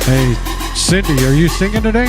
Hey, Cindy, are you singing today?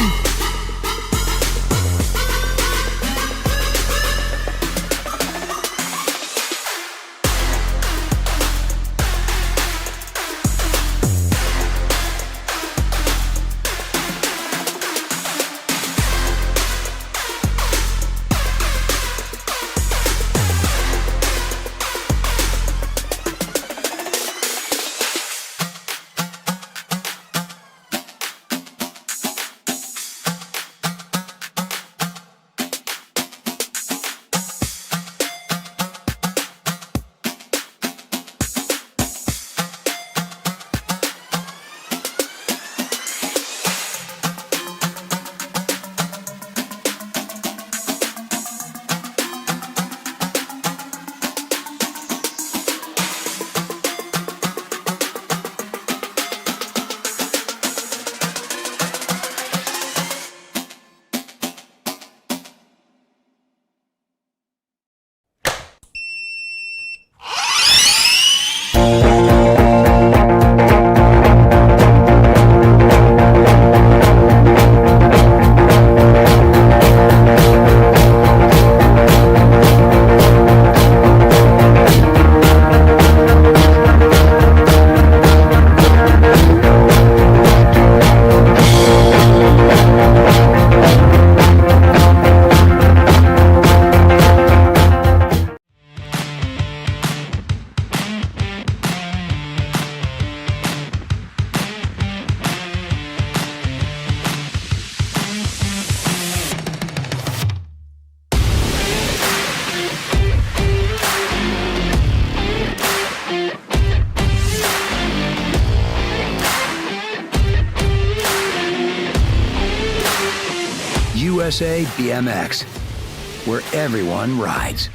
USA BMX, where everyone rides.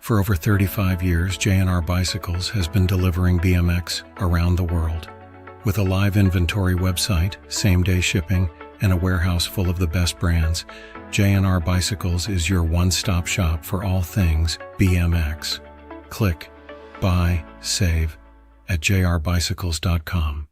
For over 35 years, J&R Bicycles has been delivering BMX around the world. With a live inventory website, same-day shipping, and a warehouse full of the best brands, J&R Bicycles is your one-stop shop for all things BMX. Click, buy, save at jrbicycles.com.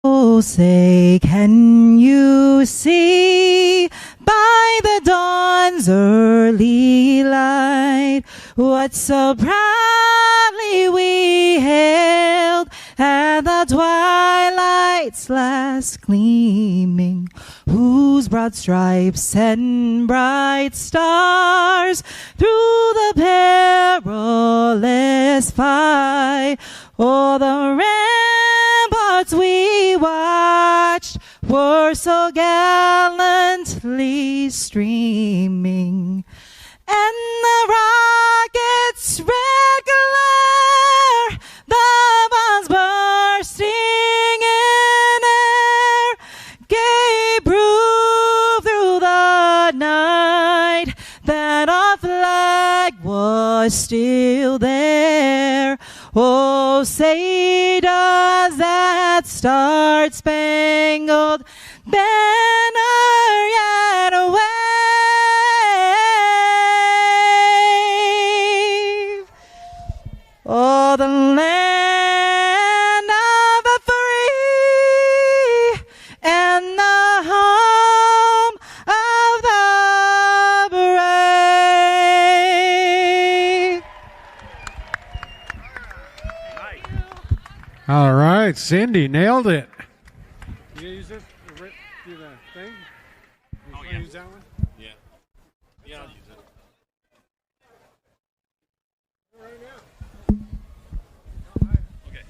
Oh, say, can you see by the dawn's early light what so proudly we hailed at the twilight's last gleaming, whose broad stripes and bright stars through the perilous fight o'er the ramparts we watched were so gallantly streaming, and the rocket's red glare, the bombs bursting in air, gave proof through the night that our flag was still there. Oh, say does that star-spangled banner yet wave? Oh, the land of the free and the home of the brave. All right, Cindy nailed it. You use this to do the thing? You use that one? Yeah. Yeah, I'll use it. Right now. Okay.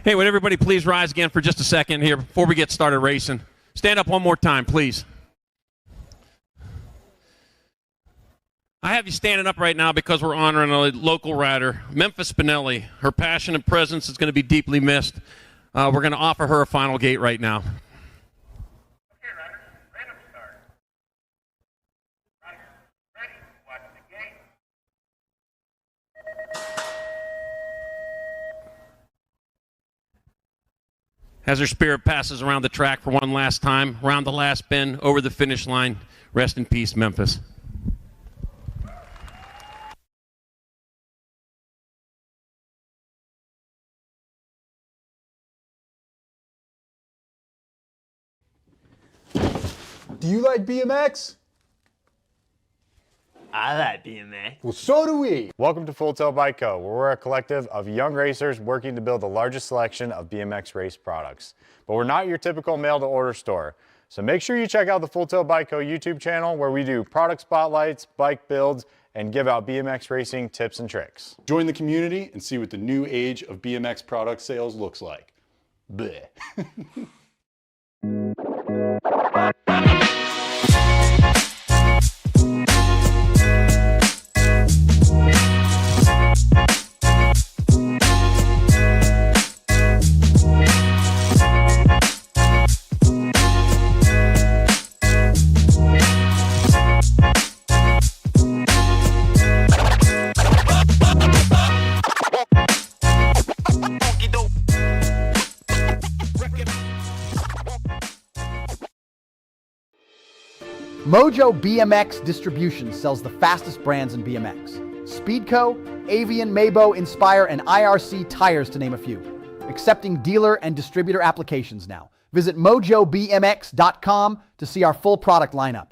Hey, would everybody please rise again for just a second here before we get started racing? Stand up one more time, please. I have you standing up right now because we're honoring a local rider, Memphis Spanelli. Her passion and presence is going to be deeply missed. We're going to offer her a final gate right now. Okay, riders, random start. Riders, ready, watch the gate. As her spirit passes around the track for one last time, around the last bend, over the finish line, rest in peace, Memphis. Do you like BMX? I like BMX. Well, so do we. Welcome to Full Tilt Bike Co., where we're a collective of young racers working to build the largest selection of BMX race products. But we're not your typical mail-to-order store. So make sure you check out the Full Tilt Bike Co. YouTube channel, where we do product spotlights, bike builds, and give out BMX racing tips and tricks. Join the community and see what the new age of BMX product sales looks like. Bleh. Mojo BMX Distribution sells the fastest brands in BMX. Speedco, Avian, Mabo, Inspire, and IRC tires, to name a few. Accepting dealer and distributor applications now. Visit mojobmx.com to see our full product lineup.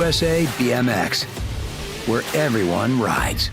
USA BMX, where everyone rides.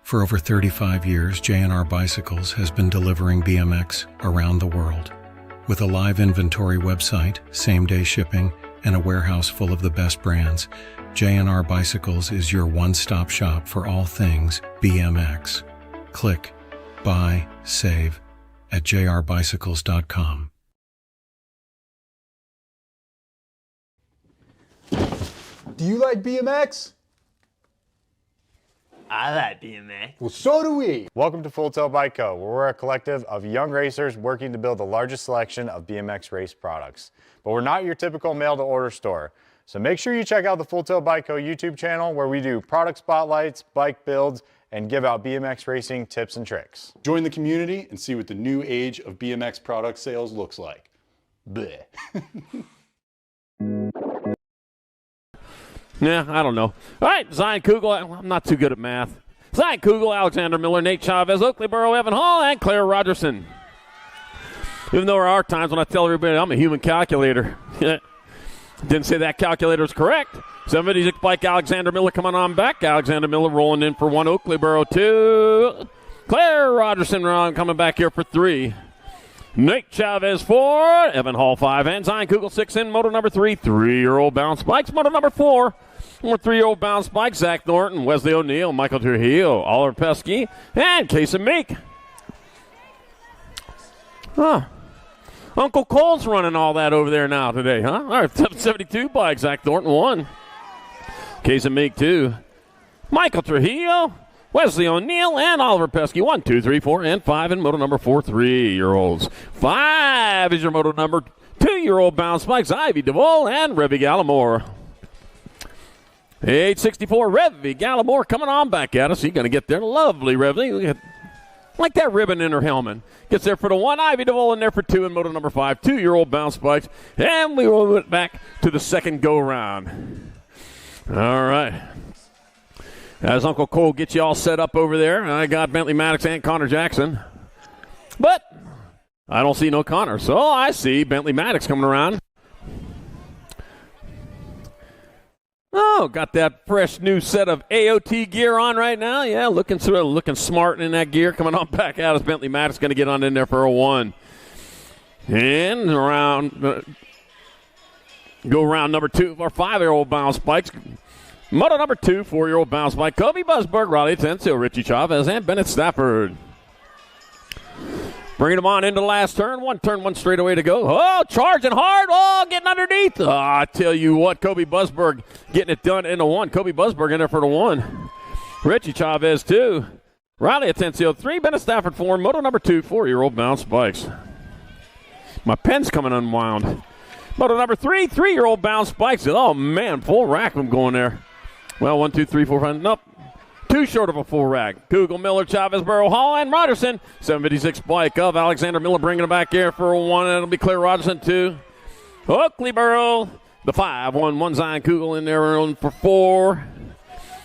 For over 35 years, J&R Bicycles has been delivering BMX around the world. With a live inventory website, same-day shipping, and a warehouse full of the best brands, J&R Bicycles is your one-stop shop for all things BMX. Click, buy, save at jrbicycles.com. Do you like BMX? I like BMX. Well, so do we. Welcome to Full Tilt Bike Co., where we're a collective of young racers working to build the largest selection of BMX race products. But we're not your typical mail-to-order store. So make sure you check out the Full Tilt Bike Co. YouTube channel, where we do product spotlights, bike builds, and give out BMX racing tips and tricks. Join the community and see what the new age of BMX product sales looks like. Bleh. Yeah, I don't know. All right, Zion Kugel. I'm not too good at math. Zion Kugel, Alexander Miller, Nate Chavez, Oakley Burrow, Evan Hall, and Claire Rogerson. Even though there are times when I tell everybody I'm a human calculator. Didn't say that calculator is correct. 76 bike Alexander Miller coming on back. Alexander Miller rolling in for 1, Oakley Burrow 2. Claire Rogerson coming back here for 3. Nate Chavez 4, Evan Hall 5, and Zion Kugel 6 in. Moto number 3, 3-year-old bounce bikes. Moto number 4, more 3-year-old bounce bikes. Zach Thornton, Wesley O'Neill, Michael Trujillo, Oliver Pesky, and Casey Meek. Huh. Uncle Cole's running all that over there now today, huh? All right, 772 bike. Zach Thornton 1. Casey Meek 2. Michael Trujillo, Wesley O'Neill, and Oliver Pesky. 1, 2, 3, 4, and 5 in moto number 4, 3-year-olds. 5 is your moto number 2-year-old bounce spikes, Ivy DeVol and Revy Gallimore. 864, Revy Gallimore coming on back at us. He's going to get there. Lovely Revy. Look at, like that ribbon in her helmet. Gets there for the 1. Ivy DeVol in there for 2 in moto number 5. 2-year-old bounce spikes. And we will move back to the second go-around. All right. As Uncle Cole gets you all set up over there, I got Bentley Maddox and Connor Jackson. But I don't see no Connor, so I see Bentley Maddox coming around. Oh, got that fresh new set of AOT gear on right now. Yeah, looking smart in that gear. Coming on back out as Bentley Maddox going to get on in there for a 1. And around, go round number 2 of our 5-year-old bounce spikes. Moto number 2, 4-year-old bounce spike. Kobe Busberg, Riley Atencio, Richie Chavez, and Bennett Stafford. Bringing them on into the last turn. One straightaway to go. Oh, charging hard. Oh, getting underneath. Oh, I tell you what, Kobe Busberg getting it done in the 1. Kobe Busberg in there for the 1. Richie Chavez, 2. Riley Atencio, 3. Bennett Stafford, 4. Moto number 2, 4-year-old bounce spikes. My pen's coming unwound. Moto number 3, 3-year-old bounce spikes. Oh, man, full rack of them going there. Well, 1, 2, 3, 4, 5. Nope. 2 short of a full rack. Kugel, Miller, Chavez, Burrow, Hall, and Rogerson. 756 bike of Alexander Miller bringing it back here for a 1. And it'll be Claire Rogerson, 2. Oakley Burrow, the 5. 1 Zion Kugel in there for 4.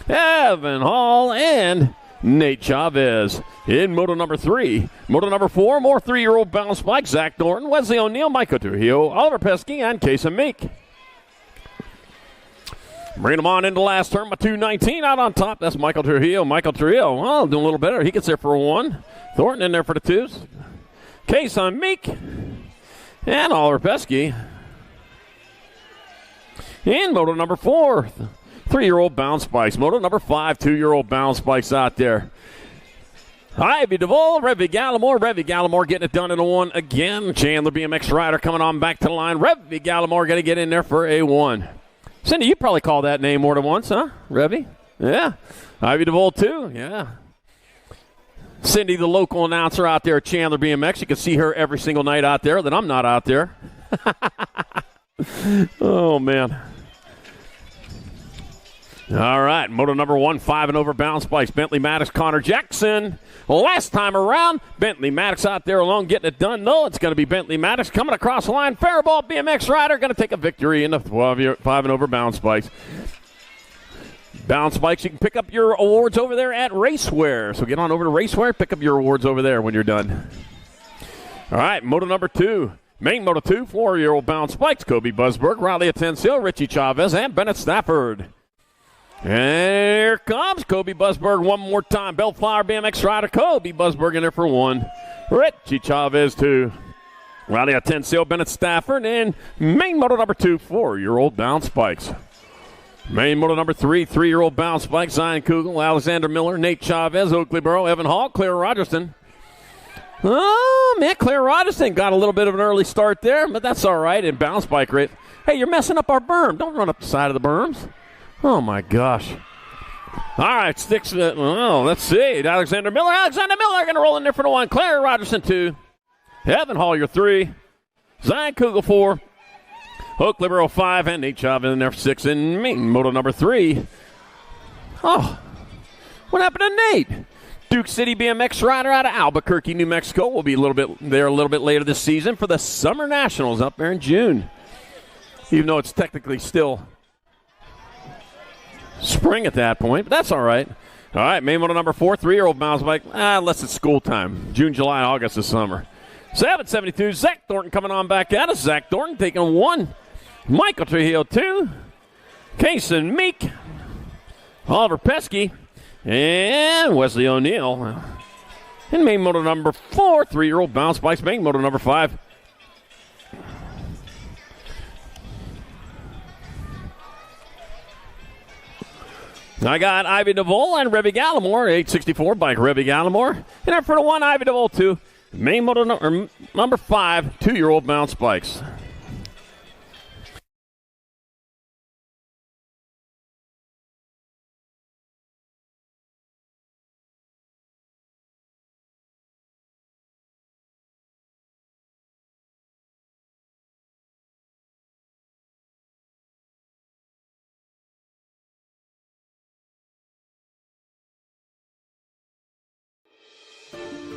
Evan Hall and Nate Chavez in moto number 3. Moto number 4, more 3-year-old bounce spike. Zach Norton, Wesley O'Neill, Michael Trujillo, Oliver Pesky, and Casey Meek. Bringing them on into last turn, my 219 out on top. That's Michael Trujillo. Michael Trujillo, well, doing a little better. He gets there for a 1. Thornton in there for the 2s. Casey Meek and Oliver Pesky. In moto number 4, 3-year-old bounce spikes. Moto number 5, 2-year-old bounce spikes out there. Ivy DeVol, Revy Gallimore getting it done in a 1 again. Chandler BMX rider coming on back to the line. Revy Gallimore going to get in there for a 1. Cindy, you probably called that name more than once, huh? Revy? Yeah. Ivy DeVol, too. Yeah. Cindy, the local announcer out there at Chandler BMX. You can see her every single night out there that I'm not out there. Oh, man. All right, moto number 1, 5 and over bounce spikes. Bentley Maddox, Connor Jackson. Last time around, Bentley Maddox out there alone getting it done. No, it's going to be Bentley Maddox coming across the line. Fairball BMX rider going to take a victory in the 5 and over bounce spikes. Bounce spikes, you can pick up your awards over there at Raceware. So get on over to Raceware, pick up your awards over there when you're done. All right, moto number 2. Main moto 2, 4-year-old bounce spikes. Kobe Busberg, Riley Atencio, Richie Chavez, and Bennett Stafford. And here comes Kobe Busberg one more time. Bellflower BMX rider Kobe Busberg in there for 1. Richie Chavez, 2. Riley Atencio, Bennett Stafford, and main moto number 2, 4-year-old bounce spikes. Main moto number 3, 3-year-old bounce spikes. Zion Kugel, Alexander Miller, Nate Chavez, Oakley Burrow, Evan Hall, Claire Rogerson. Oh, man, Claire Rogerson got a little bit of an early start there, but that's all right in bounce bike rate. Hey, you're messing up our berm. Don't run up the side of the berms. Oh, my gosh. All right, sticks. Let's see. Alexander Miller going to roll in there for the 1. Claire Rogerson, 2. Evan Hall, your 3. Zion Kugel, 4. Oakley Burrow, 5. And Nate Chavez in there for 6. And main moto number 3. Oh, what happened to Nate? Duke City BMX rider out of Albuquerque, New Mexico. Will be a little bit later this season for the Summer Nationals up there in June. Even though it's technically still spring at that point, but that's all right. All right, main moto number 4, 3-year-old bounce bike. Unless it's school time. June, July, August this summer. 772, Zach Thornton coming on back at us. Zach Thornton taking 1. Michael Trujillo, 2. Casey Meek. Oliver Pesky. And Wesley O'Neill. And main moto number 4, 3-year-old bounce bikes. Main moto number 5. I got Ivy DeVol and Revy Gallimore, 864 bike Revy Gallimore. And then for the 1, Ivy DeVol, 2. Main moto number 5, 2-year-old bounce bikes.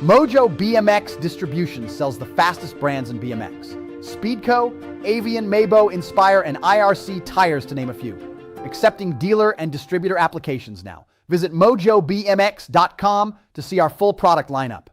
Mojo BMX Distribution sells the fastest brands in BMX. Speedco, Avian, Mabo, Inspire, and IRC tires to name a few. Accepting dealer and distributor applications now. Visit mojobmx.com to see our full product lineup.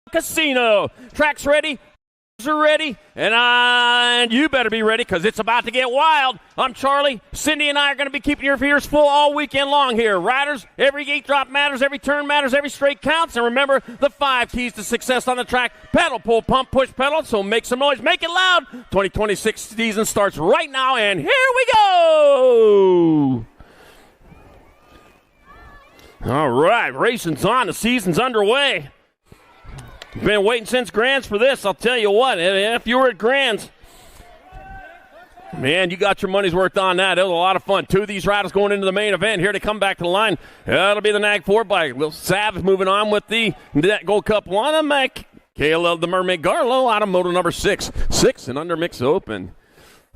Casino. Track's ready. Are ready. And you better be ready because it's about to get wild. I'm Charlie. Cindy and I are going to be keeping your ears full all weekend long here. Riders, every gate drop matters, every turn matters, every straight counts. And remember the 5 keys to success on the track. Pedal, pull, pump, push, pedal. So make some noise. Make it loud. 2026 season starts right now. And here we go. All right. Racing's on. The season's underway. Been waiting since Grands for this. I'll tell you what, if you were at Grands, man, you got your money's worth on that. It was a lot of fun. 2 of these riders going into the main event. Here to come back to the line. That'll be the Nag 4 bike. Little Sav is moving on with the Gold Cup 1. I'm Mac. KLL the Mermaid Garlow out of moto number 6. 6 and under mix open.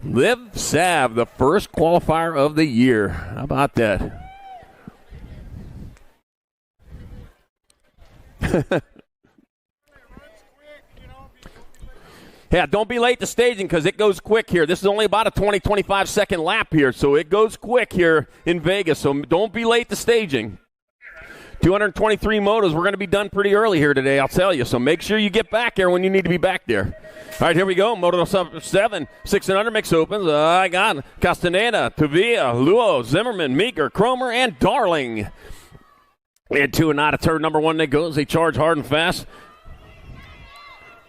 Liv Sav, the first qualifier of the year. How about that? Yeah, don't be late to staging because it goes quick here. This is only about a 20, 25-second lap here, so it goes quick here in Vegas, so don't be late to staging. 223 motos. We're going to be done pretty early here today, I'll tell you, so make sure you get back there when you need to be back there. All right, here we go. Moto 7, 6 and under mix opens. I got Castaneda, Tuvia, Luo, Zimmerman, Meeker, Cromer, and Darling. And 2 and out of turn number 1 they go as they charge hard and fast.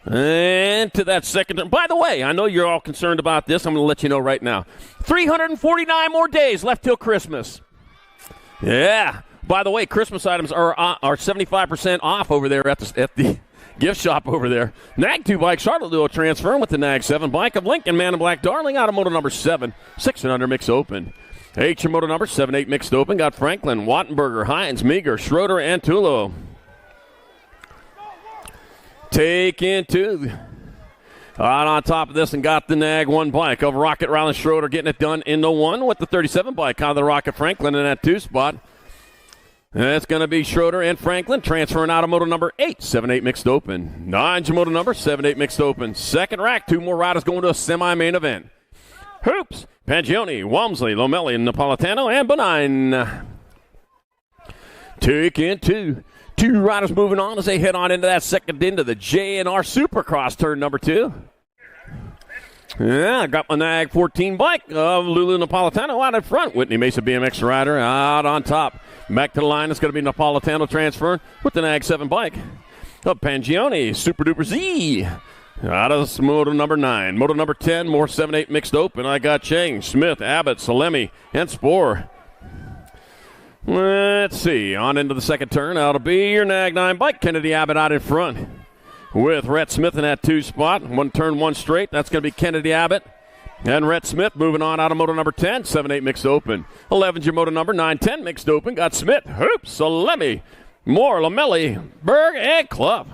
And to that second turn. By the way, I know you're all concerned about this. I'm going to let you know right now. 349 more days left till Christmas. Yeah. By the way, Christmas items are 75% off over there at the gift shop over there. Nag 2 bike, Charlotte Luo transferring with the Nag 7 bike of Lincoln, Man in Black, Darling out of moto number 7. 6 and under mix open. 8 your moto number 7-8 mixed open. Got Franklin, Wattenberger, Hines, Meager, Schroeder, and Tulo. Take into out on top of this and got the Nag 1 bike of Rocket Ryland Schroeder getting it done in the 1 with the 37 bike out of the Rocket Franklin in that 2 spot. That's going to be Schroeder and Franklin transferring out of moto number 8, 7-8 mixed open. 9 moto number 7-8 mixed open. Second rack, 2 more riders going to a semi-main event. Hoops, Pagioni, Walmsley, Lomelli, Napolitano, and Benign. Take into 2 riders moving on as they head on into that second into the J&R Supercross turn number 2. Yeah, I got my Nag 14 bike of Lulu Napolitano out in front. Whitney Mesa BMX rider out on top. Back to the line, it's going to be Napolitano transferring with the Nag 7 bike of Pangione, Super Duper Z. Out of moto number 9. Moto number 10, more 7-8 mixed open. I got Chang, Smith, Abbott, Salemi, and Spoor. Let's see. On into the second turn. That'll be your Nag 9 bike. Kennedy Abbott out in front with Rhett Smith in that 2 spot. 1 turn, 1 straight. That's going to be Kennedy Abbott. And Rhett Smith moving on out of moto number 10. 7-8 mixed open. 11's your moto number 9-10 mixed open. Got Smith, Hoops, Salemi, Moore, Lamelli, Berg, and Clough.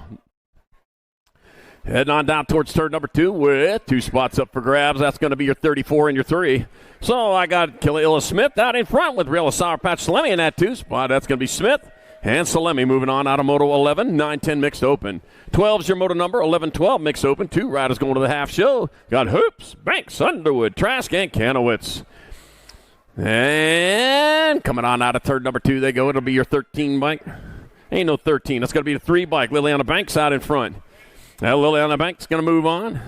Heading on down towards turn number 2 with 2 spots up for grabs. That's going to be your 34 and your 3. So I got Killa Smith out in front with Real Sour Patch Salemi in that 2 spot. That's going to be Smith and Salemi moving on out of moto 11, 9-10 mixed open. 12's your moto number, 11-12 mixed open. 2 riders going to the half show. Got Hoops, Banks, Underwood, Trask, and Kanowitz. And coming on out of turn number 2 they go. It'll be your 13 bike. Ain't no 13. That's going to be the 3 bike. Liliana Banks out in front. Now Liliana Banks going to move on.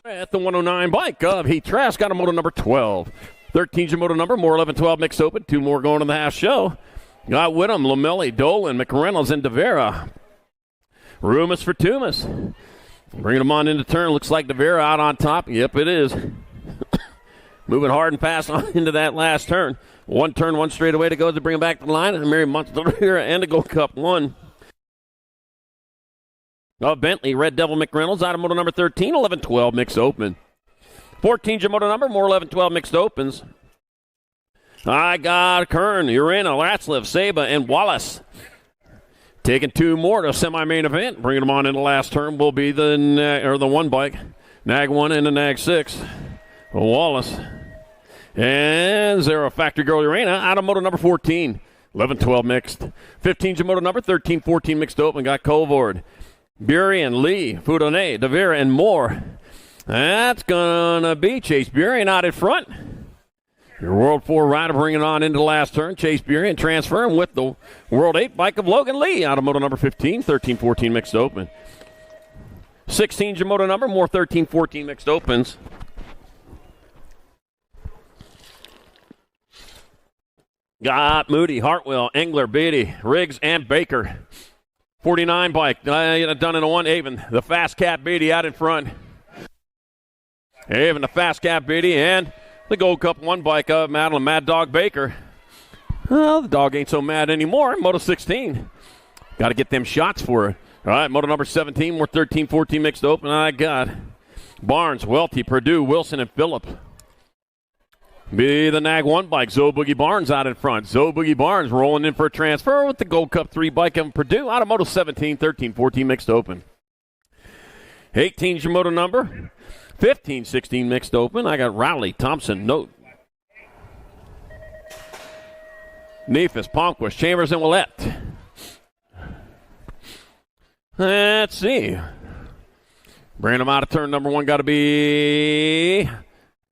At the 109 bike of Heat Trask got a moto number 12. 13's your moto number, more 11-12 mixed open. 2 more going to the half show. Got Whittam, Lomelli, Dolan, McReynolds, and DeVera. Rumus for Tumas. Bringing them on into turn. Looks like DeVera out on top. Yep, it is. Moving hard and fast on into that last turn. One turn, one straightaway to go to bring him back to the line. And Mary Munster here and the Gold Cup 1. Bentley, Red Devil McReynolds, out of moto number 13, 11-12 mixed open. 14's your moto number, more 11-12 mixed opens. I got Kern, Urena, Ratzliff, Saba, and Wallace. Taking 2 more to semi-main event. Bringing them on in the last turn will be the one bike. Nag 1 and the Nag 6. Wallace. And Zero Factory Girl Urena out of moto number 14. 11-12 mixed. 15's your moto number, 13-14 mixed open. Got Colvord, Burien, Lee, Foudonnet, Devere, and more. That's going to be Chase Burien out in front. Your World 4 rider bringing on into the last turn. Chase Burien transferring with the World 8 bike of Logan Lee out of moto number 15, 13-14 mixed open. 16's your moto number, more 13-14 mixed opens. Got Moody, Hartwell, Engler, Beatty, Riggs, and Baker. 49 bike, done in a 1. Avon, the fast cap Beatty out in front. Avon, the fast cap Beatty, and the Gold Cup 1 bike of Madeline Mad Dog Baker. Well, the dog ain't so mad anymore. Moto 16. Got to get them shots for it. All right, moto number 17, more 13-14 mixed open. I got Barnes, Welty, Purdue, Wilson, and Phillip. Be the Nag 1 bike. Zoe Boogie Barnes out in front. Zoe Boogie Barnes rolling in for a transfer with the Gold Cup 3 bike of Purdue out of moto 17, 13-14 mixed open. 18's your moto number. 15-16 mixed open. I got Rowley, Thompson, Note, Neefus, Palmquist, Chambers, and Willette. Let's see. Bringing them out of turn number 1 got to be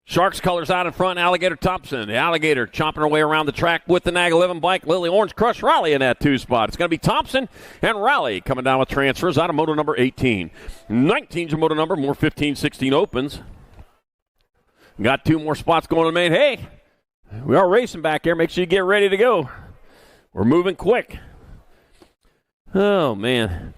Sharks colors out in front, Alligator Thompson. The Alligator chomping her way around the track with the Nag 11 bike. Lily Orange Crush Raleigh in that 2 spot. It's going to be Thompson and Raleigh coming down with transfers out of moto number 18. 19's your moto number, more 15-16 opens. Got 2 more spots going to the main. Hey, we are racing back here. Make sure you get ready to go. We're moving quick. Oh, man.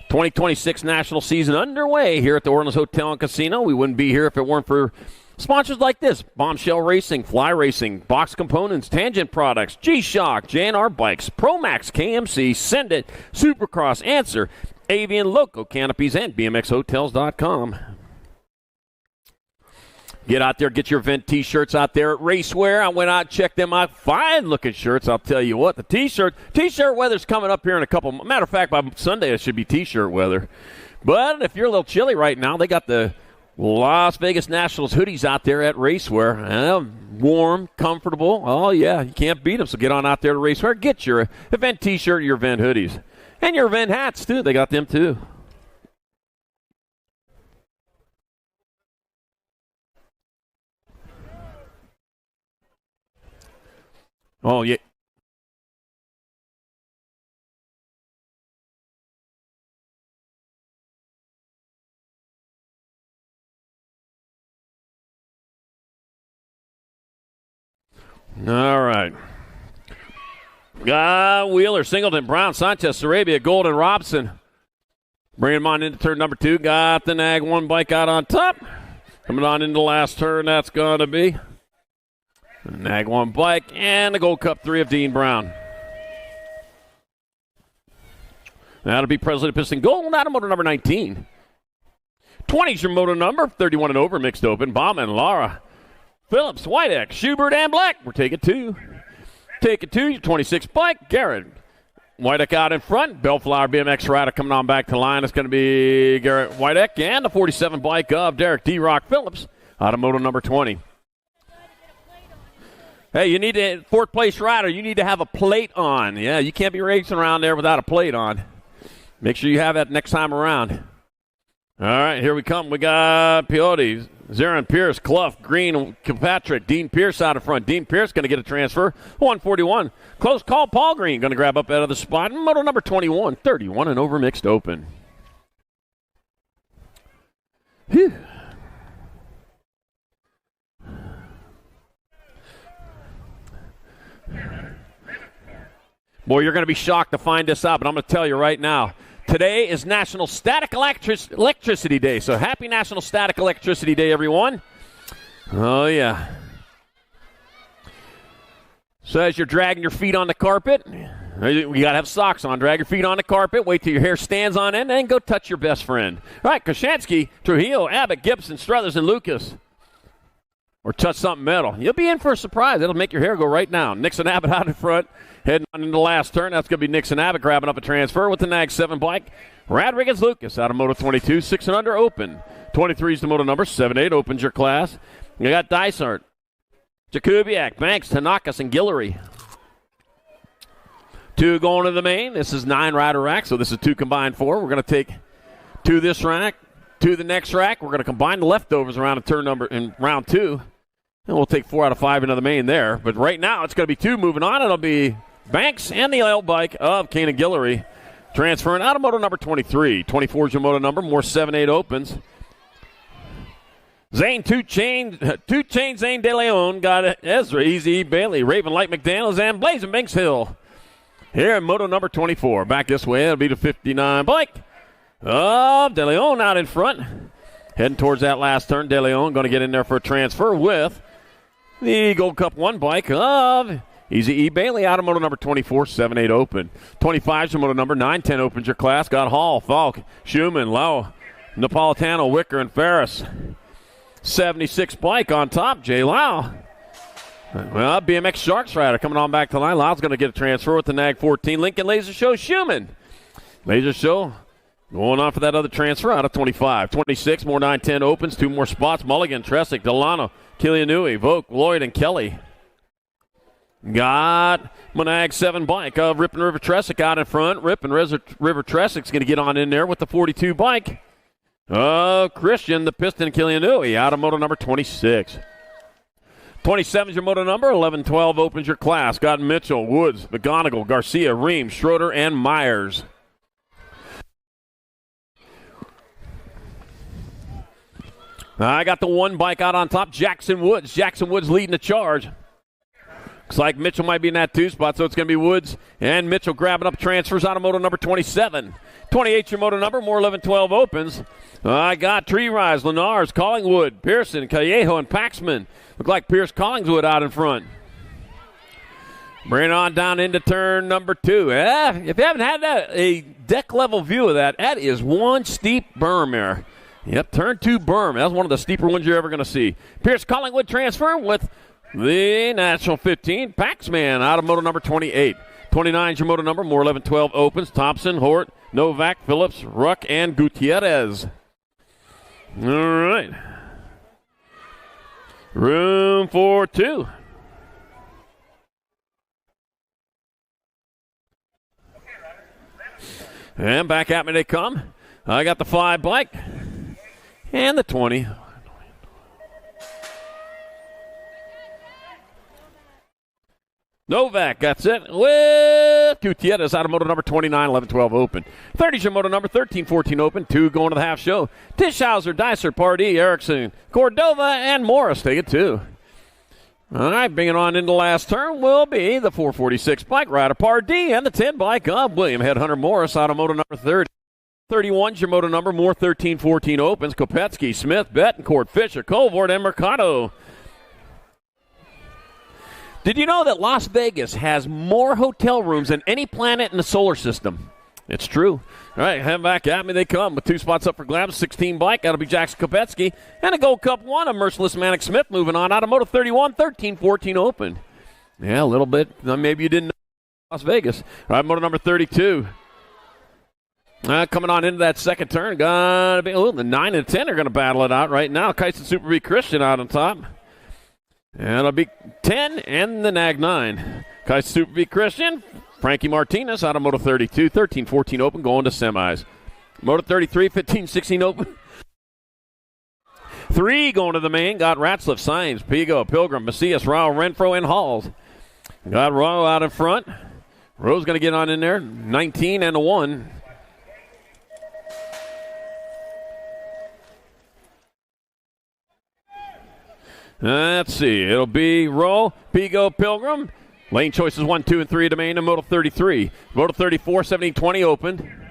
2026 national season underway here at the Orleans Hotel and Casino. We wouldn't be here if it weren't for sponsors like this: Bombshell Racing, Fly Racing, Box Components, Tangent Products, G-Shock, J&R Bikes, ProMax, KMC, Send It, Supercross, Answer, Avian, Loco, Canopies, and BMXHotels.com. Get out there, get your event T-shirts out there at Racewear. I went out and checked them out. Fine-looking shirts, I'll tell you what. The T-shirt weather's coming up here in a couple. Matter of fact, by Sunday it should be T-shirt weather. But if you're a little chilly right now, they got the Las Vegas Nationals hoodies out there at Racewear. Warm, comfortable. Oh, yeah, you can't beat them, so get on out there to Racewear. Get your event T-shirt, your event hoodies. And your event hats, too. They got them, too. Oh, yeah. All right. Wheeler, Singleton, Brown, Sanchez, Sarabia, Golden, Robson. Bring him on into turn number 2. Got the Nag 1 bike out on top. Coming on into the last turn, that's going to be the Nag 1 bike and the Gold Cup 3 of Dean Brown. That'll be President Piston Gold. Out of moto number 19. 20's your moto number. 31 and over mixed open. Bauman, Lara, Phillips, Whitex, Schubert, and Black. We're taking 2. Taking 2, your 26 bike. Garrett, Whitex out in front. Bellflower BMX rider coming on back to line. It's going to be Garrett Whitex and the 47 bike of Derek D-Rock Phillips out of moto number 20. Hey, you need to, 4th place rider, you need to have a plate on. Yeah, you can't be racing around there without a plate on. Make sure you have that next time around. All right, here we come. We got Piotti, Zarin Pierce, Clough, Green, Kilpatrick, Dean Pierce out in front. Dean Pierce going to get a transfer. 141. Close call. Paul Green going to grab up out of the spot. Moto number 21, 31 and over mixed open. Whew. Boy, you're going to be shocked to find this out, but I'm going to tell you right now. Today is National Static Electricity Day, so happy National Static Electricity Day, everyone. Oh, yeah. So as you're dragging your feet on the carpet, you got to have socks on. Drag your feet on the carpet. Wait till your hair stands on end, and then go touch your best friend. All right, Koshansky, Trujillo, Abbott, Gibson, Struthers, and Lucas. Or touch something metal. You'll be in for a surprise. It'll make your hair go right down. Nixon Abbott out in front, heading on into the last turn. That's going to be Nixon Abbott grabbing up a transfer with the Nag 7 bike. Rodriguez Lucas out of Moto 22, 6 and under open. 23 is the moto number. 7-8 opens your class. You got Dysart, Jakubiak, Banks, Tanakas, and Guillory. 2 going to the main. This is 9 rider rack, so this is 2 combined 4. We're going to take 2 this rack, 2 the next rack. We're going to combine the leftovers around a turn number in round 2. And we'll take 4 out of 5 into the main there. But right now, it's going to be 2 moving on. It'll be Banks and the L bike of Kane Guillory transferring out of moto number 23. 24 is your moto number. More 7-8 opens. Zane, two chain Zane De Leon got Ezra, Easy Bailey, Raven Light McDaniels, and Blazing Banks Hill. Here in moto number 24. Back this way, it'll be the 59 bike of De Leon out in front. Heading towards that last turn. De Leon going to get in there for a transfer with the Gold Cup 1 bike of Easy E. Bailey out of moto number 24, 7-8 open. 25 is your moto number, 9-10 opens your class. Got Hall, Falk, Schumann, Lowe, Napolitano, Wicker, and Ferris. 76 bike on top, Jay Lau. Well, BMX Sharks rider coming on back to the line. Lau's going to get a transfer with the Nag 14. Lincoln Laser Show, Schumann. Laser Show going on for that other transfer out of 25. 26, more 9-10 opens, 2 more spots. Mulligan, Tresick, Delano, Kilianui, Vogt, Lloyd, and Kelly. Got Monag 7 bike of Ripon River Tresick out in front. Ripon River Tresick's going to get on in there with the 42 bike. Christian, the Piston, Kilianui out of moto number 26. 27 is your moto number. 11-12 opens your class. Got Mitchell, Woods, McGonigal, Garcia, Ream, Schroeder, and Myers. I got the 1 bike out on top, Jackson Woods. Jackson Woods leading the charge. Looks like Mitchell might be in that 2 spot, so it's going to be Woods and Mitchell grabbing up transfers out of moto number 27. 28 your moto number, more 11-12 opens. I got Tree Rise, Lenars, Collingwood, Pearson, Callejo, and Paxman. Look like Pierce Collingswood out in front. Bring it on down into turn number 2. If you haven't had a deck level view of that, that is one steep berm there. Yep, turn 2 berm. That's one of the steeper ones you're ever going to see. Pierce Collingwood transfer with the National 15. Paxman out of moto number 28. 29 is your moto number. More 11-12 opens. Thompson, Hort, Novak, Phillips, Ruck, and Gutierrez. All right. Room for 2. And back at me they come. I got the 5 bike and the 20. Novak, that's it, with Gutierrez out of moto number 29, 11-12 open. 30 is your moto number, 13-14 open, 2 going to the half show. Tischhauser, Dicer, Pardee, Erickson, Cordova, and Morris take it 2. All right, bringing on into the last turn will be the 446 bike rider, Pardee, and the 10 bike of William Headhunter Morris out of moto number 30. 31 is your moto number, more 13-14 opens. Kopetsky, Smith, Betancourt, Fisher, Colvort, and Mercado. Did you know that Las Vegas has more hotel rooms than any planet in the solar system? It's true. All right, head back at me they come with 2 spots up for grabs. 16 bike, that'll be Jackson Kopetsky. And a Gold Cup 1 of Merciless Manic Smith moving on out of moto 31, 13-14 open. Yeah, a little bit. Maybe you didn't know Las Vegas. All right, moto number 32. Coming on into that second turn. Gotta be, the 9 and 10 are going to battle it out right now. Kyson Super B Christian out on top. And it'll be 10 and the Nag 9. Kyson Super B Christian. Frankie Martinez out of moto 32. 13-14 open going to semis. Moto 33, 15-16 open. 3 going to the main. Got Ratzliff, Sainz, Pigo, Pilgrim, Macias, Rao, Renfro, and Halls. Got Rao out in front. Rowe's going to get on in there. 19 and a 1. Let's see. It'll be Rowe, Pigo, Pilgrim. Lane choices 1, 2, and 3 to main in Moto 33. Moto 34, 17-20 open.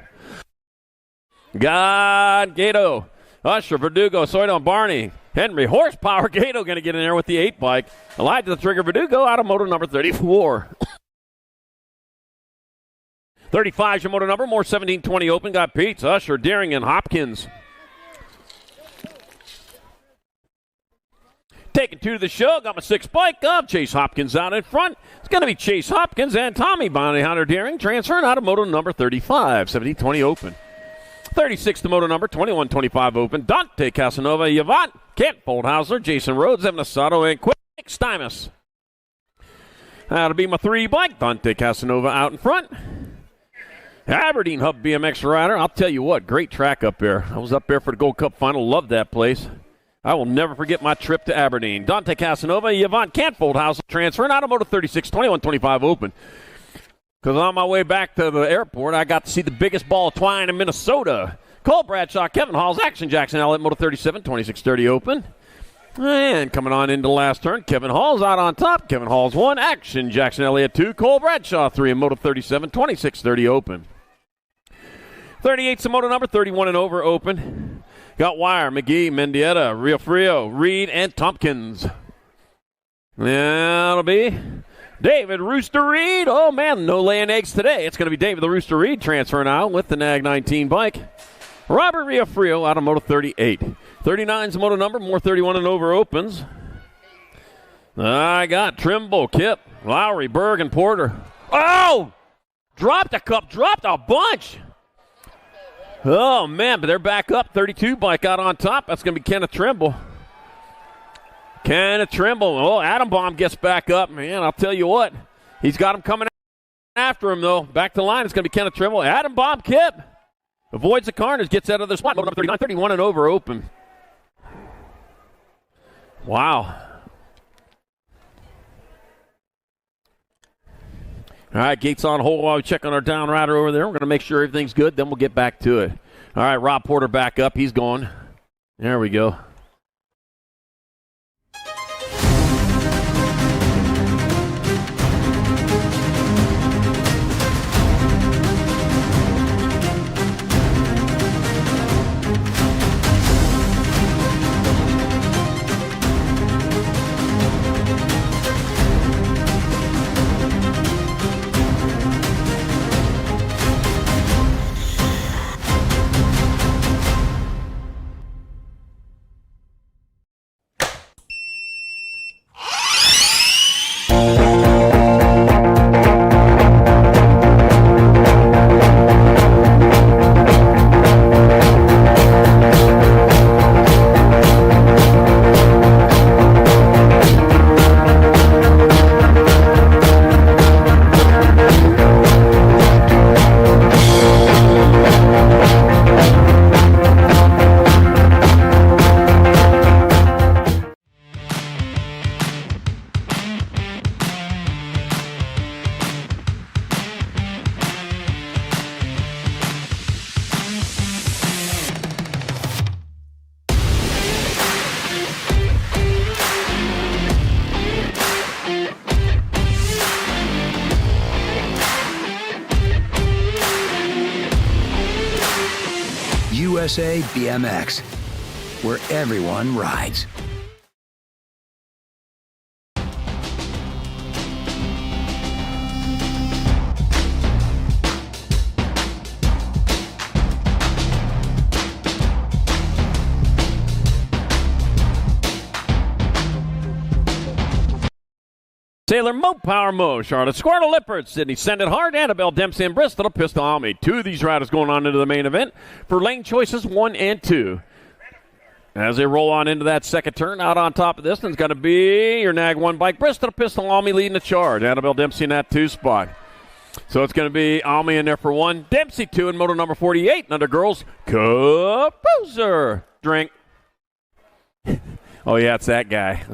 Got Gato, Usher, Verdugo, Soydon, Barney, Henry Horsepower Gato going to get in there with the 8 bike. Elijah the Trigger Verdugo out of moto number 34. 35 is your moto number. More 17-20 open. Got Peets, Usher, Deering, and Hopkins. Taking 2 to the show. Got my 6 bike up. Chase Hopkins out in front. It's going to be Chase Hopkins and Tommy Bounty Hunter Deering transferring out of moto number 35. 17-20 open. 36 to moto number 21-25 open. Dante Casanova, Yvonne, Kent Foldhauser, Jason Rhodes, Evan Asato, and Quick Stymus. That'll be my 3 bike. Dante Casanova out in front. Aberdeen Hub BMX rider. I'll tell you what, great track up there. I was up there for the Gold Cup final. Loved that place. I will never forget my trip to Aberdeen. Dante Casanova, Yvonne Cantfoldhouse transferring out of moto 36, 21-25 open. Because on my way back to the airport, I got to see the biggest ball of twine in Minnesota. Cole Bradshaw, Kevin Halls, Action Jackson Elliott, moto 37, 26-30 open. And coming on into the last turn, Kevin Halls out on top. Kevin Halls 1, Action Jackson Elliott 2, Cole Bradshaw 3 in moto 37, 26-30 open. 38's the moto number, 31 and over open. Got Wire, McGee, Mendieta, Riofrio, Reed, and Tompkins. That'll be David Rooster Reed. Oh, man, no laying eggs today. It's going to be David the Rooster Reed transferring out with the NAG 19 bike. Robert Riofrio out of moto 38. 39's the moto number, more 31 and over opens. I got Trimble, Kip, Lowry, Berg, and Porter. Oh! Dropped a cup, dropped a bunch. Oh, man, but they're back up. 32 bike out on top. That's going to be Kenneth Trimble. Kenneth Trimble. Oh, Adam Baum gets back up. Man, I'll tell you what. He's got him coming after him, though. Back to the line. It's going to be Kenneth Trimble. Adam Baum, Kip. Avoids the carnage. Gets out of the spot. Number 39, 31 and over open. Wow. All right, gates on hold while we check on our down rider over there. We're going to make sure everything's good, then we'll get back to it. All right, Rob Porter back up. He's going. There we go. USA BMX, where everyone rides. Taylor Mo, Power Mo, Charlotte Squirtle Lippert, Sydney Send It Hard, Annabelle Dempsey, and Bristol Pistol Army. 2 of these riders going on into the main event for lane choices 1 and 2. As they roll on into that second turn, out on top of this one's going to be your NAG 1 bike, Bristol Pistol Army leading the charge. Annabelle Dempsey in that 2 spot. So it's going to be Almy in there for 1, Dempsey 2 in moto number 48. And under girls, Kaposer. Drink. Oh, yeah, it's that guy.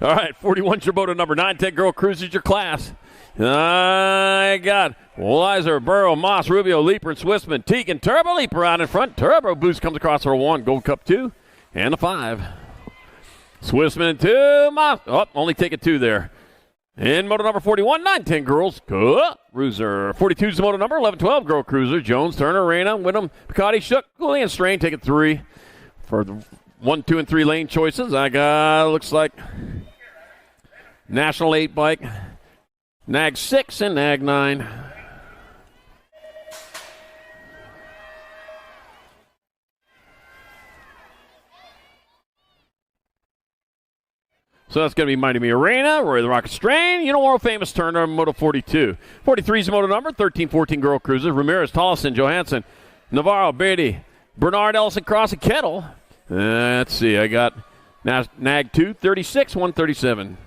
All right, 41's your moto number 9. 10 girl cruises your class. I got Weiser, Burrow, Moss, Rubio, Leaper, and Swissman. Teagan, Turbo Leaper out in front. Turbo Boost comes across for a 1. Gold Cup 2 and a 5. Swissman 2. Moss. Oh, only take a 2 there. In moto number 41, 910 girls, Cruiser. 42 is the moto number, 1112 girl cruiser. Jones, Turner, Reyna, Wyndham, Picotti, Shook, Cooley, and Strain take it 3. For the 1, 2, and 3 lane choices, I got, looks like, National 8 bike, Nag 6, and Nag 9. So that's going to be Mighty Me Arena, Roy the Rocket Strain, world famous Turner, Moto 42. 43 is the moto number, 13-14 girl cruiser. Ramirez, Tollison, Johansson, Navarro, Beatty, Bernard, Ellison, Cross, and Kettle. Let's see, I got Nag 2, 36, 137.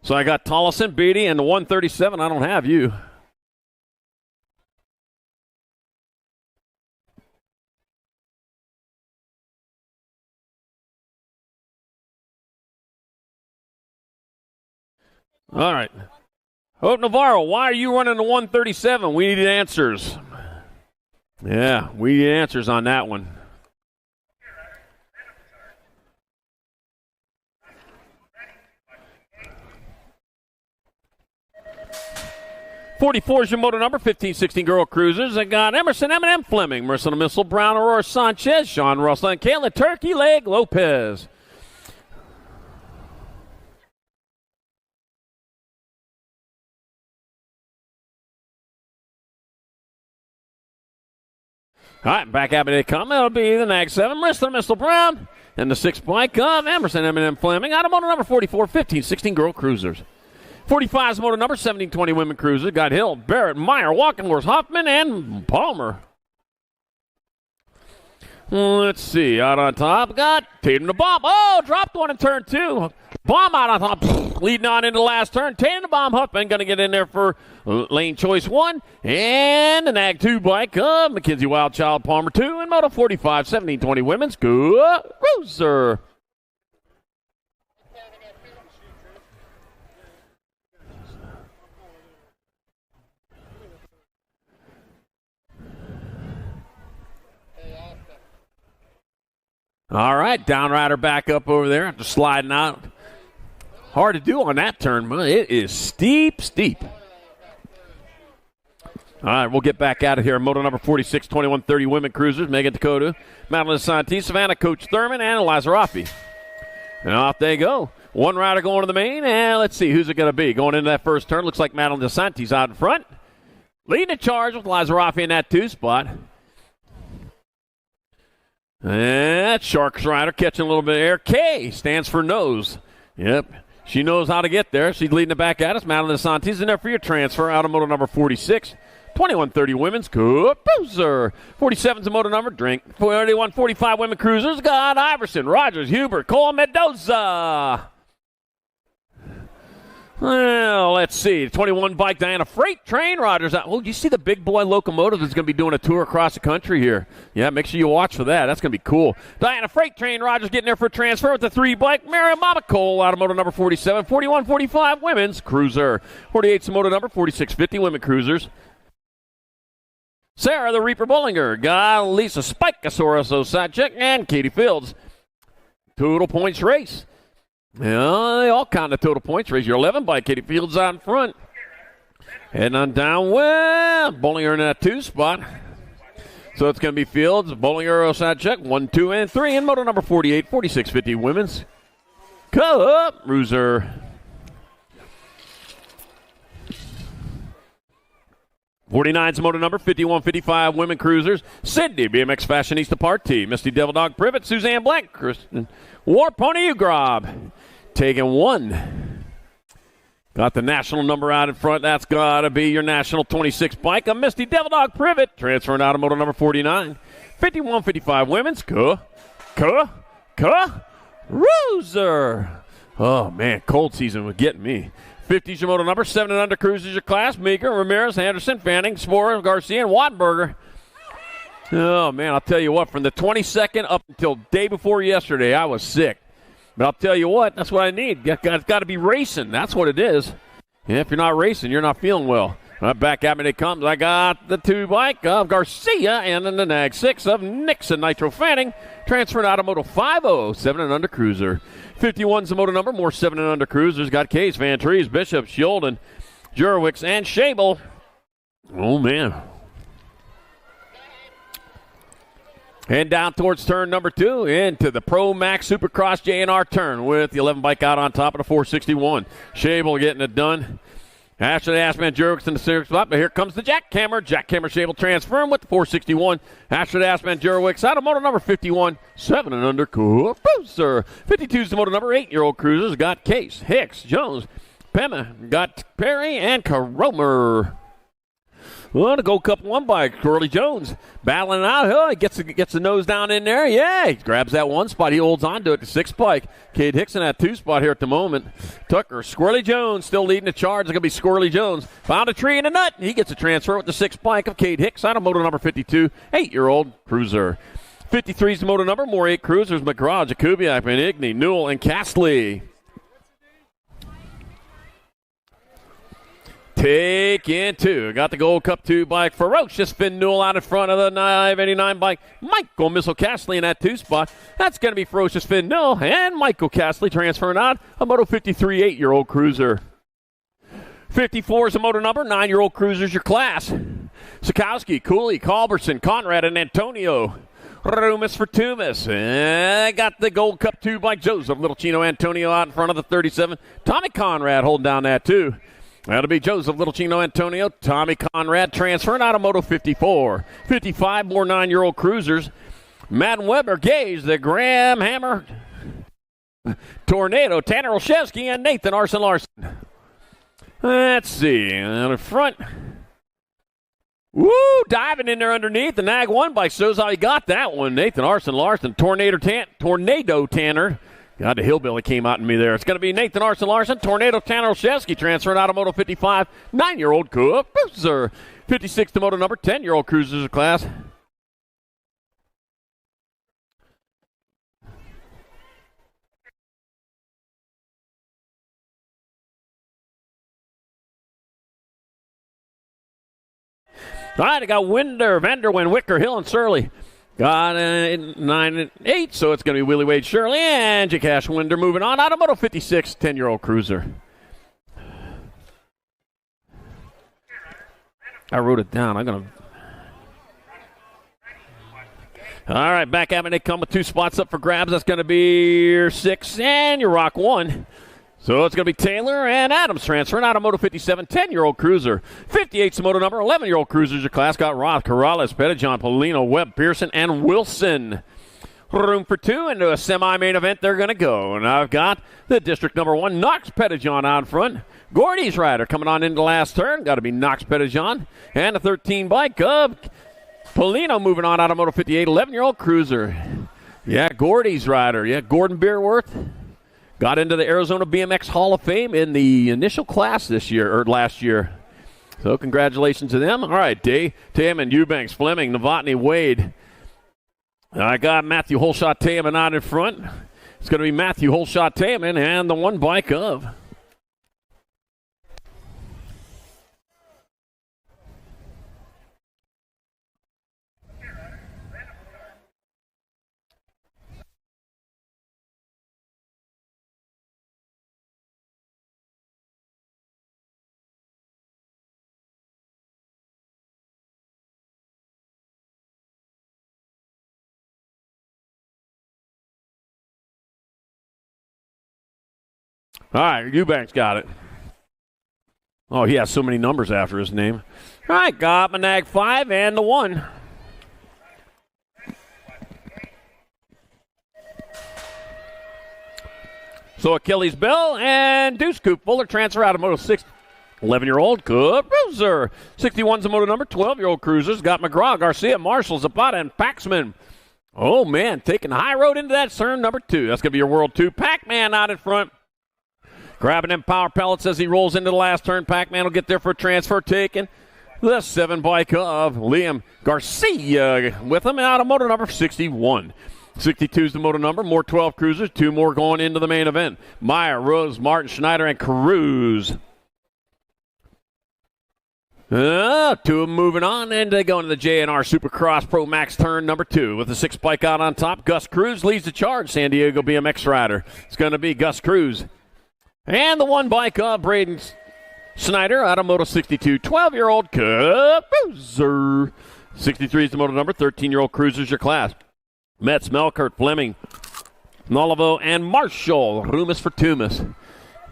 So I got Tollison, Beatty, and the 137. I don't have you. All right. Hope Navarro, why are you running the 137? We need answers. Yeah, we need answers on that one. 44 is your moto number, 15-16 girl cruisers. I got Emerson, M&M Fleming, Marissa the Missile, Brown, Aurora Sanchez, Sean Russell, and Kayla Turkey Leg Lopez. All right, back at me they come. It'll be the Nag 7, Marissa the Missile, Brown, and the 6 bike of Emerson, M&M Fleming. Out of moto number 44, 15-16 girl cruisers. 45 is moto number, 17-20 women cruiser. Got Hill, Barrett, Meyer, Walkenworth, Hoffman, and Palmer. Let's see. Out on top, got Tatum to Bomb. Oh, dropped one in turn 2. Bomb out on top, leading on into the last turn. Tatum to Bomb, Huffman going to get in there for lane choice 1. And the Nag 2 bike of Mackenzie Wildchild, Palmer 2. And moto 45, 17-20 women's cruiser. All right, downrider back up over there after sliding out. Hard to do on that turn, but it is steep. All right, we'll get back out of here. Moto number 46, 21-30 women cruisers. Megan Dakota, Madeline Santis, Savannah, Coach Thurman, and Eliza Raffi. And off they go. One rider going to the main, and let's see, who's it going to be? Going into that first turn, looks like Madeline DeSantis out in front. Leading the charge with Eliza Raffi in that 2 spot. And Sharks rider catching a little bit of air. K stands for nose. Yep, she knows how to get there. She's leading it back at us. Madeline DeSantis in there for your transfer. Out of moto number 46. 21-30 women's cruiser. 47's a moto number. Drink. 41-45 women cruisers. Got Iverson, Rogers, Hubert, Cole, Mendoza. Well, let's see. 21 bike Diana Freight Train Rogers. Oh, you see the big boy locomotive that's going to be doing a tour across the country here. Yeah, make sure you watch for that. That's going to be cool. Diana Freight Train Rogers getting there for a transfer with the 3 bike. Miriam Mama Cole out of moto number 47. 41-45 women's cruiser. 48's the moto number. 46-50 women cruisers. Sarah the Reaper Bullinger. Got Lisa Spikeosaurus Osadchik and Katie Fields. Total points race. Yeah, they all count the total points race. Your 11 by Katie Fields out in front. Heading on down, well, Bollinger in that 2 spot. So it's going to be Fields, Bollinger, Osadchik, 1, 2, and 3. And moto number 48, 46-50 women's cruiser. 49's moto number, 51-55 women cruisers. Sydney, BMX Fashionista Party. Misty Devil Dog Privet, Suzanne Black, Kristen War Pony Ugrob. Taking 1. Got the national number out in front. That's got to be your national 26 bike. A Misty Devil Dog Privet. Transferring out of moto number 49. 51-55 women's cruiser. Oh, man, cold season was getting me. 50's your moto number. 7 and under cruisers your class. Meeker, Ramirez, Anderson, Fanning, Sporer, Garcia, and Wattenberger. Oh, man, I'll tell you what. From the 22nd up until day before yesterday, I was sick. But I'll tell you what, that's what I need. It's got to be racing. That's what it is. Yeah, if you're not racing, you're not feeling well. Back at me it comes. I got the 2 bike of Garcia and then the nag 6 of Nixon Nitro Fanning. Transferring out of Moto 50, 7 and under cruiser. 51's the moto number. More 7 and under cruisers. Got Case, Van Trees, Bishop, Shulden, Jurwicks, and Shable. Oh, man. And down towards turn number 2 into the Pro Max Supercross JNR turn with the 11 bike out on top of the 461. Shable getting it done. Ashley Ashman Jurwicks in the 6th spot, but here comes the Jackhammer. Jackhammer Shable transferring with the 461. Ashley Ashman Jurwicks out of moto number 51, 7 and under cruiser. 52's the moto number, 8-year-old cruisers. Got Case, Hicks, Jones, Pema, got Perry, and Caromer. Well, the Gold Cup won by Curly Jones. Battling out. Oh, he gets the nose down in there. Yeah, he grabs that 1 spot. He holds on to it. The 6 bike. Cade Hickson at 2 spot here at the moment. Tucker, Squirrely Jones still leading the charge. It's going to be Squirrely Jones. Found a tree in a nut. He gets a transfer with the 6 bike of Cade Hicks out of moto number 52, 8-year-old cruiser. 53's the moto number. More 8 cruisers. McGraw, Jakubiak, Benigni, Newell, and Castley. Take in 2. Got the Gold Cup 2 bike. Ferocious Finn Newell out in front of the 589 bike. Michael Missile Castley in that 2 spot. That's going to be Ferocious Finn Newell and Michael Castley transferring out a Moto 53 8-year-old cruiser. 54 is the moto number. 9-year-old cruiser's your class. Sikowski, Cooley, Culberson, Conrad, and Antonio. Rumus for Tumis. And got the Gold Cup 2 bike. Joseph Little Chino Antonio out in front of the 37. Tommy Conrad holding down that 2. That'll be Joseph Little Chino Antonio. Tommy Conrad transferring out of Moto 54. 55 more 9-year-old cruisers. Madden Weber, Gage, the Graham Hammer, Tornado, Tanner Olszewski, and Nathan Arson Larson. Let's see. On the front. Woo! Diving in there underneath. The Nag 1 bike shows how he got that one. Nathan Arson Larson. Tornado Tanner. God, the hillbilly came out in me there. It's going to be Nathan Arson Larson, Tornado Tanner Olszewski, transferring out of Moto 55, 9-year-old cruiser. 56 to Moto number, 10-year-old cruisers class. All right, I got Winder, Vanderwin, Wicker, Hill, and Surly. Got 9 and 8, so it's going to be Willie Wade Shirley and Jakash Winder moving on out of Moto 56, 10-year-old cruiser. I wrote it down. I'm going to. All right, back at me. They come with 2 spots up for grabs. That's going to be your 6 and your Rock 1. So it's going to be Taylor and Adams transferring out of Moto 57, 10-year-old cruiser. 58's the moto number, 11-year-old cruisers. Your class got Roth, Corrales, Pettijohn, Polino, Webb, Pearson, and Wilson. Room for 2 into a semi-main event they're going to go. And I've got the district number 1, Knox Pettijohn out in front. Gordy's rider coming on into the last turn. Got to be Knox Pettijohn. And the 13 bike of Polino moving on out of Moto 58, 11-year-old cruiser. Yeah, Gordy's rider. Yeah, Gordon Beerworth. Got into the Arizona BMX Hall of Fame in the initial class this year, or last year. So congratulations to them. All right, Taman, Eubanks, Fleming, Novotny, Wade. I got Matthew Holshot Taman out in front. It's going to be Matthew Holshot Taman and the 1 bike of. All right, Eubanks got it. Oh, he has so many numbers after his name. All right, got my Nag 5 and the 1. So Achilles Bell and Deuce Coop Fuller transfer out of Moto 6. 11-year-old cruiser. 61's the moto number. 12-year-old cruisers. Got McGraw, Garcia, Marshall, Zapata, and Paxman. Oh, man, taking the high road into that turn number 2. That's going to be your World 2. Pac-Man out in front. Grabbing them power pellets as he rolls into the last turn. Pac-Man will get there for a transfer. Taking the 7 bike of Liam Garcia with him out of moto number 61. 62 is the moto number. More 12 cruisers. 2 more going into the main event. Meyer, Rose, Martin, Schneider, and Cruz. Two of them moving on, and they go into the J&R Supercross Pro Max turn number 2 with the 6 bike out on top. Gus Cruz leads the charge, San Diego BMX rider. It's going to be Gus Cruz. And the 1 bike of Braden Snyder out of Moto 62, 12-year-old cruiser. 63 is the moto number, 13-year-old cruiser's your class. Metz, Melkert, Fleming, Nolivo, and Marshall. Rumus for Tumas.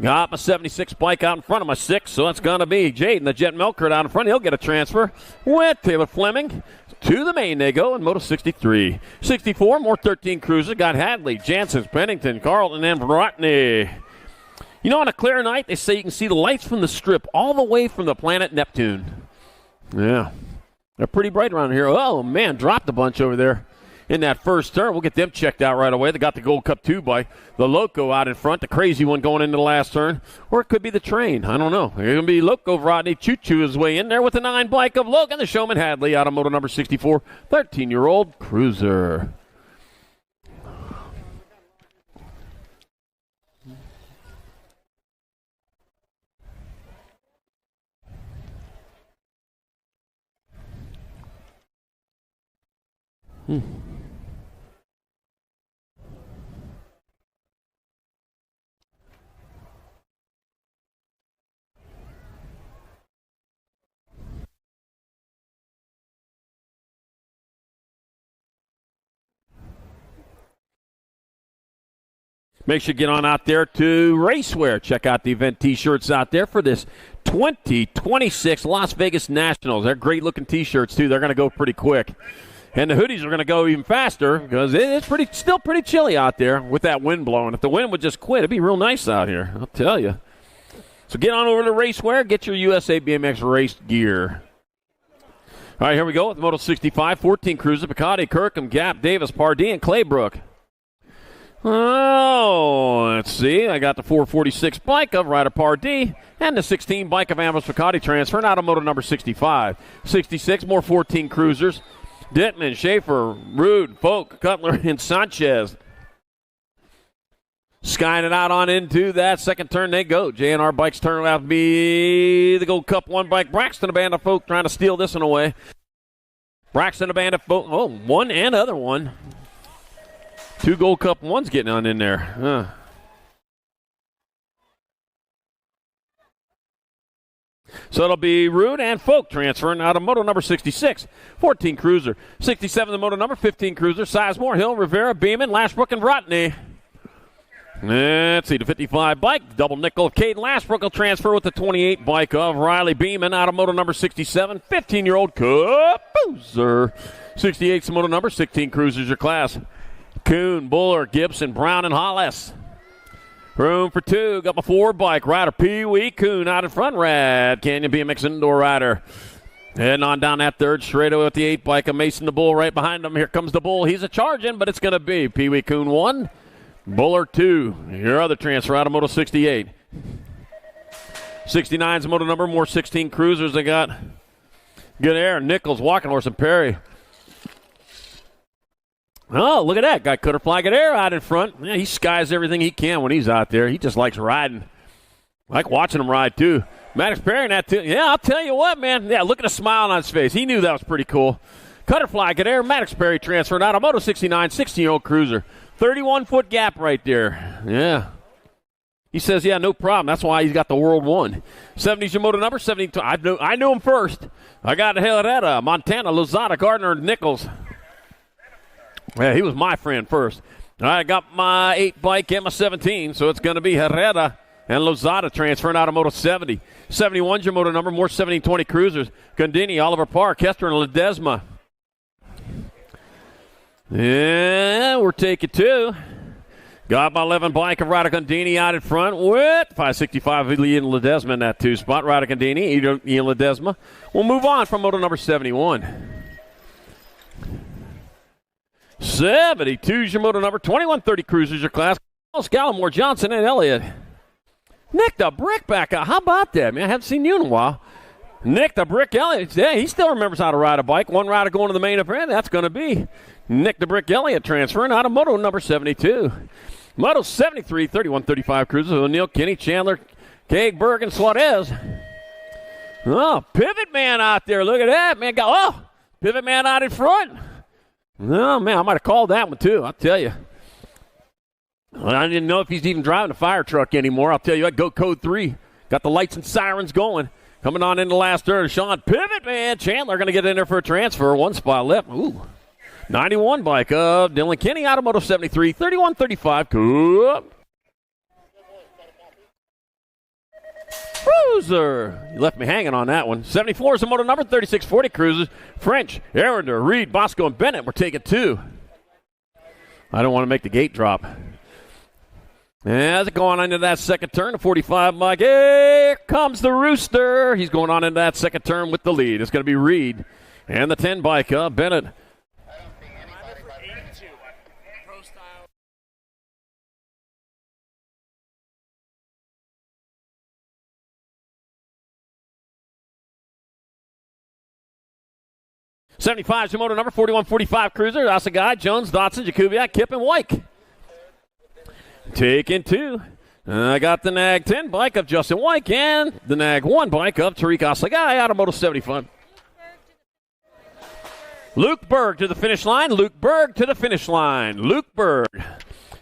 Got my 76 bike out in front of my 6, so that's going to be Jaden, the Jet Melkert out in front. He'll get a transfer with Taylor Fleming. To the main they go in Moto 63. 64, more 13 cruisers. Got Hadley, Jansen, Pennington, Carlton, and Vrotny. You know, on a clear night, they say you can see the lights from the strip all the way from the planet Neptune. Yeah, they're pretty bright around here. Oh, man, dropped a bunch over there in that first turn. We'll get them checked out right away. They got the Gold Cup 2 bike, the Loco out in front, the crazy one going into the last turn. Or it could be the train. I don't know. It's going to be Loco. Rodney Choo-Choo his way in there with the 9 bike of Logan, the Showman Hadley out of moto number 64, 13-year-old cruiser. Make sure you get on out there to Racewear. Check out the event T-shirts out there for this 2026 Las Vegas Nationals. They're great-looking T-shirts, too. They're going to go pretty quick. And the hoodies are going to go even faster because it's still pretty chilly out there with that wind blowing. If the wind would just quit, it'd be real nice out here, I'll tell you. So get on over to Racewear. Get your USA BMX race gear. All right, here we go with Moto 65, 14 cruiser, Picardi, Kirkham, Gap, Davis, Pardee, and Claybrook. Oh, let's see. I got the 446 bike of Ryder Pardee and the 16 bike of Ambrose Picardi transferring out of moto number 65. 66, more 14 cruisers. Dittman, Schaefer, Rude, Folk, Cutler, and Sanchez. Skying it out on into that second turn they go. J&R bikes turn out to be the Gold Cup 1 bike. Braxton, a band of Folk trying to steal this one away. Braxton, a band of Folk. Oh, one and other one. 2 Gold Cup 1s getting on in there. So it'll be Rude and Folk transferring out of moto number 66. 14 cruiser. 67 the moto number, 15 cruiser. Sizemore, Hill, Rivera, Beeman, Lashbrook, and Vrotny. Let's see, the 55 bike. Double nickel of Caden Lashbrook will transfer with the 28 bike of Riley Beeman out of moto number 67. 15-year-old cruiser. 68's the moto number, 16 cruisers your class. Kuhn, Buller, Gibson, Brown, and Hollis. Room for 2. Got my 4 bike. Rider Pee Wee Kuhn out in front. Rad Canyon BMX indoor rider. Heading on down that third straightaway with the 8 bike of Mason the Bull right behind him. Here comes the Bull. He's a charging, but it's going to be Pee Wee Kuhn 1, Buller 2. Your other transfer out of Moto 68. 69's moto number. More 16 cruisers. They got good air. Nichols, Walking Horse, and Perry. Oh, look at that. Got Cutter Flag at air out in front. Yeah, he skies everything he can when he's out there. He just likes riding. I like watching him ride, too. Maddox Perry in that, too. Yeah, I'll tell you what, man. Yeah, look at the smile on his face. He knew that was pretty cool. Cutter Flag at air. Maddox Perry transferred out of Moto 69, 16-year-old cruiser. 31-foot gap right there. Yeah. He says, yeah, no problem. That's why he's got the World 1. 70's your moto number, 72. I knew him first. I got the hell of that. Montana, Lozada, Gardner, and Nichols. Yeah, he was my friend first. I got my 8 bike and my 17, so it's going to be Herrera and Lozada transferring out of Moto 70. 71's your moto number, more 1720 cruisers. Gondini, Oliver Parr, Kester, and Ledesma. Yeah, we're taking 2. Got my 11 bike of Ryder Gondini out in front with 565 Ian Ledesma in that 2 spot. Ryder Gondini, Ian Ledesma. We'll move on from moto number 71. 72's your moto number, 2130 cruisers your class. Gallimore, Johnson, and Elliott. Nick the Brick back out. How about that, man? I haven't seen you in a while. Nick the Brick Elliott. Yeah, he still remembers how to ride a bike. One rider going to the main event. That's going to be Nick the Brick Elliott transferring out of moto number 72. Moto 73, 3135 cruisers. O'Neill, Kenny, Chandler, Kaeg, Berg, and Suarez. Oh, pivot man out there. Look at that, man. Pivot man out in front. Oh, man, I might have called that one, too. I'll tell you. Well, I didn't know if he's even driving a fire truck anymore. I'll tell you what, go code 3. Got the lights and sirens going. Coming on into the last third. Sean, pivot man. Chandler going to get in there for a transfer. One spot left. Ooh. 91 bike of Dylan Kinney, Automotive 73, 31-35. Cool. Cruiser. You left me hanging on that one. 74 is the motor number, 3640 Cruisers. French, Arender, Reed, Bosco, and Bennett. We're taking 2. I don't want to make the gate drop. As it going on into that second turn, the 45 bike. Here comes the Rooster. He's going on into that second turn with the lead. It's going to be Reed. And the 10 bike, Bennett. 75 is your motor number, 4145 Cruiser. Asagai, Jones, Dotson, Jakubiak, Kip, and Wyke. Taking 2. I got the NAG 10 bike of Justin Wyke and the NAG 1 bike of Tariq Asagai, Automotive 75. Luke Berg to the finish line. Luke Berg to the finish line. Luke Berg.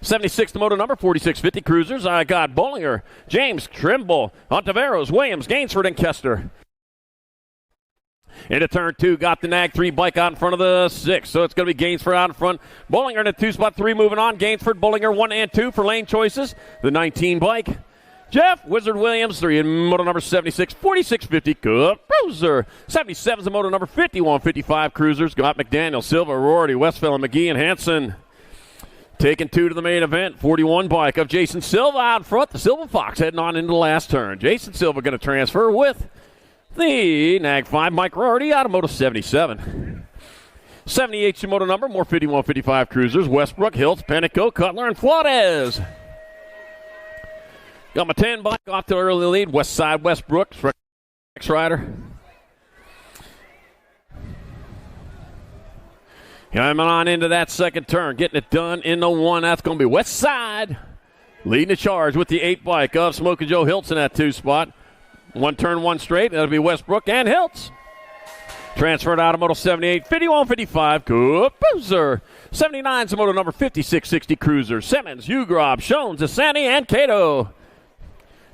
76 the motor number, 4650 Cruisers. I got Bollinger, James, Trimble, Ontiveros, Williams, Gainsford, and Kester. Into turn 2, got the NAG 3 bike out in front of the 6, so it's going to be Gainsford out in front. Bollinger in the 2-spot 3 moving on. Gainsford, Bollinger 1 and 2 for lane choices. The 19 bike. Jeff Wizard Williams, 3 in motor number 76, 4650 Cruiser. 77 is the motor number 5155 Cruisers. Got McDaniel, Silva, Rorty, Westphal, McGee, and Hanson. Taking 2 to the main event. 41 bike of Jason Silva out in front. The Silva Fox heading on into the last turn. Jason Silva going to transfer with the NAG 5, Mike Rorty, Automotive 77. 78 your motor number, more 5155 Cruisers. Westbrook, Hiltz, Panico, Cutler, and Flores. Got my 10 bike off to early lead. West Side, Westbrook, X-Rider. Coming on into that second turn, getting it done in the 1. That's going to be West Side. Leading the charge with the 8 bike of Smoky Joe Hiltz in that 2 spot. 1 turn, 1 straight. That'll be Westbrook and Hiltz. Transferred Automotive 78, 5155 Cruiser. 79 is the motor number 5660 Cruiser. Simmons, Ugrob, Shones, Asani, and Cato.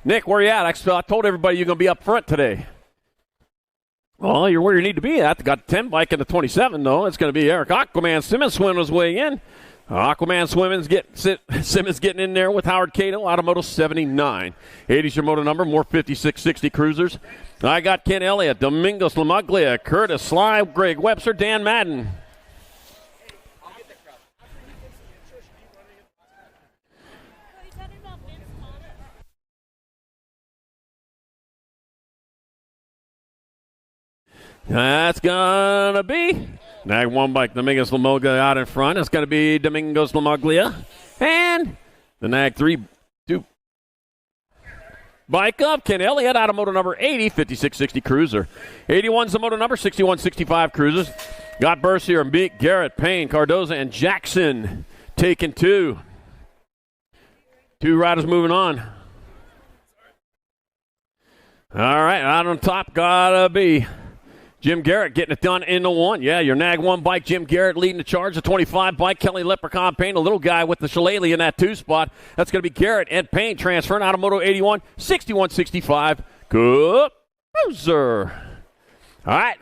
Nick, where you at? I told everybody you're going to be up front today. Well, you're where you need to be at. Got the 10 bike and the 27, though. It's going to be Eric Aquaman Simmons swimming his way in. Aquaman Simmons getting in there with Howard Cato, Automotive 79. 80's your motor number, more 5660 Cruisers. I got Ken Elliott, Domingos Lamaglia, Curtis Sly, Greg Webster, Dan Madden. That's going to be NAG 1 bike, Domingos Lamaglia out in front. It's going to be Domingos Lamaglia. And the NAG 3 2 bike up, Ken Elliott, Automotive number 80, 5660 Cruiser. 81's the motor number, 6165 Cruisers. Got Bercier, Meek, Garrett, Payne, Cardoza, and Jackson taking 2. 2 riders moving on. All right, out on top, gotta be Jim Garrett getting it done in the 1. Yeah, your NAG 1 bike, Jim Garrett leading the charge. The 25 bike, Kelly Leprechaun Payne, a little guy with the shillelagh in that 2 spot. That's going to be Garrett and Payne transferring Automoto 81, 6165 Cruiser. All right.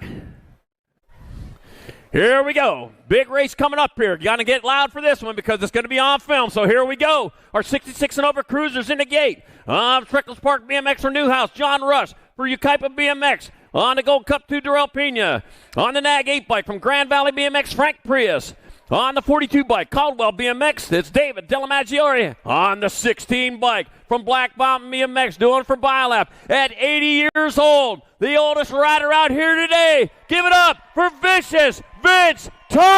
Here we go. Big race coming up here. You got to get loud for this one because it's going to be on film. So here we go. Our 66 and over Cruisers in the gate. Freckles Park BMX for Newhouse, John Rush for Ukaipa BMX. On the Gold Cup 2, Darrell Pena. On the NAG 8 bike from Grand Valley BMX, Frank Prius. On the 42 bike, Caldwell BMX, it's David Delamagiore. On the 16 bike from Black Mountain BMX, doing for Biolab. At 80 years old, the oldest rider out here today. Give it up for Vicious Vince Thomas.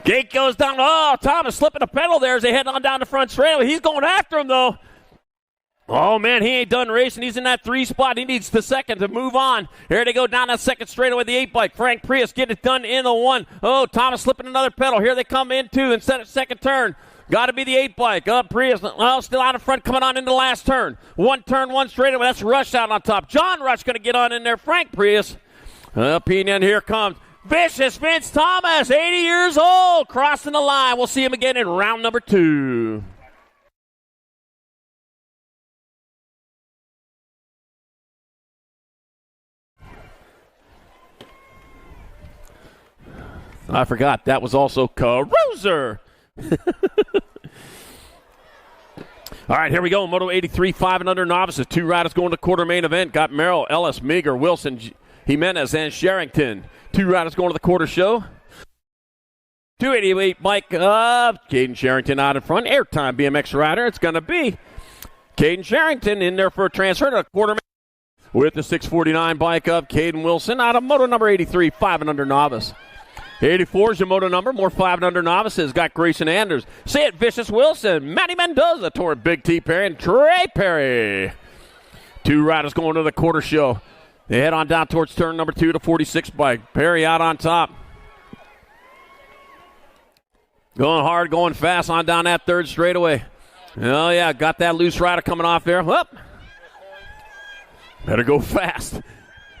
Gate goes down. Oh, Thomas slipping a pedal there as they head on down the front straight. He's going after him, though. Oh, man, he ain't done racing. He's in that 3 spot. He needs the second to move on. Here they go down that second straightaway, the 8 bike. Frank Prius getting it done in the 1. Oh, Thomas slipping another pedal. Here they come in 2 instead of second turn. Got to be the 8 bike. Prius, well, still out in front, coming on into the last turn. 1 turn, 1 straightaway. That's Rush out on top. John Rush going to get on in there. Frank Prius. Opinion, here comes Vicious Vince Thomas, 80 years old, crossing the line. We'll see him again in round number 2. I forgot, that was also Caruser. All right, here we go. Moto 83, 5 and under novices. 2 riders going to quarter main event. Got Merrill, Ellis, Meager, Wilson, Jimenez, and Sherrington. 2 riders going to the quarter show. 288 bike of Caden Sherrington out in front. Airtime BMX rider. It's going to be Caden Sherrington in there for a transfer to quarter main with the 649 bike of Caden Wilson out of moto number 83, 5 and under novice. 84 is your moto number. More 5 and under novices. Got Grayson Anders. Say it, Vicious Wilson. Matty Mendoza toward Big T Perry and Trey Perry. 2 riders going to the quarter show. They head on down towards turn number 2 to 46 bike. Perry out on top. Going hard, going fast on down that 3rd straightaway. Oh, yeah, got that loose rider coming off there. Whoop. Better go fast.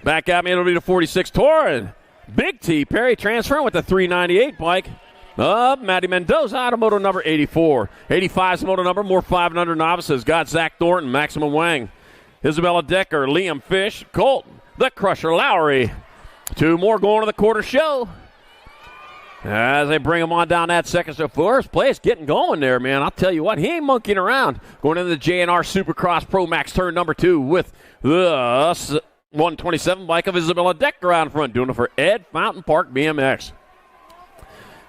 Back at me, it'll be the 46 Torrin. Big T Perry transferring with the 398 bike. Matty Mendoza out of moto number 84. 85's moto number, more 5 and under novices. Got Zach Thornton, Maximum Wang, Isabella Decker, Liam Fish, Colton, the Crusher Lowry. 2 more going to the quarter show. As they bring him on down that second. So first place getting going there, man. I'll tell you what, he ain't monkeying around. Going into the JNR Supercross Pro Max turn number 2 with the 127 bike of Isabella Decker out in front, doing it for Ed Fountain Park BMX.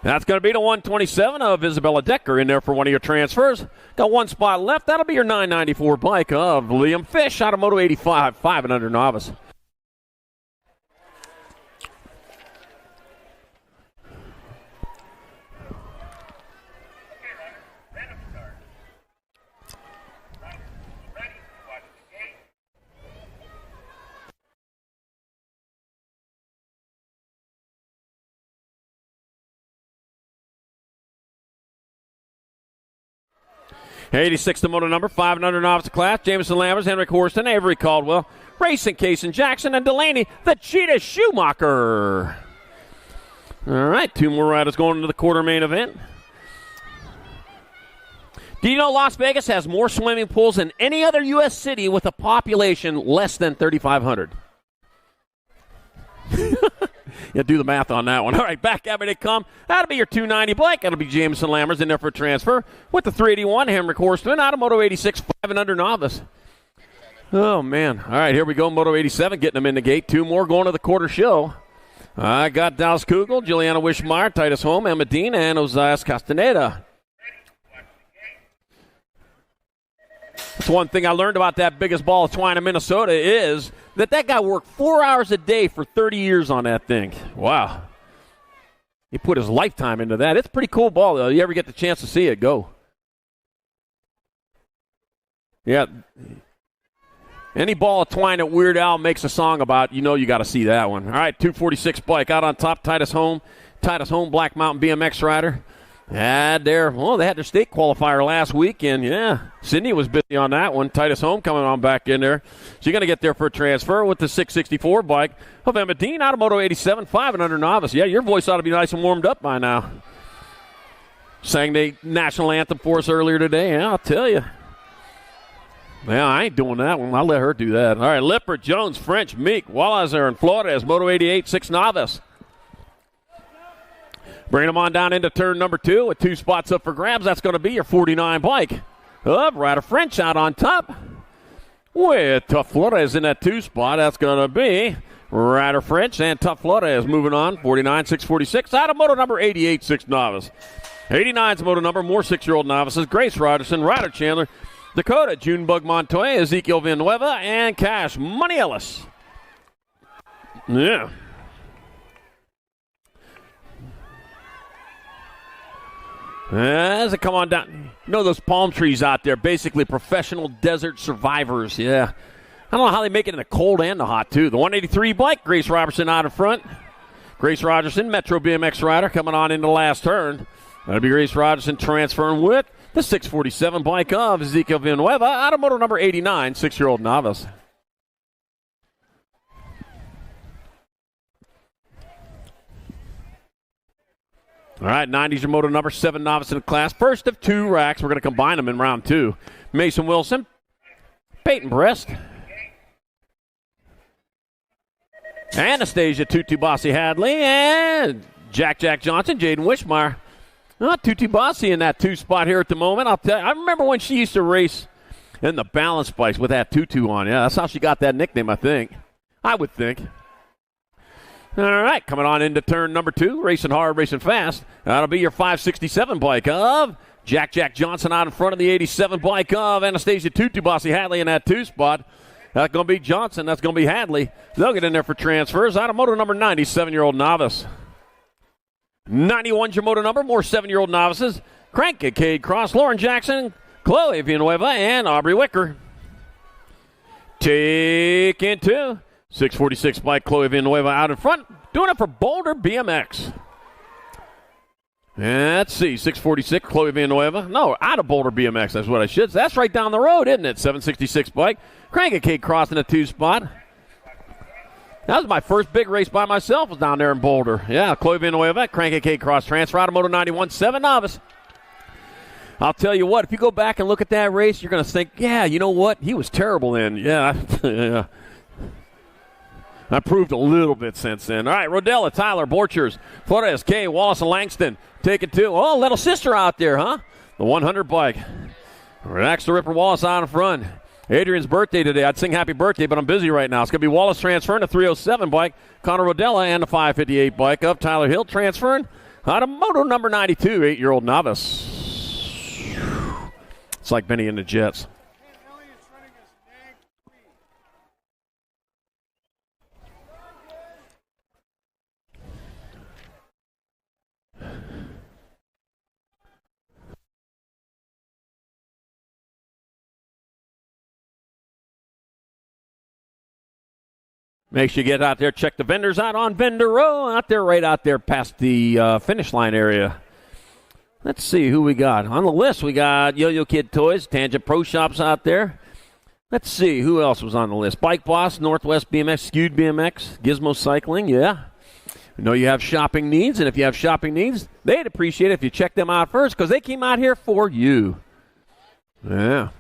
That's going to be the 127 of Isabella Decker in there for one of your transfers. Got 1 spot left. That'll be your 994 bike of Liam Fish out of Moto 85, 5 and under novice. Random start. Riders, ready, watch the gate. 86 the moto number, 5 and under novice class. Jameson Lammers, Henrik Horston, Avery Caldwell, Racing Cason Jackson, and Delaney, the Cheetah Schumacher. All right, 2 more riders going into the quarter main event. Do you know Las Vegas has more swimming pools than any other U.S. city with a population less than 3,500? Yeah, do the math on that one. All right, back at me they come. That'll be your 290 bike. That'll be Jameson Lammers in there for a transfer. With the 381, Henrik Horstman out of Moto 86, 5 and under novice. Oh, man. All right, here we go. Moto 87 getting them in the gate. 2 more going to the quarter show. I got Dallas Kugel, Juliana Wishmeyer, Titus Holm, Emma Dean, and Ozias Castaneda. That's one thing I learned about that biggest ball of twine in Minnesota is that guy worked 4 hours a day for 30 years on that thing. Wow. He put his lifetime into that. It's a pretty cool ball, though. You ever get the chance to see it, go. Yeah. Any ball of twine that Weird Al makes a song about, you know you got to see that one. All right, 246 bike out on top, Titus Holm, Black Mountain BMX rider. And they had their state qualifier last week, and yeah, Cindy was busy on that one. Titus Holm coming on back in there. So you're going to get there for a transfer with the 664 bike of Emma Dean out of Moto 87, 5 and under novice. Yeah, your voice ought to be nice and warmed up by now. Sang the national anthem for us earlier today, yeah, I'll tell you. Yeah, I ain't doing that one. I'll let her do that. All right, Lippert, Jones, French, Meek, Wallazer, and Flores, Moto 88, 6 novice. Bringing them on down into turn number 2 with 2 spots up for grabs. That's going to be your 49 bike. Ryder French out on top with Tough Flores in that 2 spot. That's going to be Ryder French and Tough Flores moving on. 49, 646 out of moto number 88, 6 novice. 89's moto number, more 6-year-old novices. Grace Rogerson, Ryder Chandler, Dakota, Junebug Montoya, Ezekiel Villanueva, and Cash Money Ellis. Yeah. As it come on down, you know those palm trees out there, basically professional desert survivors. Yeah. I don't know how they make it in the cold and the hot, too. The 183 bike, Grace Robertson out in front. Grace Rogerson, Metro BMX rider, coming on into the last turn. That'll be Grace Rogerson transferring with the 647 bike of Ezekiel Villanueva out of motor number 89, 6-year-old novice. All right, 90's your moto number, 7 novice in the class. First of 2 racks. We're going to combine them in round 2. Mason Wilson, Peyton Brest, Anastasia Tutu Bossy Hadley, and Jack Johnson, Jaden Wishmeyer. Tutu Bossy in that 2 spot here at the moment. I'll tell you, I remember when she used to race in the balance bikes with that tutu on. Yeah, that's how she got that nickname, I think. I would think. All right, coming on into turn number 2, racing hard, racing fast. That'll be your 567 bike of Jack Johnson out in front of the 87 bike of Anastasia Tutu Bossy Hadley in that 2 spot. That's going to be Johnson. That's going to be Hadley. They'll get in there for transfers. Out of motor number 90, 7-year-old novice. 91's your motor number, more 7-year-old novices. Crank, Cade Cross, Lauren Jackson, Chloe Villanueva, and Aubrey Wicker. Take into 646 bike, Chloe Villanueva out in front. Doing it for Boulder BMX. Let's see, 646, Chloe Villanueva. No, out of Boulder BMX, that's what I should say. That's right down the road, isn't it? 766 bike. Crank, Cade Cross in the 2 spot. That was my first big race by myself, was down there in Boulder. Yeah, Chloe Villanueva, Crank K Cross transfer out of Moto 91, 7 novice. I'll tell you what, if you go back and look at that race, you're going to think, yeah, you know what? He was terrible then. Yeah, yeah. I proved a little bit since then. All right, Rodella, Tyler, Borchers, Flores, Kay, Wallace, and Langston taking 2. Oh, little sister out there, huh? The 100 bike. Next to Ripper Wallace out in front. Adrian's birthday today. I'd sing happy birthday, but I'm busy right now. It's going to be Wallace transferring to 307 bike. Connor Rodella and the 558 bike of Tyler Hill transferring out of moto number 92, 8-year-old novice. It's like Benny and the Jets. Make sure you get out there, check the vendors out on Vendor Row, out there, right out there past the finish line area. Let's see who we got. On the list, we got Yo-Yo Kid Toys, Tangent Pro Shops out there. Let's see who else was on the list. Bike Boss, Northwest BMX, Skewed BMX, Gizmo Cycling, yeah. I know you have shopping needs, and if you have shopping needs, they'd appreciate it if you check them out first because they came out here for you. Yeah.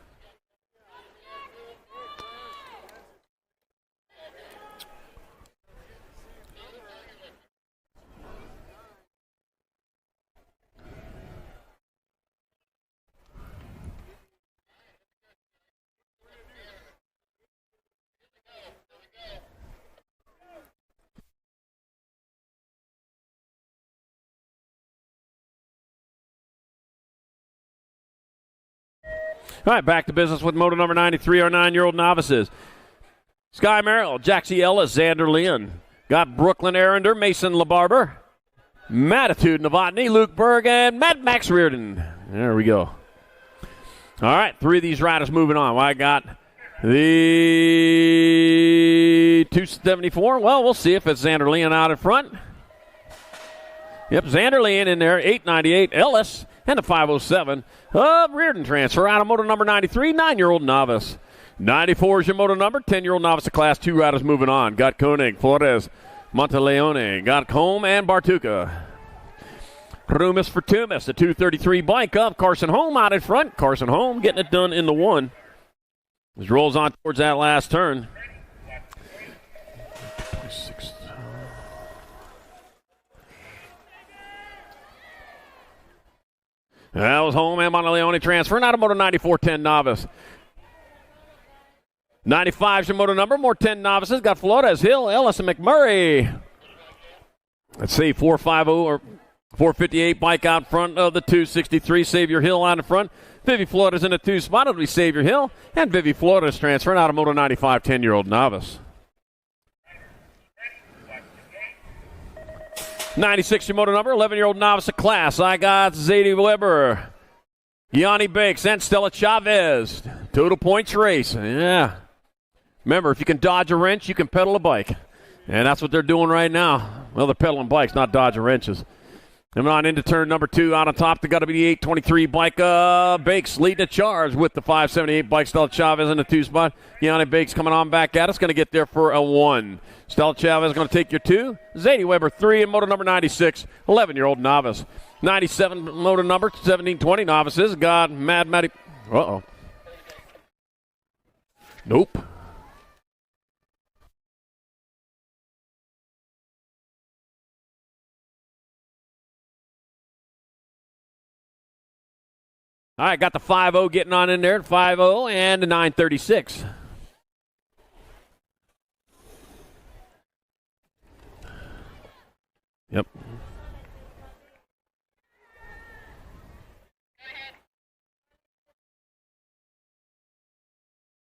All right, back to business with moto number 93, our 9-year-old novices. Sky Merrill, Jaxie Ellis, Xander Lynn. Got Brooklyn Arender, Mason LaBarber, Mattitude Novotny, Luke Berg, and Max Reardon. There we go. All right, 3 of these riders moving on. Well, I got the 274. Well, we'll see if it's Xander Lynn out in front. Yep, Xander Lynn in there, 898. Ellis and the 507 of Reardon transfer out of moto number 93, 9-year-old novice. 94 is your moto number, 10-year-old novice of Class 2 riders moving on. Got Koenig, Flores, Monteleone, got Combe and Bartuca. Rumus for Tumis, the 233 bike of Carson Holm out in front. Carson Holm getting it done in the 1. As rolls on towards that last turn. That was Holm and Monteleone transferring out of moto 94, 10 novice. 95 is your moto number, more 10 novices. Got Flores, Hill, Ellis, and McMurray. Let's see, 450 or 458 bike out front of the 263. Xavier Hill out in front. Vivi Flores in the 2 spot. It'll be Xavier Hill and Vivi Flores transferring out of moto 95, 10-year-old novice. 96 your motor number, 11-year-old novice of class. I got Zadie Weber, Yanni Bakes, and Stella Chavez. Total points race. Yeah. Remember, if you can dodge a wrench, you can pedal a bike. And that's what they're doing right now. Well, they're pedaling bikes, not dodging wrenches. Coming on into turn number 2. Out on top, they got to be the 823 bike. Bakes leading the charge with the 578 bike. Stella Chavez in the 2 spot. Yanni Bakes coming on back at us. Going to get there for a 1. Stella Chavez going to take your 2. Zadie Weber 3 in motor number 96. 11-year-old novice. 97 motor number 1720 novices. Got Mad Matty. Uh-oh. Nope. All right, got the 5-0 getting on in there. 5-0 and a 936. Yep.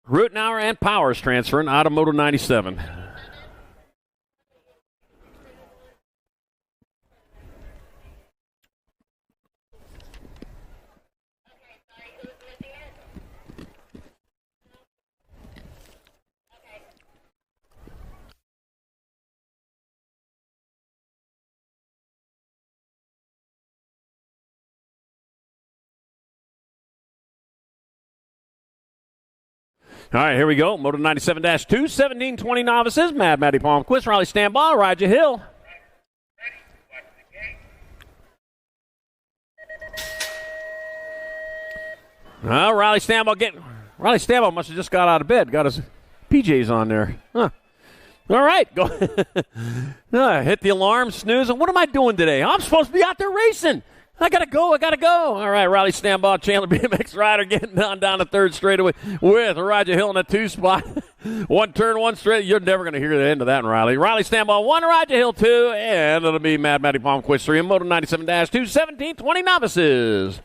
Routenauer and Powers transferring out of Moto 97. All right, here we go. Moto 97-2, 1720 novices. Mad Matty Palmquist, Riley Stanbaugh, Roger Hill. Well, Riley Stanbaugh must have just got out of bed, got his PJs on there. Huh. All right, go. Hit the alarm, snooze. And what am I doing today? I'm supposed to be out there racing. I gotta go. All right, Riley Stanbaugh, Chandler BMX rider getting down the third straightaway with Roger Hill in a 2 spot. 1 turn, 1 straight. You're never going to hear the end of that, Riley. Riley Stanbaugh 1, Roger Hill 2, and it'll be Mad Matty Palmquist 3 and Moto 97-2, 1720 novices.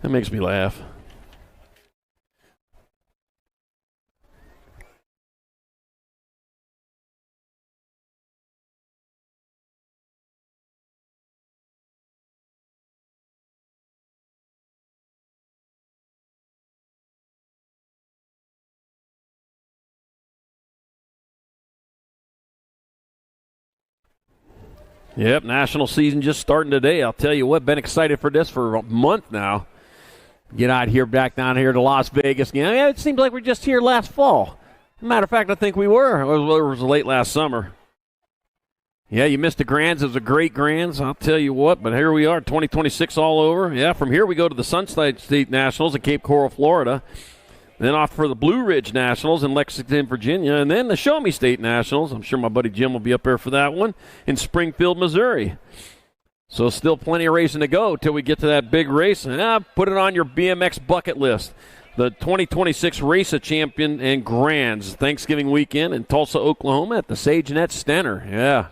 That makes me laugh. Yep, national season just starting today. I'll tell you what, been excited for this for a month now. Get out here, back down here to Las Vegas. Yeah, it seems like we're just here last fall. Matter of fact, I think we were. It was late last summer. Yeah, you missed the Grands. It was a great Grands. I'll tell you what, but here we are, 2026 all over. Yeah, from here we go to the Sunset State Nationals in Cape Coral, Florida. Then off for the Blue Ridge Nationals in Lexington, Virginia. And then the Show Me State Nationals. I'm sure my buddy Jim will be up there for that one in Springfield, Missouri. So still plenty of racing to go till we get to that big race. And put it on your BMX bucket list. The 2026 Race of Champion and Grands Thanksgiving weekend in Tulsa, Oklahoma at the SageNet Center. Yeah.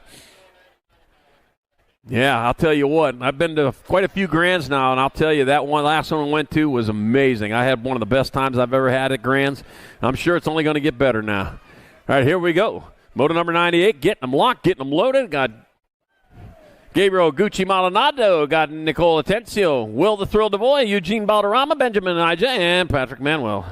Yeah, I'll tell you what. I've been to quite a few Grands now, and I'll tell you that last one I went to was amazing. I had one of the best times I've ever had at Grands. I'm sure it's only going to get better now. All right, here we go. Moto number 98, getting them locked, getting them loaded. Got Gabriel Gucci Maldonado, got Nicole Atencio, Will the Thrill DeVoy, Eugene Balderrama, Benjamin Ija, and Patrick Manuel.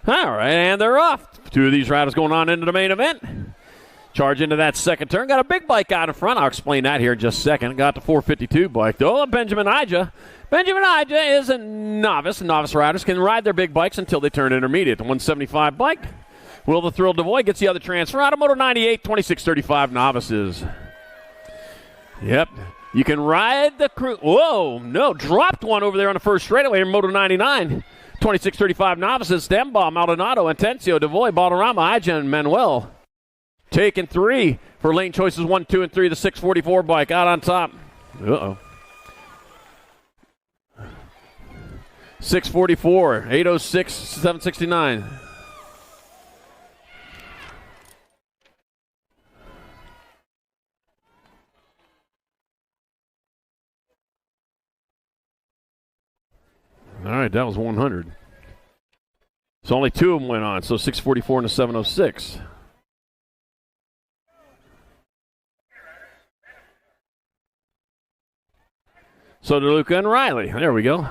All right, and they're off. 2 of these riders going on into the main event. Charge into that second turn. Got a big bike out in front. I'll explain that here in just a second. Got the 452 bike, though. Benjamin Ija. Benjamin Ija is a novice. Novice riders can ride their big bikes until they turn intermediate. The 175 bike. Will the Thrill DeVoy gets the other transfer out of Moto 98, 2635 novices. Yep. You can ride the crew. Whoa, no. Dropped one over there on the first straightaway in Moto 99. 2635 novices, Stanbaugh, Maldonado, Atencio, DeVoy, Balderrama, Ija, and Manuel. Taking 3 for lane choices 1, 2, and 3. The 644 bike out on top. 644, 806, 769. right, that was 100. So only 2 of them went on, so 644 and a 706. So DeLuca and Riley. There we go.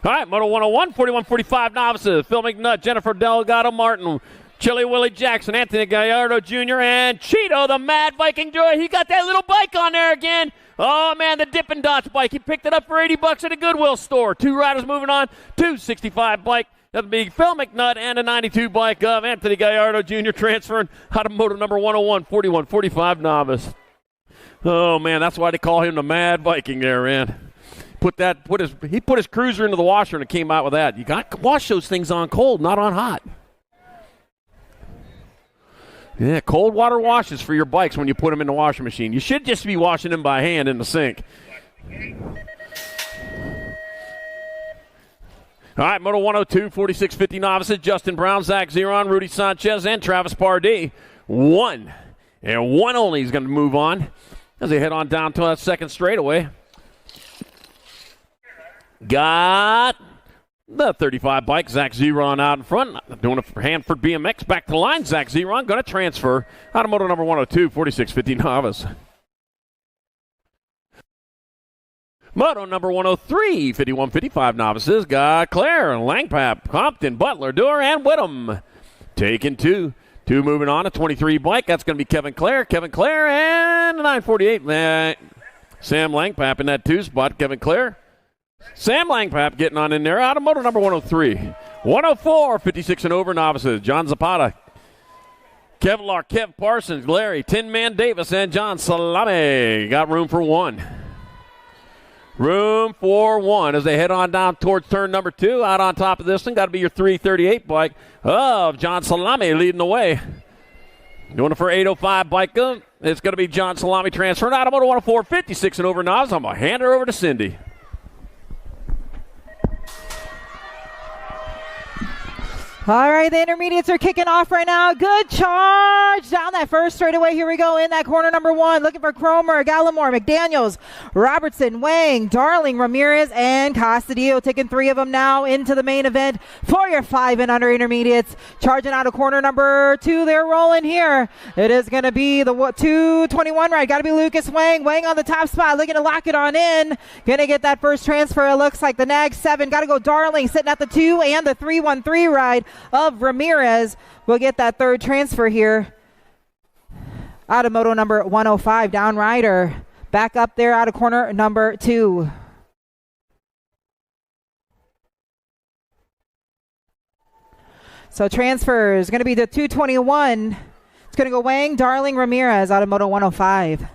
All right, Moto 101, 41-45 novices. Phil McNutt, Jennifer Delgado Martin, Chili Willie Jackson, Anthony Gallardo Jr., and Cheeto, the Mad Viking Joy. He got that little bike on there again. Oh, man, the Dippin' Dots bike. He picked it up for $80 at a Goodwill store. 2 riders moving on. 265 bike. That'll be Phil McNutt and a 92 bike of Anthony Gallardo Jr. transferring out of Moto number 101, 41-45 novice. Oh, man, that's why they call him the Mad Viking there, man. He put his cruiser into the washer and it came out with that. You got to wash those things on cold, not on hot. Yeah, cold water washes for your bikes when you put them in the washing machine. You should just be washing them by hand in the sink. All right, Moto 102, 46-50 novices. Justin Brown, Zach Zeron, Rudy Sanchez, and Travis Pardee. 1 and 1 only is going to move on as they head on down to that second straightaway. Got the 35 bike, Zach Zeron out in front. Doing it for Hanford BMX. Back to the line, Zach Zeron going to transfer out of Moto number 102, 46-50 novice. Moto number 103, 51-55 novices. Got Claire, Langpap, Compton, Butler, Doer, and Whittam. Taking 2. 2 moving on, a 23 bike. That's going to be Kevin Clare, and a 948. Sam Langpap in that 2 spot. Kevin Clare. Sam Langpap getting on in there out of Moto number 103. 104, 56 and over novices. John Zapata, Kevlar, Kev Parsons, Larry, Tin Man Davis, and John Salame. Got room for 1. Room for 1 as they head on down towards turn number 2. Out on top of this one, got to be your 338 bike of John Salame leading the way. Doing it for 805 bike. It's going to be John Salame transferring out of Moto 104, 56 and over novices. I'm going to hand her over to Cindy. All right, the intermediates are kicking off right now. Good charge down that first straightaway. Here we go in that corner number 1. Looking for Cromer, Gallimore, McDaniels, Robertson, Wang, Darling, Ramirez, and Castadillo. Taking 3 of them now into the main event for your 5 and under intermediates. Charging out of corner number 2. They're rolling here. It is going to be the 221 ride. Got to be Lucas Wang. Wang on the top spot. Looking to lock it on in. Going to get that first transfer. It looks like the Nag 7. Got to go Darling sitting at the 2 and the 313 ride of Ramirez. We'll get that third transfer here out of Moto number 105. Down rider back up there out of corner number 2. So transfer is going to be the 221. It's going to go Wang, Darling, Ramirez out of Moto 105.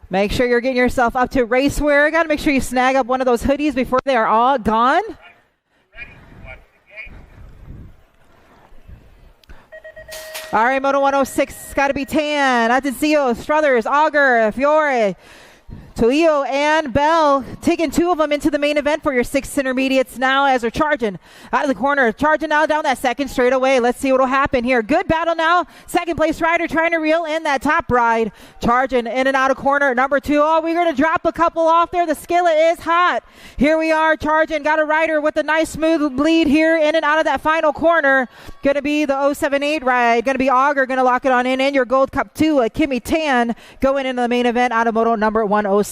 Make sure you're getting yourself up to racewear. Got to make sure you snag up one of those hoodies before they are all gone. All right, Moto 106, got to be Tan, Atencio, Struthers, Auger, Fiore, Toillo, and Bell. Taking 2 of them into the main event for your 6 intermediates now as they're charging out of the corner. Charging now down that second straightaway. Let's see what will happen here. Good battle now. Second place rider trying to reel in that top ride. Charging in and out of corner number 2. Oh, we're going to drop a couple off there. The skillet is hot. Here we are charging. Got a rider with a nice smooth bleed here in and out of that final corner. Going to be the 078 ride. Going to be Auger. Going to lock it on in. And your Gold Cup 2, Kimmy Tan, going into the main event out of Moto number 106.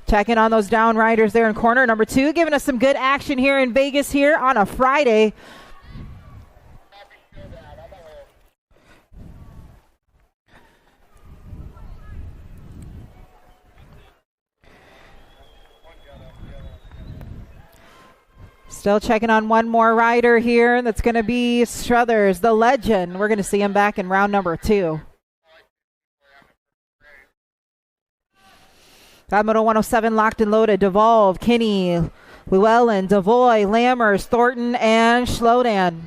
Checking on those down riders there in corner number 2, giving us some good action here in Vegas here on a Friday. Still checking on one more rider here. That's going to be Struthers, the legend. We're going to see him back in round number 2. Got Moto 107 locked and loaded. Devolve, Kinney, Llewellyn, Devoy, Lammers, Thornton, and Schlodan.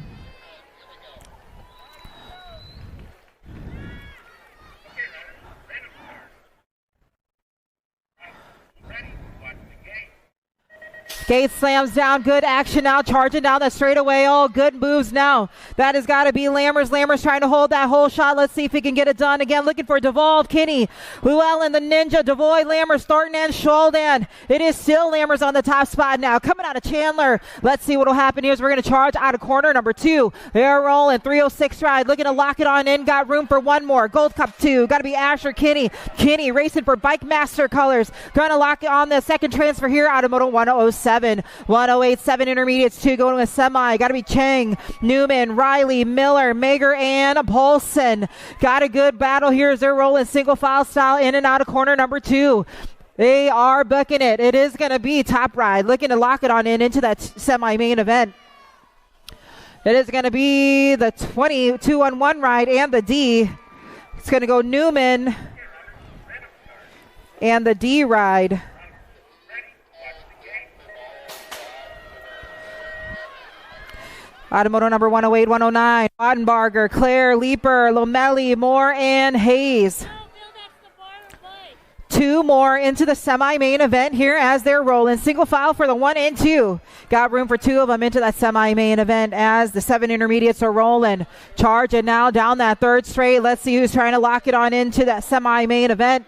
Gate slams down. Good action now. Charging down that straightaway. Oh, good moves now. That has got to be Lammers. Lammers trying to hold that whole shot. Let's see if he can get it done. Again, looking for Devolve, Kinney, Llewellyn, the Ninja, Devoy, Lammers, Thornton, and Scholden. It is still Lammers on the top spot now. Coming out of Chandler. Let's see what will happen here as we're going to charge out of corner number 2. They're rolling. 306 ride. Looking to lock it on in. Got room for one more. Gold Cup 2. Got to be Asher Kinney. Kinney racing for Bike Master colors. Going to lock it on the second transfer here out of Moto 107. 1087 intermediates 2 going to a semi. Got to be Chang, Newman, Riley, Miller, Mager, and Paulson. Got a good battle here as they're rolling single file style in and out of corner number 2. They are booking it. It is going to be Top Ride looking to lock it on in into that semi-main event. It is going to be the 22-on-1 ride and the D. It's going to go Newman and the D ride. Automoto number 108, 109. Ottenbarger, Claire, Leeper, Lomelli, Moore, and Hayes. 2 more into the semi-main event here as they're rolling. Single file for the 1 and 2. Got room for 2 of them into that semi-main event as the 7 intermediates are rolling. Charging now down that third straight. Let's see who's trying to lock it on into that semi-main event.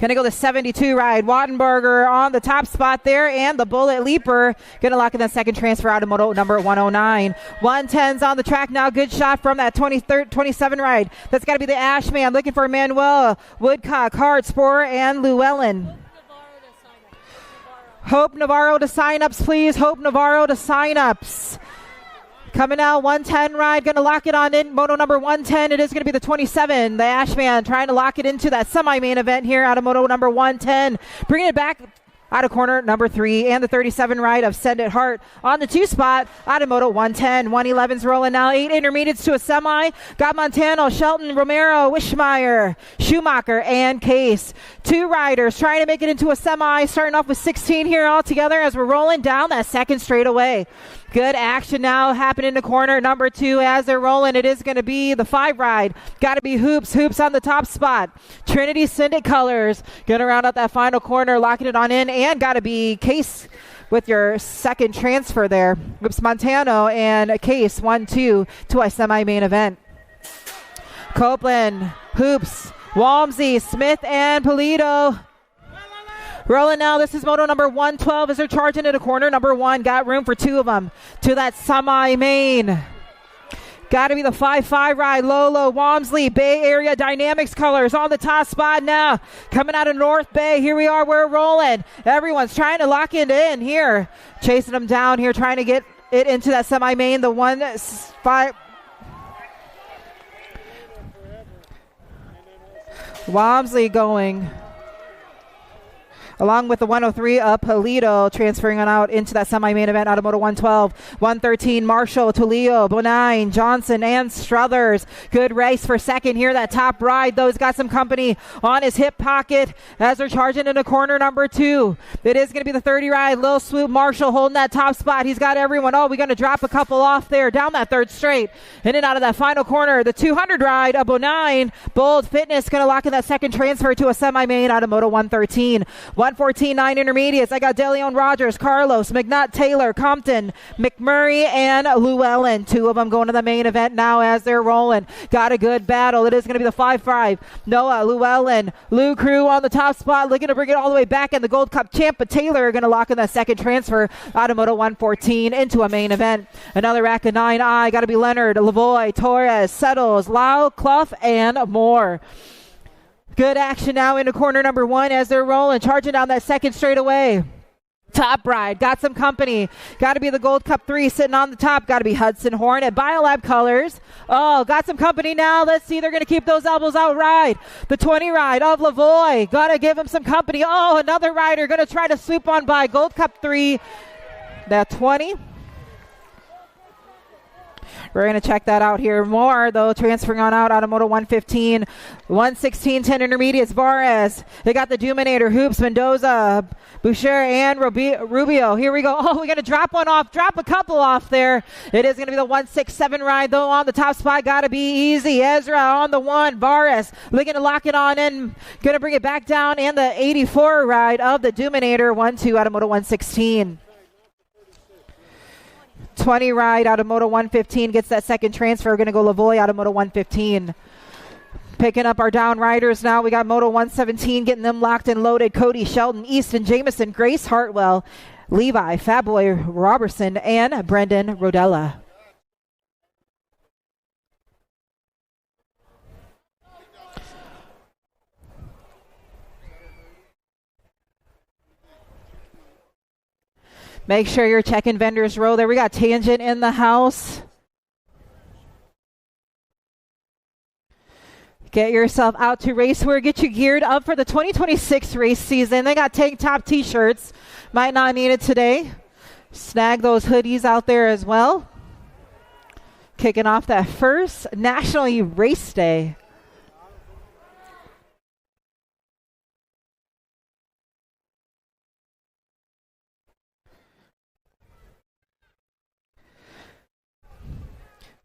Going to go the 72 ride. Wattenberger on the top spot there, and the Bullet Leaper going to lock in that second transfer out of Moto number 109. 110's on the track now. Good shot from that 27 ride. That's got to be the Ashman. Looking for Manuel, Woodcock, Hart, Sporer, and Llewellyn. Hope Navarro to sign-ups, please. Hope Navarro to sign-ups. Coming out, 110 ride, going to lock it on in. Moto number 110, it is going to be the 27. The Ashman trying to lock it into that semi-main event here out of Moto number 110. Bringing it back out of corner number 3. And the 37 ride of Send It Heart on the 2 spot out of Moto 110. 111's rolling now. 8 intermediates to a semi. Got Montano, Shelton, Romero, Wishmeyer, Schumacher, and Case. 2 riders trying to make it into a semi. Starting off with 16 here all together as we're rolling down that second straightaway. Good action now happening to corner number 2 as they're rolling. It is going to be the 5 ride. Got to be Hoops on the top spot. Trinity Syndic colors. Going to round out that final corner, locking it on in, and got to be Case with your second transfer there. Hoops Montano and Case 1-2 to a semi-main event. Copeland, Hoops, Walmsley, Smith, and Polito. Rolling now, this is Moto number 112 as they're charging into corner number 1. Got room for 2 of them to that semi-main. Got to be the 5-5 ride. Lolo, Walmsley, Bay Area Dynamics colors on the top spot now. Coming out of North Bay. Here we are, we're rolling. Everyone's trying to lock it in here. Chasing them down here, trying to get it into that semi-main. The 1-5. Walmsley going. Along with the 103 of Polito, transferring on out into that semi-main event out of Moto 112. 113, Marshall, Tulio, Bonine, Johnson, and Struthers. Good race for second here. That top ride, though, has got some company on his hip pocket as they're charging into corner number 2. It is going to be the 30 ride. Lil Swoop, Marshall holding that top spot. He's got everyone. Oh, we're going to drop a couple off there down that third straight. In and out of that final corner, the 200 ride of Bonine. Bold Fitness going to lock in that second transfer to a semi-main out of Moto 113. 114, 9 intermediates. I got DeLeon Rogers, Carlos, McNutt, Taylor, Compton, McMurray, and Llewellyn. 2 of them going to the main event now as they're rolling. Got a good battle. It is going to be the 5-5. Noah, Llewellyn, Lou Crew on the top spot, looking to bring it all the way back in the Gold Cup champ, but Taylor going to lock in that second transfer out of Moto 114 into a main event. Another rack of 9. Got to be Leonard, Lavoie, Torres, Settles, Lau, Clough, and more. Good action now into corner number 1 as they're rolling, charging down that second straightaway. Top ride, got some company. Got to be the Gold Cup 3 sitting on the top. Got to be Hudson Horn at Biolab colors. Oh, got some company now. Let's see, they're going to keep those elbows out ride. The 20 ride of Lavoie. Got to give him some company. Oh, another rider going to try to swoop on by. Gold Cup 3, that 20. We're going to check that out here more, though. Transferring on out of Moto 115. 116, 10 intermediates. Barres. They got the Dominator, Hoops, Mendoza, Boucher, and Rubio. Here we go. Oh, we're going to drop one off. Drop a couple off there. It is going to be the 167 ride, though, on the top spot. Got to be easy. Ezra on the 1. Barres looking to lock it on in. Going to bring it back down. And the 84 ride of the Dominator. 1-2 out of Moto 116. 20 ride out of Moto 115 gets that second transfer. We're going to go Lavoie out of Moto 115. Picking up our down riders now. We got Moto 117 getting them locked and loaded. Cody, Sheldon, Easton, Jameson, Grace Hartwell, Levi, Fatboy Robertson, and Brendan Rodella. Make sure you're checking vendors row there. We got Tangent in the house. Get yourself out to Racewear. Get you geared up for the 2026 race season. They got tank top t-shirts. Might not need it today. Snag those hoodies out there as well. Kicking off that first National Race Day.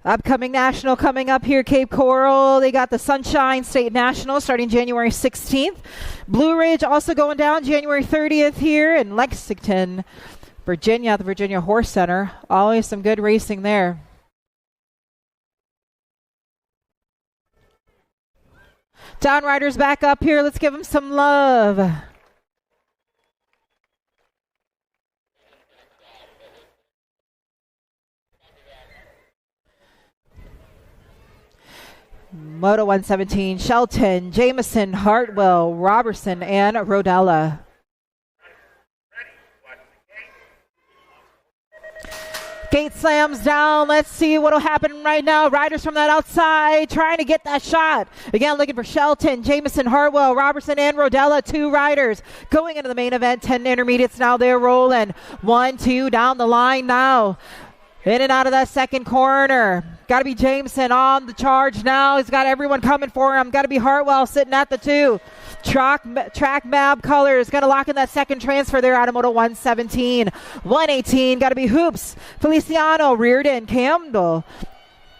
Upcoming National coming up here, Cape Coral. They got the Sunshine State National starting January 16th. Blue Ridge also going down January 30th here in Lexington, Virginia, at the Virginia Horse Center. Always some good racing there. Downriders back up here. Let's give them some love. Moto 117, Shelton, Jameson, Hartwell, Robertson, and Rodella. Gate slams down. Let's see what will happen right now. Riders from that outside trying to get that shot. Again, looking for Shelton, Jameson, Hartwell, Robertson, and Rodella. 2 riders going into the main event. 10 intermediates now. They're rolling. 1, 2 down the line now. In and out of that second corner. Got to be Jameson on the charge now. He's got everyone coming for him. Got to be Hartwell sitting at the 2. Track map colors. Going to lock in that second transfer there out of Moto 117. 118. Got to be Hoops, Feliciano, Reardon, Campbell,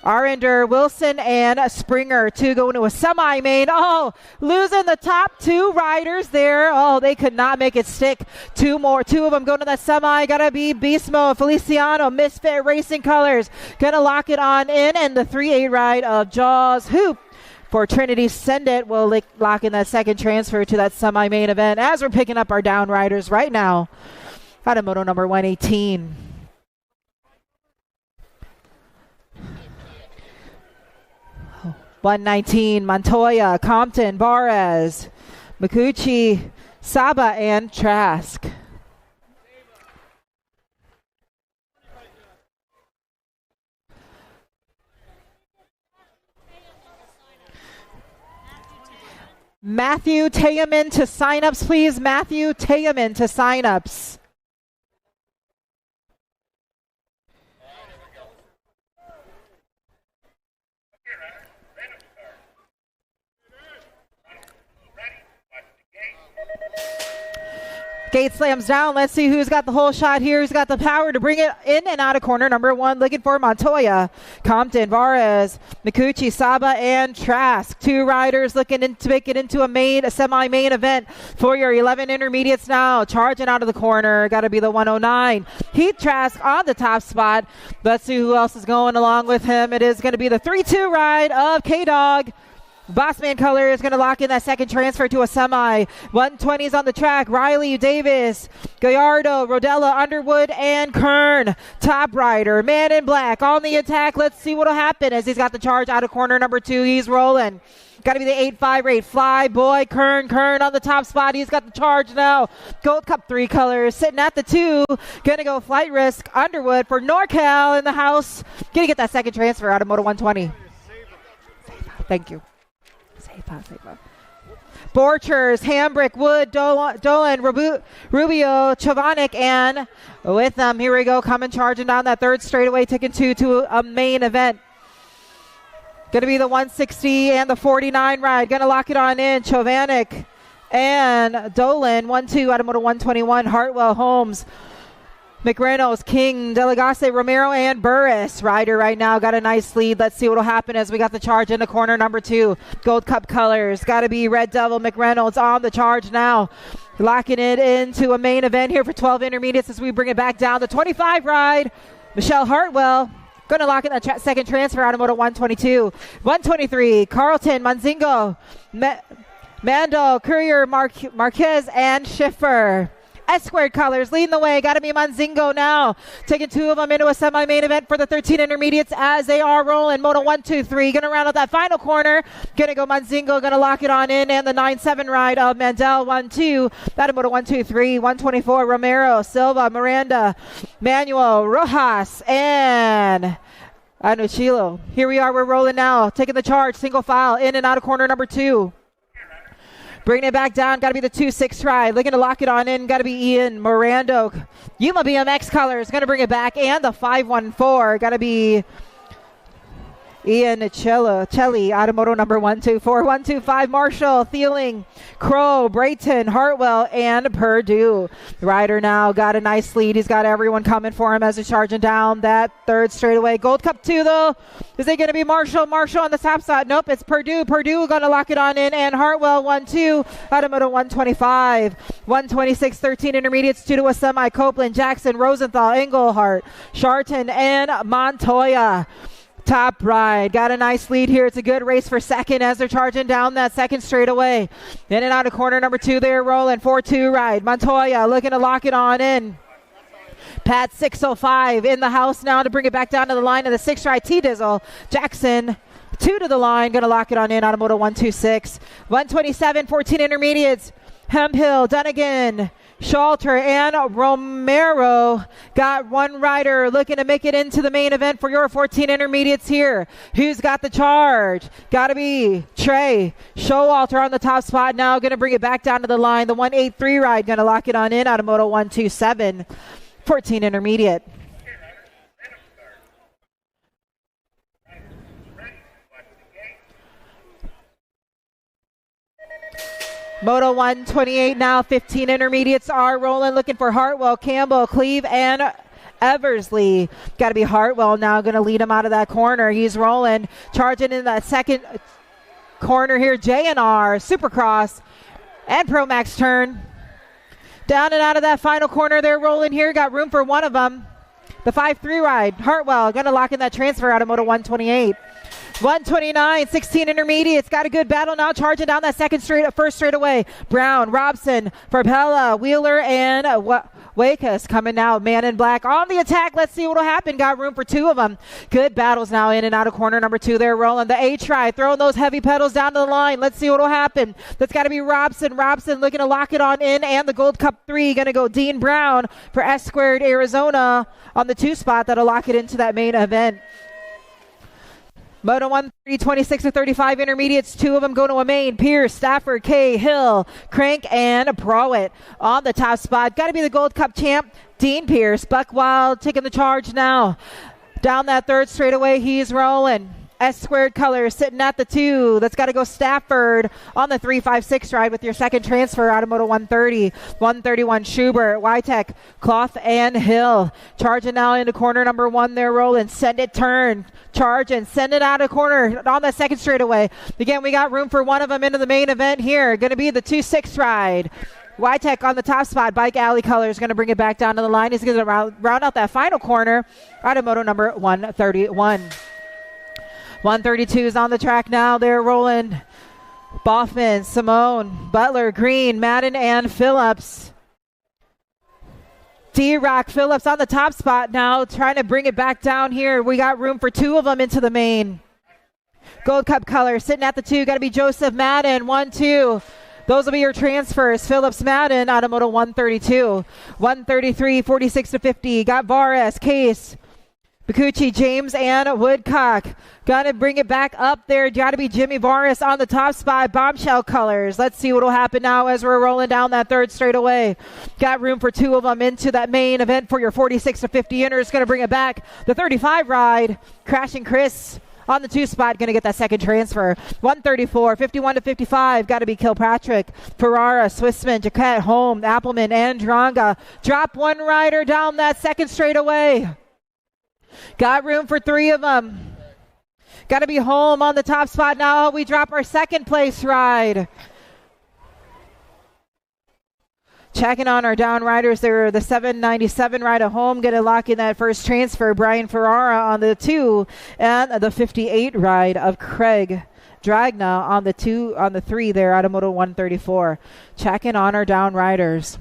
Arender, Wilson, and Springer. 2 going to a semi-main. Oh, losing the top 2 riders there. Oh, they could not make it stick. 2 more. 2 of them going to that semi. Gotta be Beast Mode, Feliciano, Misfit Racing Colors. Gonna lock it on in. And the 3-8 ride of Jaws Hoop for Trinity Send It will lock in that second transfer to that semi-main event as we're picking up our down riders right now out of Moto number 118. Oh, 119, Montoya, Compton, Barres, Mikuchi, Saba, and Trask. Matthew Tayaman to signups, please. Matthew Tayaman to signups. Gate slams down. Let's see who's got the whole shot here. Who's got the power to bring it in and out of corner number 1. Looking for Montoya, Compton, Varez, Mikuchi, Saba, and Trask. 2 riders looking to make it into a semi-main event for your 11 intermediates now. Charging out of the corner. Got to be the 109. Heat Trask on the top spot. Let's see who else is going along with him. It is going to be the 3-2 ride of K-Dog. Bossman Color is going to lock in that second transfer to a semi. 120s on the track. Riley, Davis, Gallardo, Rodella, Underwood, and Kern. Top rider, Man in Black on the attack. Let's see what will happen as he's got the charge out of corner number 2. He's rolling. Got to be the 8-5 rate. Fly boy, Kern on the top spot. He's got the charge now. Gold Cup 3 colors sitting at the 2. Going to go Flight Risk, Underwood for NorCal in the house. Going to get that second transfer out of Moto 120. Thank you. Borchers, Hambrick, Wood, Dolan, Rubio, Chovanik, and with them, here we go, coming charging down that third straightaway, taking two to a main event. Going to be the 160 and the 49 ride. Going to lock it on in. Chovanik and Dolan, 1-2 out of moto 121. Hartwell, Holmes, McReynolds, King, Delegace, Romero, and Burris. Ryder right now got a nice lead. Let's see what will happen as we got the charge in the corner number 2. Gold Cup colors. Got to be Red Devil, McReynolds on the charge now. Locking it into a main event here for 12 intermediates as we bring it back down. The 25 ride. Michelle Hartwell going to lock in the second transfer out of moto 122. 123, Carlton, Manzingo, Mandel, Courier, Marquez, and Schiffer. S-squared colors leading the way. Got to be Manzingo now. Taking two of them into a semi-main event for the 13 intermediates as they are rolling. Moto 123. Going to round out that final corner. Going to go Manzingo. Going to lock it on in. And the 9-7 ride of Mandel. 1-2. That of Moto 123. 124. Romero, Silva, Miranda, Manuel, Rojas, and Anuchilo. Here we are. We're rolling now. Taking the charge. Single file. In and out of corner number 2. Bringing it back down, got to be the 2-6 ride. Looking to lock it on in, got to be Ian Miranda. Yuma BMX colors, going to bring it back. And the 514, got to be Ian Celli, out of moto number 124. 125, Marshall, Thieling, Crow, Brayton, Hartwell, and Purdue. Ryder now got a nice lead. He's got everyone coming for him as he's charging down that third straightaway. Gold Cup 2, though. Is it going to be Marshall? Marshall on the top side. Nope, it's Purdue. Purdue going to lock it on in. And Hartwell, 1-2, out of moto 125. 126, 13 intermediates, 2 to a semi. Copeland, Jackson, Rosenthal, Engelhart, Sharton, and Montoya. Top ride. Got a nice lead here. It's a good race for second as they're charging down that second straightaway. In and out of corner number 2, they're rolling. 4-2 ride. Montoya looking to lock it on in. Pat 605 in the house now to bring it back down to the line of the 6 ride. T-Dizzle. Jackson 2 to the line. Going to lock it on in. Automoto 126. 127, 14 intermediates. Hemphill, Dunnigan, Shalter, and Romero. Got one rider looking to make it into the main event for your 14 intermediates here. Who's got the charge? Got to be Trey Showalter on the top spot now. Going to bring it back down to the line. The 183 ride going to lock it on in. Automoto 127. 14 intermediate. Moto 128 now, 15 intermediates are rolling, looking for Hartwell, Campbell, Cleve, and Eversley. Got to be Hartwell now, going to lead him out of that corner. He's rolling, charging in that second corner here. J&R, Supercross, and Pro Max turn. Down and out of that final corner, they're rolling here. Got room for one of them. The 5-3 ride. Hartwell going to lock in that transfer out of Moto 128. 129, 16 intermediates. Got a good battle now, charging down that first straightaway. Brown, Robson, Farpella, Wheeler, and Wakas coming now. Man in black on the attack. Let's see what will happen. Got room for 2 of them. Good battles now in and out of corner number 2. They're rolling. The A-try, throwing those heavy pedals down to the line. Let's see what will happen. That's got to be Robson. Robson looking to lock it on in. And the Gold Cup 3 going to go Dean Brown for S-squared Arizona on the 2 spot. That'll lock it into that main event. Moto 130, 26 to 35 intermediates. 2 of them go to a main. Pierce, Stafford, Kay, Hill, Crank, and Prowett on the top spot. Got to be the Gold Cup champ, Dean Pierce. Buckwild taking the charge now. Down that third straightaway, he's rolling. S-squared colors sitting at the 2. That's got to go Stafford on the 3-5-6 ride with your second transfer out of Moto 130. 131 Schubert, Wytech, Cloth, and Hill. Charging now into corner number 1. They're rolling. Send it, turn. Charge and send it out of corner on the second straightaway. Again, we got room for one of them into the main event here. Going to be the 2-6 ride. Wytech on the top spot. Bike Alley colors going to bring it back down to the line. He's going to round out that final corner out of Moto number 131. 132 is on the track now. They're rolling. Boffman, Simone, Butler, Green, Madden, and Phillips. D-Rock, Phillips on the top spot now, trying to bring it back down here. We got room for 2 of them into the main. Gold Cup color sitting at the 2. Got to be Joseph Madden, 1-2. Those will be your transfers. Phillips, Madden out of Moto 132. 133, 46 to 50. Got Vares, Case, Bakuchi, James, and Woodcock. Gonna bring it back up there. Gotta be Jimmy Vargas on the top spot. Bombshell colors. Let's see what will happen now as we're rolling down that third straightaway. Got room for 2 of them into that main event for your 46 to 50 inners. Gonna bring it back. The 35 ride. Crashing Chris on the 2 spot. Gonna get that second transfer. 134, 51 to 55. Gotta be Kilpatrick, Ferrara, Swissman, Jaquette, Holm, Appleman, and Dronga. Drop 1 rider down that second straightaway. Got room for 3 of them. Got to be Home on the top spot now. We drop our second place ride. Checking on our down riders. They're the 797 ride at Home. Going to lock in that first transfer. Brian Ferrara on the 2. And the 58 ride of Craig Dragna on the 3 there out of Moto 134. Checking on our down riders.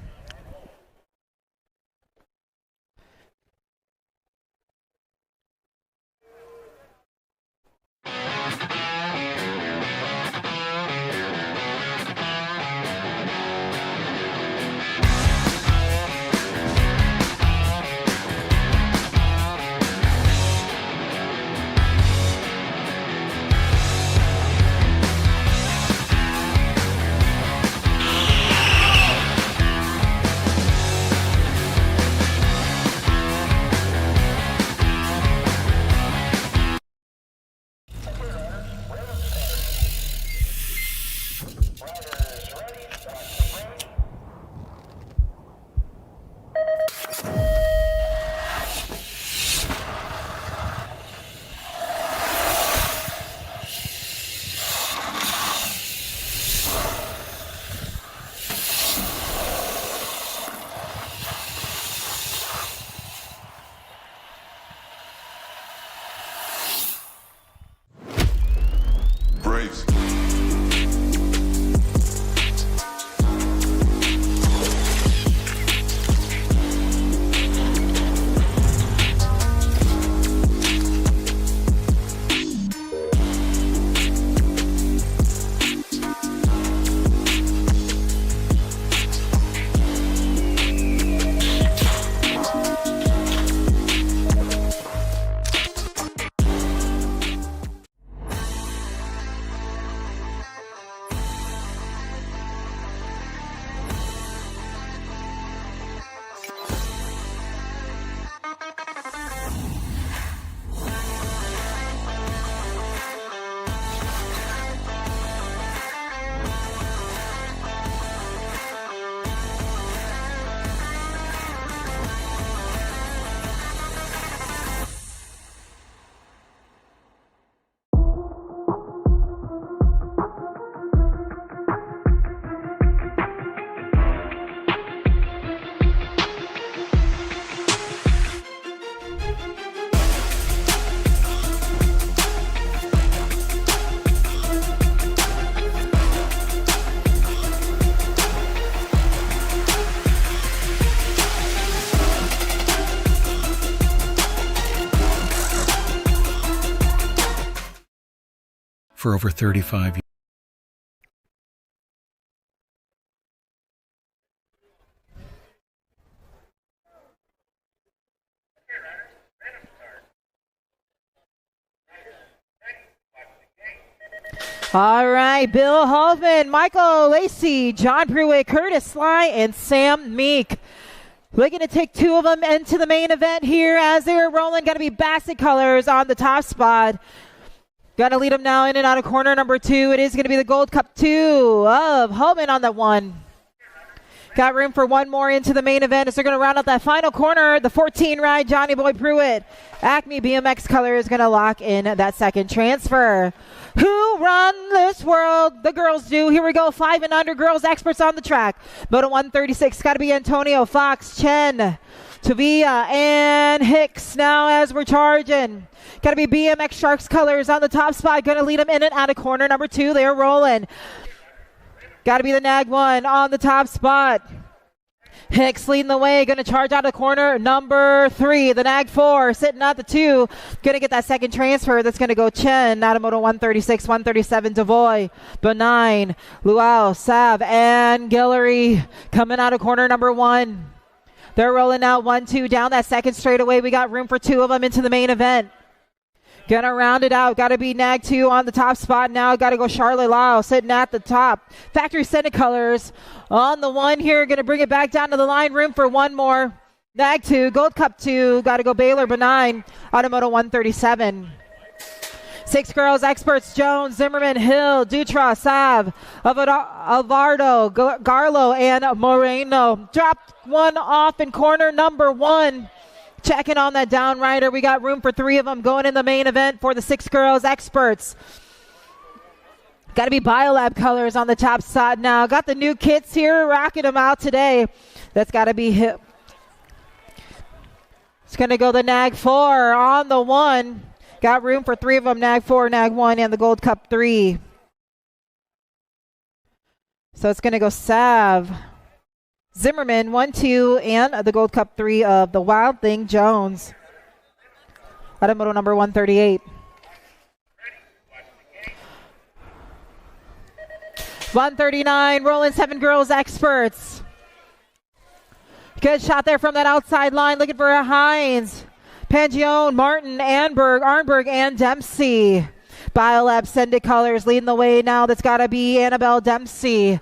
For over 35 years. All right, Bill Hoffman, Michael Lacey, John Pruitt, Curtis Sly, and Sam Meek. Looking to take 2 of them into the main event here as they're rolling. Got to be Bassett colors on the top spot. Got to lead them now in and out of corner number 2. It is going to be the Gold Cup 2 of Homan on that one. Got room for 1 more into the main event as they're going to round out that final corner. The 14 ride, Johnny Boy Pruitt. Acme BMX color is going to lock in that second transfer. Who run this world? The girls do. Here we go. 5 and under girls experts on the track. Moto 136. Got to be Antonio, Fox, Chen, Tavia, and Hicks now as we're charging. Got to be BMX Sharks colors on the top spot. Going to lead them in and out of corner number 2. They're rolling. Got to be the Nag 1 on the top spot. Hicks leading the way. Going to charge out of corner number 3. The Nag 4 sitting at the 2. Going to get that second transfer. That's going to go Chen. Out of Moto 136, 137, Devoy, Benign, Luau, Sav, and Guillory coming out of corner number 1. They're rolling out 1-2 down that second straightaway. We got room for 2 of them into the main event. Gonna round it out. Got to be Nag 2 on the top spot now. Got to go Charlotte Lau sitting at the top. Factory Scented Colors on the 1 here. Gonna bring it back down to the line. Room for 1 more. Nag 2, Gold Cup 2. Got to go Baylor Benign. Automoto 137. 6 girls, Experts, Jones, Zimmerman, Hill, Dutra, Sav, Alvarado, Garlo, and Moreno. Dropped one off in corner number 1. Checking on that down rider. We got room for 3 of them going in the main event for the 6 girls, Experts. Got to be Biolab colors on the top side now. Got the new kits here, rocking them out today. That's got to be hip. It's going to go the Nag 4 on the 1. Got room for 3 of them, Nag 4, Nag 1, and the Gold Cup 3. So it's going to go Sav, Zimmerman, 1-2, and the Gold Cup 3 of the Wild Thing Jones. Automoto number 138. 139, rolling 7 girls, Experts. Good shot there from that outside line. Looking for a Hines. Pangione, Martin, Arnberg, and Dempsey. Biolab Scented Colors leading the way now. That's got to be Annabelle Dempsey.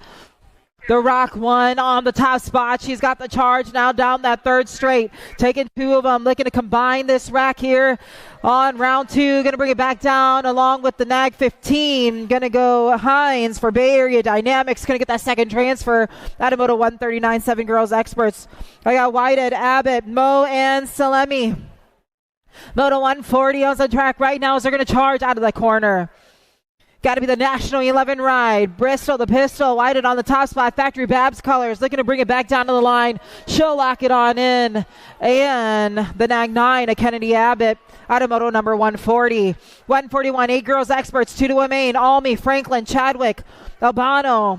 The Rock 1 on the top spot. She's got the charge now down that third straight. Taking 2 of them. Looking to combine this rack here on round 2. Going to bring it back down along with the Nag 15. Going to go Hines for Bay Area Dynamics. Going to get that second transfer. Automoto 139, 7 girls, Experts. I got Whitehead, Abbott, Mo, and Salemi. Moto 140 on the track right now as they're going to charge out of the corner. Got to be the National 11 ride. Bristol, the pistol, Whited on the top spot. Factory Babs colors, looking to bring it back down to the line. She'll lock it on in. And the Nag 9, a Kennedy Abbott. Automoto number 140. 141, 8 girls, Experts. 2 to a main. Almy, Franklin, Chadwick, Albano,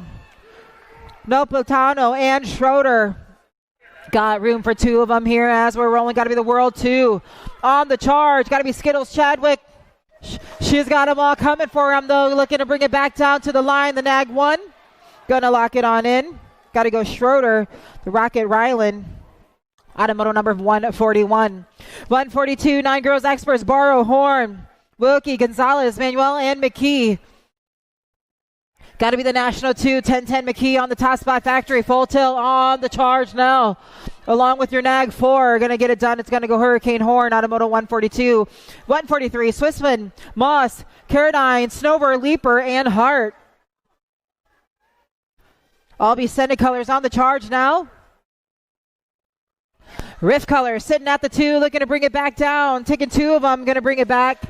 Nopotano, and Schroeder. Got room for 2 of them here as we're rolling. Got to be the World 2 on the charge. Got to be Skittles, Chadwick. She's got them all coming for him, though. Looking to bring it back down to the line. The Nag 1. Gonna lock it on in. Got to go Schroeder. The Rocket Ryland. Automoto number 141. 142, 9 girls, Experts. Barrow, Horn, Wilkie, Gonzalez, Manuel, and McKee. Got to be the National 2, 10-10 McKee on the top spot. Factory full tilt on the charge now. Along with your Nag 4, going to get it done. It's going to go Hurricane Horn, Automoto 142. 143, Swissman, Moss, Caradine, Snover, Leaper, and Hart. All be Scented Colors on the charge now. Rift Colors sitting at the 2, looking to bring it back down. Taking 2 of them, going to bring it back.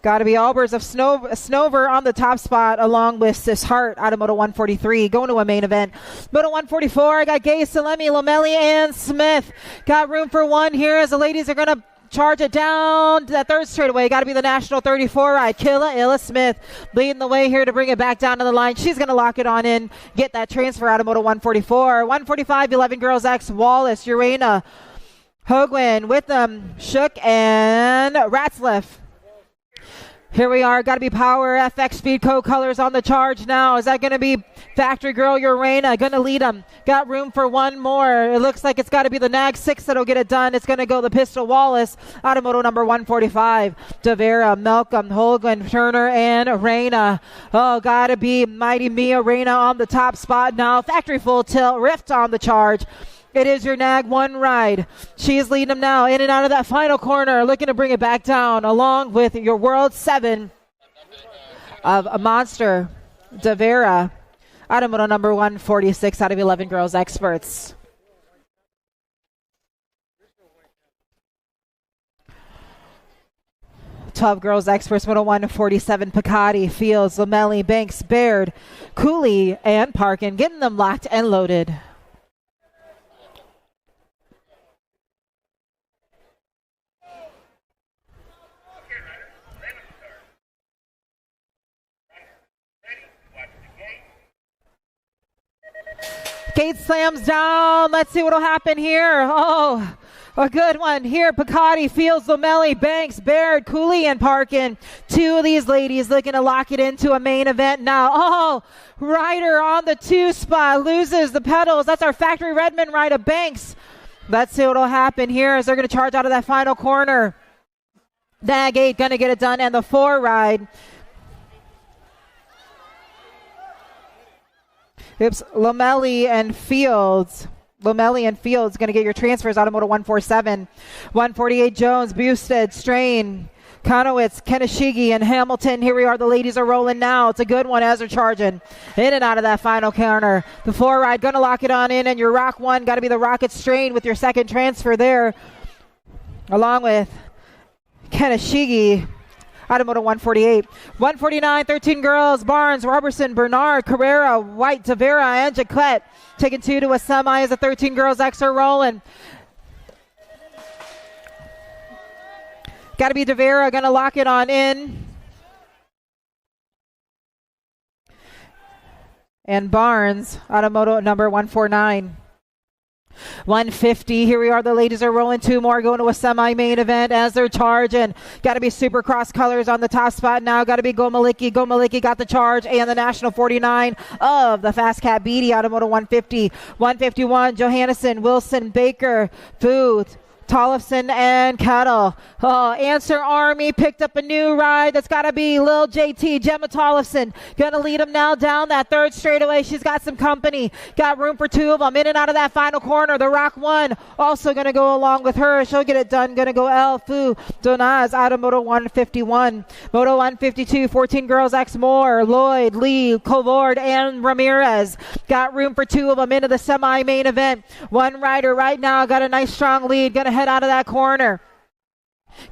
Got to be Albers of Snover on the top spot along with Sis Hart, Automoto 143. Going to a main event. Moto 144, I got Gay, Salemi, Lomelli, and Smith. Got room for 1 here as the ladies are going to charge it down to that third straightaway. Got to be the National 34 ride. Illa Smith leading the way here to bring it back down to the line. She's going to lock it on in. Get that transfer, Automoto 144. 145, 11 girls, X, Wallace, Urena, Hogwin with them, Shook, and Ratzliff. Here we are. Got to be Power FX Speedco colors on the charge now. Is that going to be Factory Girl Urena? Going to lead them. Got room for 1 more. It looks like it's got to be the Nag 6 that'll get it done. It's going to go the Pistol Wallace. Automoto number 145. Devera, Malcolm, Holguin, Turner, and Reina. Oh, got to be Mighty Mia Reina on the top spot now. Factory Full Tilt. Rift on the charge. It is your Nag 1 ride. She is leading them now in and out of that final corner, looking to bring it back down, along with your World 7 of a Monster, Devera. Automoto number 146 out of 11 girls, Experts. Twelve girls, Experts, Moto 147, Picotti, Fields, Lomelli, Banks, Baird, Cooley, and Parkin, getting them locked and loaded. Gate slams down. Let's see what will happen here. Oh, A good one here. Picotti, Fields, Lomelli, Banks, Baird, Cooley, and Parkin. Two of these ladies looking to lock it into a main event now. Oh, Ryder on the 2 spot loses the pedals. That's our Factory Redmond ride of Banks. Let's see what'll happen here as they're going to charge out of that final corner. Nag 8 going to get it done, and the 4 ride. Oops, Lomelli and Fields. Lomelli and Fields going to get your transfers out of Moto 147. 148 Jones, Busted, Strain, Konowitz, Kenishigi, and Hamilton. Here we are. The ladies are rolling now. It's a good one as they're charging in and out of that final corner. The 4 ride going to lock it on in, and your Rock 1 got to be the Rocket Strain with your second transfer there, along with Kenishigi. Out of Moto 148. 149, 13 girls, Barnes, Robertson, Bernard, Carrera, White, Tavera, and Jacquette. Taking 2 to a semi as the 13 girls X are rolling. Got to be Tavera going to lock it on in. And Barnes out of Moto number 149. 150. Here we are. The ladies are rolling. 2 more going to a semi-main event as they're charging. Got to be Supercross colors on the top spot now. Got to be Gomalicki. Gomalicki got the charge and the National 49 of the Fast Cat Beatty out of Moto 150. 151. Johannesson, Wilson, Baker, Booth, Tollefson, and Kettle. Answer Army picked up a new ride. That's got to be Lil JT, Gemma Tollefson. Going to lead him now down that third straightaway. She's got some company. Got room for 2 of them in and out of that final corner. The Rock 1 also going to go along with her. She'll get it done. Going to go El Fu Donaz out of Moto 151. Moto 152, 14 girls X Moore, Lloyd, Lee, Covord, and Ramirez. Got room for 2 of them into the semi-main event. One rider right now got a nice strong lead. Going to head out of that corner.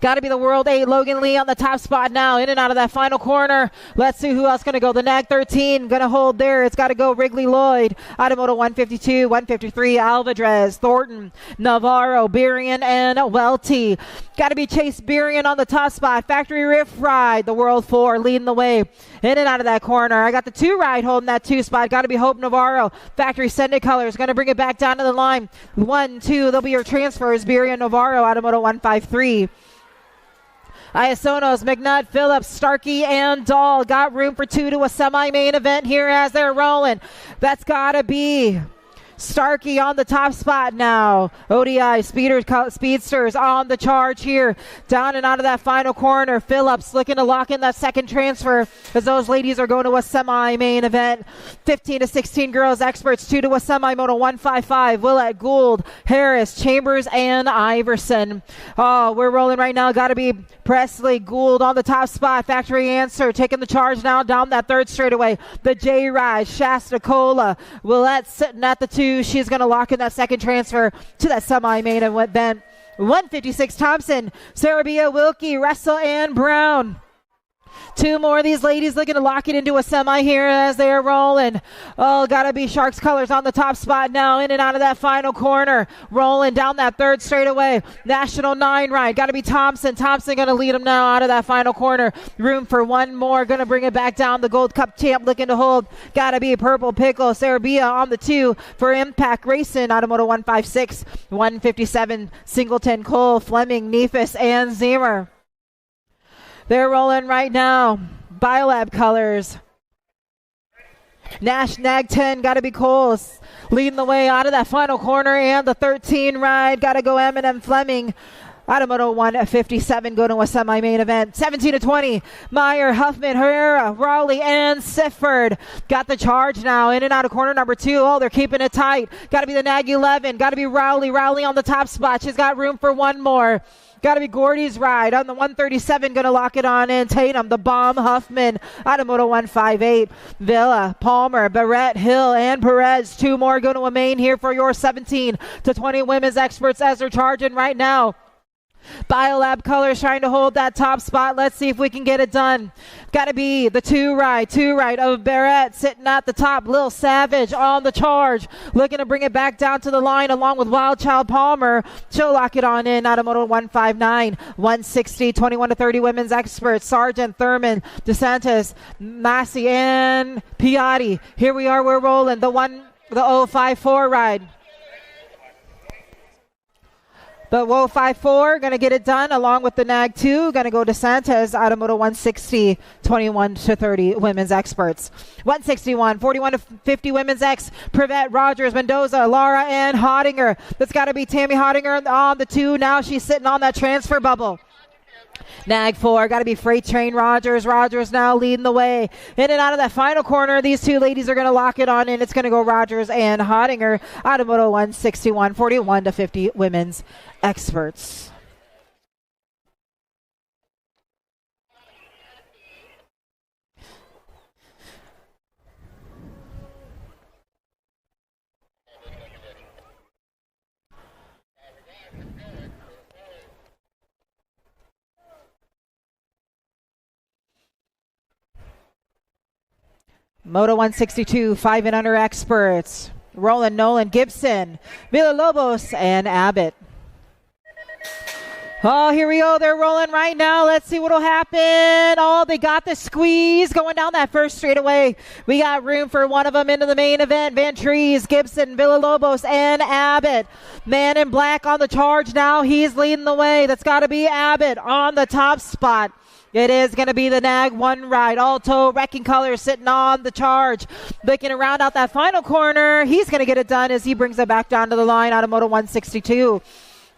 Got to be the World 8, Logan Lee on the top spot now, in and out of that final corner. Let's see who else going to go. The Nag 13 going to hold there. It's got to go Wrigley Lloyd. Out of Moto 152, 153, Alvadrez, Thornton, Navarro, Berian, and Welty. Got to be Chase Berian on the top spot. Factory Riff ride, the World 4 leading the way in and out of that corner. I got the 2 ride holding that 2 spot. Got to be Hope Navarro. Factory Sended Colors going to bring it back down to the line. 1, 2, they'll be your transfers. Berian, Navarro out of Moto 153. Iasonos, McNutt, Phillips, Starkey, and Dahl got room for 2 to a semi-main event here as they're rolling. That's got to be Starkey on the top spot now. ODI Speedsters on the charge here. Down and out of that final corner. Phillips looking to lock in that second transfer as those ladies are going to a semi-main event. 15 to 16 girls experts, 2 to a semi-moto 155. Willett, Gould, Harris, Chambers, and Iverson. Oh, we're rolling right now. Got to be Presley, Gould on the top spot. Factory Answer taking the charge now down that third straightaway. The J-Ride, Shasta Cola. Willett sitting at the 2. She's going to lock in that second transfer to that semi-main event. 156 Thompson, Sarabia, Wilkie, Russell, and Brown. 2 more of these ladies looking to lock it into a semi here as they are rolling. Oh, gotta be Sharks colors on the top spot now, in and out of that final corner. Rolling down that third straightaway. National 9 ride. Gotta be Thompson. Thompson gonna lead them now out of that final corner. Room for 1 more. Gonna bring it back down. The Gold Cup champ looking to hold. Gotta be Purple Pickle. Sarabia on the 2 for Impact Racing. Automoto 156. 157. Singleton, Cole, Fleming, Neefus, and Zemer. They're rolling right now. Biolab colors. Nash Nag 10, got to be Coles. Leading the way out of that final corner. And the 13 ride, got to go Eminem Fleming. Automoto 157 going to a semi-main event. 17 to 20. Meyer, Huffman, Herrera, Rowley, and Sifford. Got the charge now. In and out of corner number 2. Oh, they're keeping it tight. Got to be the Nag 11. Got to be Rowley. Rowley on the top spot. She's got room for 1 more. Got to be Gordy's ride on the 137. Going to lock it on in. Tatum, the Bomb, Huffman, Automoto 158. Villa, Palmer, Barrett, Hill, and Perez. 2 more going to a main here for your 17 to 20 women's experts as they're charging right now. Biolab colors trying to hold that top spot. Let's see if we can get it done. Got to be the 2 ride of Barrett sitting at the top. Lil Savage on the charge. Looking to bring it back down to the line along with Wild Child Palmer. She'll lock it on in. Automoto 159. 160. 21 to 30 women's experts. Sargent, Thurman, DeSantis, Massey, and Piatti. Here we are. We're rolling. The 054 ride. The Woe 5-4 going to get it done along with the Nag 2. Going to go to Santos, Automoto 160, 21-30 women's experts. 161, 41-50 women's X. Privet, Rogers, Mendoza, Lara, and Hottinger. That's got to be Tammy Hottinger on the 2. Now she's sitting on that transfer bubble. Nag 4, got to be Freight Train Rogers. Rogers now leading the way. In and out of that final corner, these two ladies are going to lock it on in. It's going to go Rogers and Hottinger. Automoto 161, 41-50 women's experts. Moto 162, 5 and under experts. Roland, Nolan, Gibson, Villalobos, and Abbott. Oh, here we go. They're rolling right now. Let's see what will happen. Oh, they got the squeeze going down that first straightaway. We got room for one of them into the main event. Van Trees, Gibson, Villalobos, and Abbott. Man in black on the charge now. He's leading the way. That's got to be Abbott on the top spot. It is going to be the Nag 1 ride. Alto, Wrecking Colors sitting on the charge. Looking around out that final corner. He's going to get it done as he brings it back down to the line. Automoto 162.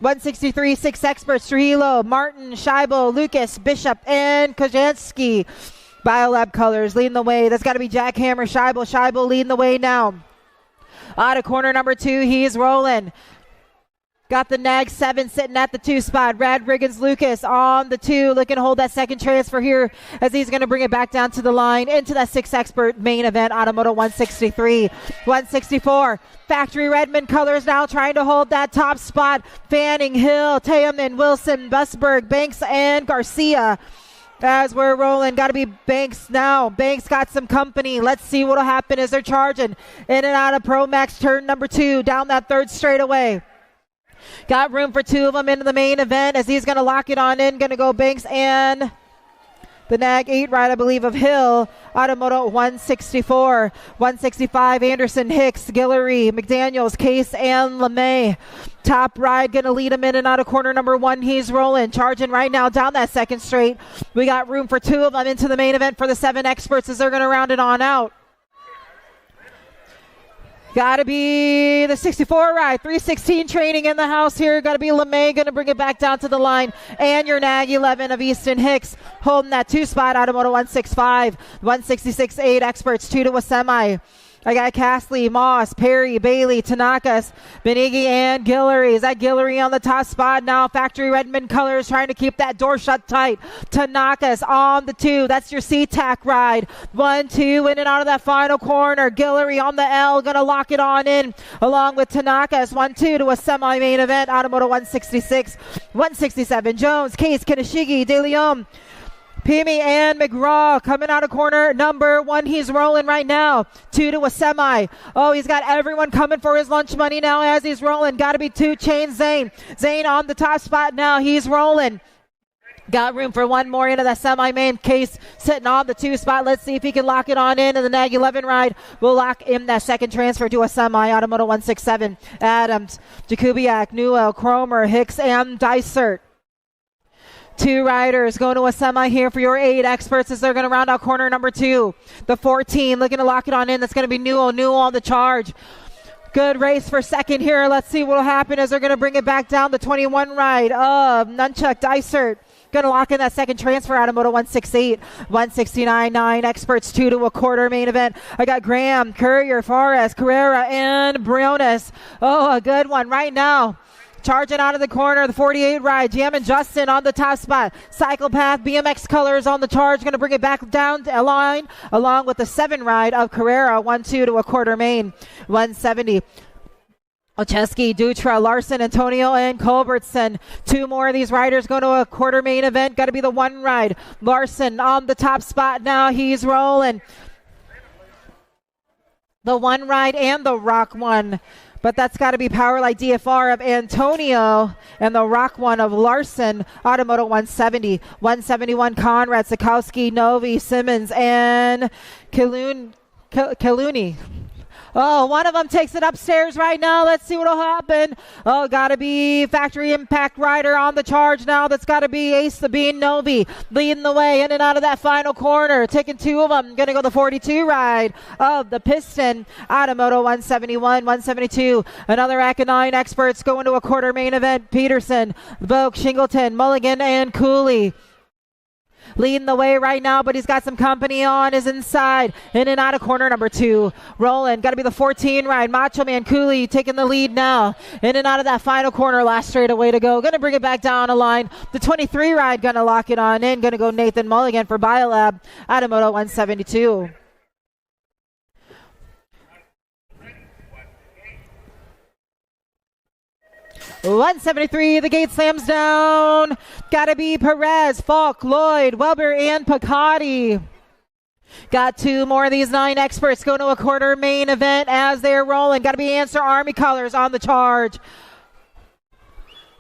163, 6 experts. Trujillo, Martin, Scheibel, Lucas, Bishop, and Kojanski. Biolab Colors leading the way. That's got to be Jackhammer, Scheibel. Scheibel leading the way now. Out of corner number 2, he's rolling. Got the Nag 7 sitting at the 2 spot. Rad Riggins Lucas on the 2, looking to hold that second transfer here as he's going to bring it back down to the line into that 6 expert main event. Automoto 163. 164. Factory Redmond Colors now trying to hold that top spot. Fanning, Hill, Teoman, Wilson, Busberg, Banks, and Garcia. As we're rolling, got to be Banks now. Banks got some company. Let's see what will happen as they're charging in and out of Pro Max turn number 2 down that third straightaway. Got room for 2 of them into the main event as he's going to lock it on in. Going to go Banks and the Nag 8 ride, I believe, of Hill. Automoto 164. 165, Anderson, Hicks, Guillory, McDaniels, Case, and LeMay. Top ride going to lead him in and out of corner number 1. He's rolling, charging right now down that second straight. We got room for 2 of them into the main event for the 7 experts as they're going to round it on out. Got to be the 64 ride. 316 training in the house here. Got to be LeMay going to bring it back down to the line. And your Nag 11 of Easton Hicks holding that 2 spot. Automoto 165. 166 8 experts. 2 to a semi. I got Castley, Moss, Perry, Bailey, Tanakas, Benigi, and Guillory. Is that Guillory on the top spot now? Factory Redmond Colors trying to keep that door shut tight. Tanakas on the 2. That's your C-Tac ride. 1, 2, in and out of that final corner. Guillory on the L, going to lock it on in along with Tanakas. 1, 2 to a semi-main event. Automoto 166, 167. Jones, Case, Kineshigi, De Leon, Pimi, and McGraw coming out of corner number 1. He's rolling right now. 2 to a semi. Oh, he's got everyone coming for his lunch money now as he's rolling. Got to be 2 Chain Zane. Zane on the top spot now. He's rolling. Got room for 1 more into that semi-main. Case sitting on the 2 spot. Let's see if he can lock it on in. And the Nag 11 ride will lock in that second transfer to a semi. Automoto 167. Adams, Jakubiak, Newell, Cromer, Hicks, and Dysert. 2 riders going to a semi here for your 8 experts as they're going to round out corner number 2. The 14 looking to lock it on in. That's going to be Newell. Newell on the charge. Good race for second here. Let's see what will happen as they're going to bring it back down. The 21 ride of Nunchuck Dysert. Going to lock in that second transfer. Automoto 168, 169, 9 experts, 2 to a quarter main event. I got Graham, Courier, Forrest, Carrera, and Briones. Oh, a good one right now. Charging out of the corner, the 48 ride. Jam and Justin on the top spot. Cyclepath, BMX Colors on the charge. Going to bring it back down a line along with the 7 ride of Carrera. 1, 2 to a quarter main. 170. Ocheski, Dutra, Larson, Antonio, and Culbertson. 2 more of these riders going to a quarter main event. Got to be the 1 ride. Larson on the top spot now. He's rolling. The 1 ride and the Rock 1. But that's got to be Powerlight DFR of Antonio and the Rock 1 of Larson. Automoto 170. 171 Conrad, Sikowski, Novi, Simmons, and Kaluni. Oh, one of them takes it upstairs right now. Let's see what'll happen. Oh, gotta be Factory Impact Rider on the charge now. That's gotta be Ace the Bean Novi leading the way in and out of that final corner. Taking two of them. Gonna go the 42 ride of the Piston out of Moto 171, 172. Another Aconine Experts going to a quarter main event. Peterson, Vogue, Shingleton, Mulligan, and Cooley leading the way right now, but he's got some company on his inside. In and out of corner number 2. Rolling. Got to be the 14 ride. Macho Man Cooley taking the lead now. In and out of that final corner. Last straightaway to go. Going to bring it back down a line. The 23 ride going to lock it on in. Going to go Nathan Mulligan for Biolab out of Moto 172. .173, the gate slams down. Gotta be Perez, Falk, Lloyd, Welber, and Picotti. Got two more of these 9 experts going to a quarter main event as they're rolling. Gotta be Answer Army colors on the charge.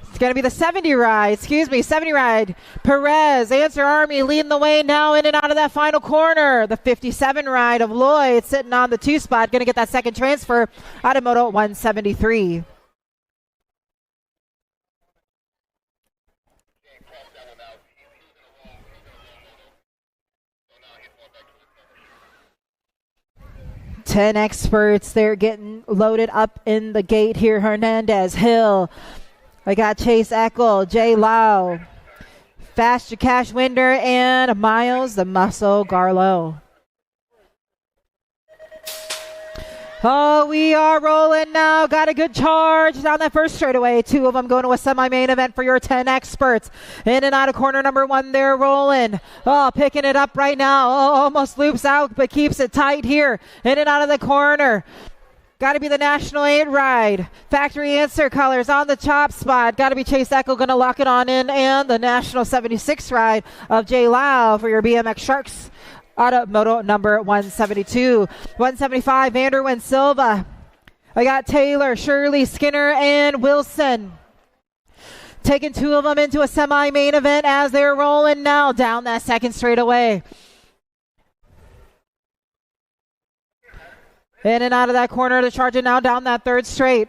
It's gonna be the 70 ride, 70 ride. Perez, Answer Army leading the way now in and out of that final corner. The 57 ride of Lloyd sitting on the 2 spot. Gonna get that second transfer out of Moto 173. Ten experts, they're getting loaded up in the gate here. Hernandez, Hill. I got Chase Eckel, Jay Lau, Fast Cash Winder, and Miles the Muscle Garlow. Oh, we are rolling now. Got a good charge down that first straightaway. 2 of them going to a semi-main event for your 10 experts. In and out of corner number 1, they're rolling. Oh, picking it up right now. Oh, almost loops out, but keeps it tight here. In and out of the corner. Got to be the National 8 ride. Factory Answer colors on the top spot. Got to be Chase Eckel going to lock it on in. And the National 76 ride of Jay Lau for your BMX Sharks out of Moto number 172. 175, Vanderwin Silva. I got Taylor, Shirley, Skinner, and Wilson. Taking 2 of them into a semi-main event as they're rolling now down that second straightaway. In and out of that corner, they're charging now down that third straight.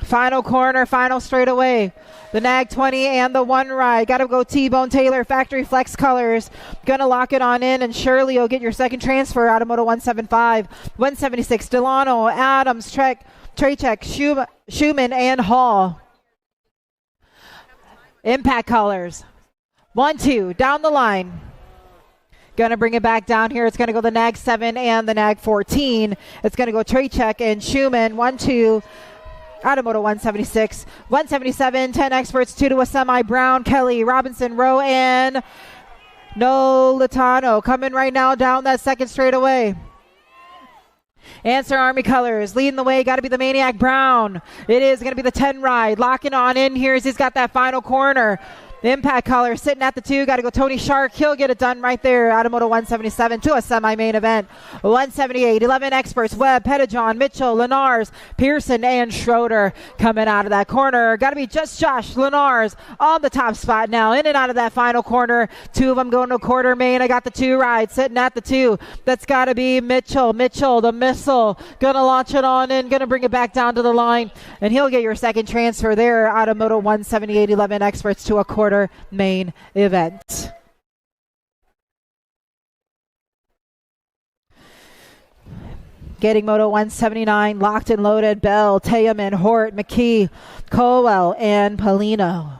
Final corner, final straightaway. The Nag 20 and the 1 ride. Got to go T-Bone Taylor, Factory Flex colors. Going to lock it on in, and Shirley will get your second transfer out of Moto 175. 176, Delano, Adams, Trachek, Schumann, and Hall. Impact colors. 1, 2, down the line. Going to bring it back down here. It's going to go the Nag 7 and the Nag 14. It's going to go Trachek and Schumann. 1, 2. Out of Moto 176. 177, 10 experts, 2 to a semi. Brown, Kelly, Robinson, Rowe, and No Latano coming right now down that second straightaway. Answer Army colors leading the way. Got to be the Maniac Brown. It is going to be the 10 ride. Locking on in here as he's got that final corner. The Impact color sitting at the 2. Got to go Tony Shark. He'll get it done right there out of Moto 177 to a semi-main event. 178, 11 experts. Webb, Pettijohn, Mitchell, Lenars, Pearson, and Schroeder coming out of that corner. Got to be just Josh Lenars on the top spot now. In and out of that final corner. 2 of them going to quarter main. I got the 2 ride sitting at the 2. That's got to be Mitchell. Mitchell, the missile. Going to launch it on in. Going to bring it back down to the line. And he'll get your second transfer there out of Moto 178, 11 experts to a quarter main event. Getting Moto 179 locked and loaded. Bell, Teyaman, Hort, McKee, Colwell, and Polino.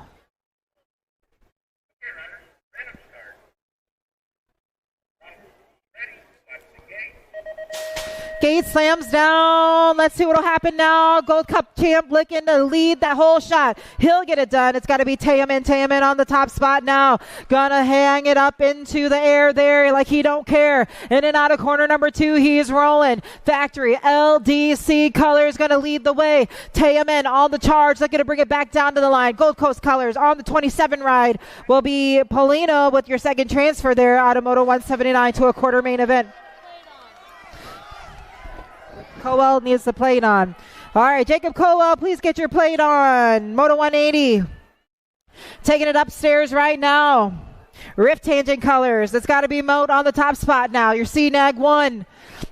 Gate slams down. Let's see what'll happen now. Gold Cup champ looking to lead that whole shot. He'll get it done. It's got to be Teyaman. Teyaman on the top spot now. Gonna hang it up into the air there like he don't care. In and out of corner number 2. He's rolling. Factory LDC colors gonna lead the way. Teyaman on the charge. Looking to bring it back down to the line. Gold Coast colors on the 27 ride will be Polino with your second transfer there out of Moto 179 to a quarter main event. Colwell needs the plate on. All right, Jacob Colwell, please get your plate on. Moto 180. Taking it upstairs right now. Rift Tangent colors. It's got to be Moat on the top spot now. Your C-Nag 1.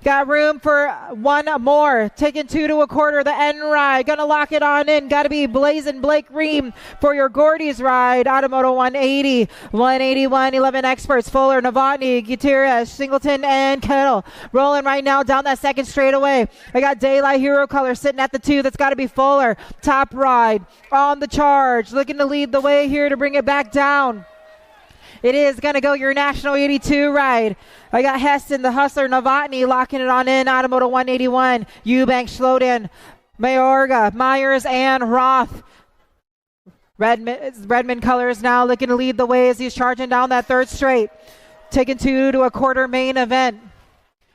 Got room for one more. Taking 2 to a quarter. The end ride. Gonna lock it on in. Got to be Blazin' Blake Ream for your Gordy's ride. Automoto 180. 181. 11 experts. Fuller, Novotny, Gutierrez, Singleton, and Kettle. Rolling right now down that second straightaway. I got Daylight Hero Color sitting at the 2. That's got to be Fuller. Top ride on the charge. Looking to lead the way here to bring it back down. It is going to go your National 82 ride. I got Heston, the Hustler, Novotny locking it on in. Automoto 181. Eubank, Schloden, Mayorga, Myers, and Roth. Redmond Colors now looking to lead the way as he's charging down that third straight. Taking 2 to a quarter main event.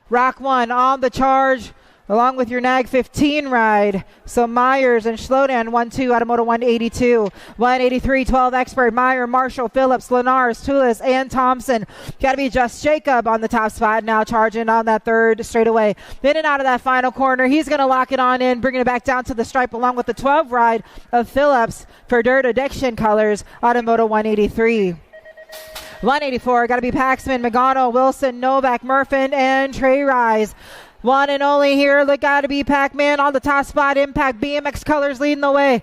Rock 1 on the charge, along with your NAG 15 ride. So Myers and Schlodan 1-2, Automoto 182. 183, 12 expert. Meyer, Marshall, Phillips, Lenars, Toulis, and Thompson. Got to be Just Jacob on the top spot now, charging on that third straightaway. In and out of that final corner. He's going to lock it on in, bringing it back down to the stripe along with the 12 ride of Phillips for Dirt Addiction Colors, Automoto 183. 184, got to be Paxman, Magano, Wilson, Novak, Murfin, and Trey Rise. One and only here. Look, got to be Pac-Man on the top spot. Impact BMX Colors leading the way.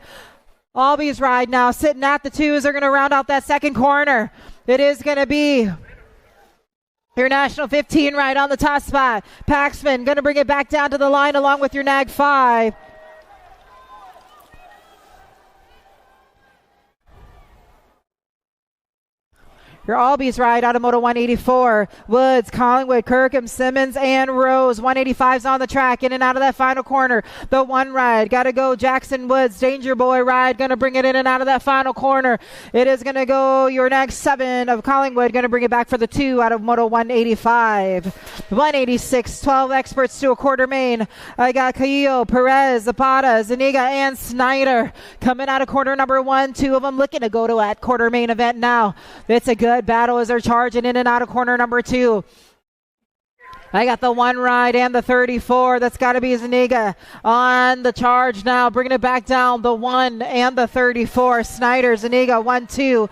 Albies ride now sitting at the 2s. They're going to round out that second corner. It is going to be your National 15 ride on the top spot. Paxman going to bring it back down to the line along with your NAG 5. Your Albies ride, Automoto 184. Woods, Collingwood, Kirkham, Simmons, and Rose. 185's on the track, in and out of that final corner. The 1 ride, got to go Jackson Woods. Danger Boy ride, going to bring it in and out of that final corner. It is going to go your next 7 of Collingwood, going to bring it back for the 2 out of Moto 185. 186, 12 experts to a quarter main. I got Caillo, Perez, Zapata, Zuniga, and Snyder. Coming out of corner number 1, 2 of them looking to go to that quarter main event now. It's a good battle as they're charging in and out of corner number 2. I got the 1 ride and the 34. That's got to be Zuniga on the charge now. Bringing it back down. The 1 and the 34. Snyder, Zuniga, 1-2.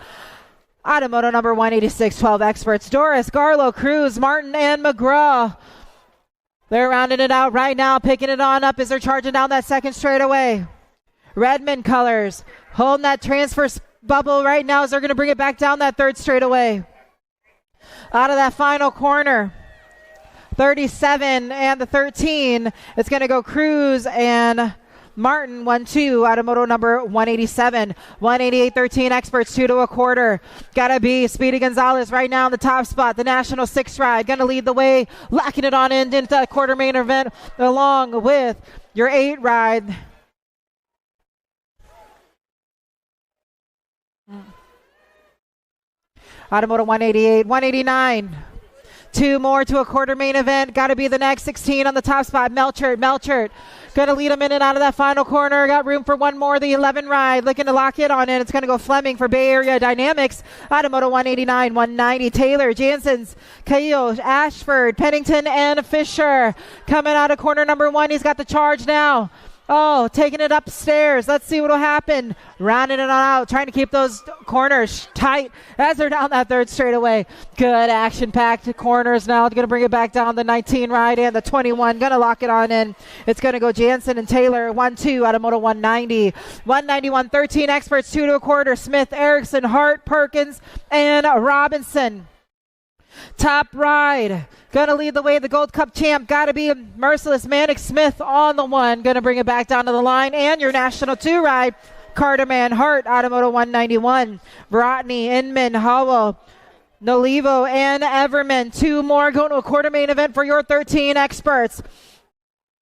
Automoto number 186, 12 experts. Doris, Garlow, Cruz, Martin, and McGraw. They're rounding it out right now, picking it on up as they're charging down that second straightaway. Redmond Colors holding that transfer bubble right now as they're going to bring it back down that third straightaway. Out of that final corner, 37 and the 13. It's going to go Cruz and Martin, 1-2, Automoto number 187. 188, 13 experts, 2 to a quarter. Gotta be Speedy Gonzalez right now in the top spot. The National 6 ride, gonna lead the way, locking it on into that quarter main event along with your 8 ride. Automoto 188, 189. 2 more to a quarter main event. Got to be the next 16 on the top spot. Melchert. Going to lead them in and out of that final corner. Got room for 1 more. The 11 ride. Looking to lock it on in. It's going to go Fleming for Bay Area Dynamics. Automoto 189, 190. Taylor, Jansen's, Caillo, Ashford, Pennington, and Fisher. Coming out of corner number 1. He's got the charge now. Oh, taking it upstairs. Let's see what will happen. Rounding it out, trying to keep those corners tight as they're down that third straightaway. Good action-packed corners now. Going to bring it back down the 19 ride and the 21. Going to lock it on in. It's going to go Jansen and Taylor. 1-2, Automoto 190. 191, 13 experts, 2 to a quarter. Smith, Erickson, Hart, Perkins, and Robinson. Top ride. Gonna lead the way, the Gold Cup champ. Gotta be Merciless Manic Smith on the 1. Gonna bring it back down to the line. And your National 2 ride, Carterman Hart, Automoto 191. Brotney, Inman, Howell, Nolivo, and Everman. 2 more going to a quarter main event for your 13 experts.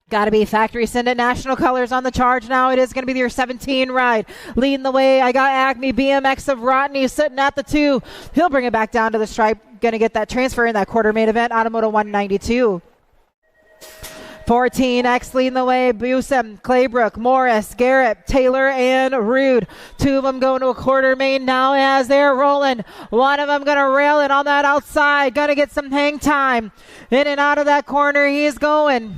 Got to be Factory Syndicate National Colors on the charge now. It is going to be your 17 ride. Leading the way, I got Acme BMX of Rodney sitting at the 2. He'll bring it back down to the stripe. Going to get that transfer in that quarter main event. Automoto 192. 14X leading the way. Busem, Claybrook, Morris, Garrett, Taylor, and Rude. 2 of them going to a quarter main now as they're rolling. 1 of them going to rail it on that outside. Going to get some hang time. In and out of that corner he's going.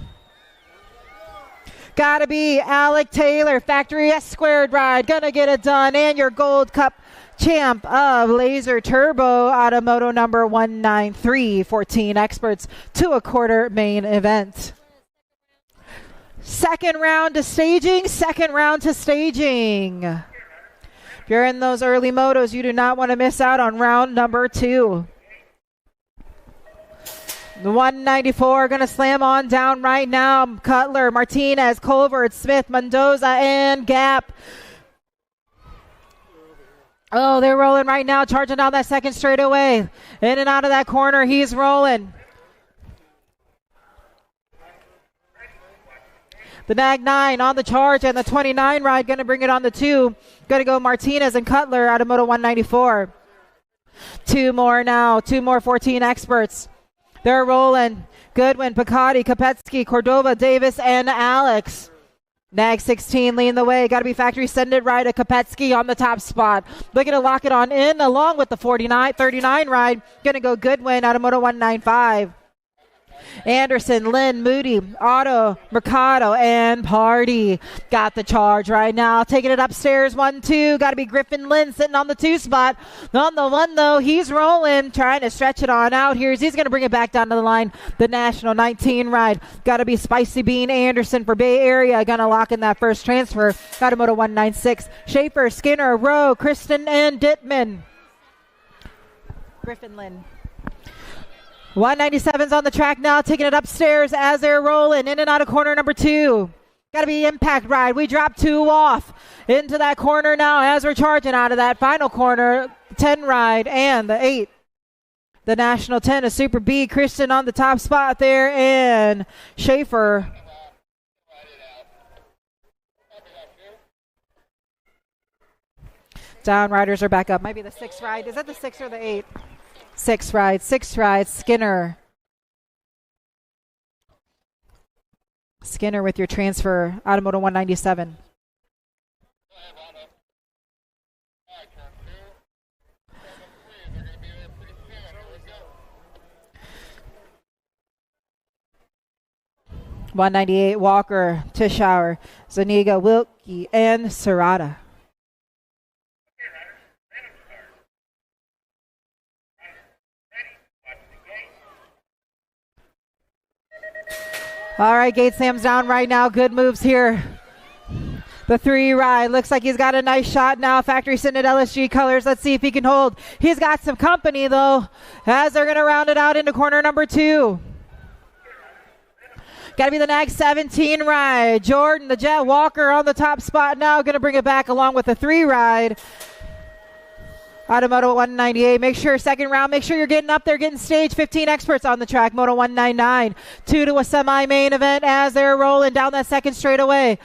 Gotta be Alec Taylor, Factory S Squared ride. Gonna get it done. And your Gold Cup champ of Laser Turbo out of moto number 193, 14 experts, 2 1/4 main event. Second round to staging. If you're in those early motos, you do not want to miss out on round number 2. The 194 going to slam on down right now. Cutler, Martinez, Colbert, Smith, Mendoza, and Gap. Oh, they're rolling right now, charging down that second straightaway. In and out of that corner, he's rolling. The Nag 9 on the charge, and the 29 ride going to bring it on the 2. Going to go Martinez and Cutler out of Moto 194. 2 more now, 2 more 14 experts. They're rolling. Goodwin, Picotti, Kopetsky, Cordova, Davis, and Alex. Nag 16 leading the way. Got to be factory send it right at Kopetsky on the top spot. Looking to lock it on in along with the 39 ride. Going to go Goodwin out of Moto 195. Anderson, Lynn, Moody, Otto, Mercado, and Party. Got the charge right now. Taking it upstairs, 1-2. Got to be Griffin Lynn sitting on the 2 spot. On the 1, though, he's rolling, trying to stretch it on out here. He's going to bring it back down to the line. The National 19 ride. Got to be Spicy Bean Anderson for Bay Area. Going to lock in that first transfer. Got a Moto 196. Schaefer, Skinner, Rowe, Kristen, and Dittman. Griffin Lynn. 197's on the track now, taking it upstairs as they're rolling in and out of corner number 2. Got to be impact ride. We drop 2 off into that corner now as we're charging out of that final corner. 10 ride and the 8. The National 10 is Super B. Christian on the top spot there, and Schaefer. Down riders are back up. Might be the 6 ride. Is that the 6 or the 8? 6 ride, Skinner. Skinner with your transfer, Automoto 197. $198, Walker, Tischauer, Zuniga, Wilkie, and Serrata. All right, Gate Sam's down right now. Good moves here. The 3 ride. Looks like he's got a nice shot now. Factory sent at LSG colors. Let's see if he can hold. He's got some company, though, as they're going to round it out into corner number 2. Got to be the Nag 17 ride. Jordan, the Jet Walker on the top spot now. Going to bring it back along with the 3 ride. Automoto 198. Make sure second round. Make sure you're getting up there, getting stage. 15 experts on the track. Moto 199. 2 to a semi-main event as they're rolling down that second straightaway.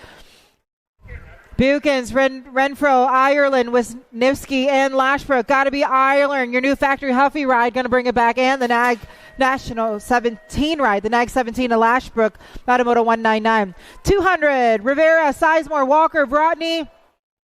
Bukins, Renfro, Ireland, Wisniewski, and Lashbrook. Got to be Ireland. Your new factory Huffy ride going to bring it back, and the Nag National 17 ride. The Nag 17 to Lashbrook. Automoto 199. 200. Rivera, Sizemore, Walker, Brotney,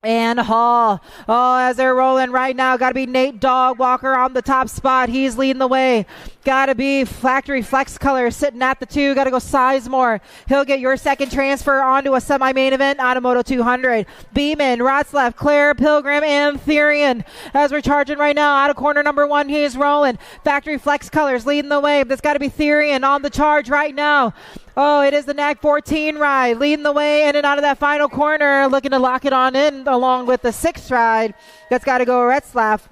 and Hall. Oh, as they're rolling right now, got to be Nate Dog Walker on the top spot. He's leading the way. Got to be Factory Flex Color sitting at the 2. Got to go Sizemore. He'll get your second transfer onto a semi-main event. Automoto 200. Beeman, Rotzlaff, Claire, Pilgrim, and Therian. As we're charging right now, out of corner number 1, he's rolling. Factory Flex Colors leading the way. That's got to be Therian on the charge right now. Oh, it is the Nag 14 ride leading the way in and out of that final corner, looking to lock it on in along with the 6 ride. That's got to go Retzlaff.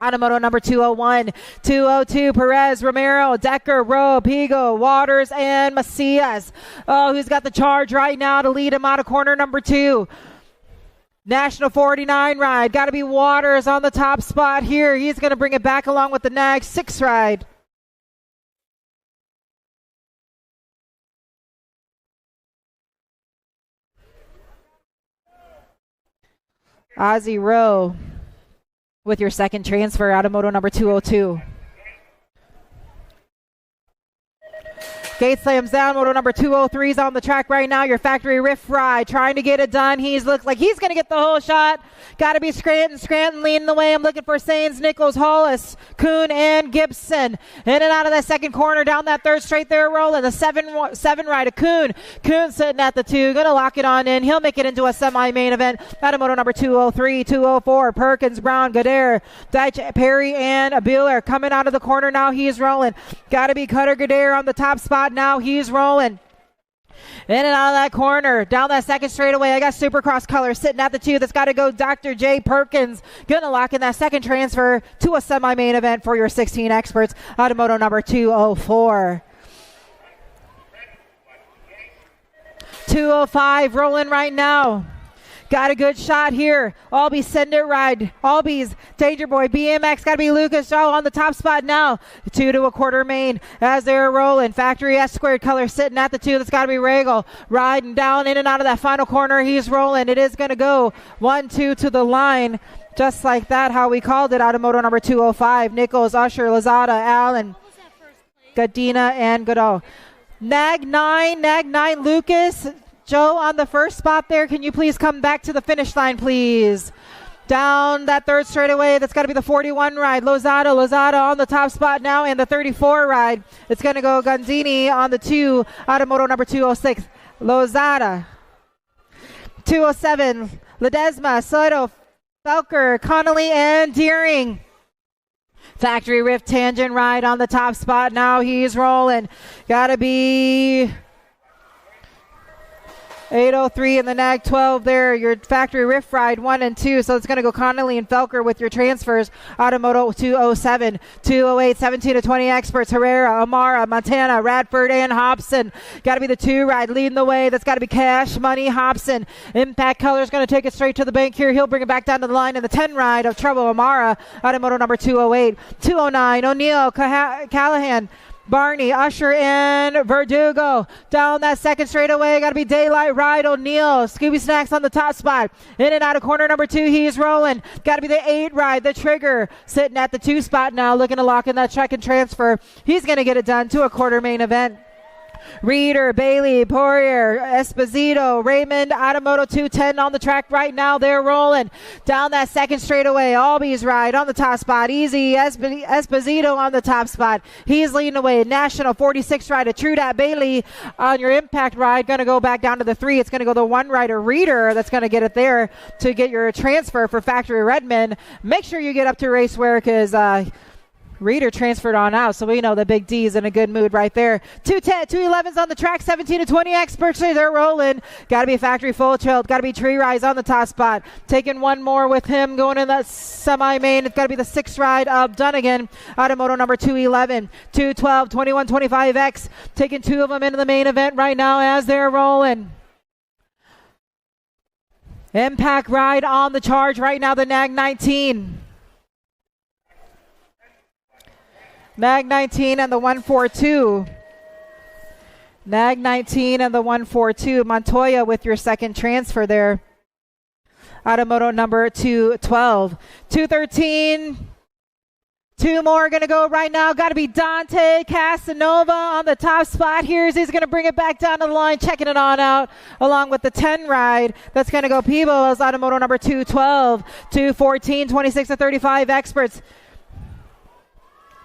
Automoto number 201, 202, Perez, Romero, Decker, Rowe, Pigo, Waters, and Macias. Oh, who's got the charge right now to lead him out of corner number 2? National 49 ride. Got to be Waters on the top spot here. He's going to bring it back along with the Nag 6 ride. Ozzy Rowe with your second transfer, Automoto number 202. Gate slams down. Moto number 203 is on the track right now. Your factory riff ride, trying to get it done. He's looks like he's going to get the whole shot. Got to be Scranton leading the way. I'm looking for Sains, Nichols, Hollis, Kuhn, and Gibson. In and out of that second corner, down that third straight there, rolling. The 7 ride of Kuhn. Kuhn sitting at the 2, going to lock it on in. He'll make it into a semi-main event. Out of moto number 203, 204, Perkins, Brown, Godair, Deitch, Perry, and Bueller coming out of the corner now. He's rolling. Got to be Cutter Godair on the top spot now. He's rolling. In and out of that corner, down that second straightaway. I got Supercross color sitting at the 2. That's got to go Dr. J. Perkins. Gonna lock in that second transfer to a semi-main event for your 16 experts. Automoto number 204. 205 rolling right now. Got a good shot here. Albie send it ride. Albie's Danger Boy BMX. Got to be Lucas Shaw on the top spot now. 2 to a quarter main as they're rolling. Factory S squared color sitting at the 2. That's got to be Regal. Riding down in and out of that final corner. He's rolling. It is going to go 1-2 to the line. Just like that, how we called it. Automoto number 205. Nichols, Usher, Lozada, Allen, Gadina, and Godot. Nag 9, Lucas. Joe on the first spot there. Can you please come back to the finish line, please? Down that third straightaway. That's got to be the 41 ride. Lozada on the top spot now, and the 34 ride. It's going to go Gonzini on the 2. Automoto number 206. Lozada. 207. Ledesma, Soto, Felker, Connolly, and Deering. Factory Rift Tangent ride on the top spot now. He's rolling. Got to be 803 in the Nag 12 there. Your factory riff ride 1 and 2. So it's going to go Connolly and Felker with your transfers. Automoto 207, 208, 17 to 20 experts. Herrera, Amara, Montana, Radford, and Hobson. Got to be the 2 ride leading the way. That's got to be Cash Money Hobson. Impact Color is going to take it straight to the bank here. He'll bring it back down to the line. And the 10 ride of Trouble Amara. Automoto number 208, 209. O'Neill, Callahan, Barney, Usher, and Verdugo. Down that second straightaway. Got to be Daylight Ride. O'Neill. Scooby Snacks on the top spot. In and out of corner number 2. He's rolling. Got to be the 8 ride. The Trigger sitting at the 2 spot now. Looking to lock in that check and transfer. He's going to get it done to a quarter main event. Reeder, Bailey, Poirier, Esposito, Raymond, Automoto 210 on the track right now. They're rolling down that second straightaway. Albie's ride on the top spot. Easy Esposito on the top spot. He's leading away. National 46 ride. A True Dat Bailey on your impact ride. Going to go back down to the 3. It's going to go the 1 rider Reeder. That's going to get it there to get your transfer for Factory Redmond. Make sure you get up to racewear because Reeder transferred on out, so we know the Big D's in a good mood right there. 211's on the track, 17 to 20 experts. They're rolling. Got to be Factory Full Chilled. Got to be Tree Rise on the top spot. Taking one more with him going in that semi-main. It's got to be the 6th ride of Dunnigan. Automoto number 211, 212, 21, 25X. Taking 2 of them into the main event right now as they're rolling. Impact ride on the charge right now, the Nag 19. Nag 19 and the 142. Nag 19 and the 142. Montoya with your second transfer there. Automoto number 212. 213. 2 more going to go right now. Got to be Dante Casanova on the top spot here. He's going to bring it back down to the line, checking it on out, along with the 10 ride. That's going to go Peebles. Automoto number 212. 214, 26 to 35 experts.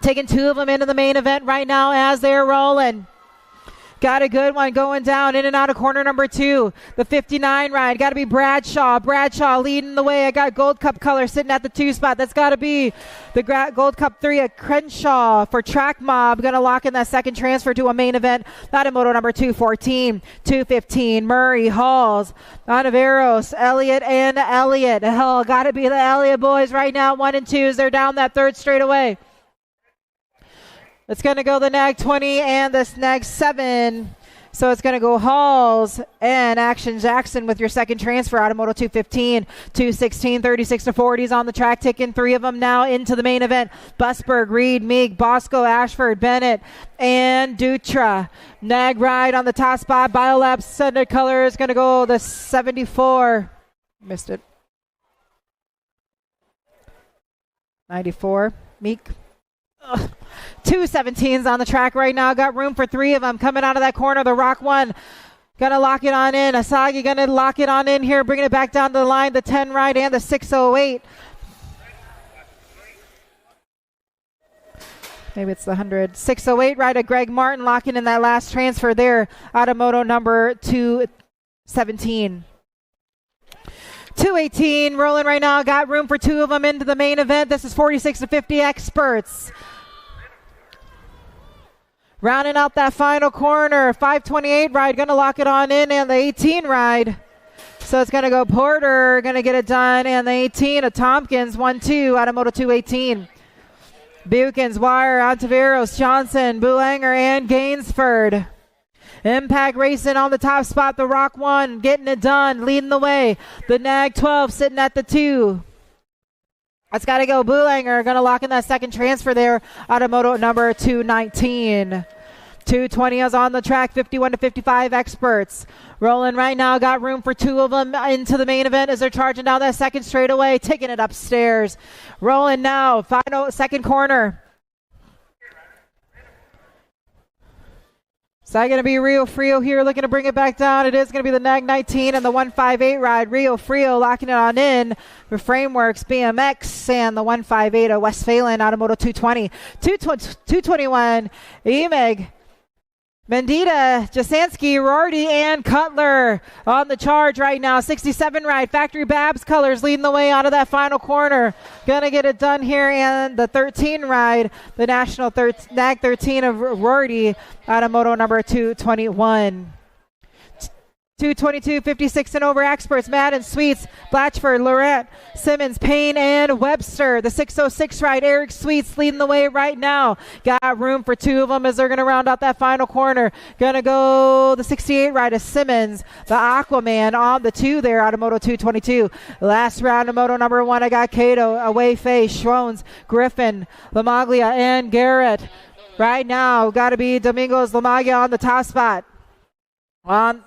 Taking 2 of them into the main event right now as they're rolling. Got a good one going down in and out of corner number 2. The 59 ride. Got to be Bradshaw. Bradshaw leading the way. I got Gold Cup color sitting at the 2 spot. That's got to be the Gold Cup 3 at Crenshaw for Track Mob. Going to lock in that second transfer to a main event. Automoto number 214, 215. Murray, Halls, Onaveros, Elliott, and Elliott. Hell, got to be the Elliott boys right now. 1 and 2s. They're down that 3rd straightaway. It's going to go the Nag 20 and this Nag 7. So it's going to go Halls and Action Jackson with your second transfer. Automoto 215, 216, 36 to 40s on the track. Taking 3 of them now into the main event. Busberg, Reed, Meek, Bosco, Ashford, Bennett, and Dutra. Nag ride on the top spot. Biolab Center color is going to go the 74. Missed it. 94. Meek. Two 17s on the track right now. Got room for three of them coming out of that corner. The Rock 1 gonna lock it on in. Asagi gonna lock it on in here, bringing it back down to the line. The 10 right and the 608. Maybe it's the 100. 608 right of Greg Martin locking in that last transfer there out of moto number 217. 218 rolling right now. Got room for two of them into the main event. This is 46 to 50 experts. Rounding out that final corner. 528 ride going to lock it on in, and the 18 ride. So it's going to go Porter, going to get it done, and the 18 of Tompkins, 1-2 out of moto 218. Bukins, Wire, Ontiveros, Johnson, Boulanger, and Gainsford. Impact Racing on the top spot. The Rock 1 getting it done, leading the way. The Nag 12 sitting at the 2. That's got to go. Boulanger going to lock in that second transfer there out of moto number 219. 220 is on the track, 51 to 55 experts. Rolling right now, got room for two of them into the main event as they're charging down that second straightaway, taking it upstairs. Rolling now, second corner. So going to be Rio Frio here looking to bring it back down. It is going to be the Nag 19 and the 158 ride. Rio Frio locking it on in. The Frameworks, BMX, and the 158 of Westphalen out of moto 220. 221, Emig. Mendita, Jasansky, Rorty, and Cutler on the charge right now. 67 ride. Factory Babs colors leading the way out of that final corner. Gonna get it done here. And the 13 ride, the National Nag 13 of Rorty out of moto number 221. 222, 56 and over experts. Madden, Sweets, Blatchford, Laurent, Simmons, Payne, and Webster. The 606 ride, Eric Sweets leading the way right now. Got room for two of them as they're going to round out that final corner. Going to go the 68 ride of Simmons, the Aquaman on the 2 there out of moto 222. Last round of moto number 1, I got Cato, Away Face, Schroens, Griffin, Lamaglia, and Garrett. Right now, got to be Domingos Lamaglia on the top spot. On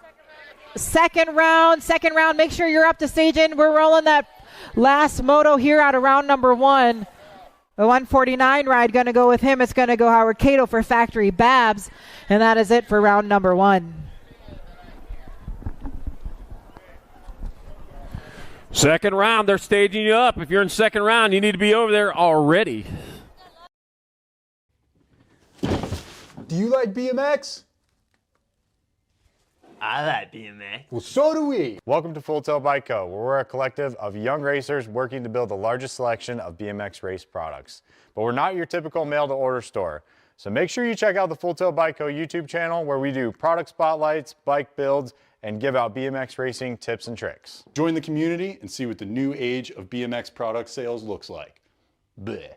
Second round, make sure you're up to stage in. We're rolling that last moto here out of round number 1. The 149 ride going to go with him. It's going to go Howard Cato for Factory Babs. And that is it for round number 1. Second round, they're staging you up. If you're in second round, you need to be over there already. Do you like BMX? I like BMX. Well, so do we. Welcome to Full Tilt Bike Co., where we're a collective of young racers working to build the largest selection of BMX race products. But we're not your typical mail-to-order store. So make sure you check out the Full Tilt Bike Co. YouTube channel, where we do product spotlights, bike builds, and give out BMX racing tips and tricks. Join the community and see what the new age of BMX product sales looks like. Bleh.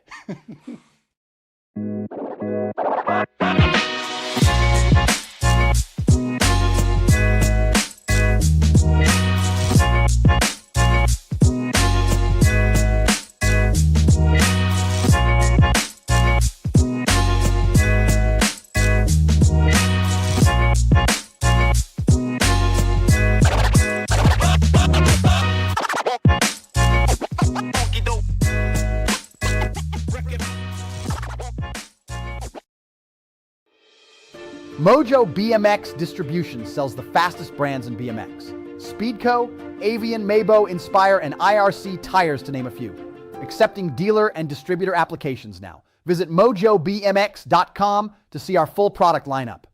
Mojo BMX Distribution sells the fastest brands in BMX. Speedco, Avian, Mabo, Inspire, and IRC tires, to name a few. Accepting dealer and distributor applications now. Visit mojobmx.com to see our full product lineup.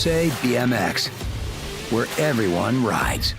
USA BMX, where everyone rides.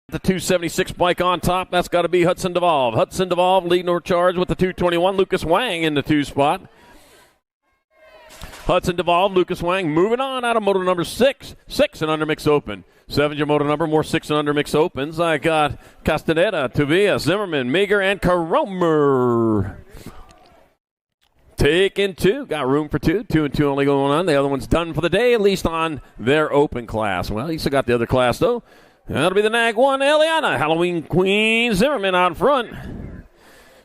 The 276 bike on top, that's got to be Hudson DeVolve. Hudson DeVolve leading or charge with the 221. Lucas Wang in the 2 spot. Hudson DeVolve, Lucas Wang moving on out of moto number 6. 6 and under mix open. 7's your moto number, more 6 and under mix opens. I got Castaneda, Tuvia, Zimmerman, Meager, and Karomer. Taking 2. Got room for 2. 2 and 2 only going on. The other one's done for the day, at least on their open class. Well, you still got the other class, though. That'll be the Nag 1, Eliana. Halloween Queen Zimmerman out front.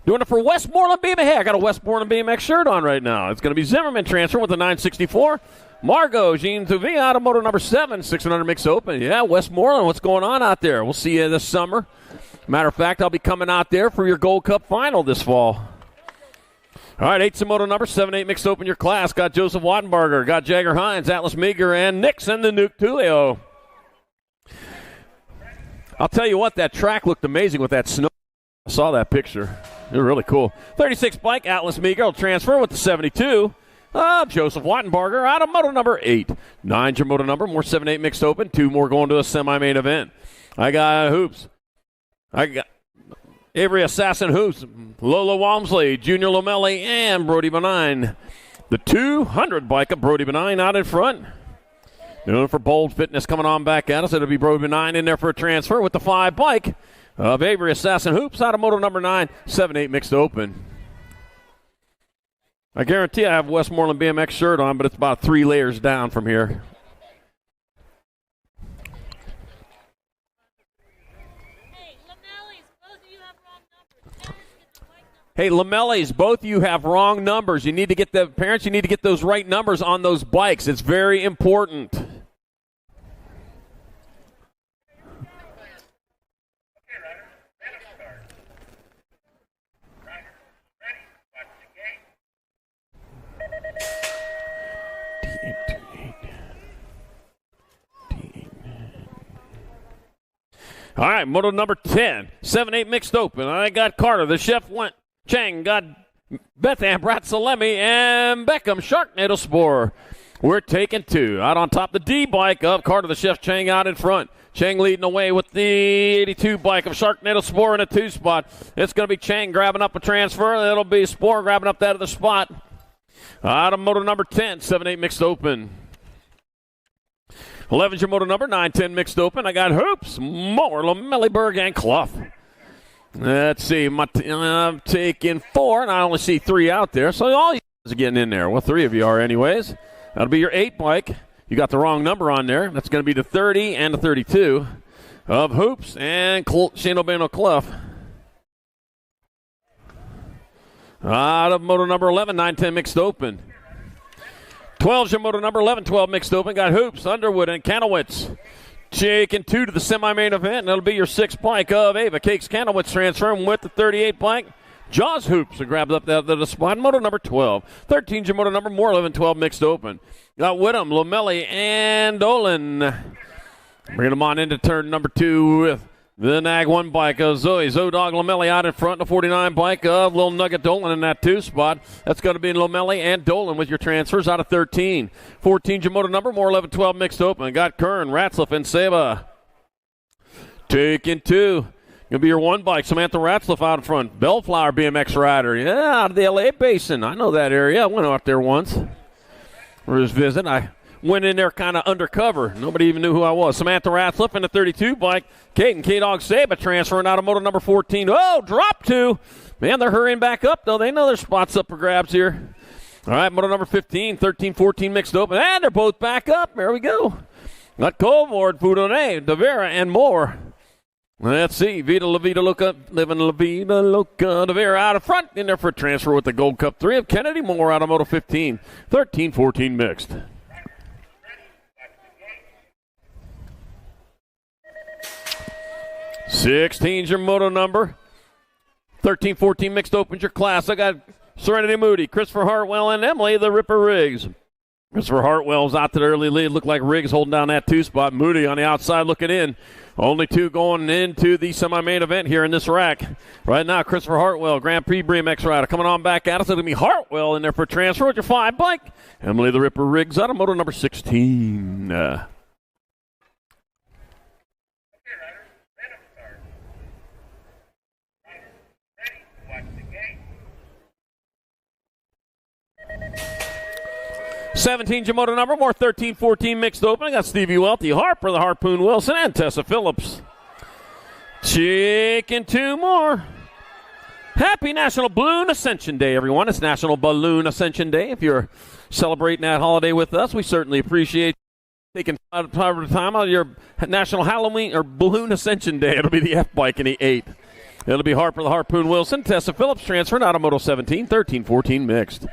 Doing it for Westmoreland BMX. Hey, I got a Westmoreland BMX shirt on right now. It's going to be Zimmerman transfer with the 964. Margot Jean Tuvia out of moto number 7. 6 and under mix open. Yeah, Westmoreland, what's going on out there? We'll see you this summer. Matter of fact, I'll be coming out there for your Gold Cup final this fall. All right, 8's the moto number, 7-8 mixed open your class. Got Joseph Wattenberger, got Jagger Hines, Atlas Meager, and Nixon, the Nuke Tulio. I'll tell you what, that track looked amazing with that snow. I saw that picture. It was really cool. 36 bike, Atlas Meager will transfer with the 72 of Joseph Wattenberger out of moto number 8. 9's your moto number, more 7-8 mixed open. 2 more going to a semi-main event. I got Hoops. I got Avery Assassin Hoops, Lola Walmsley, Junior Lomelli, and Brody Benign. The 200 bike of Brody Benign out in front. Doing it for Bold Fitness coming on back at us. It'll be Brody Benign in there for a transfer with the 5 bike of Avery Assassin Hoops out of moto number 9, 7-8 mixed open. I guarantee I have a Westmoreland BMX shirt on, but it's about 3 layers down from here. Hey, Lamellis, both of you have wrong numbers. You need to get the parents, you need to get those right numbers on those bikes. It's very important. All right, moto number 10, 7-8 mixed open. I got Carter, the chef went. Chang got Betham, Bratsalemi, and Beckham, Sharknado Spore. We're taking 2. Out on top, the D bike of Carter, the chef, Chang out in front. Chang leading away with the 82 bike of Sharknado Spore in a 2 spot. It's going to be Chang grabbing up a transfer. It'll be Spore grabbing up that other spot. Out of moto number 10, 7-8 mixed open. 11's your moto number, 9-10 mixed open. I got Hoops, Moore, Lamelliberg, and Clough. Let's see. I'm taking 4, and I only see 3 out there. So all you guys are getting in there. Well, 3 of you are anyways. That'll be your 8 bike. You got the wrong number on there. That's going to be the 30 and the 32 of Hoops and Shane O'Bano Clough. Out of moto number 11, 9-10 mixed open. 12's your moto number, 11-12 mixed open. Got Hoops, Underwood, and Kanowitz. Taking 2 to the semi-main event, and it'll be your 6 bike of Ava Cakes Kanowitz transferring with the 38 bike. Jaws Hoops and grabs up the spot. Moto number 12. 13's your moto number, more 11-12 mixed open. Got Whittam, Lomelli, and Dolan. Bringing them on into turn number 2 with the Nag 1 bike of Zoe. Zodog Lomelli out in front. The 49 bike of Lil Nugget Dolan in that 2 spot. That's going to be Lomelli and Dolan with your transfers out of 13. 14's your moto number, more 11-12 mixed open. Got Kern, Ratzliff, and Seba. Taking 2. Going to be your 1 bike, Samantha Ratzliff out in front. Bellflower BMX rider. Yeah, out of the LA Basin. I know that area. I went out there once for his visit. I went in there kind of undercover. Nobody even knew who I was. Samantha Ratzliff in the 32 bike. Kate and K-Dog Saba transferring out of moto number 14. Oh, drop 2. Man, they're hurrying back up, though. They know there's spots up for grabs here. All right, moto number 15, 13-14 mixed open. And they're both back up. There we go. Got Colvord, Fudone, Davera, and more. Let's see. Vida La Vida Loca, living La Vida Loca. Davera out of front. In there for a transfer with the Gold Cup 3 of Kennedy Moore out of moto 15, 13-14 mixed. '16's your moto number. 13-14 mixed opens your class. I got Serenity Moody, Christopher Hartwell, and Emily the Ripper Riggs. Christopher Hartwell's out to the early lead. Looked like Riggs holding down that 2 spot. Moody on the outside looking in. Only 2 going into the semi-main event here in this rack. Right now, Christopher Hartwell, Grand Prix BMX rider, coming on back at us. It'll be Hartwell in there for transfer with your 5 bike. Emily the Ripper Riggs out of moto number 16. 17's your moto number, more 13-14 mixed open. I got Stevie Welty, Harper, the Harpoon Wilson, and Tessa Phillips. Chicken 2 more. Happy National Balloon Ascension Day, everyone. It's National Balloon Ascension Day. If you're celebrating that holiday with us, we certainly appreciate taking time out of your National Halloween or Balloon Ascension Day. It'll be the F-Bike in the 8. It'll be Harper, the Harpoon Wilson, Tessa Phillips transferring out of moto 17, 13-14 mixed.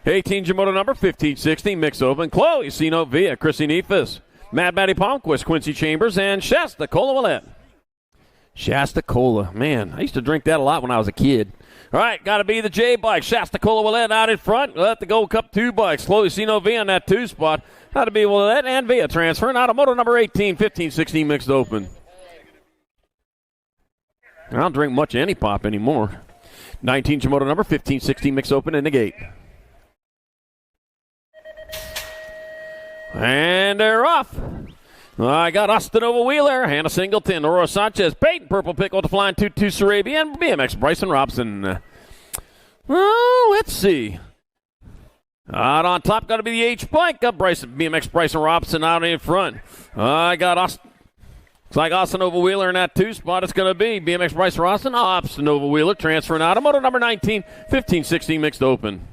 18's your moto number, 15-16 mixed open. Chloe Sino Villa, Chrissy Neefus, Mad Matty Palmquist, Quincy Chambers, and Shasta Cola Willette. Shasta Cola. Man, I used to drink that a lot when I was a kid. All right, got to be the J bike. Shasta Cola Willette out in front. Let the Gold Cup 2 bikes. Chloe Sino Villa on that 2 spot. Got to be Willette and Villa transferring out of moto number 18, 15-16 mixed open. I don't drink much any pop anymore. 19's your moto number, 15-16 mixed open in the gate. And they're off. I got Austinova Wheeler, Hannah Singleton, Aurora Sanchez, Peyton Purple Pickle to flying 2-2 Sarabi, and BMX Bryson Robson. Oh, let's see. Out on top, got to be the H bike. Got BMX Bryson Robson out in front. I got it's like Austinova Wheeler in that 2 spot. It's going to be BMX Bryson Robson, Austinova Wheeler transferring out of moto number 19, 15-16 mixed open.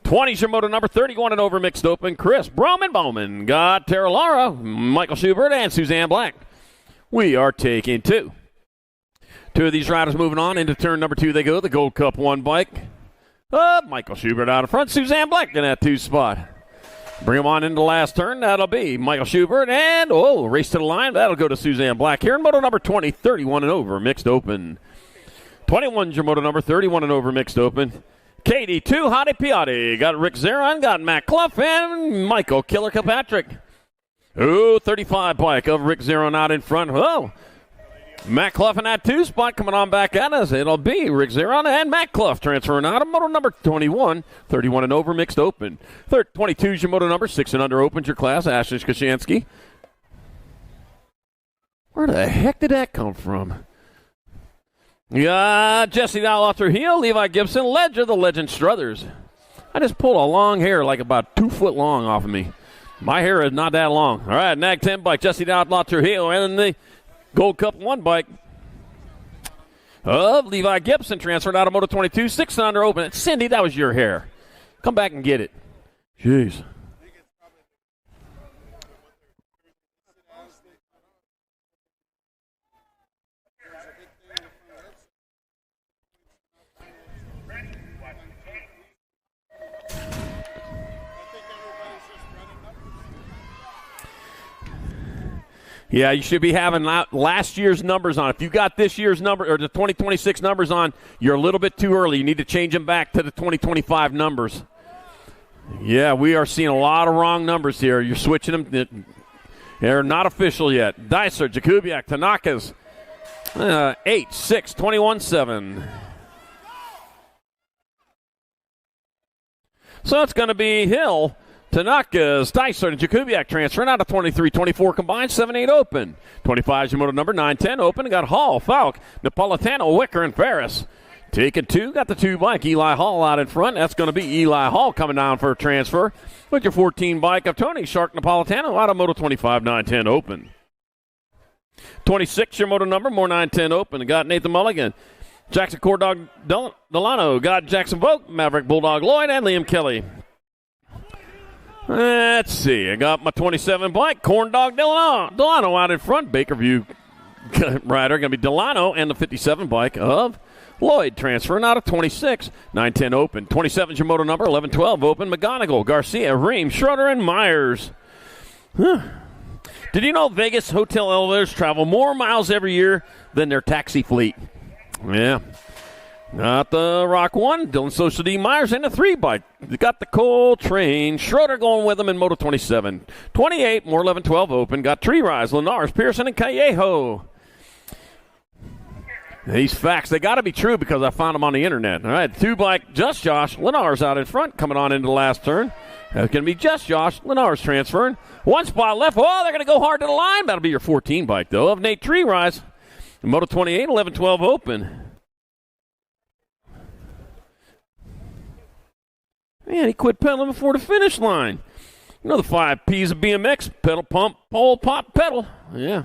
20's your moto number, 31 and over mixed open. Chris Bowman got Tara Lara, Michael Schubert, and Suzanne Black. We are taking 2. 2 of these riders moving on into turn number 2. They go. The Gold Cup 1 bike. Michael Schubert out in front. Suzanne Black in that 2 spot. Bring them on into the last turn. That'll be Michael Schubert. And, race to the line. That'll go to Suzanne Black here in moto number 20, 31 and over mixed open. 21's your moto number, 31 and over mixed open. KD2, Hottie Piatti. Got Rick Zeron, got Matt Clough, and Michael Killer Kilpatrick. 35 bike of Rick Zeron out in front. Matt Clough in that 2 spot coming on back at us. It'll be Rick Zeron and Matt Clough transferring out of moto number 21, 31 and over mixed open. 22's your moto number, 6 and under opens your class. Ashley Koshansky. Where the heck did that come from? Yeah, Jesse Dowell Trujillo, Levi Gibson, Ledger, the Legend Struthers. I just pulled a long hair, like about 2 foot long off of me. My hair is not that long. All right, NAG 10 bike, Jesse Dowell Trujillo, and then the Gold Cup 1 bike of Levi Gibson transferred out of moto 22, 6 and under open. Cindy, that was your hair. Come back and get it. Jeez. Yeah, you should be having last year's numbers on. If you got this year's number or the 2026 numbers on, you're a little bit too early. You need to change them back to the 2025 numbers. Yeah, we are seeing a lot of wrong numbers here. You're switching them. They're not official yet. Dicer, Jakubiak, Tanaka's 8, 6, 21, 7. So it's going to be Hill, Tanaka's, Dicer, and Jakubiak transferring out of 23-24 combined, 7-8 open. 25 is your moto number, 9-10 open. Got Hall, Falk, Napolitano, Wicker, and Ferris. Taking 2, got the 2 bike. Eli Hall out in front. That's going to be Eli Hall coming down for a transfer with your 14 bike of Tony Shark Napolitano out of moto 25, 9-10 open. 26, your moto number, more 910 open. Got Nathan Mulligan. Jackson Core Dog Delano. Got Jackson Vogt, Maverick Bulldog Lloyd, and Liam Kelly. Let's see. I got my 27 bike, Corn Dog Delano out in front. Bakerview rider going to be Delano, and the 57 bike of Lloyd transferring out of 26. 910 open. 27 is your moto number, 1112 open. McGonigal, Garcia, Ream, Schroeder, and Myers. Did you know Vegas hotel elevators travel more miles every year than their taxi fleet? Yeah. Got the Rock 1, Dylan Social D. Myers, and the 3 bike. They got the Coltrane. Schroeder going with them in Moto 27. 28, more 11-12 open. Got Tree Rise, Linares, Pearson, and Callejo. These facts, they got to be true because I found them on the internet. All right, 2 bike, Just Josh. Linares out in front, coming on into the last turn. That's going to be Just Josh. Linares transferring. 1 spot left. Oh, they're going to go hard to the line. That'll be your 14 bike, though, of Nate Tree Rise. Moto 28, 11-12 open. Man, he quit pedaling before the finish line. You know the 5 P's of BMX. Pedal, pump, pole, pop, pedal. Yeah.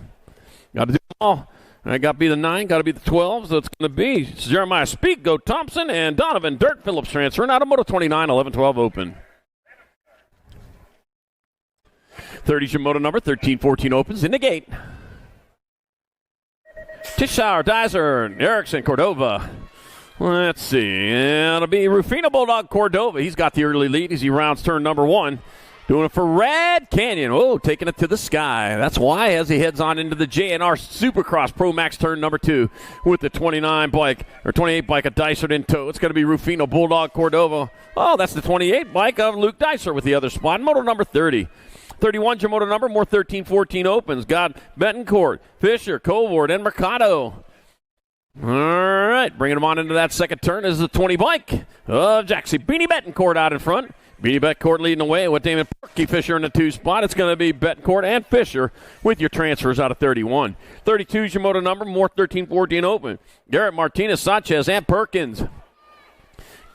Got to do it all. I got to be the 9, got to be the 12. So it's going to be Jeremiah Speak, Go Thompson, and Donovan Dirt Phillips transferring out of Moto 29, 11-12 open. 30's your moto number, 13-14 opens in the gate. Tischauer, Dizer, Erickson, Cordova. Let's see. It'll be Rufino Bulldog Cordova. He's got the early lead as he rounds turn number 1. Doing it for Red Canyon. Oh, taking it to the sky. That's why as he heads on into the JNR Supercross Pro Max turn number 2 with the 29 bike, or 28 bike of Dicer in tow. It's going to be Rufino Bulldog Cordova. Oh, that's the 28 bike of Luke Dicer with the other spot. Moto number 30. 31's your moto number, more 13-14 opens. Got Betancourt, Fisher, Colvord, and Mercado. All right, bringing them on into that second turn is the 20 bike of Jackson. Beanie Betancourt out in front. Beanie Betancourt leading the way with Damon Perky Fisher in the 2 spot. It's going to be Betancourt and Fisher with your transfers out of 31. 32 is your moto number, more 13-14 open. Garrett Martinez, Sanchez, and Perkins.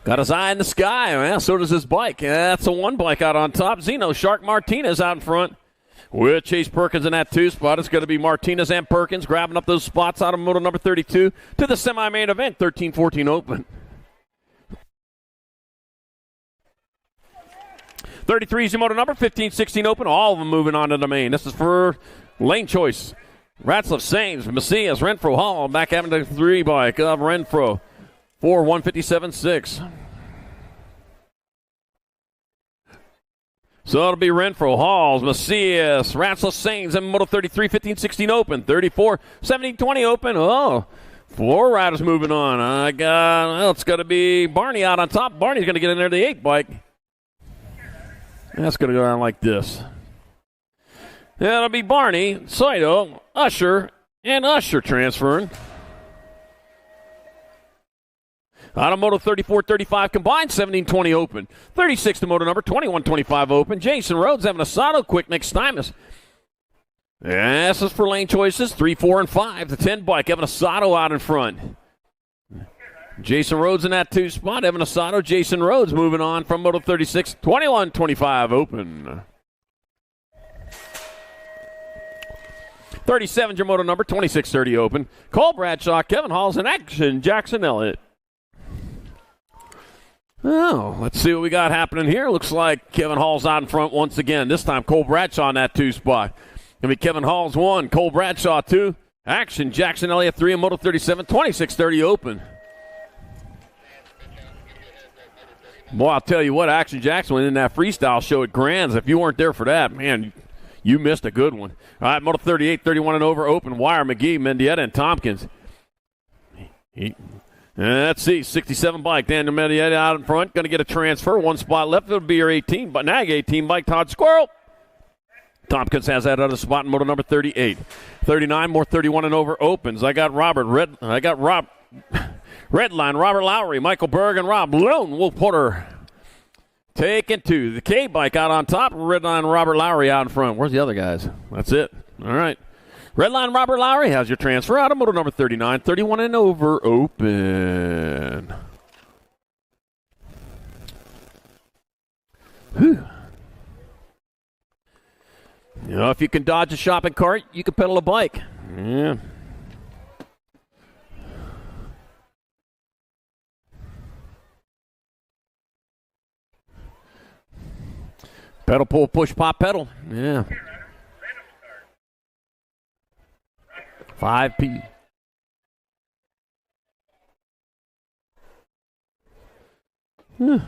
Got his eye in the sky. Well, so does his bike. That's a 1 bike out on top. Zeno Shark Martinez out in front. With Chase Perkins in that 2 spot. It's going to be Martinez and Perkins grabbing up those spots out of moto number 32 to the semi-main event, 13-14 open. 33 is your moto number, 15-16 open. All of them moving on to the main. This is for lane choice. Ratzlaff, Sames, Macias, Renfro, Hall. Back having the 3 bike of Renfro. 157.6. So it'll be Renfro, Halls, Macias, Ratzlaff, Sains, and Moto 33, 15-16 open. 34, 17-20 open. Oh, 4 riders moving on. It's going to be Barney out on top. Barney's going to get in there the 8 bike. That's going to go down like this. That'll be Barney, Saito, Usher, and Usher transferring. Out of Moto 34-35 combined, 17-20 open. 36 to Moto number, 21-25 open. Jason Rhodes, Evan Asado, quick Nick Stymus. This is for lane choices, 3, 4, and 5. The 10 bike, Evan Asado out in front. Jason Rhodes in that 2 spot. Evan Asado, Jason Rhodes moving on from Moto 36, 21-25 open. 37's your Moto number, 26-30 open. Cole Bradshaw, Kevin Halls in action, Jackson Elliott. Oh, let's see what we got happening here. Looks like Kevin Hall's out in front once again. This time Cole Bradshaw in that 2 spot. Going to be Kevin Hall's 1, Cole Bradshaw 2. Action, Jackson Elliott 3 and Moto 37, 26-30 open. Boy, I'll tell you what, Action Jackson went in that freestyle show at Grand's. If you weren't there for that, man, you missed a good one. All right, Moto 38, 31 and over, open. Wire, McGee, Mendieta, and Tompkins. Let's see, 67 bike, Daniel Mendieta out in front. Going to get a transfer. 1 spot left. It'll be your 18, but Nag 18 bike, Todd Squirrel. Tompkins has that other spot in moto number 38. 39, more 31 and over opens. I got Redline, Robert Lowry, Michael Berg, and Rob Lone Wolf Porter. Taking 2. The K bike out on top. Redline, Robert Lowry out in front. Where's the other guys? That's it. All right. Redline Robert Lowry has your transfer out of moto number 39, 31 and over open. Whew. You know, if you can dodge a shopping cart, you can pedal a bike. Yeah. Pedal, pull, push, pop, pedal. Yeah. 5P. You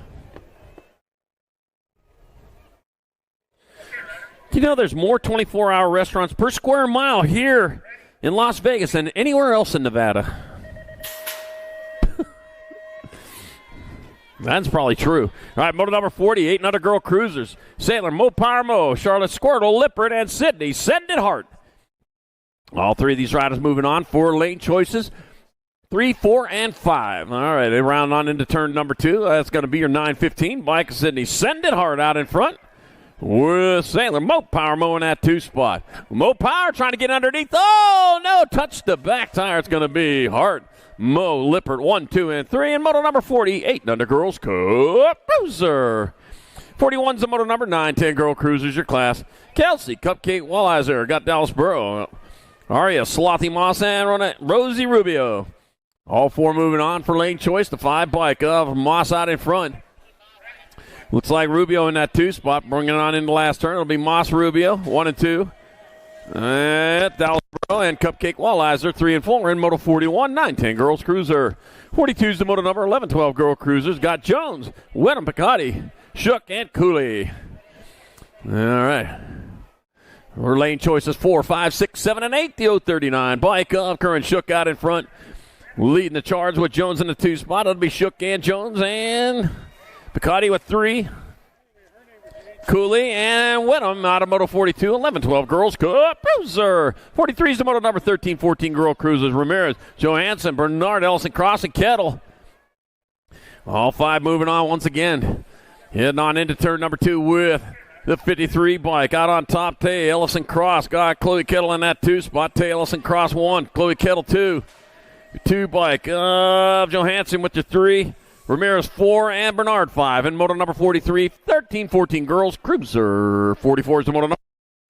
know, there's more 24-hour restaurants per square mile here in Las Vegas than anywhere else in Nevada. That's probably true. All right, moto number 48, another girl cruisers. Sailor, Mo Power Mo, Charlotte Squirtle, Lippert, and Sydney. Send it hard. All three of these riders moving on. 4 lane choices. 3, 4, and 5. All right, they round on into turn number 2. That's going to be your 915. Mike and Sydney. Send it hard out in front. With Sailor, Mo Power Mo in that 2 spot. Mo Power trying to get underneath. Oh, no, touch the back tire. It's going to be Hart, Mo, Lippert, 1, 2, and 3. And moto number 48, under girls cruiser. 41's the moto number 9, 10 girl cruisers, your class. Kelsey, Cupcake, Wallizer, got Dallas Burrow. Aria, Slothy Moss, and Rosie Rubio. All 4 moving on for lane choice. The 5 bike of Moss out in front. Looks like Rubio in that 2 spot. Bringing it on in the last turn. It'll be Moss, Rubio, 1 and 2. And Dallas Burrow and Cupcake Wallizer, 3 and 4 in moto 41, 9-10 girls cruiser. 42's the moto number 11, 12 girl cruisers. Got Jones, Wenham, Picotti, Shook, and Cooley. All right. Our lane choices 4, 5, 6, 7, and 8. The 039 bike of Curran Shook out in front. Leading the charge with Jones in the 2 spot. It'll be Shook and Jones and Picotti with 3. Cooley and Wenham out of moto 42, 11, 12 girls cruiser. 43 is the moto number 13, 14 girl cruisers. Ramirez, Johansson, Bernard, Ellison, Cross, and Kettle. All 5 moving on once again. Heading on into turn number 2 with the 53 bike. Out on top, Tay Ellison Cross. Got Chloe Kettle in that 2 spot. Tay Ellison Cross 1, Chloe Kettle 2. 2 bike of Johansson with the 3. Ramirez 4 and Bernard 5. And moto number 43, 13, 14 girls cruiser. 44 is the moto number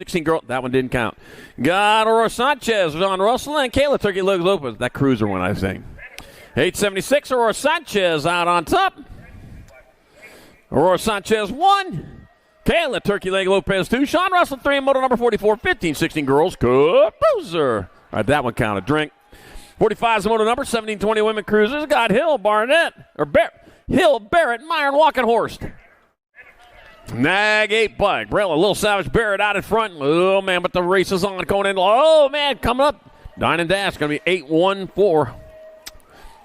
16 girl. That one didn't count. Got Aurora Sanchez, John Russell, and Kayla Turkey Legs Lopez. That cruiser one, I think. 876, Aurora Sanchez out on top. Aurora Sanchez 1. Kayla Turkey Leg Lopez 2. Sean Russell 3 and moto number 44, 15, 16 girls cruiser. All right, that one counted. Drink. 45 is the moto number, 17, 20 women cruisers. Got Hill, Barnett, or Hill, Barrett, Meyer, and Walkenhorst. Nag 8 bike. Brella, Little Savage, Barrett out in front. Oh, man, but the race is on. Going in. Oh, man, coming up. Dine and Dash. Going to be 8-1-4.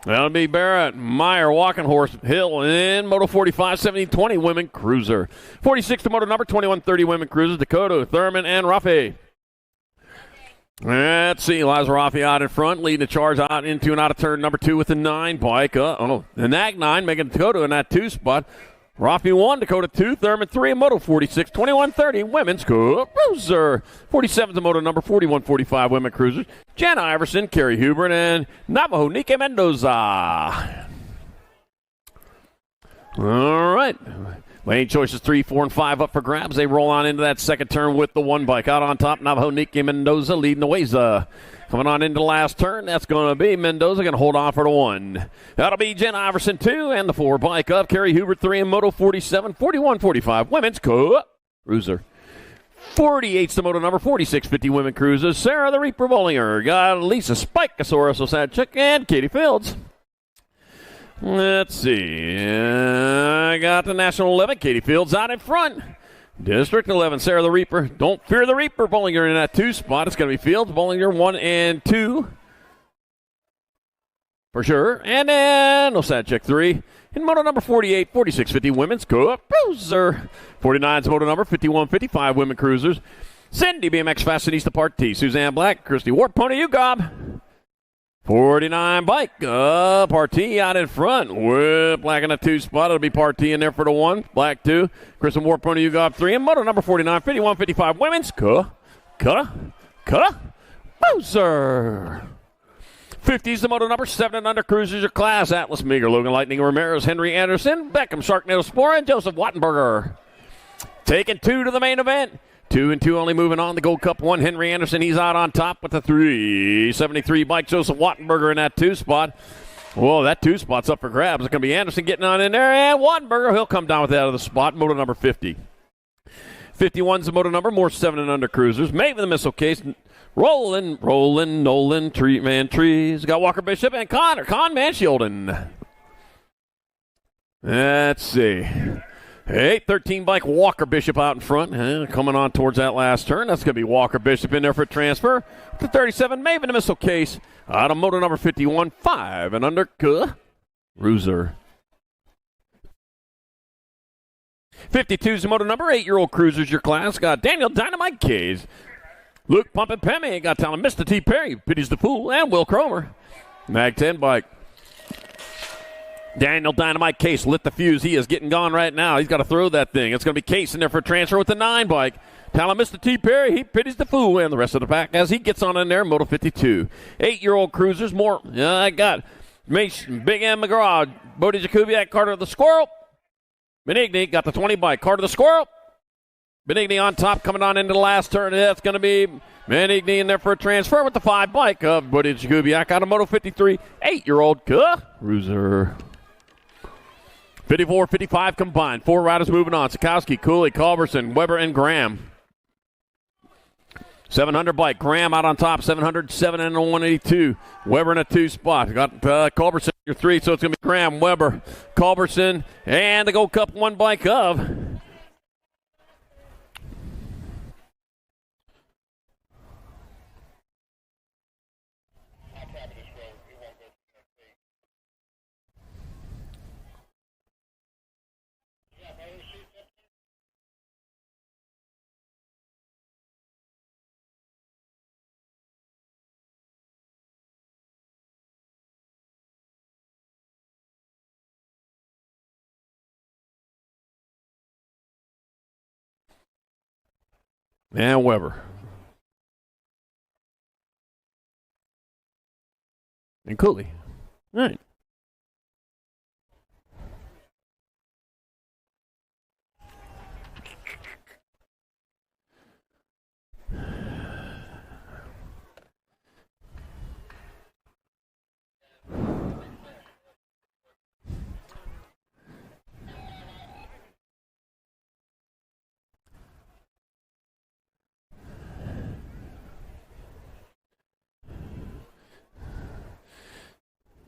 That'll be Barrett, Meyer, Walkenhorst, Hill, and moto 45, 17, 20 women cruiser. 46 to moto number, 21, 30 women cruisers. Dakota, Thurman, and Rafi. Let's see, Liza Rafi out in front, leading the charge out into and out of turn number 2 with the 9 bike. The Nag 9 making Dakota in that 2 spot. Rafi 1, Dakota 2, Thurman 3, and moto 46, 21-30 women's cruiser. 47 the moto number 41, 45 women cruisers. Jana Iverson, Carrie Hubert, and Navajo Nike Mendoza. All right. Lane choices 3, 4, and 5 up for grabs. They roll on into that second turn with the 1 bike. Out on top, Navajo Niki Mendoza leading the ways. Coming on into the last turn, that's going to be Mendoza going to hold on for the 1. That'll be Jen Iverson 2 and the 4 bike up. Carrie Hubert 3 and moto 47, 41, 45 women's cruiser. 48's the moto number 46, 50 women cruisers. Sarah the Reaper Bollinger. Got Lisa Spikeosaurus Osadchik and Katie Fields. Let's see. I got the National 11. Katie Fields out in front. District 11. Sarah the Reaper. Don't fear the Reaper. Bollinger in that 2 spot. It's going to be Fields. Bollinger 1 and 2. For sure. And then Osadchik 3. In moto number 48, 46, 50 women's cruiser. 49's moto number 51, 55 women cruisers. Cindy BMX Fashionista Part T. Suzanne Black. Christy Ward. Pony Ugob. 49 bike, Partee out in front with Black in a 2 spot. It'll be Partee in there for the 1. Black 2. Kristen Ward, Pony, you got 3. And moto number 49, 51, 55 women's. Boozer. 50's the moto number 7 and under cruisers your class. Atlas Meager, Logan Lightning Ramirez, Henry Anderson, Beckham Sharknado Spore, and Joseph Wattenberger. Taking 2 to the main event. 2 and 2 only moving on. The Gold Cup 1, Henry Anderson. He's out on top with the 373 bike. Joseph Wattenberger in that 2 spot. Whoa, that 2 spot's up for grabs. It's going to be Anderson getting on in there. And Wattenberger, he'll come down with that out of the spot. Moto number 50. 51's the moto number. More 7 and under cruisers. Maven the missile case. Rolling, Nolan, Trees. Got Walker Bishop and Con Mansfielden. Let's see. 8-13 bike, Walker Bishop out in front. Coming on towards that last turn. That's going to be Walker Bishop in there for a transfer. The 37, Maven the missile case. Out of moto number 51, 5 and under, Cruiser. 52's the moto number, 8-year-old cruisers your class. Got Daniel Dynamite Case. Luke Pumpin' Pemme. Got talent Mr. T. Perry. Pities the Fool. And Will Cromer. Mag 10 bike. Daniel Dynamite Case lit the fuse. He is getting gone right now. He's got to throw that thing. It's going to be Case in there for transfer with the 9 bike. Talent Mr. T. Perry, he pities the Fool and the rest of the pack as he gets on in there. Moto 52. 8-year-old cruisers. More. I got Big M. McGraw. Bodie Jakubiak. Carter the Squirrel. Benigni got the 20 bike. Carter the Squirrel. Benigni on top coming on into the last turn. That's going to be Benigni in there for a transfer with the 5 bike of Bodie Jakubiak out of Moto 53. 8-year-old cruiser. 54, 55 combined. 4 riders moving on. Sikowski, Cooley, Culberson, Weber, and Graham. 700 bike. Graham out on top. 707 and a 182. Weber in a 2 spot. Got Culberson your 3, so it's going to be Graham, Weber, Culberson, and the Gold Cup 1 bike of and Weber. And Cooley. All right.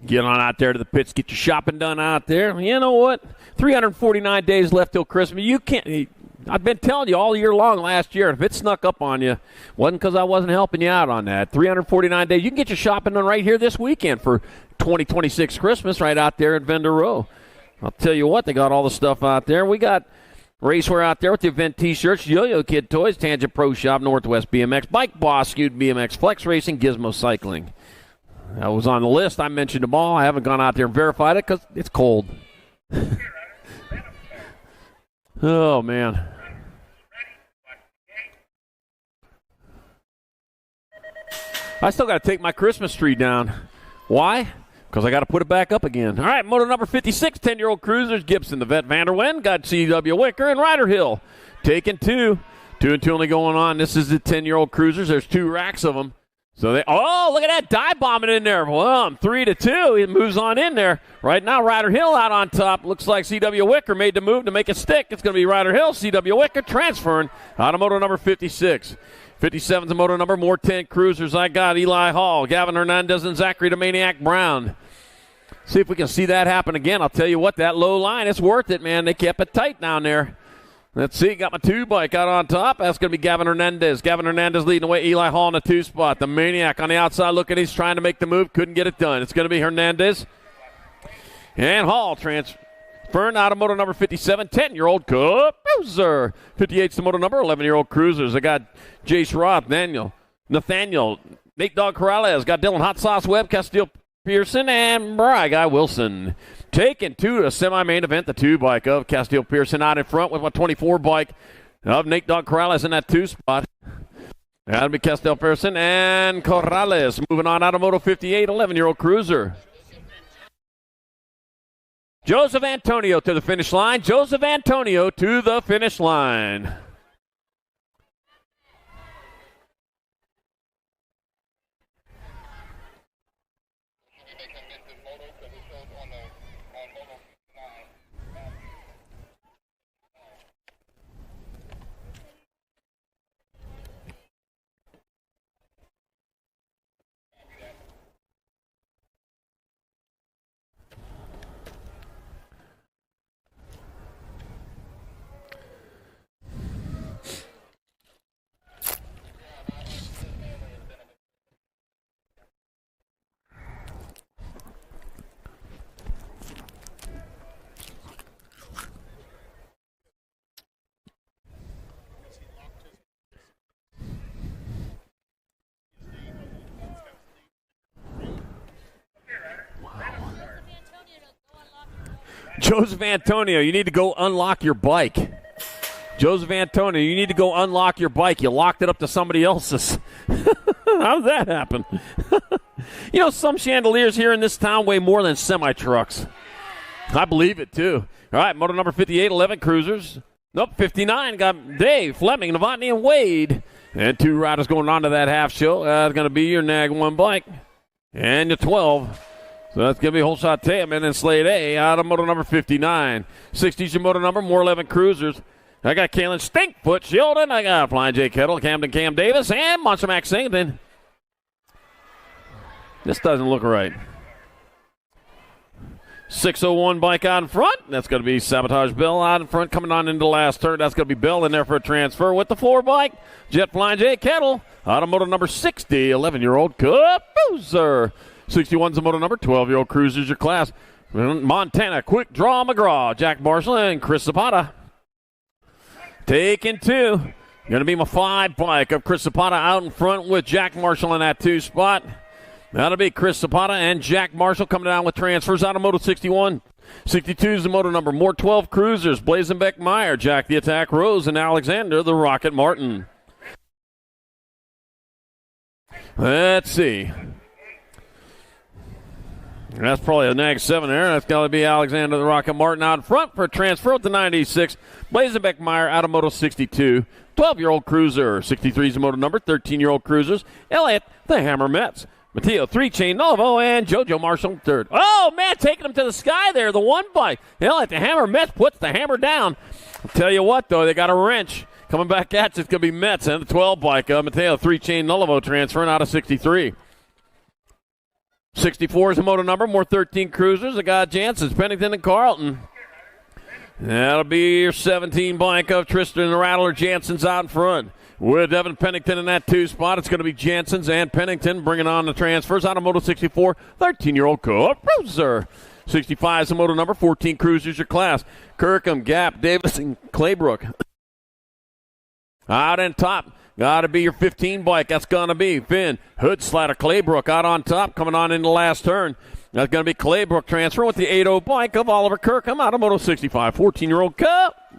Get on out there to the pits, get your shopping done out there. You know what? 349 days left till Christmas. You can't. I've been telling you all year long last year, if it snuck up on you, wasn't because I wasn't helping you out on that. 349 days. You can get your shopping done right here this weekend for 2026 Christmas right out there at Vendor Row. I'll tell you what, they got all the stuff out there. We got racewear out there with the event T-shirts, Yo-Yo Kid Toys, Tangent Pro Shop, Northwest BMX, Bike Boss, Skewed BMX, Flex Racing, Gizmo Cycling. That was on the list. I mentioned them all. I haven't gone out there and verified it because it's cold. Oh, man. I still got to take my Christmas tree down. Why? Because I got to put it back up again. All right, moto number 56, 10-year-old cruisers. Gibson, the Vet Vanderwen, got C.W. Wicker, and Ryder Hill. Taking 2. 2 and 2 only going on. This is the 10-year-old cruisers. There's 2 racks of them. So look at that dive bombing in there. Well, 3-2. He moves on in there. Right now, Ryder Hill out on top. Looks like C.W. Wicker made the move to make it stick. It's going to be Ryder Hill, C.W. Wicker transferring out of moto number 56. 57's the moto number. More 10 cruisers. I got Eli Hall, Gavin Hernandez, and Zachary the Maniac Brown. See if we can see that happen again. I'll tell you what, that low line, it's worth it, man. They kept it tight down there. Let's see, got my 2 bike out on top. That's going to be Gavin Hernandez. Gavin Hernandez leading away. Eli Hall in the 2 spot. The Maniac on the outside looking. He's trying to make the move. Couldn't get it done. It's going to be Hernandez. And Hall transferring out of moto number 57. 10-year-old cruiser. 58's the moto number. 11-year-old cruisers. I got Jace Roth, Nathaniel, Nate Dog Corrales. Got Dylan Hot Sauce Webb, Castillo Pearson, and Bry Guy Wilson. Taking 2 to a semi-main event, the 2 bike of Castillo Pearson out in front with a 24 bike of Nate Dog Corrales in that 2 spot. That'll be Castillo Pearson and Corrales moving on out of moto 58, 11-year-old cruiser. Joseph Antonio to the finish line. Joseph Antonio to the finish line. Joseph Antonio, you need to go unlock your bike. Joseph Antonio, you need to go unlock your bike. You locked it up to somebody else's. How did that happen? You know, some chandeliers here in this town weigh more than semi-trucks. I believe it, too. All right, motor number 58, 11 cruisers. Nope, 59 got Dave, Fleming, Novotny, and Wade. And 2 riders going on to that half show. That's going to be your Nag 1 bike. And your 12. So that's going to be Whole Shot Tam and then Slade A out of motor number 59. 60's your motor number, more 11 cruisers. I got Kalen Stinkfoot Shieldon. I got Flying J Kettle, Camden Cam Davis, and Monster Max Singleton. This doesn't look right. 601 bike out in front. That's going to be Sabotage Bill out in front coming on into the last turn. That's going to be Bill in there for a transfer with the 4 bike. Jet Flying J Kettle out of motor number 60, 11-year-old Caboose. 61's the motor number, 12-year-old Cruiser's your class. Montana, Quick Draw McGraw, Jack Marshall, and Chris Zapata. Taking 2. Going to be my 5 bike of Chris Zapata out in front with Jack Marshall in that 2 spot. That'll be Chris Zapata and Jack Marshall coming down with transfers out of Moto 61. 62's the motor number, more 12 Cruisers, Blazenbeck Meyer, Jack the Attack Rose, and Alexander the Rocket Martin. Let's see. That's probably a Nag 7 there. That's got to be Alexander the Rocket Martin out in front for a transfer with the 96. Blazenbeck Meyer out of Moto 62. 12-year-old Cruiser. 63 is the motor number. 13-year-old Cruisers. Elliott the Hammer Metz. Mateo 3-chain Novo and JoJo Marshall 3rd. Oh, man, taking him to the sky there. The 1 bike. Elliott the Hammer Metz puts the hammer down. I'll tell you what, though, they got a wrench. Coming back at you, it's going to be Metz and the 12 bike. Mateo 3-chain Novo transferring out of 63. 64 is the motor number, more 13 Cruisers. I got Jansen's, Pennington, and Carlton. That'll be your 17 bike of Tristan the Rattler. Jansen's out in front. With Evan Pennington in that 2 spot, it's going to be Jansen's and Pennington bringing on the transfers out of Moto 64. 13-year-old Cruiser. 65 is the motor number, 14 Cruisers your class. Kirkham, Gap, Davis, and Claybrook. Out in top. Got to be your 15 bike. That's going to be Finn Hood Slatter Claybrook out on top, coming on in the last turn. That's going to be Claybrook transfer with the 80 bike of Oliver Kirkham out of Moto 65. 14-year-old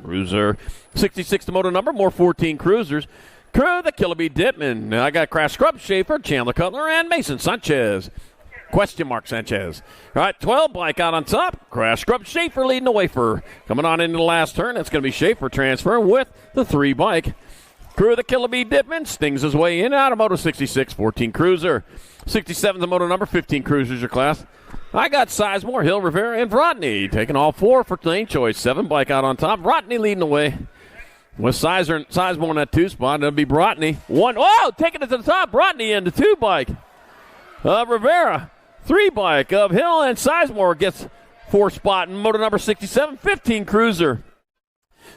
Cruiser. 66 the motor number, more 14 Cruisers. Crew the Killer Bee Dittman. I got Crash Scrub Schaefer, Chandler Cutler, and Mason Sanchez. Question mark Sanchez. All right, 12 bike out on top. Crash Scrub Schaefer leading the way for coming on into the last turn. That's going to be Schaefer transfer with the 3 bike. Crew of the Killer Bee Dittman stings his way in out of Moto 66, 14 Cruiser. 67 the motor number, 15 Cruisers your class. I got Sizemore, Hill, Rivera, and Rodney taking all 4 for lane choice. 7 bike out on top. Rodney leading the way. With Sizemore in that 2 spot, it'll be Brotney. 1, oh, taking it to the top. Rodney in the 2 bike. Rivera, 3 bike of Hill, and Sizemore gets 4 spot in motor number 67, 15 Cruiser.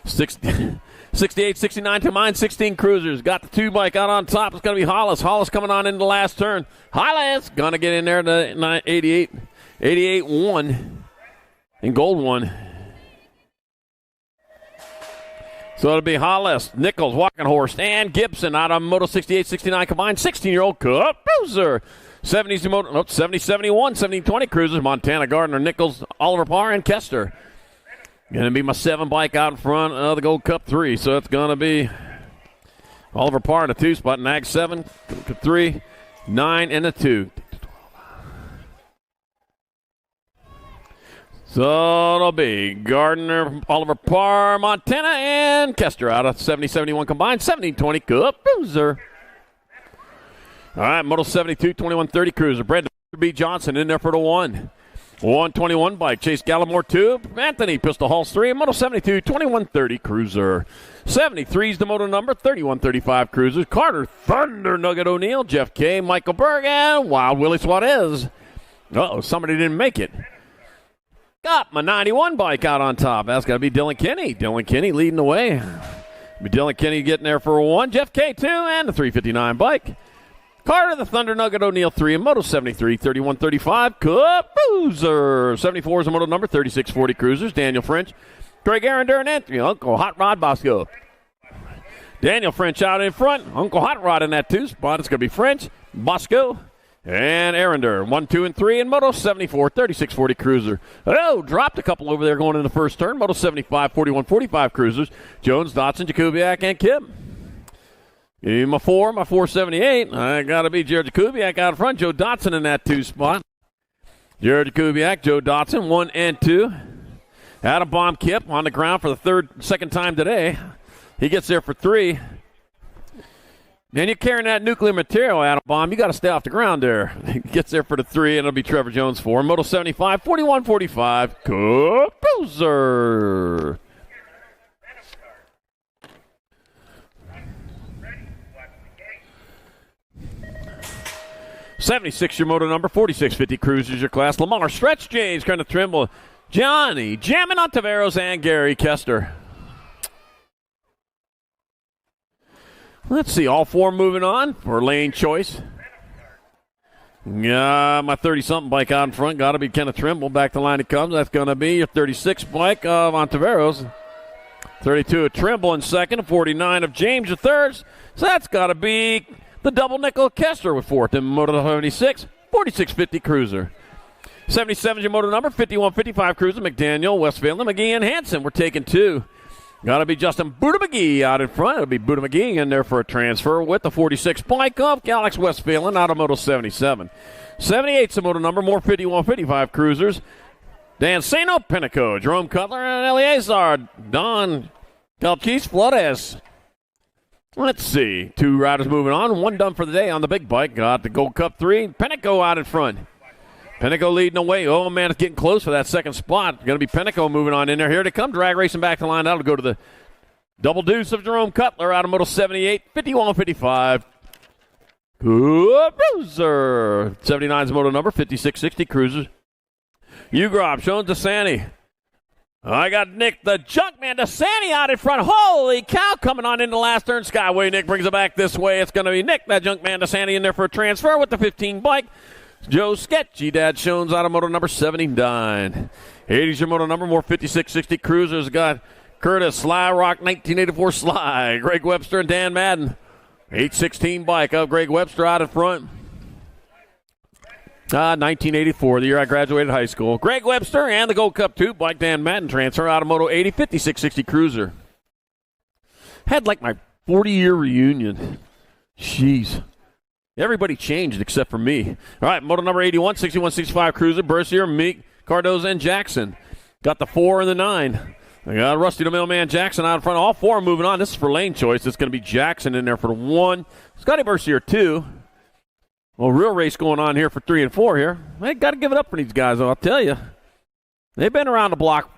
68, 69 to mine, 16 Cruisers. Got the 2 bike out on top. It's going to be Hollis. Hollis coming on into the last turn. Hollis going to get in there to 88. 88-1 and gold 1. So it'll be Hollis, Nichols, Walking Horse, and Gibson out of Moto 68, 69 combined. 16-year-old Cruiser. 70s, Moto, 70, 71, 70, 20 Cruisers. Montana, Gardner, Nichols, Oliver Parr, and Kester. Going to be my 7 bike out in front of the Gold Cup 3. So it's going to be Oliver Parr in the 2 spot. Nag 7, 3, 9, and a 2. So it'll be Gardner, Oliver Parr, Montana, and Kester out of 70, 71 combined. 17, 20 Cup Cruiser. All right, Moto 72, 21, 30 Cruiser. Brandon B. Johnson in there for the 1. 121 bike. Chase Gallimore 2. Anthony Pistol Halls 3. Moto 72, 2130 Cruiser. 73 is the moto number. 3135 Cruisers. Carter Thunder Nugget O'Neill. Jeff K. Michael Berg. And Wild Willie Suarez. Uh-oh, somebody didn't make it. Got my 91 bike out on top. That's got to be Dylan Kinney. Dylan Kinney leading the way. Dylan Kinney getting there for a 1. Jeff K. 2 and the 359 bike. Carter the Thunder Nugget O'Neill 3 and Moto 73, 3135 Cruiser. 74 is the moto number. 3640 Cruisers. Daniel French. Greg Arender and Anthony. Uncle Hot Rod Bosco. Daniel French out in front. Uncle Hot Rod in that 2 spot. It's going to be French, Bosco, and Arender. 1, 2, and 3 in Moto 74, 3640 Cruiser. Oh, dropped a couple over there going in the first turn. Moto 75, 4145 Cruisers. Jones, Dotson, Jakubiak, and Kim. Give him a 4, my 478. I got to be Jared Jakubiak out in front. Joe Dotson in that 2 spot. Jared Jakubiak, Joe Dotson, 1 and 2. Adam Bomb Kip on the ground for the second time today. He gets there for 3. Man, you're carrying that nuclear material, Adam Bomb. You got to stay off the ground there. He gets there for the 3, and it'll be Trevor Jones 4. Moto 75, 4145 Cruiser. 76 your moto number. 4650 Cruisers your class. Lamar Stretch James, kind of Trimble, Johnny jamming on Taveros, and Gary Kester. Let's see, all 4 moving on for lane choice. Yeah, my 30-something bike out in front. Got to be Kenneth Trimble. Back to line he comes. That's going to be your 36 bike of Ontiveros. 32 of Trimble in second. 49 of James your third. So that's got to be the double nickel Kester with 4th. And moto 76, 4650 Cruiser. 77 is your moto number. 5155 Cruiser. McDaniel, Westphalen, McGee, and Hanson. We're taking 2. Got to be Justin Buddha McGee out in front. It'll be Buddha McGee in there for a transfer with the 46 bike of Alex Westphalen out of Moto 77. 78's the moto number. More 5155 Cruisers. Dan Sano, Pinico, Jerome Cutler, and Eleazar. Don Galchis Flores. Let's see. 2 riders moving on. 1 done for the day on the big bike. Got the Gold Cup 3. Pinico out in front. Pinico leading the way. Oh, man, it's getting close for that second spot. Going to be Pinico moving on in there. Here to come. Drag racing back to line. That'll go to the double deuce of Jerome Cutler out of Moto 78. 51-55. Cruiser. 79's moto number. 5660 Cruisers. Ugrob showing DeSanti. I got Nick the Junkman DeSanti out in front. Holy cow, coming on into the last turn. Skyway Nick brings it back this way. It's going to be Nick, that Junkman DeSanti, in there for a transfer with the 15 bike. Joe Sketchy Dad Shones out of moto number 79. 80's your moto number. More 5660 Cruisers. Got Curtis Sly Rock 1984 Sly. Greg Webster and Dan Madden. 816 bike of Greg Webster out in front. 1984, the year I graduated high school. Greg Webster and the Gold Cup 2 bike. Dan Madden transfer out of moto 80. 5660 Cruiser. Had like my 40-year reunion. Jeez. Everybody changed except for me. All right, moto number 81, 6165 Cruiser. Bercier, Meek, Cardoza, and Jackson. Got the 4 and the 9. I got Rusty the Mailman Jackson out in front. All 4 moving on. This is for lane choice. It's going to be Jackson in there for the 1. Scotty Bercier 2. Well, real race going on here for 3 and 4 here. I got to give it up for these guys, though, I'll tell you. They've been around the block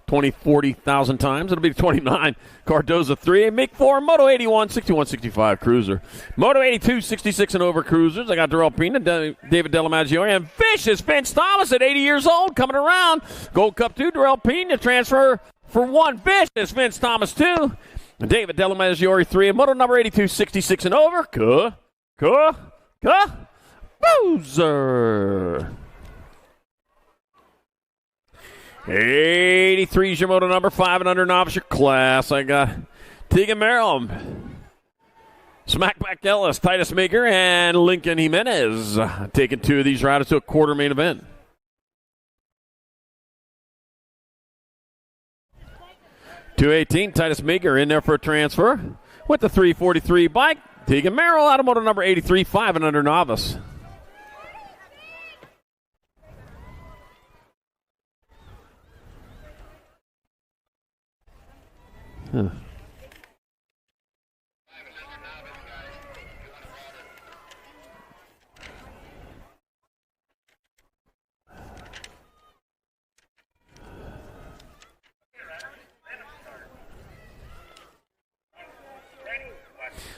20, 40,000 times. It'll be 29. Cardoza 3. Mick 4. Moto 81, 6165 Cruiser. Moto 82, 66 and over Cruisers. I got Darrell Pina, David Delamaggio, and Vicious Vince Thomas at 80 years old coming around. Gold Cup 2, Darrell Pina transfer for 1. Vicious Vince Thomas 2. And David Delamaggio 3. And moto number 82, 66 and over. Cruiser. 83 is your moto number. 5 and under novice your class. I got Tegan Merrill, Smackback Ellis, Titus Maker, and Lincoln Jimenez taking 2 of these riders to a quarter main event. .218, Titus Maker in there for a transfer with the 343 bike. Tegan Merrill out of moto number 83, 5 and under novice. Huh.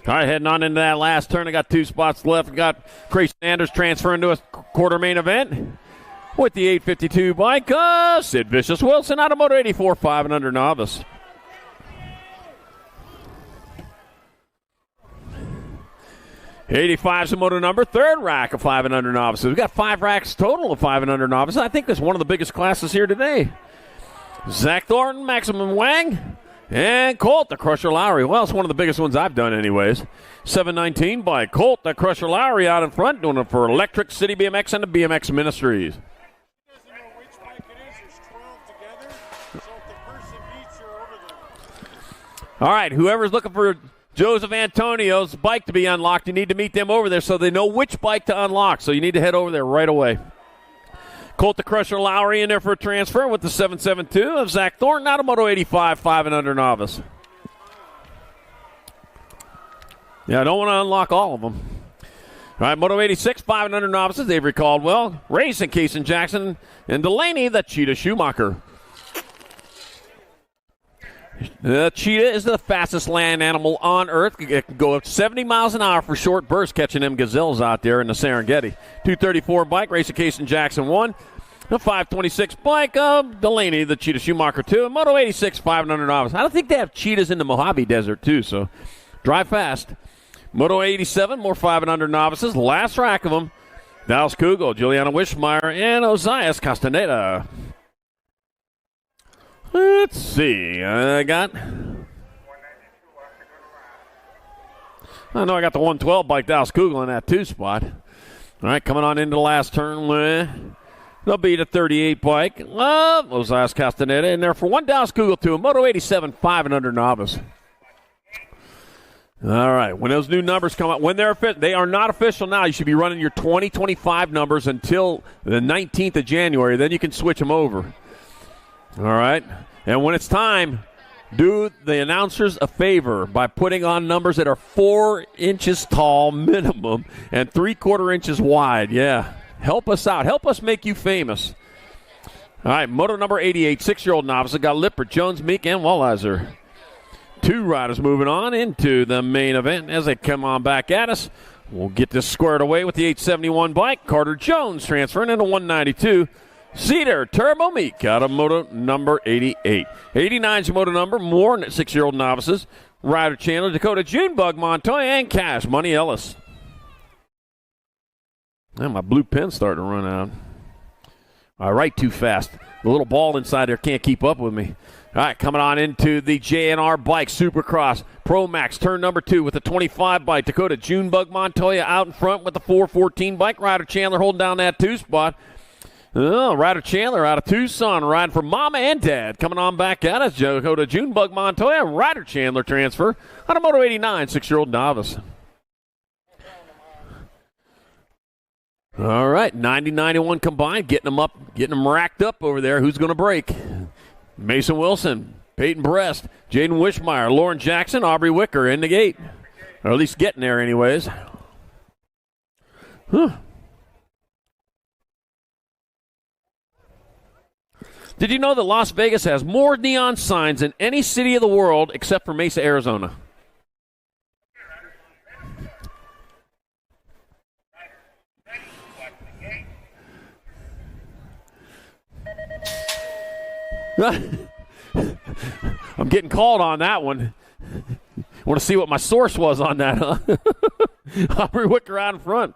All right, heading on into that last turn. I got 2 spots left. Got Craig Sanders transferring to a quarter main event with the 852 bike. Sid Vicious Wilson out of Moto 84, 5 and under novice. '85's a moto number, 3rd rack of 5 and under novices. We've got 5 racks total of 5 and under novices. I think that's one of the biggest classes here today. Zach Thornton, Maximum Wang, and Colt, the Crusher Lowry. Well, it's one of the biggest ones I've done anyways. 719 by Colt, the Crusher Lowry out in front, doing it for Electric City BMX and the BMX Ministries. All right, whoever's looking for Joseph Antonio's bike to be unlocked, you need to meet them over there so they know which bike to unlock. So you need to head over there right away. Colt the Crusher Lowry in there for a transfer with the 772 of Zach Thornton out of Moto 85, 5 and under novice. Yeah, I don't want to unlock all of them. All right, Moto 86, 5 and under novices, Avery Caldwell, Racing, Casey Jackson, and Delaney, the Cheetah Schumacher. The cheetah is the fastest land animal on Earth. It can go up 70 miles an hour for short bursts, catching them gazelles out there in the Serengeti. 234 bike, Racing Case and Jackson 1. The 526 bike of Delaney, the Cheetah Schumacher 2. And Moto 86, 5 and under novice. I don't think they have cheetahs in the Mojave Desert, too, so drive fast. Moto 87, more 5 and under novices. Last rack of them, Dallas Kugel, Juliana Wishmeyer, and Ozias Castaneda. Let's see. I got the 112 bike, Dallas Kugel, in that 2 spot. All right, coming on into the last turn. They'll be the 38 bike. Ozias Castaneda in there for 1 Dallas Kugel 2. Moto 87, 5 and under novice. All right, when those new numbers come out, when they're official, they are not official now. You should be running your 2025 numbers until the 19th of January. Then you can switch them over. All right, and when it's time, do the announcers a favor by putting on numbers that are 4 inches tall minimum and 3/4 inches wide. Yeah, help us out. Help us make you famous. All right, moto number 88, 6-year-old novice. Got Lippert, Jones, Meek, and Walliser. 2 riders moving on into the main event as they come on back at us. We'll get this squared away with the 871 bike. Carter Jones transferring into 192. Cedar Turbo Meek out of moto number 88. 89's moto number, more 6-year-old novices. Ryder Chandler, Dakota Junebug, Montoya, and Cash Money Ellis. And my blue pen's starting to run out. I write too fast. The little ball inside there can't keep up with me. All right, coming on into the JNR bike Supercross Pro Max, turn number 2 with the 25 bike. Dakota Junebug, Montoya out in front with the 414 bike. Ryder Chandler holding down that 2 spot. Ryder Chandler out of Tucson, riding for Mama and Dad. Coming on back at us, Dakota Junebug, Montoya, Ryder Chandler transfer out of Moto 89, 6-year-old novice. All right, 90-91 combined, getting them racked up over there. Who's going to break? Mason Wilson, Peyton Brest, Jaden Wishmeyer, Lauren Jackson, Aubrey Wicker in the gate. Or at least getting there anyways. Did you know that Las Vegas has more neon signs than any city of the world except for Mesa, Arizona? I'm getting called on that one. Want to see what my source was on that, huh? Aubrey Wicker out in front.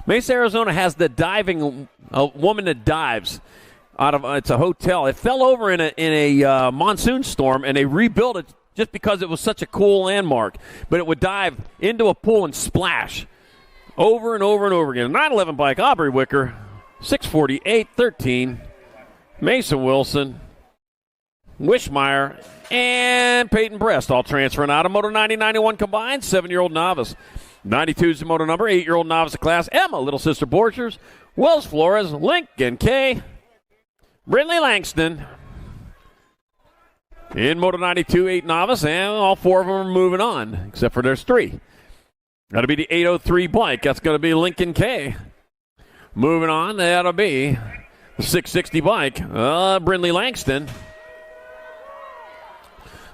Mesa, Arizona has the diving, a woman that dives out of, it's a hotel. It fell over in a monsoon storm, and they rebuilt it just because it was such a cool landmark. But it would dive into a pool and splash over and over and over again. 911 bike, Aubrey Wicker, 648-13. Mason Wilson, Wishmeyer, and Peyton Brest all transferring out of Moto 90-91 combined, 7-year-old novice. 92's the moto number, 8-year-old novice class. Emma, Little Sister Borchers, Wells Flores, Lincoln K, Brindley Langston. In Moto 92, 8 novice, and all 4 of them are moving on, except for there's 3. That'll be the 803 bike. That's going to be Lincoln K. Moving on, that'll be the 660 bike, Brindley Langston.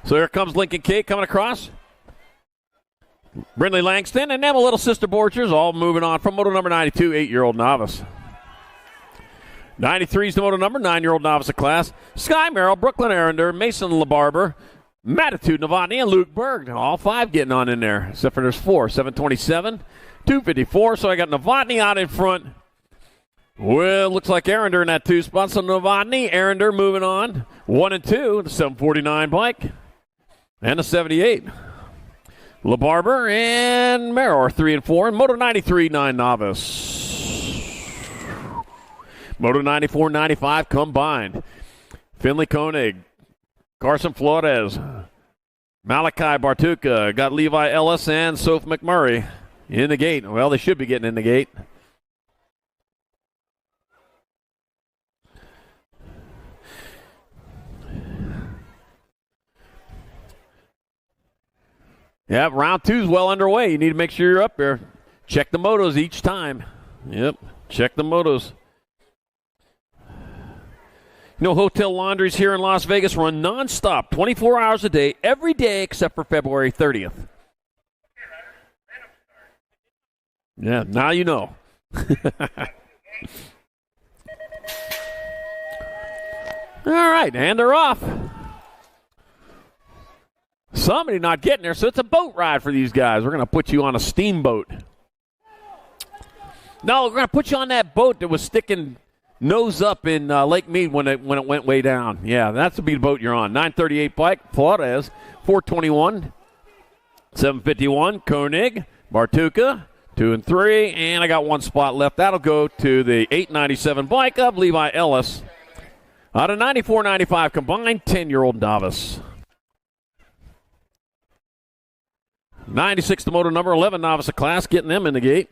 So here comes Lincoln Kate coming across. Brindley Langston and Emma Little Sister Borchers all moving on from moto number 92, 8-year-old novice. 93 is the moto number, 9-year-old novice of class. Sky Merrill, Brooklyn Arender, Mason LaBarber, Matitude Novotny, and Luke Berg. All 5 getting on in there, except for there's 4. 727, 254. So I got Novotny out in front. Well, looks like Arender in that 2 spot. So Novotny, Arender moving on. 1 and 2, the 749 bike. And the 78. LaBarber and Merrill are 3 and 4. And Moto 93, 9 novice. Moto 94, 95 combined. Finley Koenig, Carson Flores, Malachi Bartuka, got Levi Ellis and Soph McMurray in the gate. Well, they should be getting in the gate. Yeah, round 2 is well underway. You need to make sure you're up there. Check the motos each time. Yep, check the motos. You know, hotel laundries here in Las Vegas run nonstop, 24 hours a day, every day except for February 30th. Yeah, now you know. All right, and they're off. Somebody not getting there, so it's a boat ride for these guys. We're going to put you on a steamboat. No, we're going to put you on that boat that was sticking nose up in Lake Mead when it went way down. Yeah, that's the boat you're on. 938 bike, Flores, 421, 751, Koenig, Bartuka, 2 and 3, and I got 1 spot left. That'll go to the 897 bike of Levi Ellis. Out of 94-95 combined, 10-year-old novice. 96 the motor number, 11 novice of class, getting them in the gate.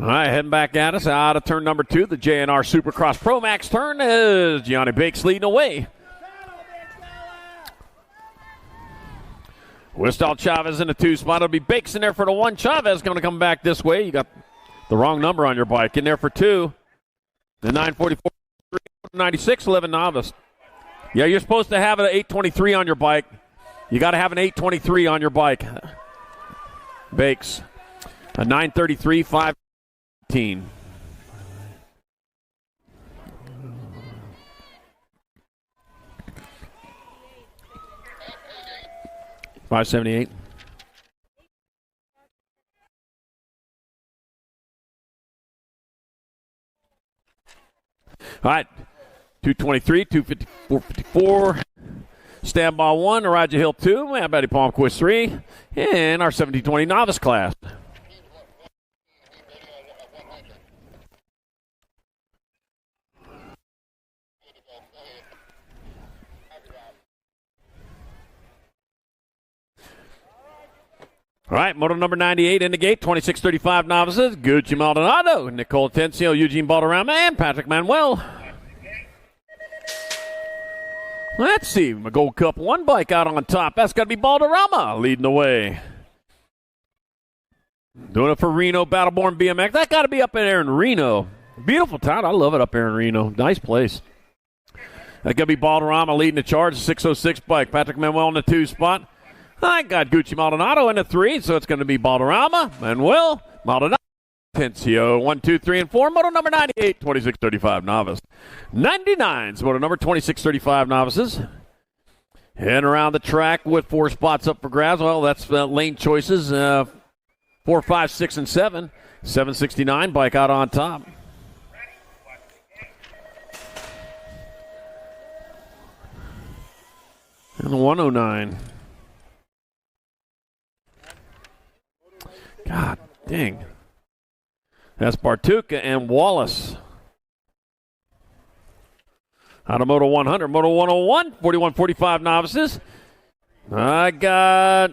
All right, heading back at us out of turn number 2, the JNR Supercross Pro Max turn is Gianni Bakes leading away. Westall Chavez in the 2 spot. It'll be Bakes in there for the 1. Chavez going to come back this way. You got the wrong number on your bike. In there for 2. The 944, 96, 11 novice. Yeah, you're supposed to have an 823 on your bike. You got to have an 823 on your bike. Bakes. A 933, 5. 578. All right, 223, 254, 54. Standby 1, Elijah Hill 2, Matt Betty Palmquist 3, and our 1720 novice class. All right, moto number 98 in the gate, 26:35 novices, Gucci Maldonado, Nicole Tencio, Eugene Balderrama, and Patrick Manuel. Let's see, my Gold Cup 1 bike out on top. That's got to be Balderrama leading the way. Doing it for Reno, Battleborn BMX. That got to be up in there in Reno. Beautiful town. I love it up there in Reno. Nice place. That got to be Balderrama leading the charge, 606 bike. Patrick Manuel in the 2 spot. I got Gucci Maldonado in the 3, so it's going to be Balderrama, Manuel, Maldonado, Tencio, 1, 2, 3, and 4. Moto number 98, 26:35 novice. 99's moto number 26:35 novices. And around the track with 4 spots up for grabs. Well, that's lane choices. 4, 5, 6, and 7. 769 bike out on top. And the 109. God dang. That's Bartuca and Wallace. Out of Moto 100. Moto 101, 41:45 novices. I got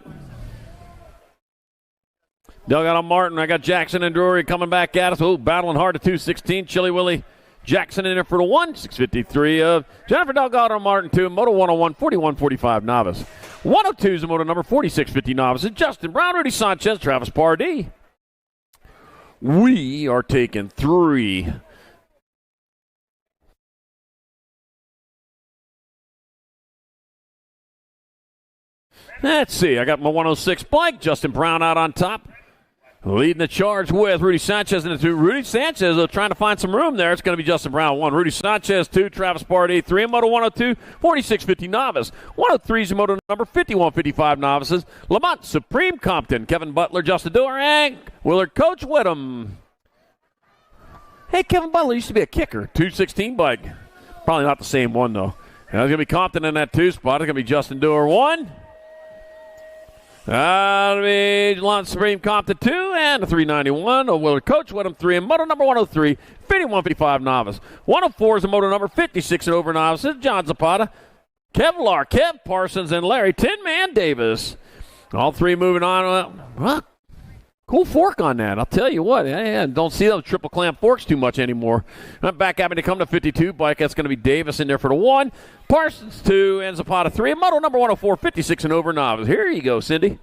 Delgado Martin. I got Jackson and Drury coming back at us. Oh, battling hard at 216. Chili Willie Jackson in there for the 1. 653 of Jennifer Delgado Martin 2. Moto 101, 41:45 novice. 102 is the moto number 4650 novices. Justin Brown, Rudy Sanchez, Travis Pardee. We are taking 3. Let's see. I got my 106 bike. Justin Brown out on top. Leading the charge with Rudy Sanchez in the 2. Rudy Sanchez trying to find some room there. It's going to be Justin Brown 1. Rudy Sanchez 2. Travis Pardee 3. Moto 102, 4650 novice. 103 is moto number 5155 novices. Lamont Supreme Compton. Kevin Butler, Justin Dewar, and Willard Coach Whittam. Hey, Kevin Butler used to be a kicker. 216 bike. Probably not the same one, though. That's going to be Compton in that 2 spot. It's going to be Justin Dewar 1. That'll be Lamont Supreme Compton 2 and a 391. Willard Coach Whittam 3 and moto number 103, 5155 novice. 104 is the moto number 56 and over novices. John Zapata, Kevlar, Kev Parsons, and Larry Tin Man Davis. All 3 moving on. Well, cool fork on that. I'll tell you what. Yeah, don't see those triple clamp forks too much anymore. I'm back having to come to 52 bike. That's going to be Davis in there for the 1. Parsons 2 and Zapata 3. And moto number 104, 56 and over novice. Here you go, Cindy.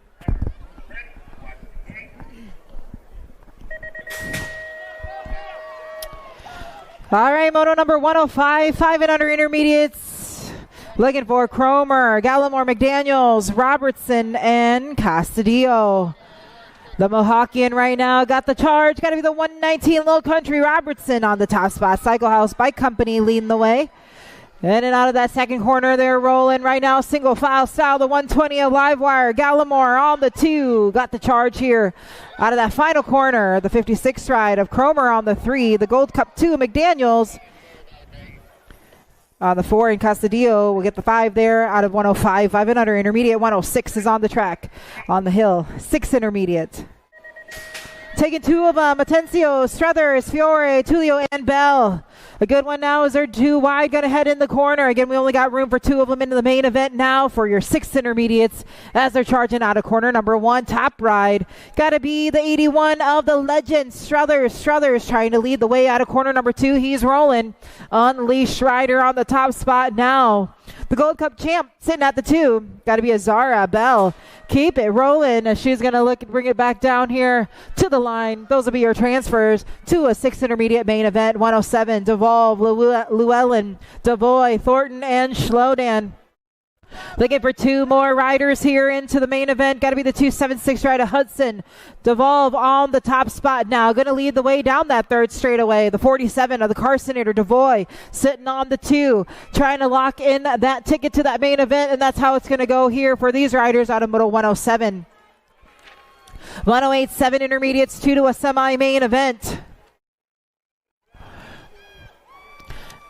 All right, moto number 105, 5 and under intermediates. Looking for Cromer, Gallimore, McDaniels, Robertson, and Castillo. The Mohawkian right now got the charge. Got to be the 119 Low Country Robertson on the top spot. Cycle House Bike Company leading the way. In and out of that second corner, they're rolling right now. Single file style, the 120 of Livewire. Gallimore on the 2. Got the charge here. Out of that final corner, the 56 ride of Cromer on the 3. The Gold Cup 2, McDaniels on the 4. And Castillo will get the 5 there out of 105. 5 and under intermediate. 106 is on the track on the hill. 6 intermediate. Taking 2 of them, Atencio, Struthers, Fiore, Tullio, and Bell. A good one now is they're 2 wide, going to head in the corner. Again, we only got room for 2 of them into the main event now for your 6 intermediates as they're charging out of corner number 1, top ride. Got to be the 81 of the legend, Struthers. Struthers trying to lead the way out of corner number 2. He's rolling. Unleashed rider on the top spot now. The Gold Cup champ sitting at the 2. Got to be Azara Bell. Keep it rolling. She's going to look and bring it back down here to the line. Those will be your transfers to a 6 intermediate main event. 107, Devolve, Llewellyn, Devoy, Thornton, and Schlodan. Looking for 2 more riders here into the main event. Got to be the 276 rider Hudson. Devolve on the top spot now. Going to lead the way down that 3rd straightaway. The 47 of the Carsonator Devoy sitting on the 2. Trying to lock in that ticket to that main event. And that's how it's going to go here for these riders out of Moto 107. 108, 7 intermediates, 2 to a semi-main event.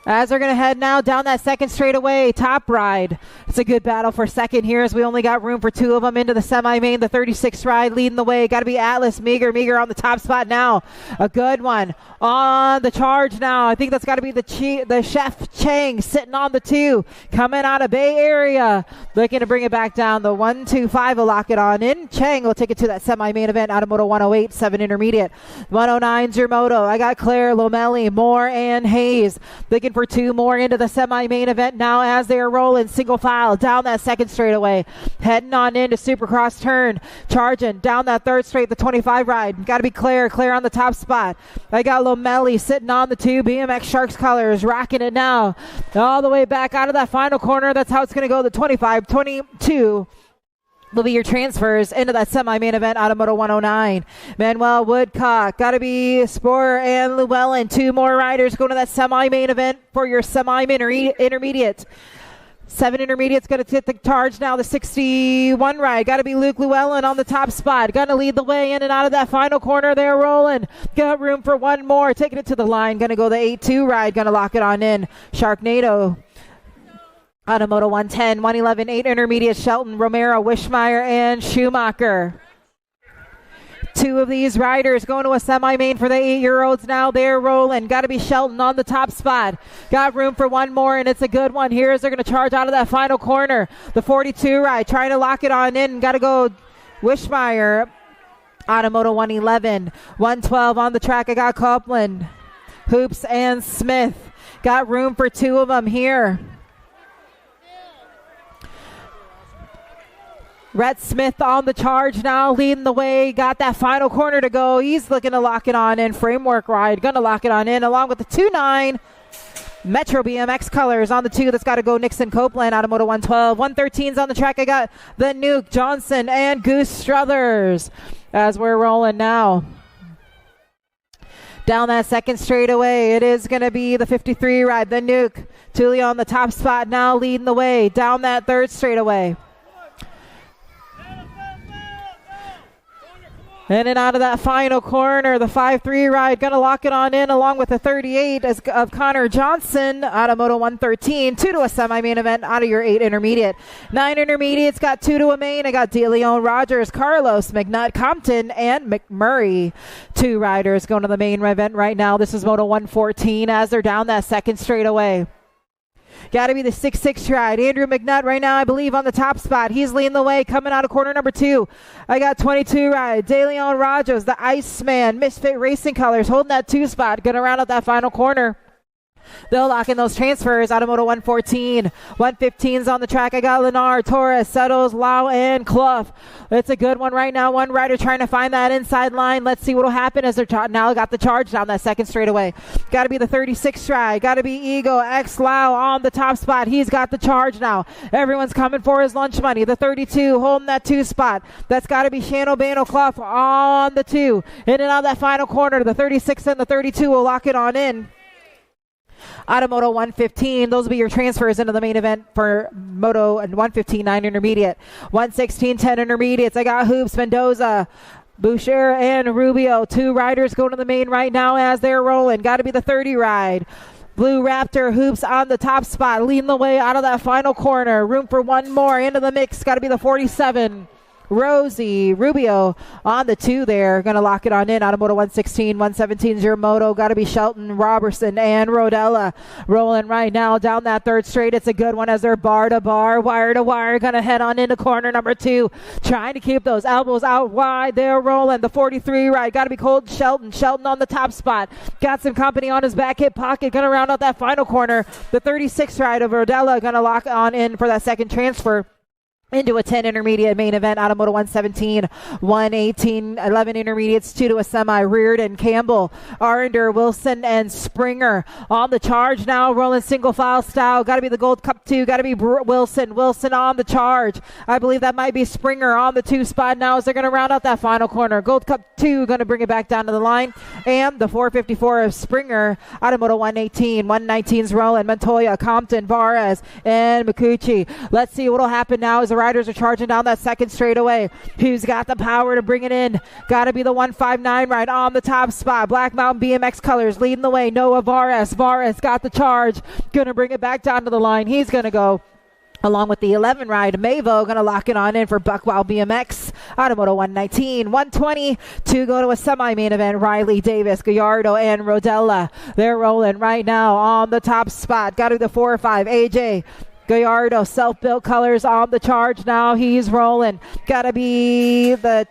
As they're going to head now down that second straightaway, top ride. It's a good battle for second here as we only got room for two of them into the semi-main. The 36 ride leading the way. Got to be Atlas Meager on the top spot now. A good one on the charge now. I think that's got to be the Chef Chang sitting on the 2. Coming out of Bay Area. Looking to bring it back down. The 1-2-5 will lock it on in. Chang will take it to that semi-main event out of Moto 108, 7 intermediate. 109's your Moto. I got Claire, Lomelli, Moore, and Hayes. Looking for 2 more into the semi-main event now as they are rolling single file down that second straightaway, heading on into Supercross turn, charging down that third straight, the 25 ride. Got to be Claire on the top spot. I got Lomelli sitting on the 2, BMX Sharks colors, rocking it now all the way back out of that final corner. That's how it's going to go. The 25, 22 will be your transfers into that semi-main event out of Moto 109. Manuel Woodcock, got to be Sporer and Llewellyn. 2 more riders going to that semi-main event for your semi-main intermediate. 7 intermediates going to hit the charge now. The 61 ride. Got to be Luke Llewellyn on the top spot. Going to lead the way in and out of that final corner. They're rolling. Got room for 1 more. Taking it to the line. Going to go the 8-2 ride. Going to lock it on in. Sharknado out of Moto 110, 111, 8 intermediate, Shelton, Romero, Wishmeyer, and Schumacher. 2 of these riders going to a semi-main for the 8-year-olds now. They're rolling. Got to be Shelton on the top spot. Got room for 1 more, and it's a good one here as they're going to charge out of that final corner. The 42 ride, trying to lock it on in. Got to go Wishmeyer out of Moto 111. 112 on the track. I got Copeland, Hoops, and Smith. Got room for 2 of them here. Rhett Smith on the charge now, leading the way. Got that final corner to go. He's looking to lock it on in. Framework ride, going to lock it on in along with the 2-9 Metro BMX colors on the 2. That's got to go Nixon Copeland out of Moto 112. 113's on the track. I got the Nuke Johnson and Goose Struthers as we're rolling now. Down that second straightaway, it is going to be the 53 ride, the Nuke. Tulio on the top spot now, leading the way. Down that third straightaway. In and out of that final corner, the 5-3 ride, going to lock it on in along with the 38 of Connor Johnson out of Moto 113. 2 to a semi-main event out of your 8 intermediate. 9 intermediates, got 2 to a main. I got DeLeon, Rogers, Carlos, McNutt, Compton, and McMurray. 2 riders going to the main event right now. This is Moto 114 as they're down that second straightaway. Got to be the 6-6 ride. Andrew McNutt right now, I believe, on the top spot. He's leading the way, coming out of corner number 2. I got 22 ride. DeLeon Rogers, the Iceman, Misfit Racing colors, holding that 2 spot. Going to round out that final corner. They'll lock in those transfers out of Moto 114. 115's on the track. I got Lenar, Torres, Settles, Lau, and Clough. It's a good one right now. 1 rider trying to find that inside line. Let's see what will happen as they're now got the charge down that second straightaway. Got to be the 36 try. Got to be Ego X Lau on the top spot. He's got the charge now. Everyone's coming for his lunch money. The 32 holding that 2 spot. That's got to be Shano Bano Clough on the 2. In and out of that final corner. The 36 and the 32 will lock it on in. Out of Moto 115, those will be your transfers into the main event for Moto 115 9 intermediate. 116 10 intermediates. I got Hoops, Mendoza, Boucher, and Rubio. 2 riders going to the main right now as they're rolling. Got to be the 30 ride. Blue Raptor, Hoops on the top spot, leading the way out of that final corner. Room for 1 more into the mix. Got to be the 47. Rosie Rubio on the 2 there. Going to lock it on in out of Moto 116. 117's your Moto. Got to be Shelton, Robertson, and Rodella. Rolling right now down that third straight. It's a good one as they're bar to bar, wire to wire. Going to head on into corner number 2. Trying to keep those elbows out wide. They're rolling. The 43 ride. Got to be Cold Shelton. Shelton on the top spot. Got some company on his back hip pocket. Going to round out that final corner. The 36 ride of Rodella. Going to lock on in for that second transfer into a 10 intermediate main event out of Moto 117, 118, 11 intermediates, 2 to a semi. Reardon, Campbell, Arender, Wilson, and Springer on the charge now, rolling single file style. Got to be the Gold Cup 2, got to be Wilson on the charge. I believe that might be Springer on the 2 spot now as they're going to round out that final corner. Gold Cup 2 going to bring it back down to the line, and the 454 of Springer out of Moto 118. 119's rolling. Montoya, Compton, Varez, and Micucci. Let's see what will happen now as the riders are charging down that second straightaway. Who's got the power to bring it in? Got to be the 159 ride on the top spot. Black Mountain BMX colors leading the way. Noah Vares. Vares got the charge. Going to bring it back down to the line. He's going to go along with the 11 ride. Mavo going to lock it on in for Buckwild BMX. Automoto 119, 120 to go to a semi-main event. Riley Davis, Gallardo, and Rodella. They're rolling right now on the top spot. Got to the 4 or 5. AJ Gallardo, self-built colors on the charge now. He's rolling. Got to be the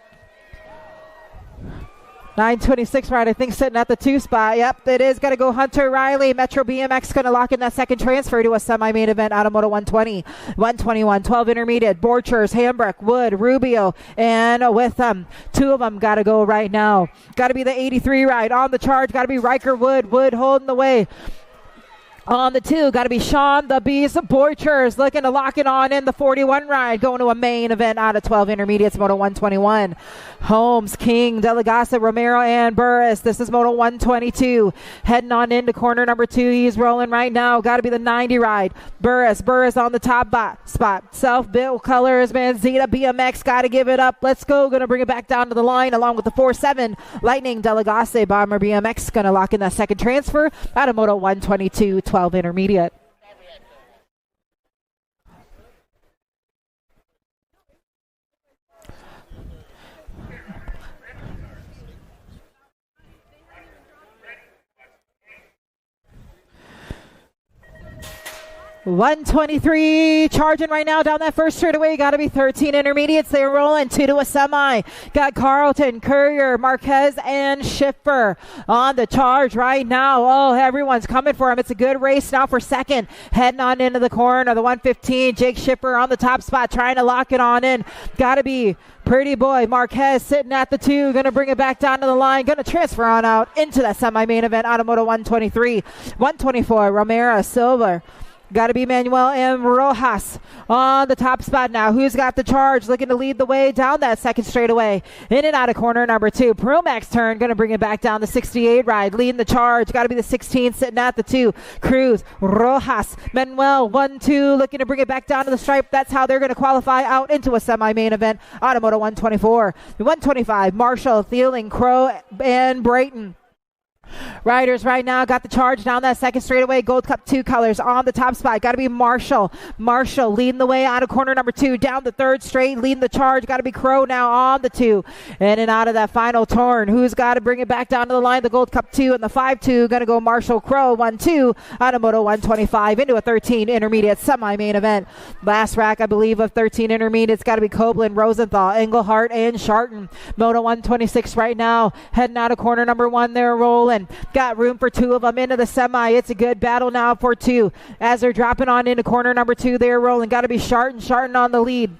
926 ride, I think, sitting at the 2 spot. Yep, it is going to go Hunter Riley. Metro BMX going to lock in that second transfer to a semi-main event. Automoto 120, 121, 12 intermediate. Borchers, Hambrook, Wood, Rubio, and with them, 2 of them got to go right now. Got to be the 83 ride on the charge. Got to be Riker Wood. Wood holding the way. On the 2, got to be Sean the Beast Borchers looking to lock it on in the 41 ride, going to a main event out of 12 intermediates, Moto 121. Holmes, King, Delegasa, Romero, and Burris. This is Moto 122. Heading on into corner number 2. He's rolling right now. Got to be the 90 ride. Burris on the top spot. Self-built colors, Manzita BMX. Got to give it up. Let's go. Going to bring it back down to the line along with the 4-7. Lightning, Delegase, Bomber BMX. Going to lock in that second transfer out of Moto 122. 12 intermediate. $123 charging right now down that first straightaway. Got to be 13 intermediates. They're rolling 2 to a semi. Got Carlton, Courier, Marquez, and Schiffer on the charge right now. Oh, everyone's coming for him. It's a good race now for second. Heading on into the corner. The 115, Jake Schiffer on the top spot, trying to lock it on in. Got to be Pretty Boy Marquez sitting at the 2. Going to bring it back down to the line. Going to transfer on out into that semi-main event. Automoto 123, 124, Romero, Silver. Got to be Manuel M. Rojas on the top spot now. Who's got the charge? Looking to lead the way down that second straightaway. In and out of corner number 2. Promax turn. Going to bring it back down the 68 ride. Leading the charge. Got to be the 16 sitting at the 2. Cruz, Rojas, Manuel, 1-2. Looking to bring it back down to the stripe. That's how they're going to qualify out into a semi-main event. Automoto 124. 125. Marshall, Thieling, Crow, and Brayton. Riders right now got the charge down that second straightaway. Gold Cup 2 colors on the top spot. Got to be Marshall. Marshall leading the way out of corner number 2. Down the third straight, leading the charge. Got to be Crow now on the 2. In and out of that final turn. Who's got to bring it back down to the line? The Gold Cup 2 and the 5-2. Going to go Marshall, Crow, 1-2. Automoto 125 into a 13 intermediate semi-main event. Last rack, I believe, of 13 intermediates. Got to be Copeland, Rosenthal, Englehart, and Sharton. Moto 126 right now. Heading out of corner number 1. They're rolling. Got room for 2 of them into the semi. It's a good battle now for 2. As they're dropping on into corner number 2, they're rolling. Got to be Sharton on the lead.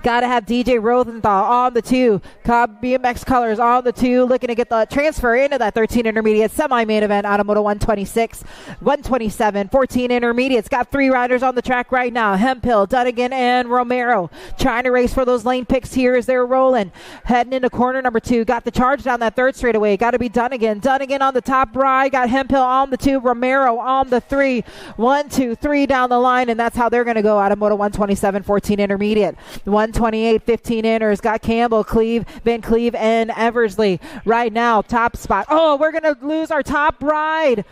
Got to have DJ Rosenthal on the 2. Cobb BMX colors on the 2. Looking to get the transfer into that 13 intermediate semi-main event. Automoto 126, 127, 14 intermediates. Got 3 riders on the track right now. Hemphill, Dunnigan, and Romero. Trying to race for those lane picks here as they're rolling. Heading into corner number 2. Got the charge down that third straightaway. Got to be Dunnigan. Dunnigan on the top ride. Got Hemphill on the 2. Romero on the 3. 1, 2, 3 down the line. And that's how they're going to go. Automoto 127, 14 intermediate. 128, 15 inners. Got Campbell, Cleve, Van Cleve, and Eversley right now. Top spot. Oh, we're going to lose our top ride.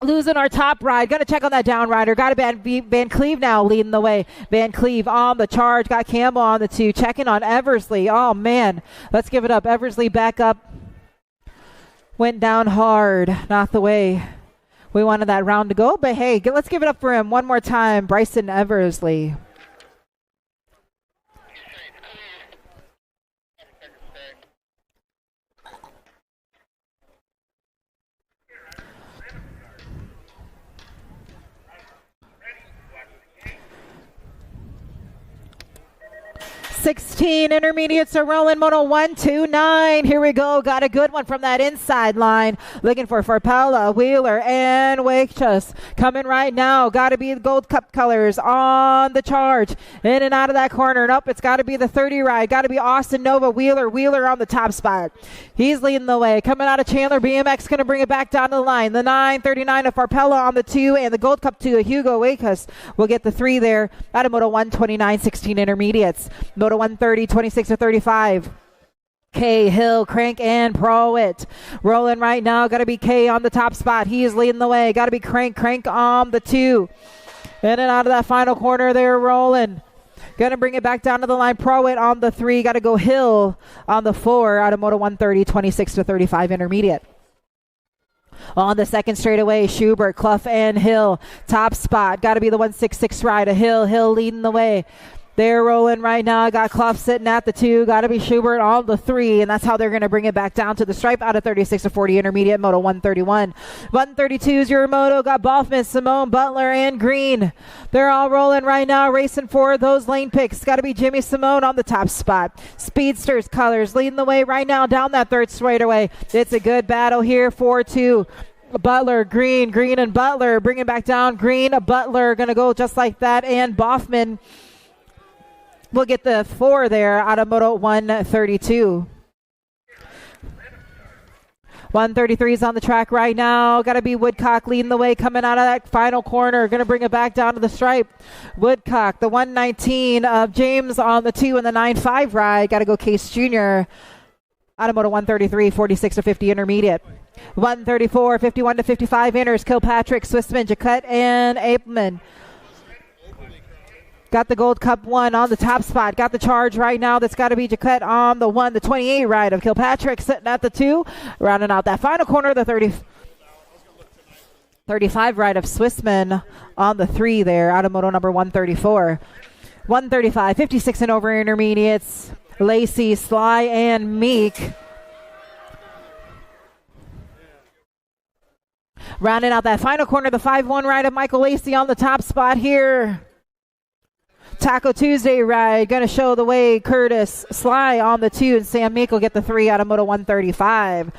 Losing our top ride. Got to check on that down rider. Got to Van Cleve now leading the way. Van Cleve on the charge. Got Campbell on the 2. Checking on Eversley. Oh, man. Let's give it up. Eversley back up. Went down hard. Not the way we wanted that round to go. But, hey, let's give it up for him one more time. Bryson Eversley. 16 intermediates are rolling. Moto 129. Here we go. Got a good one from that inside line. Looking for Farpella, Wheeler, and Wakechus. Coming right now. Got to be the Gold Cup colors on the charge. In and out of that corner. Nope, it's got to be the 30 ride. Got to be Austin Nova. Wheeler on the top spot. He's leading the way. Coming out of Chandler, BMX going to bring it back down to the line. The 939 of Farpella on the 2, and the Gold Cup 2 of Hugo Wakechus will get the 3 there out of Moto 129, 16 intermediates. Moto 130, 26 or 35. K, Hill, Crank, and Prowit. Rolling right now. Got to be K on the top spot. He is leading the way. Got to be Crank on the 2. In and out of that final corner there, rolling. Going to bring it back down to the line. Prowit on the 3. Got to go Hill on the 4 out of Moto 130, 26 to 35 intermediate. On the second straightaway, Schubert, Clough, and Hill. Top spot. Got to be the 166 ride of Hill. Hill leading the way. They're rolling right now. Got Clough sitting at the 2. Got to be Schubert on the 3. And that's how they're going to bring it back down to the stripe out of 36 to 40 intermediate. Moto 131. 132 is your moto. Got Boffman, Simone, Butler, and Green. They're all rolling right now. Racing for those lane picks. Got to be Jimmy Simone on the top spot. Speedsters colors leading the way right now down that third straightaway. It's a good battle here. 4-2. Butler, Green, and Butler. Bringing back down. Green, Butler. Going to go just like that. And Boffman we'll get the 4 there out of Moto 132. 133 is on the track right now. Got to be Woodcock leading the way coming out of that final corner. Going to bring it back down to the stripe. Woodcock, the 119 of James on the 2 and the 9.5 ride. Got to go Case Jr. out of Moto 133, 46 to 50 intermediate. 134, 51 to 55 inners. Kilpatrick, Swissman, Jacquet, and Apelman. Got the Gold Cup 1 on the top spot. Got the charge right now. That's got to be Jacquet on the 1. The 28 ride of Kilpatrick sitting at the 2. Rounding out that final corner, the 35 ride of Swissman on the 3 there out of Moto number 134. 135, 56 and over intermediates. Lacey, Sly, and Meek. Rounding out that final corner, the 5-1 ride of Michael Lacey on the top spot here. Taco Tuesday ride, going to show the way. Curtis Sly on the 2, and Sam Meek will get the 3 out of Moto 135.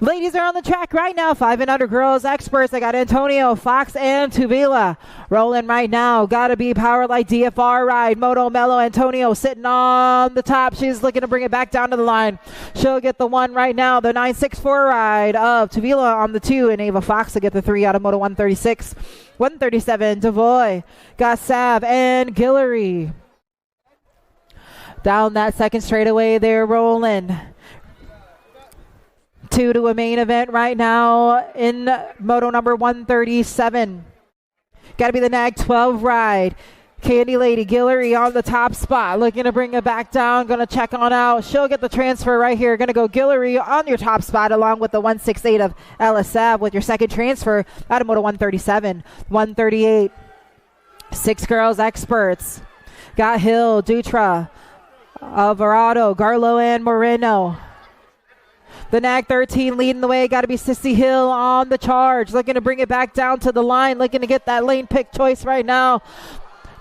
Ladies are on the track right now. 5 and under girls experts. I got Antonio, Fox, and Tuvila rolling right now. Got to be Power Light DFR ride. Moto Mello, Antonio sitting on the top. She's looking to bring it back down to the line. She'll get the 1 right now. The 964 ride of Tuvila on the 2, and Ava Fox will get the 3 out of Moto 136. 137, Devoy, got Sav, and Guillory. Down that second straightaway, they're rolling. 2 to a main event right now in Moto number 137. Got to be the Nag 12 ride. Candy Lady Guillory on the top spot, looking to bring it back down. Going to check on out. She'll get the transfer right here. Going to go Guillory on your top spot along with the 168 of Ellis Sav with your second transfer out of Moto 137. 138. 6 girls experts. Got Hill, Dutra, Alvarado, Garlo, and Moreno. The Nag 13 leading the way. Got to be Sissy Hill on the charge. Looking to bring it back down to the line. Looking to get that lane pick choice right now.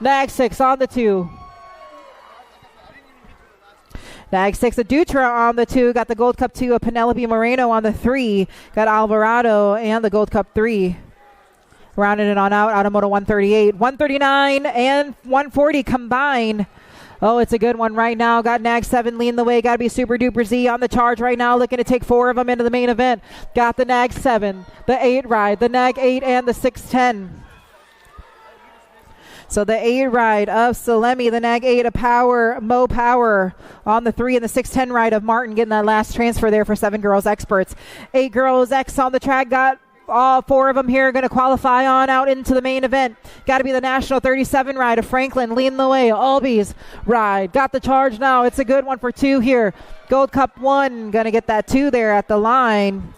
Nag 6 on the 2. Nag 6 of Dutra on the 2. Got the Gold Cup 2 of Penelope Moreno on the 3. Got Alvarado and the Gold Cup 3. Rounding it on out of Moto 138. 139 and 140 combined. Oh, it's a good one right now. Got Nag 7 leading the way. Got to be Super Duper Z on the charge right now. Looking to take 4 of them into the main event. Got the Nag 7, the 8 ride, the Nag 8, and the 610. So the 8 ride of Salemi, the Nag 8 of Power, Mo Power on the 3, and the 610 ride of Martin getting that last transfer there for 7 girls experts. 8 girls X on the track. Got all 4 of them here going to qualify on out into the main event. Got to be the National 37 ride of Franklin leading the way. Albies ride. Got the charge now. It's a good one for 2 here. Gold Cup 1 going to get that 2 there at the line.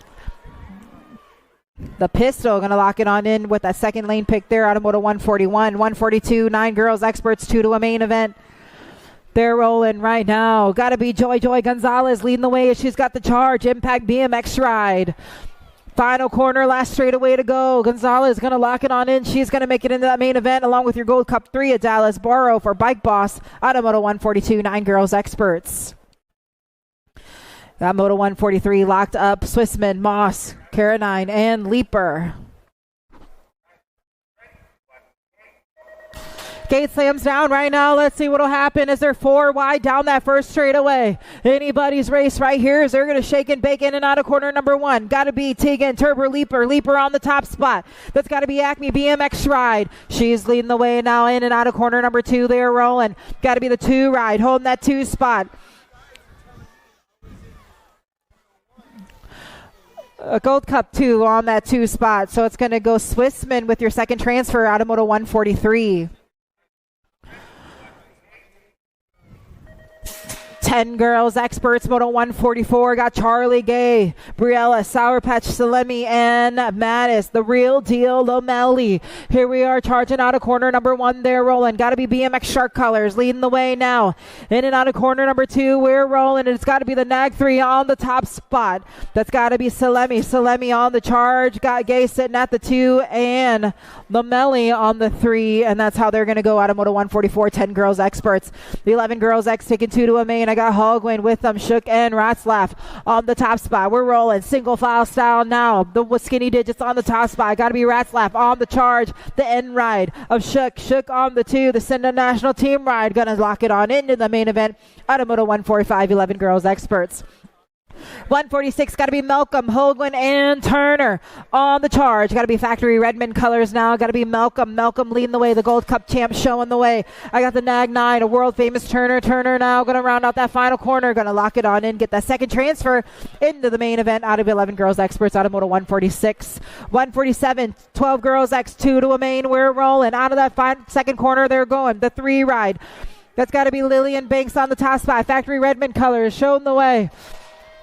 The Pistol going to lock it on in with that second lane pick there out of Moto 141. 142, 9 girls experts, 2 to a main event. They're rolling right now. Got to be Joy Gonzalez leading the way as she's got the charge. Impact BMX ride. Final corner, last straightaway to go. Gonzalez going to lock it on in. She's going to make it into that main event along with your Gold Cup 3 at Dallas Borough for Bike Boss out of Moto 142, 9 girls experts. Got Moto 143 locked up. Swissman, Moss, Caroline, and Leaper. Gate slams down right now. Let's see what will happen as they're 4 wide down that first straightaway. Anybody's race right here as they're going to shake and bake in and out of corner number 1. Got to be Tegan, Turber, Leaper on the top spot. That's got to be Acme BMX Ride. She's leading the way now in and out of corner number 2. They're rolling. Got to be the 2 ride, holding that 2 spot. Gold Cup 2 on that 2 spot. So it's going to go Swissman with your second transfer out of Moto 143. 10 girls experts, Moto 144. Got Charlie Gay, Briella, Sour Patch, Salemi, and Mattis. The real deal, Lomeli. Here we are charging out of corner number 1. They're rolling. Got to be BMX Shark Colors leading the way now. In and out of corner number 2. We're rolling. And it's got to be the Nag 3 on the top spot. That's got to be Salemi. Salemi on the charge. Got Gay sitting at the 2 and Lomeli on the 3. And that's how they're going to go out of Moto 144. 10 girls experts. The 11 girls X taking 2 to a main. I got Hogwin with them, Shook and Ratzlaff on the top spot. We're rolling single file style now. The skinny digits on the top spot. Got to be Ratzlaff on the charge. The end ride of Shook. Shook on the 2. The Cinda National Team ride. Gonna lock it on into the main event out of Moto 145. 11 girls experts. 146, got to be Malcolm, Holguin, and Turner on the charge. Got to be Factory Redmond colors now. Got to be Malcolm. Malcolm leading the way. The Gold Cup champ showing the way. I got the Nag 9, a world famous Turner. Turner now going to round out that final corner. Going to lock it on in. Get that second transfer into the main event out of 11 girls experts out of Moto 146. 147, 12 girls X, 2 to a main. We're rolling. Out of that second corner they're going. The 3 ride. That's got to be Lillian Banks on the top spot. Factory Redmond colors showing the way.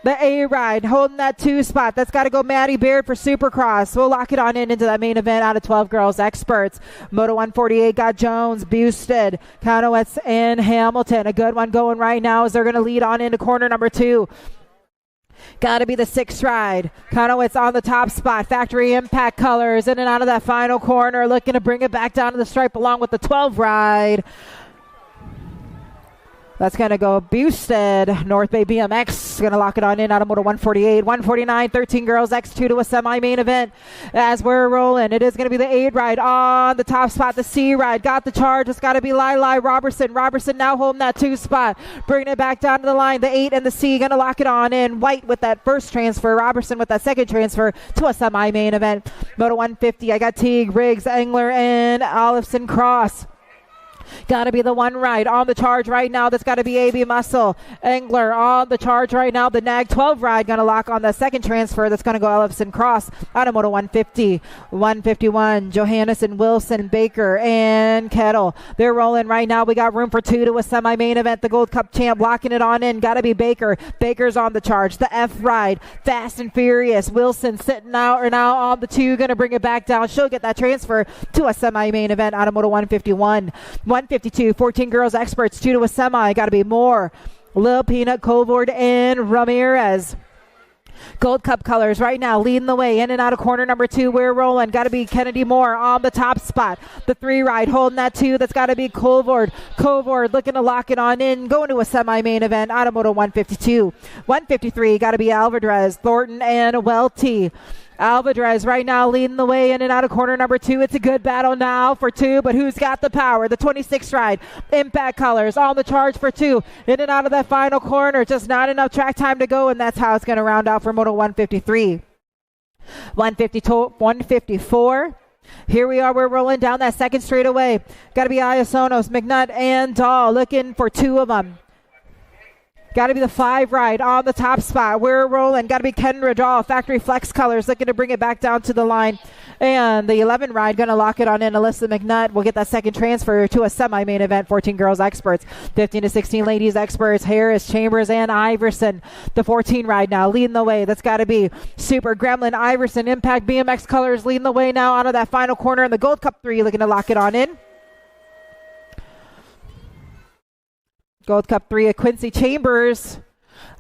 The A ride holding that 2 spot. That's got to go Maddie Beard for Supercross. We'll lock it on in into that main event out of 12 girls experts. Moto 148 got Jones, Busted, Conowitz, and Hamilton. A good one going right now as they're going to lead on into corner number 2. Got to be the 6 ride. Conowitz on the top spot. Factory Impact colors in and out of that final corner. Looking to bring it back down to the stripe along with the 12 ride. That's going to go Busted. North Bay BMX going to lock it on in out of Moto 148. 149, 13 girls X2 to a semi-main event as we're rolling. It is going to be the 8 ride on the top spot. The C ride got the charge. It's got to be Lili Robertson. Robertson now holding that 2 spot. Bringing it back down to the line. The 8 and the C going to lock it on in. White with that first transfer. Robertson with that second transfer to a semi-main event. Moto 150. I got Teague, Riggs, Engler, and Olafson Cross. Got to be the 1 ride on the charge right now. That's got to be AB Muscle. Engler on the charge right now. The Nag 12 ride going to lock on the second transfer. That's going to go Ellison Cross out of Moto 150. 151, Johannesson, Wilson, Baker, and Kettle. They're rolling right now. We got room for 2 to a semi-main event. The Gold Cup champ locking it on in. Got to be Baker. Baker's on the charge. The F ride. Fast and Furious. Wilson sitting out or now on the 2. Going to bring it back down. She'll get that transfer to a semi-main event out of Moto 151. 152, 14 girls experts, 2 to a semi. Got to be Moore, Lil Peanut, Colvord, and Ramirez. Gold Cup colors right now leading the way in and out of corner number 2. We're rolling. Got to be Kennedy Moore on the top spot. The 3 ride holding that 2. That's got to be Colvord. Colvord looking to lock it on in. Going to a semi-main event out of Moto 152. 153 got to be Alvarez, Thornton, and Welty. Alvarez right now leading the way in and out of corner number 2. It's a good battle now for 2, but who's got the power? The 26 ride. Impact colors on the charge for 2. In and out of that final corner. Just not enough track time to go, and that's how it's going to round out for Moto 153. 154. Here we are. We're rolling down that second straightaway. Got to be Iasonos, McNutt, and Dahl looking for 2 of them. Got to be the 5 ride on the top spot. We're rolling. Got to be Ken Radall, Factory Flex colors, looking to bring it back down to the line. And the 11 ride going to lock it on in. Alyssa McNutt will get that second transfer to a semi-main event. 14 girls experts, 15 to 16 ladies experts. Harris, Chambers, and Iverson. The 14 ride now leading the way. That's got to be Super Gremlin, Iverson, Impact BMX colors leading the way now out of that final corner. And the Gold Cup 3 looking to lock it on in. Gold Cup 3 of Quincy Chambers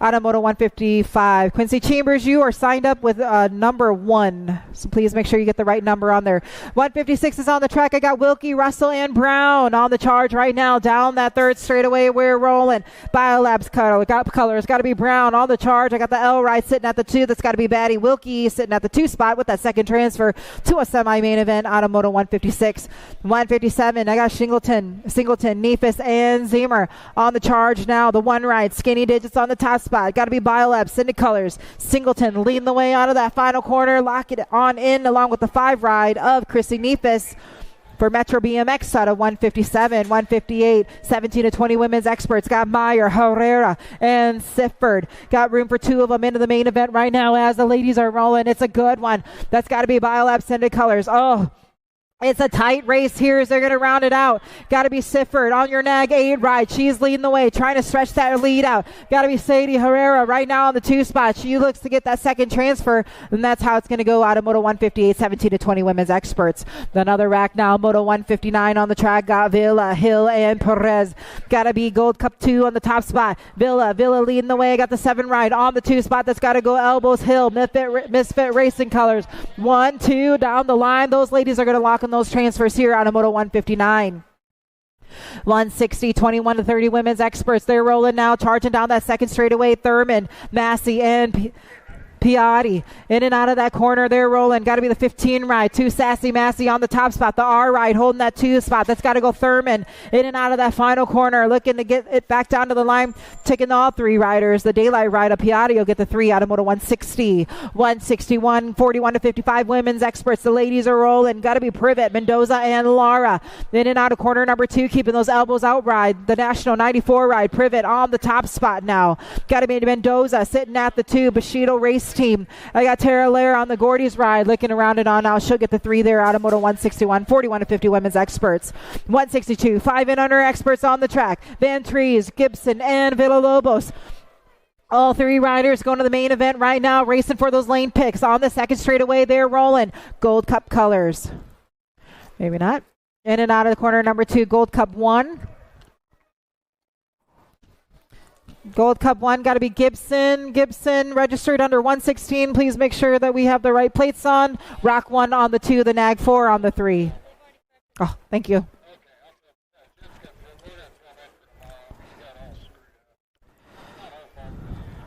out of Moto 155. Quincy Chambers, you are signed up with number 1. So please make sure you get the right number on there. 156 is on the track. I got Wilkie, Russell, and Brown on the charge right now. Down that third straightaway, we're rolling. Biolabs colors. Got to be Brown on the charge. I got the L ride sitting at the 2. That's got to be Batty. Wilkie sitting at the 2 spot with that second transfer to a semi-main event out of Moto 156. 157, I got Singleton, Novice, and Zemer on the charge now. The 1 ride, Skinny Digits on the top spot. Got to be Biolab, Cindy Colors. Singleton leading the way out of that final corner. Lock it on in along with the 5 ride of Chrissy Novice. For Metro BMX out of 157, 158, 17 to 20 women's experts. Got Meyer, Herrera, and Sifford. Got room for 2 of them into the main event right now as the ladies are rolling. It's a good one. That's got to be Biolab, Cindy Colors. Oh, it's a tight race here as they're going to round it out. Got to be Sifford on your nag 8 ride. She's leading the way, trying to stretch that lead out. Got to be Sadie Herrera right now on the 2 spot. She looks to get that second transfer, and that's how it's going to go out of Moto 158, 17 to 20 women's experts. Another rack now, Moto 159 on the track. Got Villa, Hill, and Perez. Got to be Gold Cup 2 on the top spot. Villa leading the way. Got the 7 ride on the 2 spot. That's got to go Elbows, Hill, Misfit Racing Colors. 1, 2 down the line. Those ladies are going to lock in those transfers here out of Moto 159. 160, 21 to 30 women's experts. They're rolling now, charging down that second straightaway. Thurman, Massey, and Piatti in and out of that corner. They're rolling. Got to be the 15 ride. 2 Sassy Massey on the top spot. The R ride holding that 2 spot. That's got to go Thurman in and out of that final corner. Looking to get it back down to the line. Taking all 3 riders. The daylight ride of Piatti will get the 3 out of Moto 160. 161, 41 to 55 women's experts. The ladies are rolling. Got to be Privet, Mendoza, and Lara in and out of corner number 2. Keeping those elbows out ride. The National 94 ride. Privet on the top spot now. Got to be Mendoza sitting at the 2. Bushido race team. I got Tara Lair on the Gordy's ride, looking around it on now. She'll get the 3 there out of Moto 161, 41 to 50 women's experts. 162, 5 and under experts on the track. Van Trees, Gibson, and Villalobos. All 3 riders going to the main event right now, racing for those lane picks. On the second straightaway, they're rolling. Gold Cup colors. Maybe not. In and out of the corner number 2, Gold Cup 1. Gold Cup 1, got to be Gibson, registered under 116. Please make sure that we have the right plates on. Rock 1 on the 2, the Nag 4 on the 3. Oh, thank you.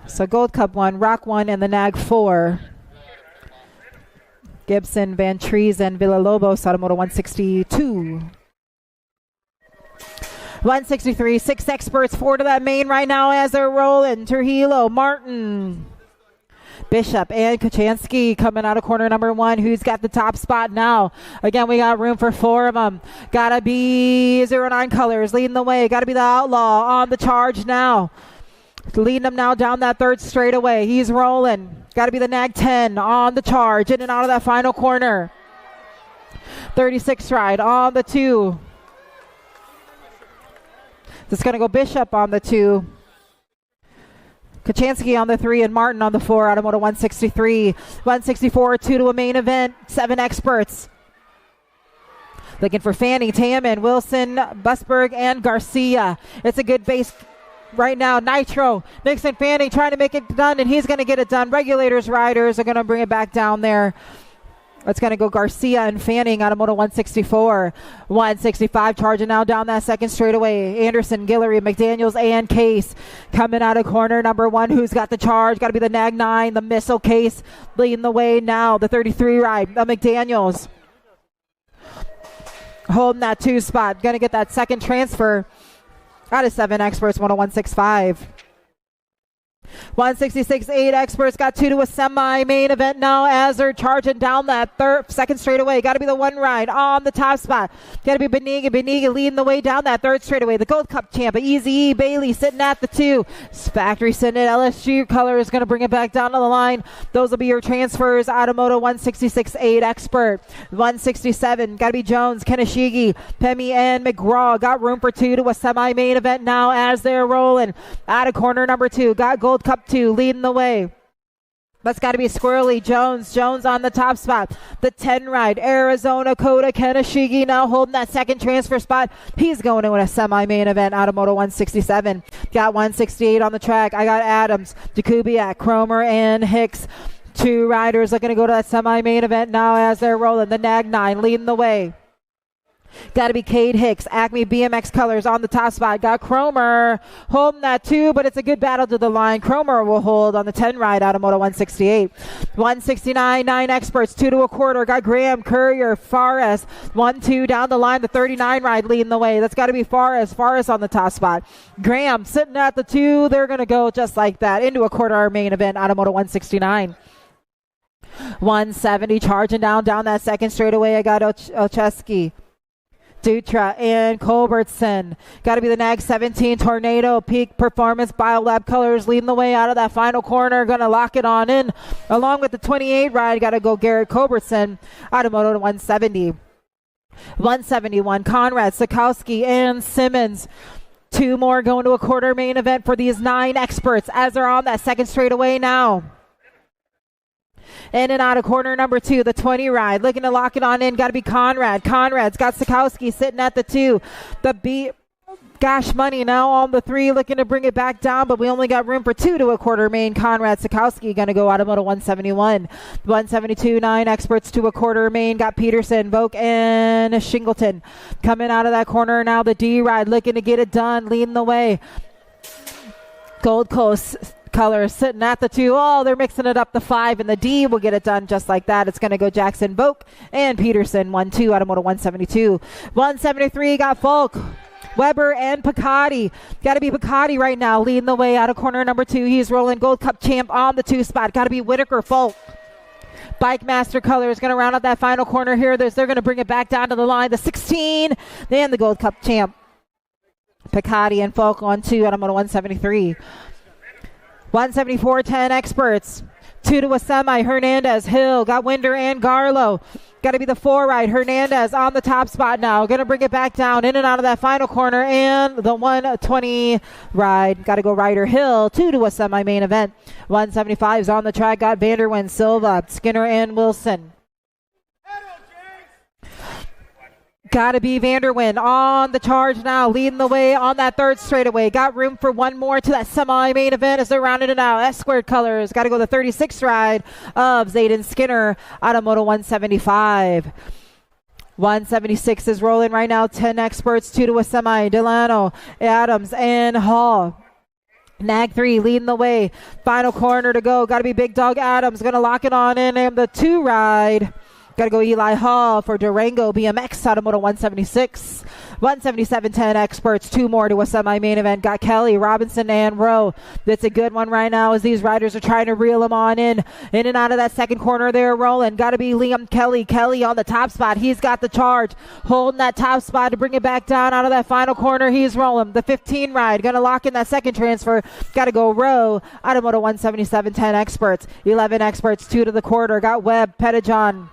So Gold Cup 1, Rock 1, and the Nag 4. Gibson, Van Trees, and Villalobos, Automoto 162. 163, 6 experts, 4 to that main right now as they're rolling. Trujillo, Martin, Bishop, and Kachansky coming out of corner number 1. Who's got the top spot now? Again, we got room for 4 of them. Gotta be 09 colors leading the way. Gotta be the Outlaw on the charge now. Leading them now down that third straightaway. He's rolling. Gotta be the Nag 10 on the charge. In and out of that final corner. 36 ride on the 2. It's going to go Bishop on the 2. Kachansky on the 3 and Martin on the 4 out of Moto 163. 164, 2 to a main event. 7 experts. Looking for Fanning, Taman, Wilson, Busberg, and Garcia. It's a good base right now. Nitro, Nixon, Fanning trying to make it done, and he's going to get it done. Regulators, riders are going to bring it back down there. It's going to go Garcia and Fanning out of Moto 164. 165 charging now down that second straightaway. Anderson, Guillory, McDaniels, and Case coming out of corner number 1. Who's got the charge? Got to be the Nag 9, the Missile Case leading the way now. The 33 ride, the McDaniels holding that 2 spot. Going to get that second transfer out of 7 experts, Moto 165. 166, 8 experts got 2 to a semi-main event now as they're charging down that second straightaway. Got to be the 1 ride on the top spot. Got to be Beniga leading the way down that third straightaway. The Gold Cup champ, Easy E. Bailey sitting at the 2. Factory sitting at LSG color is going to bring it back down to the line. Those will be your transfers. Automoto 166, 8 expert. 167, got to be Jones, Kenishigi, Pemi, and McGraw. Got room for 2 to a semi-main event now as they're rolling. Out of corner number 2, got Gold Cup 2 leading the way. That's got to be Squirrely. Jones on the top spot. The 10 ride, Arizona Kota Kaneshigi now holding that second transfer spot. He's going to win a semi-main event out of Moto 167. Got 168 on the track. I got Adams, Jakubiak, Cromer, and Hicks. 2 riders looking to go to that semi-main event now as they're rolling. The Nag 9 leading the way. Got to be Cade Hicks, Acme BMX Colors on the top spot. Got Cromer holding that 2, but it's a good battle to the line. Cromer will hold on the 10 ride out of Moto 168. 169, 9 experts, 2 to a quarter. Got Graham, Courier, Fares, 1-2 down the line. The 39 ride leading the way. That's got to be Fares on the top spot. Graham sitting at the 2. They're going to go just like that into a quarter-hour main event out of Moto 169. 170 charging down that second straightaway. I got Olszewski, Dutra, and Culbertson. Got to be the Nag 17 Tornado Peak Performance Biolab Colors leading the way out of that final corner. Going to lock it on in. Along with the 28 ride, got to go Garrett Culbertson out of Moto 170. 171, Conrad, Sikowski, and Simmons. 2 more going to a quarter main event for these 9 experts as they're on that second straightaway now. In and out of corner number 2, the 20 ride. Looking to lock it on in. Got to be Conrad. Conrad's got Sikowski sitting at the 2. The Gosh Money now on the 3, looking to bring it back down, but we only got room for 2 to a quarter main. Conrad, Sikowski going to go out of Moto 171. 172, 9 experts to a quarter main. Got Peterson, Voke, and Shingleton coming out of that corner now. The D ride looking to get it done, leading the way. Gold Coast Colors sitting at the 2. Oh, they're mixing it up. The 5 and the D will get it done just like that. It's going to go Jackson, Voke, and Peterson. 1-2 out of Moto 172. 173 got Folk, Weber, and Picardi. Got to be Picardi right now leading the way out of corner number 2. He's rolling Gold Cup champ on the 2 spot. Got to be Whitaker, Folk. Bike Master Colors going to round out that final corner here. They're going to bring it back down to the line. The 16 and the Gold Cup champ. Picardi and Folk on 2 out of Moto 173. 174, 10 experts. 2 to a semi. Hernandez, Hill, got Winder and Garlow. Got to be the 4 ride. Hernandez on the top spot now. Going to bring it back down in and out of that final corner. And the 120 ride. Got to go Ryder Hill. 2 to a semi main event. 175 is on the track. Got Vanderwyn, Silva, Skinner, and Wilson. Got to be Vanderwyn on the charge now, leading the way on that 3rd straightaway. Got room for 1 more to that semi-main event as they're rounding it out. S-squared Colors. Got to go the 36th ride of Zayden Skinner out of Moto 175. 176 is rolling right now. 10 experts, 2 to a semi. Delano, Adams, and Hall. Nag 3 leading the way. Final corner to go. Got to be Big Dog Adams. Going to lock it on in. And the 2 ride. Got to go Eli Hall for Durango BMX out of Moto 176. 177, 10 experts. 2 more to a semi-main event. Got Kelly, Robinson, and Rowe. That's a good one right now as these riders are trying to reel them on in and out of that second corner. They're rolling. Got to be Liam Kelly. Kelly on the top spot. He's got the charge. Holding that top spot to bring it back down out of that final corner. He's rolling. The 15 ride. Going to lock in that second transfer. Got to go Rowe out of Moto 177, 10 experts. 11 experts. 2 to the quarter. Got Webb, Pettijohn,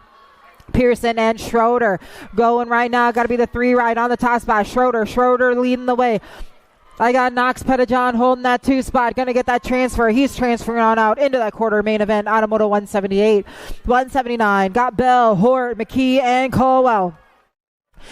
Pearson, and Schroeder going right now. Got to be the 3 ride on the top spot. Schroeder leading the way. I got Knox, Pettijohn holding that 2 spot. Going to get that transfer. He's transferring on out into that quarter main event out of Moto 178. 179. Got Bell, Hort, McKee, and Colwell.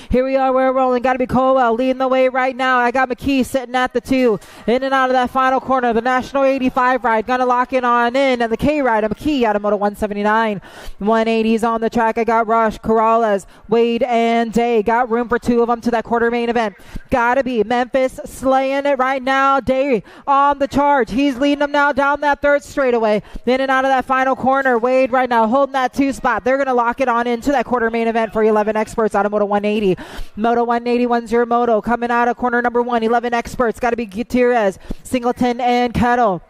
Here we are, we're rolling. Got to be Colwell leading the way right now. I got McKee sitting at the 2. In and out of that final corner. The National 85 ride. Going to lock it on in. And the K ride of McKee out of Moto 179. 180s on the track. I got Rush, Corrales, Wade, and Day. Got room for 2 of them to that quarter main event. Got to be Memphis slaying it right now. Day on the charge. He's leading them now down that 3rd straightaway. In and out of that final corner. Wade right now holding that 2 spot. They're going to lock it on into that quarter main event for 11 experts out of Moto 180. Moto 180, 10 Moto coming out of corner number 1. 11 experts. Got to be Gutierrez, Singleton, and Kettle.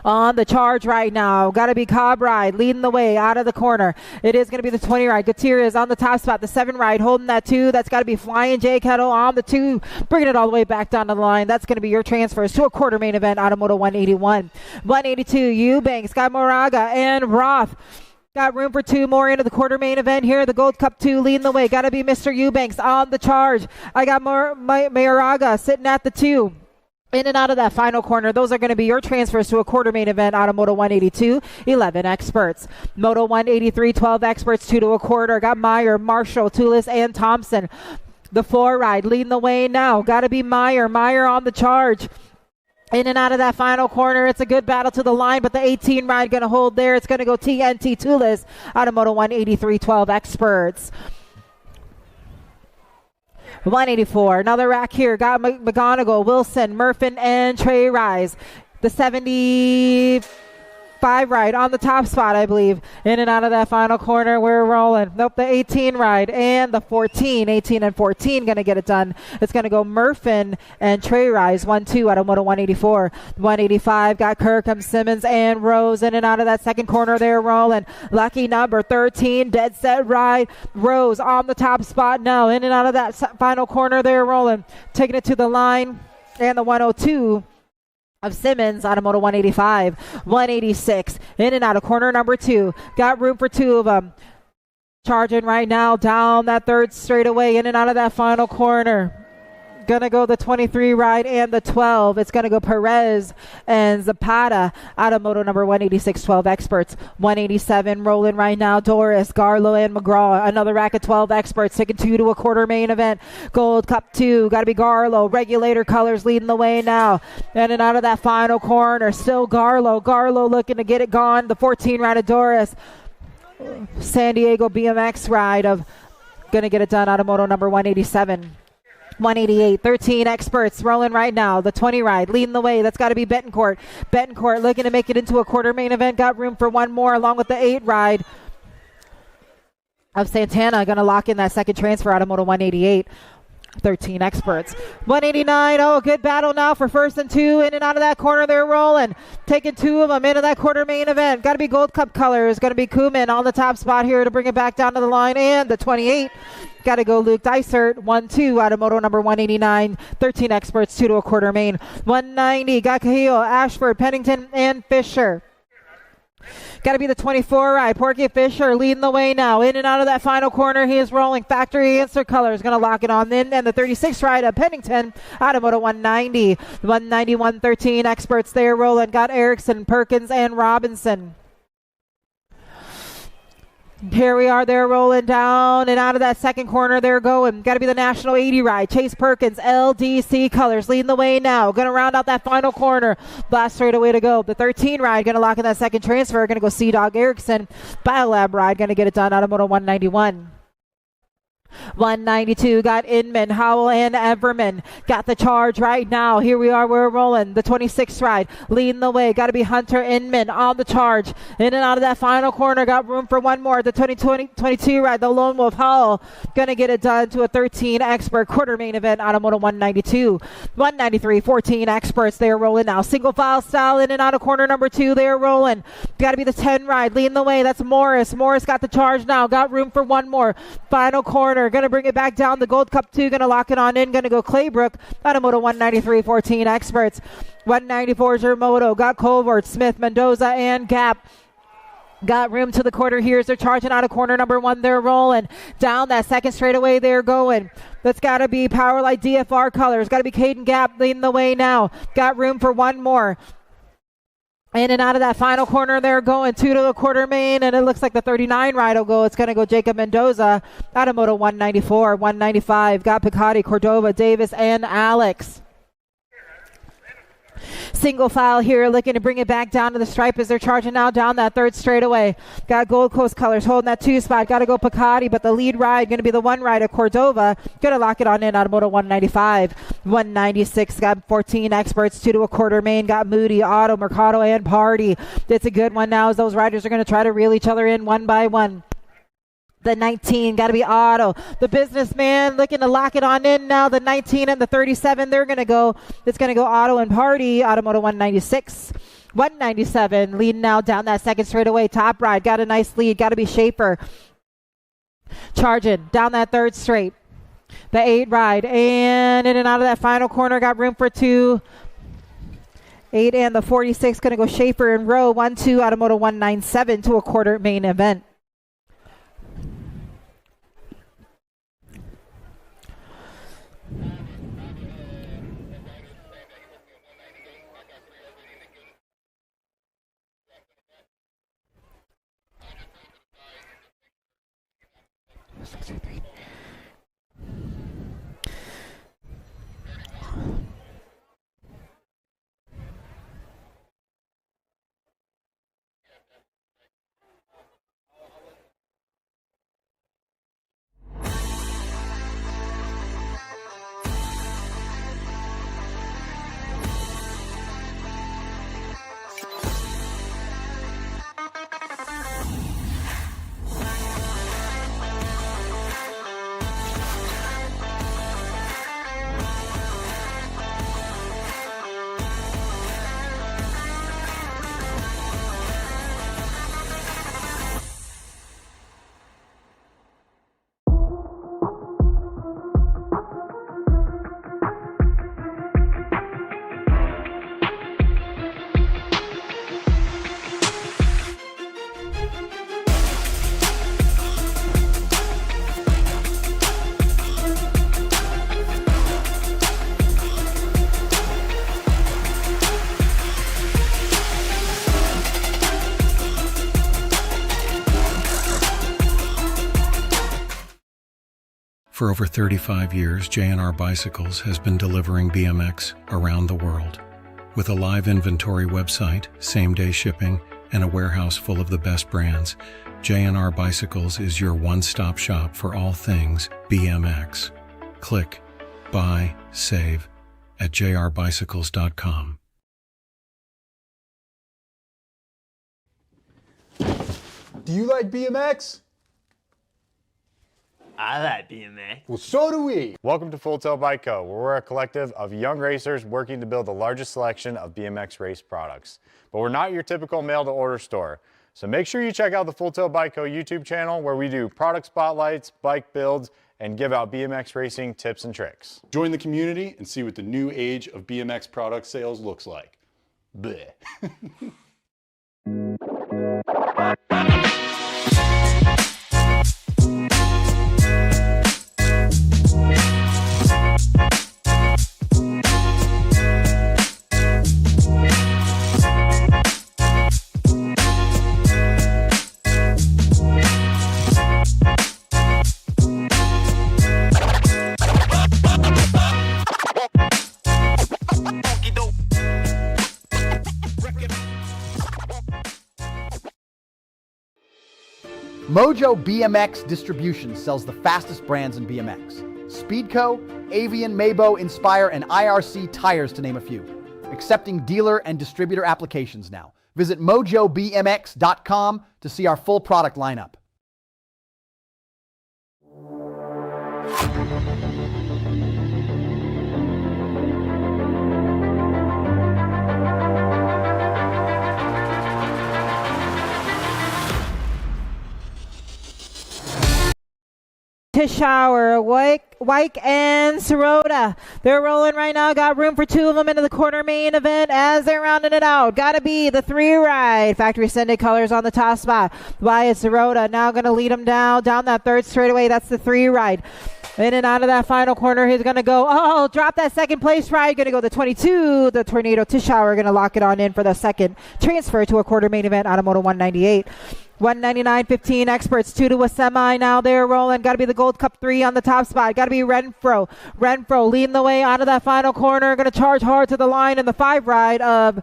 On the charge right now. Got to be Cobb ride leading the way out of the corner. It is going to be the 20 ride. Gutierrez on the top spot. The 7 ride holding that 2. That's got to be Flying J Kettle on the 2. Bringing it all the way back down to the line. That's going to be your transfers to a quarter main event out of Moto 181. 182, Eubanks, got Moraga, and Roth. Got room for 2 more into the quarter main event here. The Gold Cup 2 leading the way. Got to be Mr. Eubanks on the charge. I got Mayoraga sitting at the 2. In and out of that final corner, those are going to be your transfers to a quarter main event out of Moto 182, 11 experts. Moto 183, 12 experts, 2 to a quarter. Got Meyer, Marshall, Toulis, and Thompson. The 4 ride leading the way now. Got to be Meyer. Meyer on the charge. In and out of that final corner, it's a good battle to the line, but the 18 ride going to hold there. It's going to go TNT Toulis out of Moto 183, 12 experts. 184, another rack here. Got McGonigal, Wilson, Murfin, and Trey Rise. The 75 ride on the top spot, I believe. In and out of that final corner, we're rolling. Nope, the 18 ride and the 14. 18 and 14 going to get it done. It's going to go Murfin and Trey Rise. 1-2 out of Moto 184. 185, got Kirkham, Simmons, and Rose. In and out of that second corner, they're rolling. Lucky number 13, dead set ride. Rose on the top spot now. In and out of that final corner, they're rolling. Taking it to the line. And the 102 of Simmons out of Moto 185. 186 in and out of corner number 2. Got room for 2 of them. Charging right now down that third straightaway. In and out of that final corner. Gonna go the 23 ride and the 12. It's gonna go Perez and Zapata out of Moto number 186, 12 experts. 187 rolling right now. Doris, Garlow, and McGraw. Another rack of 12 experts taking 2 to a quarter main event. Gold Cup 2. Gotta be Garlow. Regulator colors leading the way now. In and out of that final corner. Still Garlow. Garlow looking to get it gone. The 14 ride of Doris. San Diego BMX ride of gonna get it done out of Moto number 187. 188, 13 experts rolling right now. The 20 ride leading the way. That's got to be Betancourt. Betancourt looking to make it into a quarter main event. Got room for 1 more along with the 8 ride of Santana. Going to lock in that second transfer out of Moto 188. 13 experts. 189. Oh, good battle now for first and 2. In and out of that corner, they're rolling. Taking 2 of them into that quarter main event. Got to be Gold Cup colors. Going to be Kuman on the top spot here to bring it back down to the line. And the 28. Got to go Luke Dysert. 1-2 out of Moto number 189. 13 experts, 2 to a quarter main. 190. Got Cahill, Ashford, Pennington, and Fisher. Got to be the 24 ride. Porky Fisher leading the way now. In and out of that final corner, he is rolling. Factory answer colors. Going to lock it on in. And the 36 ride of Pennington out of Moto 190. 191, 13 experts there rolling. Got Erickson, Perkins, and Robinson. Here we are, they're rolling down and out of that second corner, they're going. Got to be the National 80 ride. Chase Perkins, LDC colors, leading the way now. Going to round out that final corner. Last straightaway to go. The 13 ride, going to lock in that second transfer. Going to go Sea-Dog Erickson. Biolab ride, going to get it done out of Moto 191. 192, got Inman, Howell, and Everman. Got the charge right now. Here we are, we're rolling. The 26 ride, leading the way. Got to be Hunter Inman on the charge. In and out of that final corner, got room for 1 more. The 22 ride, the Lone Wolf Howell. Going to get it done to a 13 expert quarter main event out of Moto 192. 193, 14 experts. They're rolling now. Single file style in and out of corner number 2. They're rolling. Got to be the 10 ride, leading the way. That's Morris. Morris got the charge now. Got room for 1 more. Final corner. Going to bring it back down. The Gold Cup 2 going to lock it on in. Going to go Claybrook out of Moto 193, 14 experts. 194 is your Moto. Got Colbert, Smith, Mendoza, and Gap. Got room to the quarter here as they're charging out of corner number 1. They're rolling down that second straightaway. They're going. That's got to be Powerlight DFR colors. Got to be Caden Gap leading the way now. Got room for 1 more. In and out of that final corner, they're going 2 to the quarter main, and it looks like the 39 ride will go. It's going to go Jacob Mendoza out of Moto 194, 195. Got Picotti, Cordova, Davis, and Alex. Single file here, looking to bring it back down to the stripe as they're charging now down that third straightaway. Got Gold Coast colors holding that 2 spot. Got to go Picotti, but the lead ride going to be the 1 ride of Cordova. Going to lock it on in out of Moto 195. 196, got 14 experts, 2 to a quarter main. Got Moody, Otto, Mercado, and Party. It's a good one now as those riders are going to try to reel each other in one by one. The 19, got to be Otto. The businessman looking to lock it on in now. The 19 and the 37, they're going to go. It's going to go Otto and Party out of Moto 196. 197, leading now down that second straightaway. Top ride, got a nice lead. Got to be Schaefer. Charging down that third straight. The 8 ride, and in and out of that final corner, got room for 2. 8 and the 46, going to go Schaefer and Rowe. 1-2 out of Moto 197 to a quarter main event. For over 35 years, J&R Bicycles has been delivering BMX around the world. With a live inventory website, same-day shipping, and a warehouse full of the best brands, J&R Bicycles is your one-stop shop for all things BMX. Click, buy, save at jrbicycles.com. Do you like BMX? I like BMX. Well, so do we. Welcome to Full Tilt Bike Co., where we're a collective of young racers working to build the largest selection of BMX race products. But we're not your typical mail-to-order store. So make sure you check out the Full Tilt Bike Co. YouTube channel, where we do product spotlights, bike builds, and give out BMX racing tips and tricks. Join the community and see what the new age of BMX product sales looks like. Bleh. Mojo BMX Distribution sells the fastest brands in BMX. Speedco, Avian, Mabo, Inspire, and IRC tires, to name a few. Accepting dealer and distributor applications now. Visit mojobmx.com to see our full product lineup. To shower, Wyke and Sirota. They're rolling right now. Got room for two of them into the quarter main event as they're rounding it out. Gotta be the three ride. Factory Sended colors on the top spot. Wyatt Sirota now gonna lead them down that third straightaway. That's the three ride. In and out of that final corner, he's going to go, drop that second place ride. Going to go the 22, the Tornado Tishauer, going to lock it on in for the second transfer to a quarter main event, Automoto 198. 199.15 experts, 2 to a semi. Now they're rolling. Got to be the Gold Cup 3 on the top spot. Got to be Renfro. Renfro leading the way out of that final corner. Going to charge hard to the line in the 5 ride of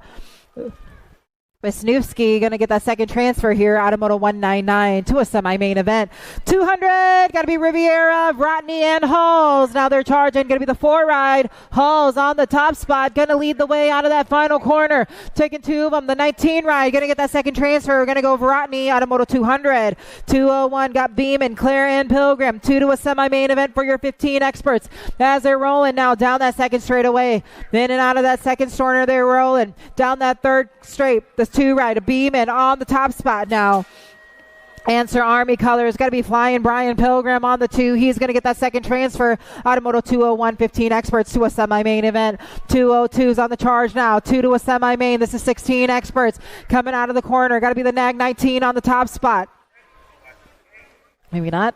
Wisniewski. Going to get that second transfer here, Automoto 199 to a semi-main event. 200, got to be Riviera, Vrotny, and Halls. Now they're charging, going to be the 4 ride. Halls on the top spot, going to lead the way out of that final corner. Taking 2 of them, the 19 ride, going to get that second transfer. We're going to go Vrotny, Automoto 200. 201, got Beeman, Claire, and Pilgrim. 2 to a semi-main event for your 15 experts. As they're rolling now down that second straightaway. In and out of that second corner, they're rolling. Down that third straight, the 2 ride, a Beeman on the top spot now. Answer Army colors, got to be flying Brian Pilgrim on the 2. He's going to get that second transfer. Automoto 201, 15 experts to a semi-main event. 202's on the charge now. 2 to a semi-main. This is 16 experts coming out of the corner. Got to be the NAG 19 on the top spot. Maybe not.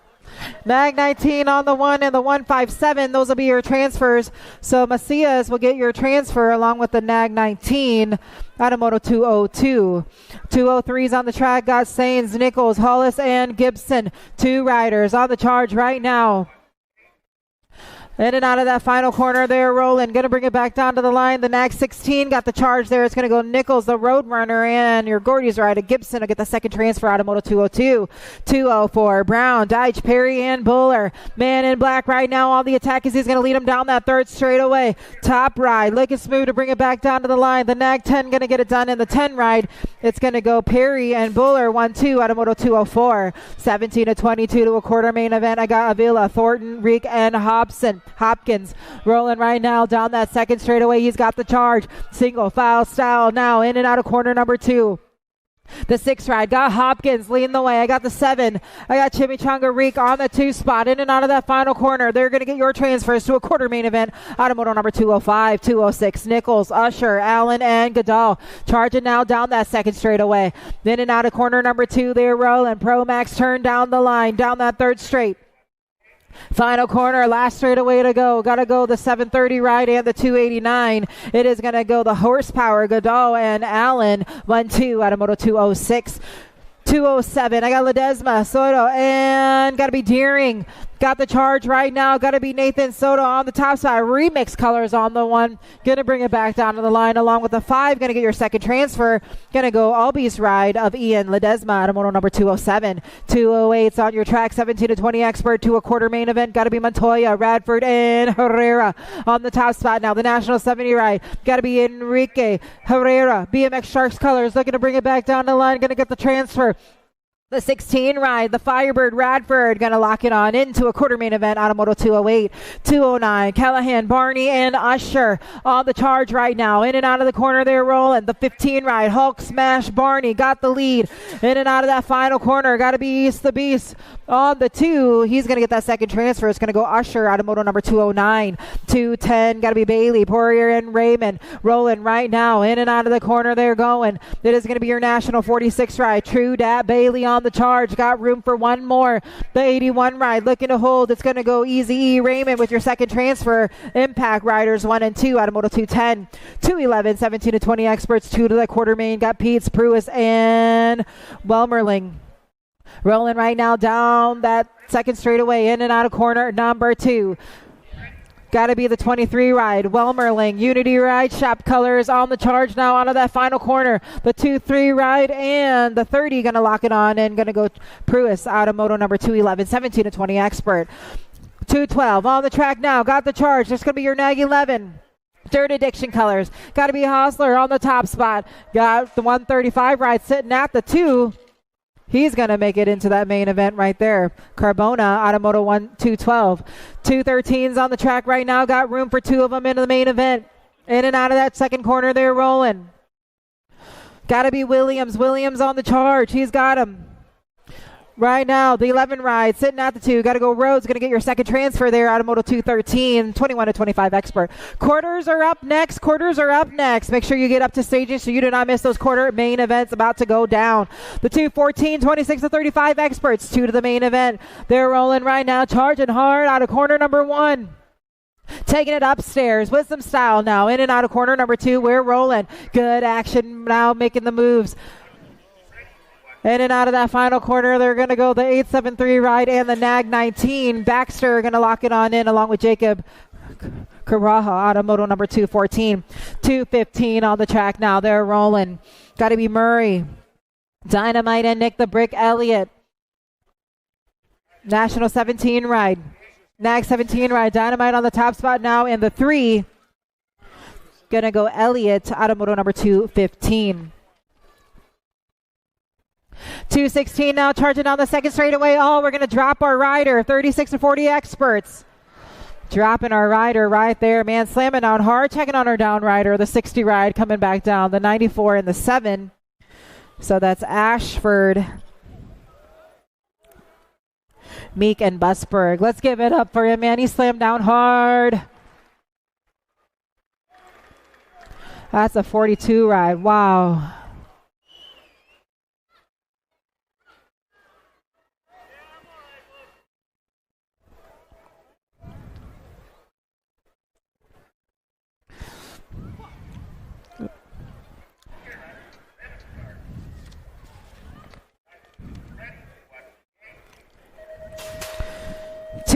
Mag 19 on the 1 and the 157. Those will be your transfers. So Macias will get your transfer along with the Nag 19 out of Moto 202. 203s on the track. Got Sains, Nichols, Hollis, and Gibson. 2 riders on the charge right now. In and out of that final corner there, Roland. Going to bring it back down to the line. The Nag 16 got the charge there. It's going to go Nichols, the Roadrunner, and your Gordy's rider, Gibson, will get the second transfer out of Moto 202. 204, Brown, Deitch, Perry, and Buller. Man in black right now on the attack as he's going to lead him down that third straightaway. Top ride, looking smooth to bring it back down to the line. The Nag 10 going to get it done in the 10 ride. It's going to go Perry and Buller, 1-2 out of Moto 204. 17 to 22 to a quarter main event. I got Avila, Thornton, Reek, and Hopkins rolling right now down that second straightaway. He's got the charge. Single file style now in and out of corner number 2. The 6 ride got Hopkins leading the way. I got the 7. I got Chimichanga Reek on the 2 spot. In and out of that final corner. They're going to get your transfers to a quarter main event. Out of Moto number 205, 206. Nichols, Usher, Allen, and Goodall. Charging now down that second straightaway. In and out of corner number 2. They're rolling. Pro Max turn down the line. Down that third straight. Final corner, last straightaway to go. Got to go the 730 ride and the 289. It is going to go the horsepower, Goodall and Allen. 1-2 out of Moto 206. 207. I got Ledesma, Soto, and got to be Deering. Got the charge right now. Got to be Nathan Soto on the top side. Remix colors on the 1. Going to bring it back down to the line along with the 5. Going to get your second transfer. Going to go Albi's ride of Ian Ledesma out of Moto number 207. 208's on your track. 17 to 20 expert to a quarter main event. Got to be Montoya, Radford, and Herrera on the top spot now. The National 70 ride. Got to be Enrique Herrera. BMX Sharks colors. Looking to bring it back down the line. Going to get the transfer. The 16 ride, the Firebird Radford, going to lock it on into a quarter main event out of Moto 208. 209, Callahan, Barney, and Usher on the charge right now. In and out of the corner, they're rolling. The 15 ride, Hulk Smash, Barney got the lead. In and out of that final corner, got to be East the Beast on the 2. He's going to get that second transfer. It's going to go Usher out of Moto number 209. 210, got to be Bailey, Poirier, and Raymond rolling right now. In and out of the corner, they're going. It is going to be your National 46 ride, True Dat, Bailey on the charge. Got room for one more. The 81 ride looking to hold. It's going to go Easy E Raymond with your second transfer. Impact riders 1 and 2 out of Moto 210. 211, 17 to 20 experts. 2 to the quarter main. Got Pete's, Pruis, and Welmerling. Rolling right now down that second straightaway. In and out of corner number 2. Got to be the 23 ride. Welmerling, Unity ride, shop colors on the charge now out of that final corner. The 2-3 ride and the 30 going to lock it on and going to go Pruis out of Moto number 211, 17 to 20 expert. 212 on the track now. Got the charge. There's going to be your Nag 11. Dirt Addiction colors. Got to be Hostler on the top spot. Got the 135 ride sitting at the 2. He's going to make it into that main event right there. Carbona out of Moto 212. 213s on the track right now. Got room for 2 of them into the main event. In and out of that second corner, they're rolling. Got to be Williams. Williams on the charge. He's got him. Right now, the 11 ride sitting at the 2. Got to go Rhodes. Going to get your second transfer there out of Moto 213. 21 to 25 expert. Quarters are up next. Quarters are up next. Make sure you get up to stages so you do not miss those quarter main events about to go down. The 214, 26 to 35 experts. 2 to the main event. They're rolling right now. Charging hard out of corner number 1. Taking it upstairs with some style now. In and out of corner number 2. We're rolling. Good action now making the moves. In and out of that final corner, they're going to go the 873 ride and the Nag 19. Baxter going to lock it on in along with Jacob Karaha out of Moto number 214. 215 on the track now. They're rolling. Got to be Murray, Dynamite, and Nick the Brick Elliott. National 17 ride. Nag 17 ride. Dynamite on the top spot now. And the 3 going to go Elliott out of Moto number 215. 216 now, charging down the second straightaway. Oh, we're going to drop our rider. 36 to 40 experts. Dropping our rider right there, man. Slamming down hard. Checking on our down rider. The 60 ride coming back down. The 94 and the 7. So that's Ashford, Meek, and Busberg. Let's give it up for him, man. He slammed down hard. That's a 42 ride. Wow.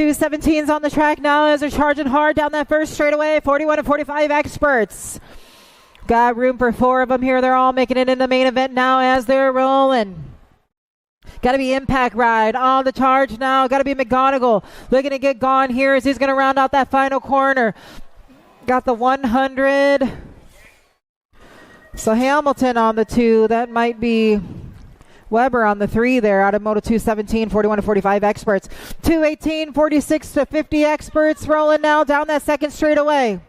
217s on the track now as they're charging hard down that first straightaway. 41 and 45 experts. Got room for 4 of them here. They're all making it in the main event now as they're rolling. Got to be Impact Ride on the charge now. Got to be McGonigal looking to get gone here as he's going to round out that final corner. Got the 100. So Hamilton on the 2. That might be Weber on the 3 there out of Moto 217, 41 to 45 experts. 218, 46 to 50 experts rolling now down that second straightaway.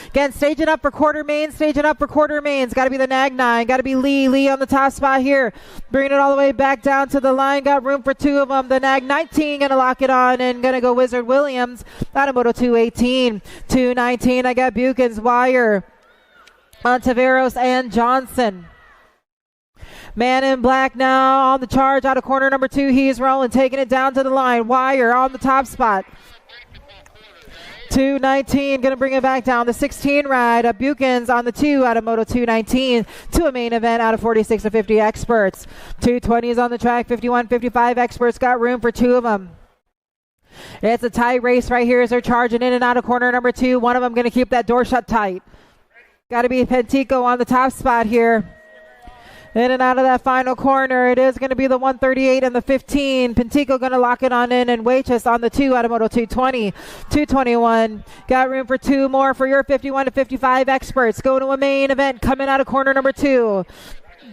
Again, staging up for quarter mains, Got to be the Nag 9. Got to be Lee on the top spot here. Bringing it all the way back down to the line. Got room for 2 of them. The Nag 19 going to lock it on and going to go Wizard Williams out of Moto 218. 219, I got Buchan's, Wire, Ontiveros, and Johnson. Man in black now on the charge out of corner number 2. He's rolling, taking it down to the line. Wire on the top spot. 219 going to bring it back down. The 16 ride of Buchan's on the 2 out of Moto 219 to a main event out of 46 to 50 experts. 220s on the track, 51, 55 experts. Got room for 2 of them. It's a tight race right here as they're charging in and out of corner number 2. One of them going to keep that door shut tight. Got to be Pentico on the top spot here. In and out of that final corner, it is going to be the 138 and the 15. Pentico going to lock it on in, and Waitress on the 2 out of Moto 220. 221. Got room for 2 more for your 51 to 55 experts. Going to a main event coming out of corner number 2.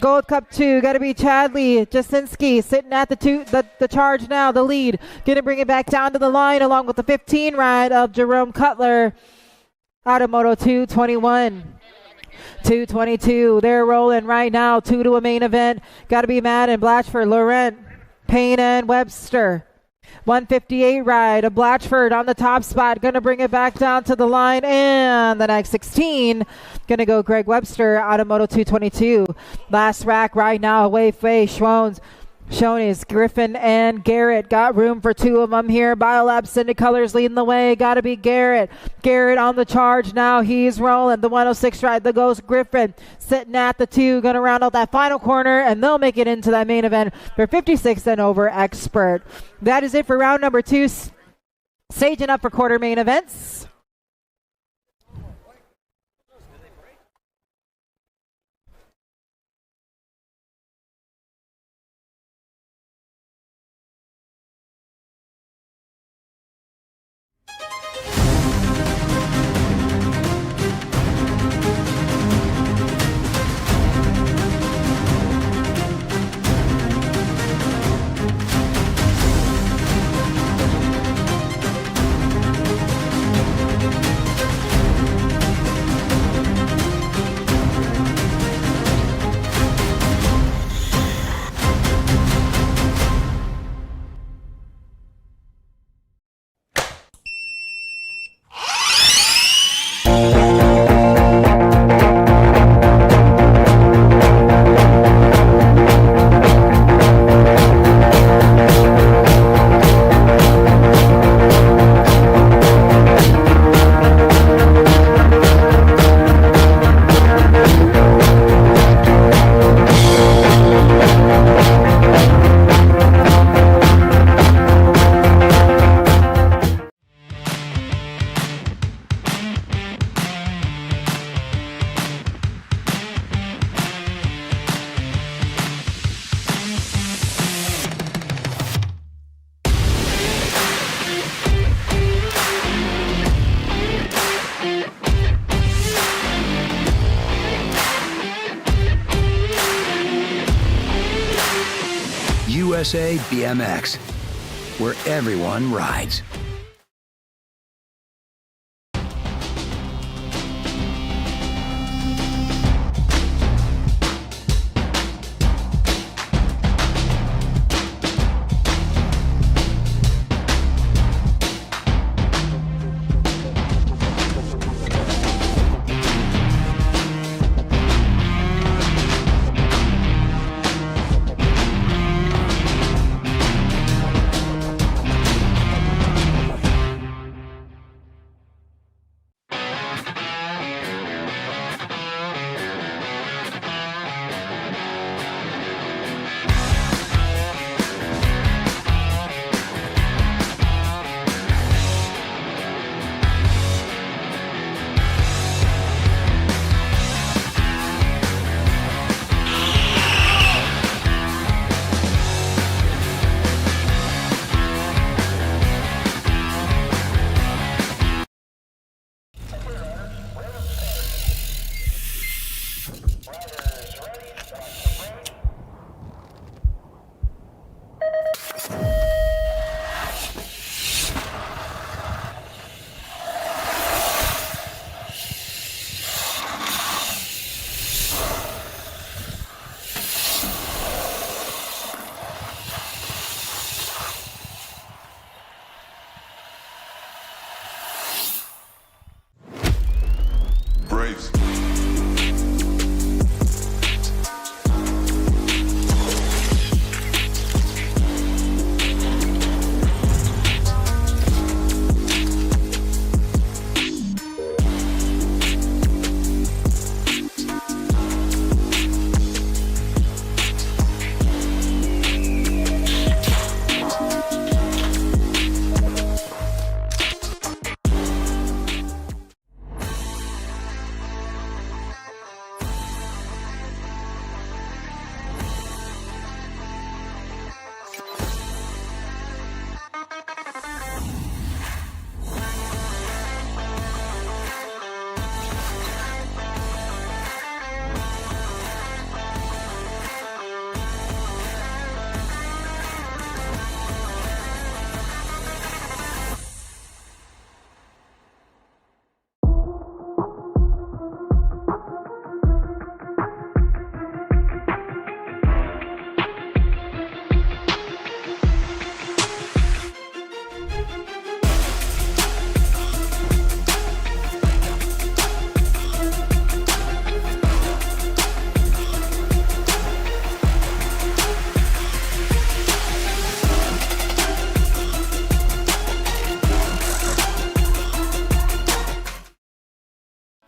Gold Cup 2, got to be Chadley Jasinski sitting at the charge now, the lead. Going to bring it back down to the line along with the 15 ride of Jerome Cutler out of Moto 221. 222, they're rolling right now. 2 to a main event. Got to be Madden, Blatchford, Laurent, Payne, and Webster. 158 ride of Blatchford on the top spot. Going to bring it back down to the line. And the next 16, going to go Greg Webster out of Moto 222. Last rack right now. Away Faye, Shoney's, Griffin, and Garrett. Got room for 2 of them here. Biolab Cindy Colors leading the way. Got to be Garrett. Garrett on the charge now. He's rolling. The 106 ride. The goes Griffin sitting at the 2. Going to round out that final corner, and they'll make it into that main event for 56 and over expert. That is it for round number 2. Staging up for quarter main events. USA BMX, where everyone rides.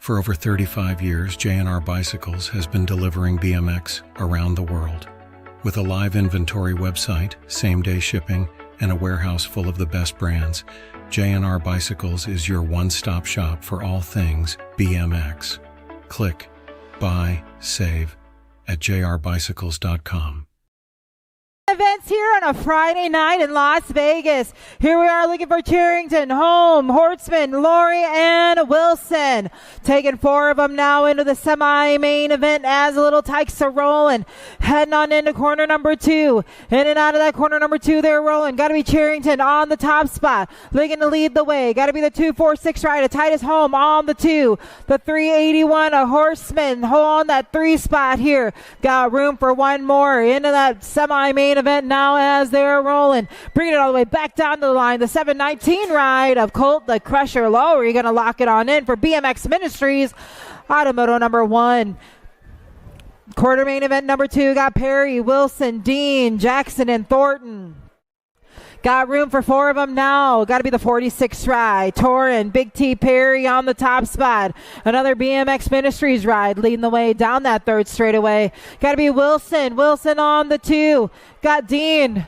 For over 35 years, J&R Bicycles has been delivering BMX around the world. With a live inventory website, same-day shipping, and a warehouse full of the best brands, J&R Bicycles is your one-stop shop for all things BMX. Click, buy, save at jrbicycles.com. Events here on a Friday night in Las Vegas. Here we are looking for Charrington, Holm, Hortzman, Laurie, and Wilson. Taking 4 of them now into the semi-main event as the little tykes are rolling. Heading on into corner number 2. In and out of that corner number 2, they're rolling. Got to be Charrington on the top spot. Looking to lead the way. Got to be the 246 rider. Titus Holm on the 2. The 381, a Horseman on that 3 spot here. Got room for one more into that semi-main event now as they're rolling. Bringing it all the way back down to the line. The 719 ride of Colt the Crusher Lowry. Going to lock it on in for BMX Ministries. Automoto number 1. Quarter main event number 2 got Perry, Wilson, Dean, Jackson, and Thornton. Got room for 4 of them now. Got to be the 46 ride. Torin, Big T Perry on the top spot. Another BMX Ministries ride leading the way down that 3rd straightaway. Got to be Wilson. Wilson on the 2. Got Dean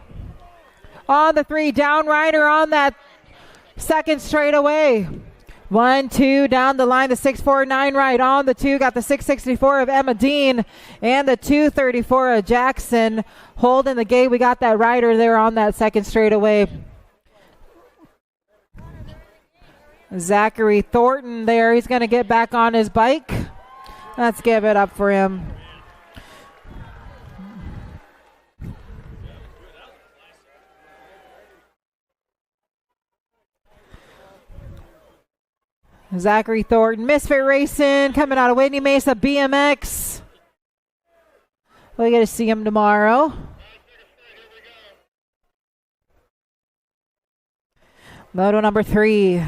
on the 3. Down rider on that 2nd straightaway. 1, 2 down the line. The 649 ride on the 2. Got the 664 of Emma Dean and the 234 of Jackson. Holding the gate. We got that rider there on that 2nd straightaway. Zachary Thornton there. He's going to get back on his bike. Let's give it up for him. Zachary Thornton, Misfit Racing, coming out of Whitney Mesa BMX. We'll get to see him tomorrow. Moto number 3.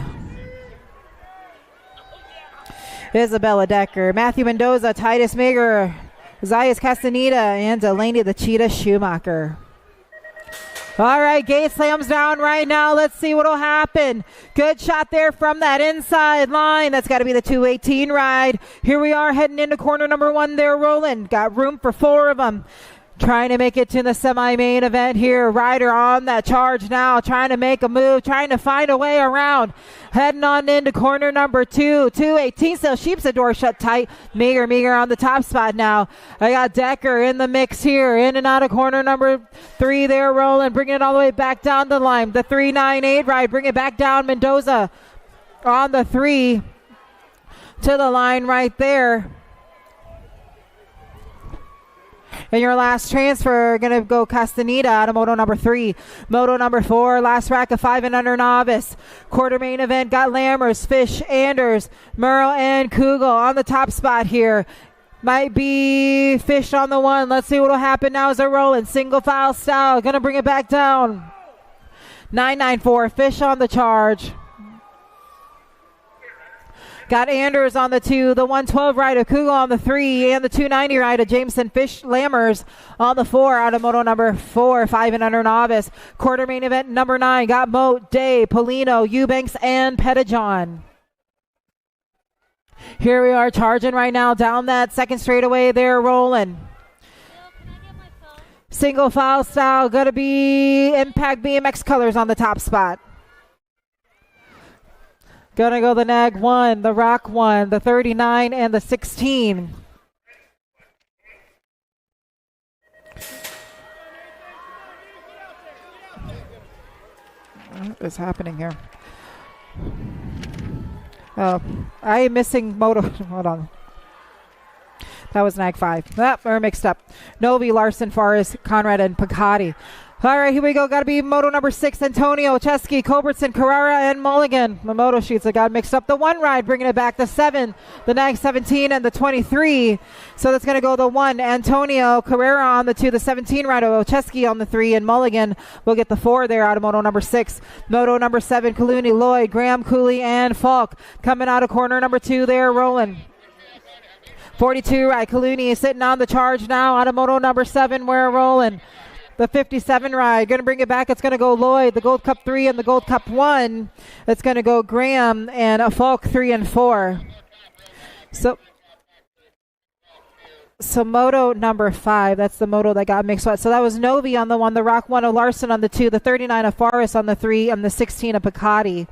Isabella Decker, Matthew Mendoza, Titus Mager, Zayas Castaneda, and Delaney the Cheetah Schumacher. All right, gate slams down right now. Let's see what will happen. Good shot there from that inside line. That's got to be the 218 ride. Here we are heading into corner number 1. They're rolling. Got room for 4 of them. Trying to make it to the semi-main event here. Rider on that charge now. Trying to make a move. Trying to find a way around. Heading on into corner number 2. 218 still keeps the door shut tight. Meager on the top spot now. I got Decker in the mix here. In and out of corner number 3. They're rolling. Bringing it all the way back down the line. The 398 ride. Bring it back down. Mendoza on the 3 to the line right there. And your last transfer, going to go Castaneda out of moto number 3. Moto number 4, last rack of 5 and under novice. Quarter main event, got Lammers, Fish, Anders, Merle, and Kugel on the top spot here. Might be Fish on the 1. Let's see what will happen now as they're rolling. Single file style, going to bring it back down. 994, Fish on the charge. Got Anders on the 2, the 112 ride of Kugel on the 3, and the 290 ride of Jameson Fish Lammers on the 4 out of moto number 4, 5 and under novice. Quarter main event number 9, got Moat, Day, Polino, Eubanks, and Pettijohn. Here we are charging right now down that 2nd straightaway. They're rolling. Single file style, gonna be Impact BMX colors on the top spot. Gonna go the Nag 1, the Rock 1, the 39, and the 16. What is happening here? Oh, I am missing moto. Hold on. That was Nag 5. We're mixed up. Novi, Larson, Forrest, Conrad, and Picotti. All right, here we go. Got to be moto number 6, Antonio, Chesky, Culbertson, Carrera, and Mulligan. My moto sheets, I got mixed up. The 1 ride, bringing it back. The 7, the Nag 17, and the 23. So that's going to go the 1, Antonio, Carrera on the 2, the 17 ride, Chesky on the 3, and Mulligan will get the 4 there out of moto number 6. Moto number 7, Kaluni, Lloyd, Graham, Cooley, and Falk. Coming out of corner number 2 there, rolling. 42 ride, Kaluni is sitting on the charge now out of moto number 7. We're rolling. The 57 ride, going to bring it back. It's going to go Lloyd, the Gold Cup 3 and the Gold Cup 1. It's going to go Graham and a Falk 3 and 4. So moto number 5, that's the moto that got mixed up. So that was Novi on the 1, the Rock 1 of Larson on the 2, the 39 of Forrest on the 3, and the 16 of Picotti.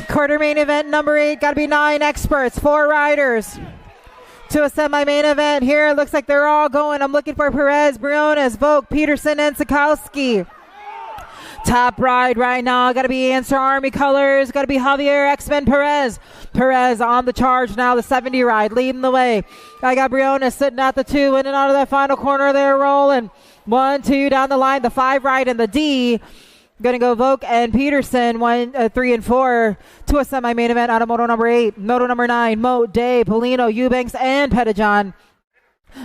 Quarter main event number 8, got to be 9 experts, 4 riders to a semi-main event here. It looks like they're all going. I'm looking for Perez, Briones, Volk, Peterson, and Sikowski. Top ride right now, got to be Answer Army colors, got to be Javier X-Men Perez. Perez on the charge now, the 70 ride, leading the way. I got Briones sitting at the 2, in and out of that final corner there, rolling. 1, 2 down the line, the 5 ride and the D. Going to go Volk and Peterson, 1, 3, and 4 to a semi-main event out of moto number 8. Moto number 9, Moat, Day, Polino, Eubanks, and Pettijohn.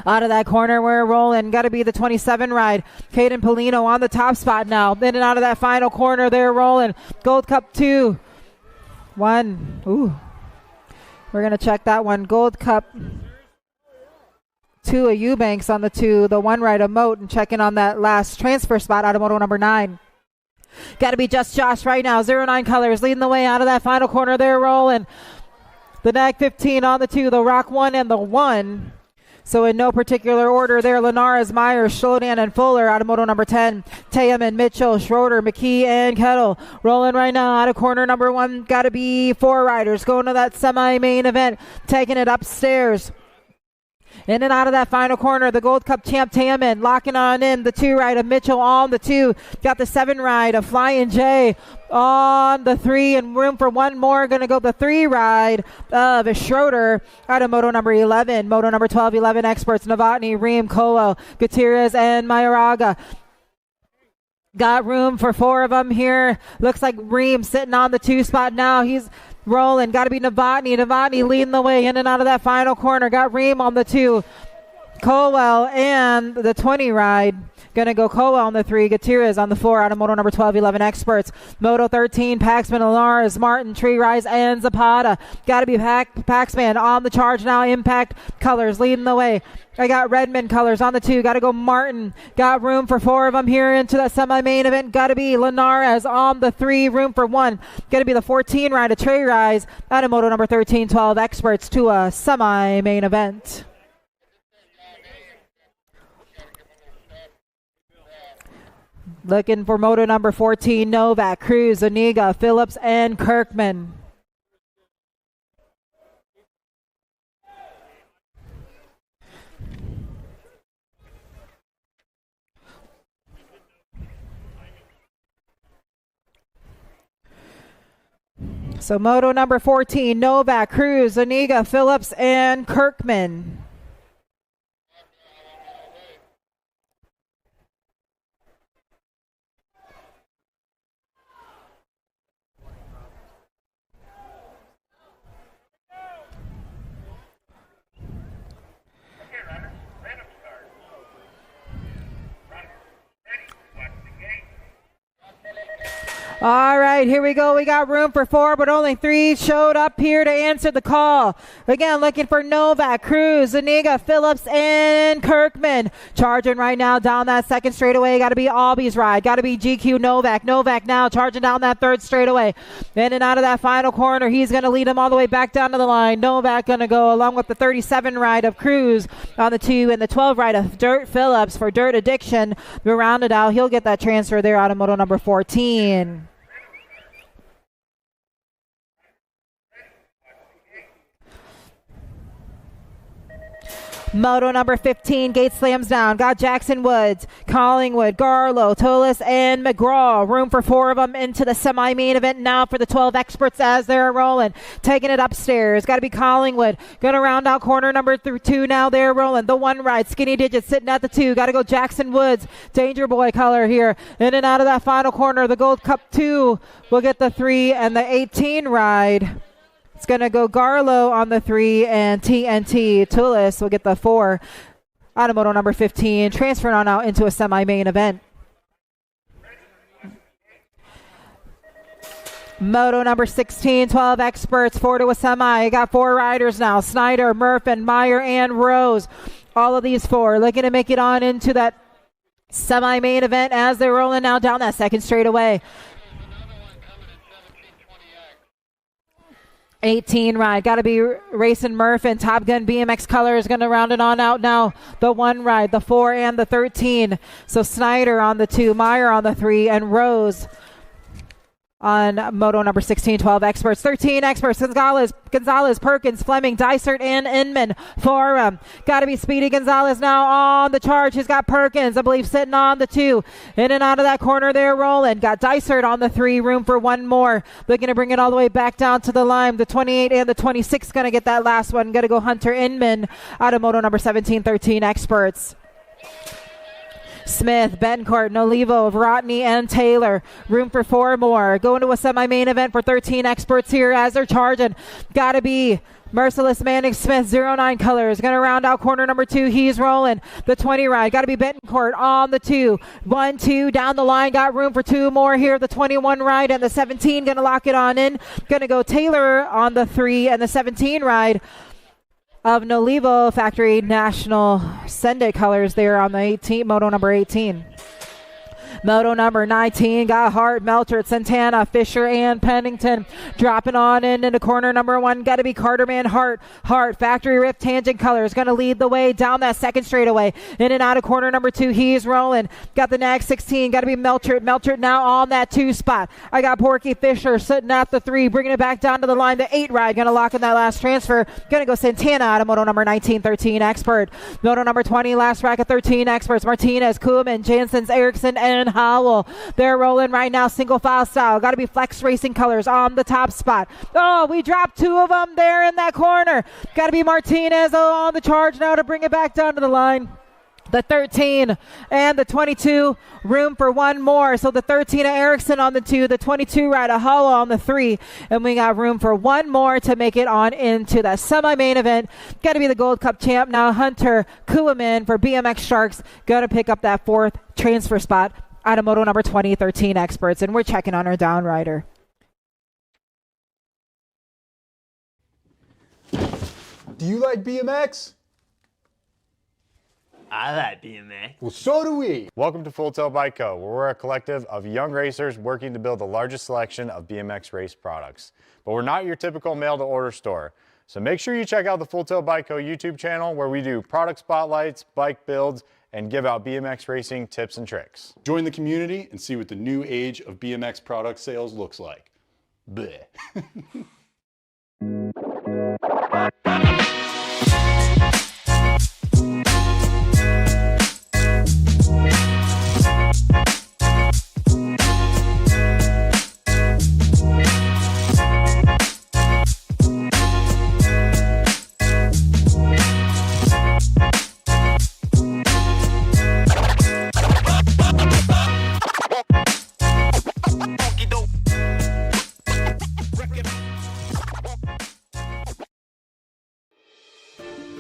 Out of that corner, we're rolling. Got to be the 27 ride. Caden Polino on the top spot now. In and out of that final corner, they're rolling. Gold Cup 2. 1. Ooh. We're going to check that one. Gold Cup 2 of Eubanks on the 2. The 1 ride of Moat, and checking on that last transfer spot out of moto number 9. Got to be Just Josh right now. 09 colors leading the way out of that final corner. They're rolling. The NAG 15 on the 2, the Rock 1 and the 1. So in no particular order there, Linares, Myers, Schlodan, and Fuller out of moto number 10. Teyaman, Mitchell, Schroeder, McKee, and Kettle. Rolling right now out of corner number 1. Got to be 4 riders going to that semi-main event. Taking it upstairs. In and out of that final corner, the Gold Cup champ Taman locking on in. The 2 ride of Mitchell on the 2. Got the 7 ride of Flying J on the 3, and room for 1 more. Going to go the 3 ride of Schroeder out of moto number 11. Moto number 12, 11 experts, Novotny, Ream, Colo, Gutierrez, and Mayoraga. Got room for 4 of them here. Looks like Ream sitting on the 2 spot now. He's rolling. Got to be Novotny. Novotny leading the way in and out of that final corner. Got Ream on the 2. Colwell and the 20 ride. Going to go Colwell on the 3. Gutierrez on the 4 out of moto number 12, 11 experts. Moto 13, Paxman, Linares, Martin, Tree Rise, and Zapata. Got to be Paxman on the charge now. Impact colors leading the way. I got Redmond colors on the 2. Got to go Martin. Got room for 4 of them here into that semi-main event. Got to be Linares on the 3. Room for 1. Got to be the 14 ride of Trey Rise out of moto number 13, 12 experts to a semi-main event. Looking for moto number 14, Novak, Cruz, Aniga, Phillips, and Kirkman. So moto number 14, Novak, Cruz, Aniga, Phillips, and Kirkman. All right, here we go. We got room for 4, but only 3 showed up here to answer the call. Again, looking for Novak, Cruz, Zuniga, Phillips, and Kirkman. Charging right now down that second straightaway. Got to be Albie's ride. Got to be GQ Novak. Novak now charging down that third straightaway. In and out of that final corner. He's going to lead him all the way back down to the line. Novak going to go along with the 37 ride of Cruz on the 2 and the 12 ride of Dirt Phillips for Dirt Addiction. We rounded out. He'll get that transfer there out of moto number 14. Moto number 15, gate slams down. Got Jackson Woods, Collingwood, Garlow, Tolis, and McGraw. Room for 4 of them into the semi-main event now for the 12 experts as they're rolling. Taking it upstairs. Got to be Collingwood. Going to round out corner number 2 now. They're rolling. The 1 ride. Skinny Digits sitting at the 2. Got to go Jackson Woods. Danger Boy color here. In and out of that final corner. The Gold Cup 2 will get the 3 and the 18 ride. It's going to go Garlow on the 3 and TNT Tulis will get the 4. Automoto number 15 transferring on out into a semi-main event. Moto number 16, 12 experts, 4 to a semi. You got 4 riders now. Snyder, Murphin, Meyer, and Rose. All of these 4 looking to make it on into that semi-main event as they're rolling now down that second straightaway. 18 ride. Got to be racing Murph and Top Gun BMX color is going to round it on out now. The 1 ride, the 4 and the 13. So Snyder on the 2, Meyer on the 3, and Rose on moto number 16, 12 experts. 13 experts. Gonzalez, Perkins, Fleming, Dysert, and Inman for got to be Speedy Gonzalez now on the charge. He's got Perkins, I believe, sitting on the 2. In and out of that corner there, rolling. Got Dysert on the 3. Room for 1 more. Looking to bring it all the way back down to the line. The 28 and the 26 going to get that last one. Going to go Hunter Inman out of moto number 17, 13 experts. Smith, Bencourt, Nolivo, Vrotny, and Taylor. Room for 4 more. Going to a semi-main event for 13 experts here as they're charging. Got to be Merciless Manning Smith, 09 colors. Going to round out corner number 2. He's rolling. The 20 ride. Got to be Bencourt on the 2. 1, 2 down the line. Got room for 2 more here. The 21 ride and the 17 going to lock it on in. Going to go Taylor on the 3 and the 17 ride of Nolivo Factory National Sende colors there on the 18, moto number 18. Moto number 19 got Hart, Melchert, Santana, Fisher, and Pennington. Dropping on in into corner number 1. Got to be Carterman, Hart. Factory Rift Tangent colors going to lead the way down that second straightaway. In and out of corner number 2. He's rolling. Got the Nag 16. Got to be Melchert. Melchert now on that 2 spot. I got Porky Fisher sitting at the 3. Bringing it back down to the line. The 8 ride going to lock in that last transfer. Going to go Santana out of moto number 19, 13 expert. Moto number 20, last bracket, 13 experts. Martinez, Kuhlman, Janssens, Erickson, and Howell. They're rolling right now, single file style. Got to be Flex Racing colors on the top spot. Oh, we dropped 2 of them there in that corner. Got to be Martinez on the charge now to bring it back down to the line. The 13 and the 22, room for 1 more. So the 13 of Erickson on the 2, the 22 ride of Howell on the 3, and we got room for 1 more to make it on into the semi-main event. Got to be the Gold Cup champ now, Hunter Kuhlman for BMX Sharks. Going to pick up that 4th transfer spot out of moto number 20, 13 experts, and we're checking on our down rider. Do you like BMX? I like BMX. Well, so do we. Welcome to Full Tilt Bike Co., where we're a collective of young racers working to build the largest selection of BMX race products. But we're not your typical mail-to-order store. So make sure you check out the Full Tilt Bike Co. YouTube channel, where we do product spotlights, bike builds, and give out BMX racing tips and tricks. Join the community and see what the new age of BMX product sales looks like. Bleh.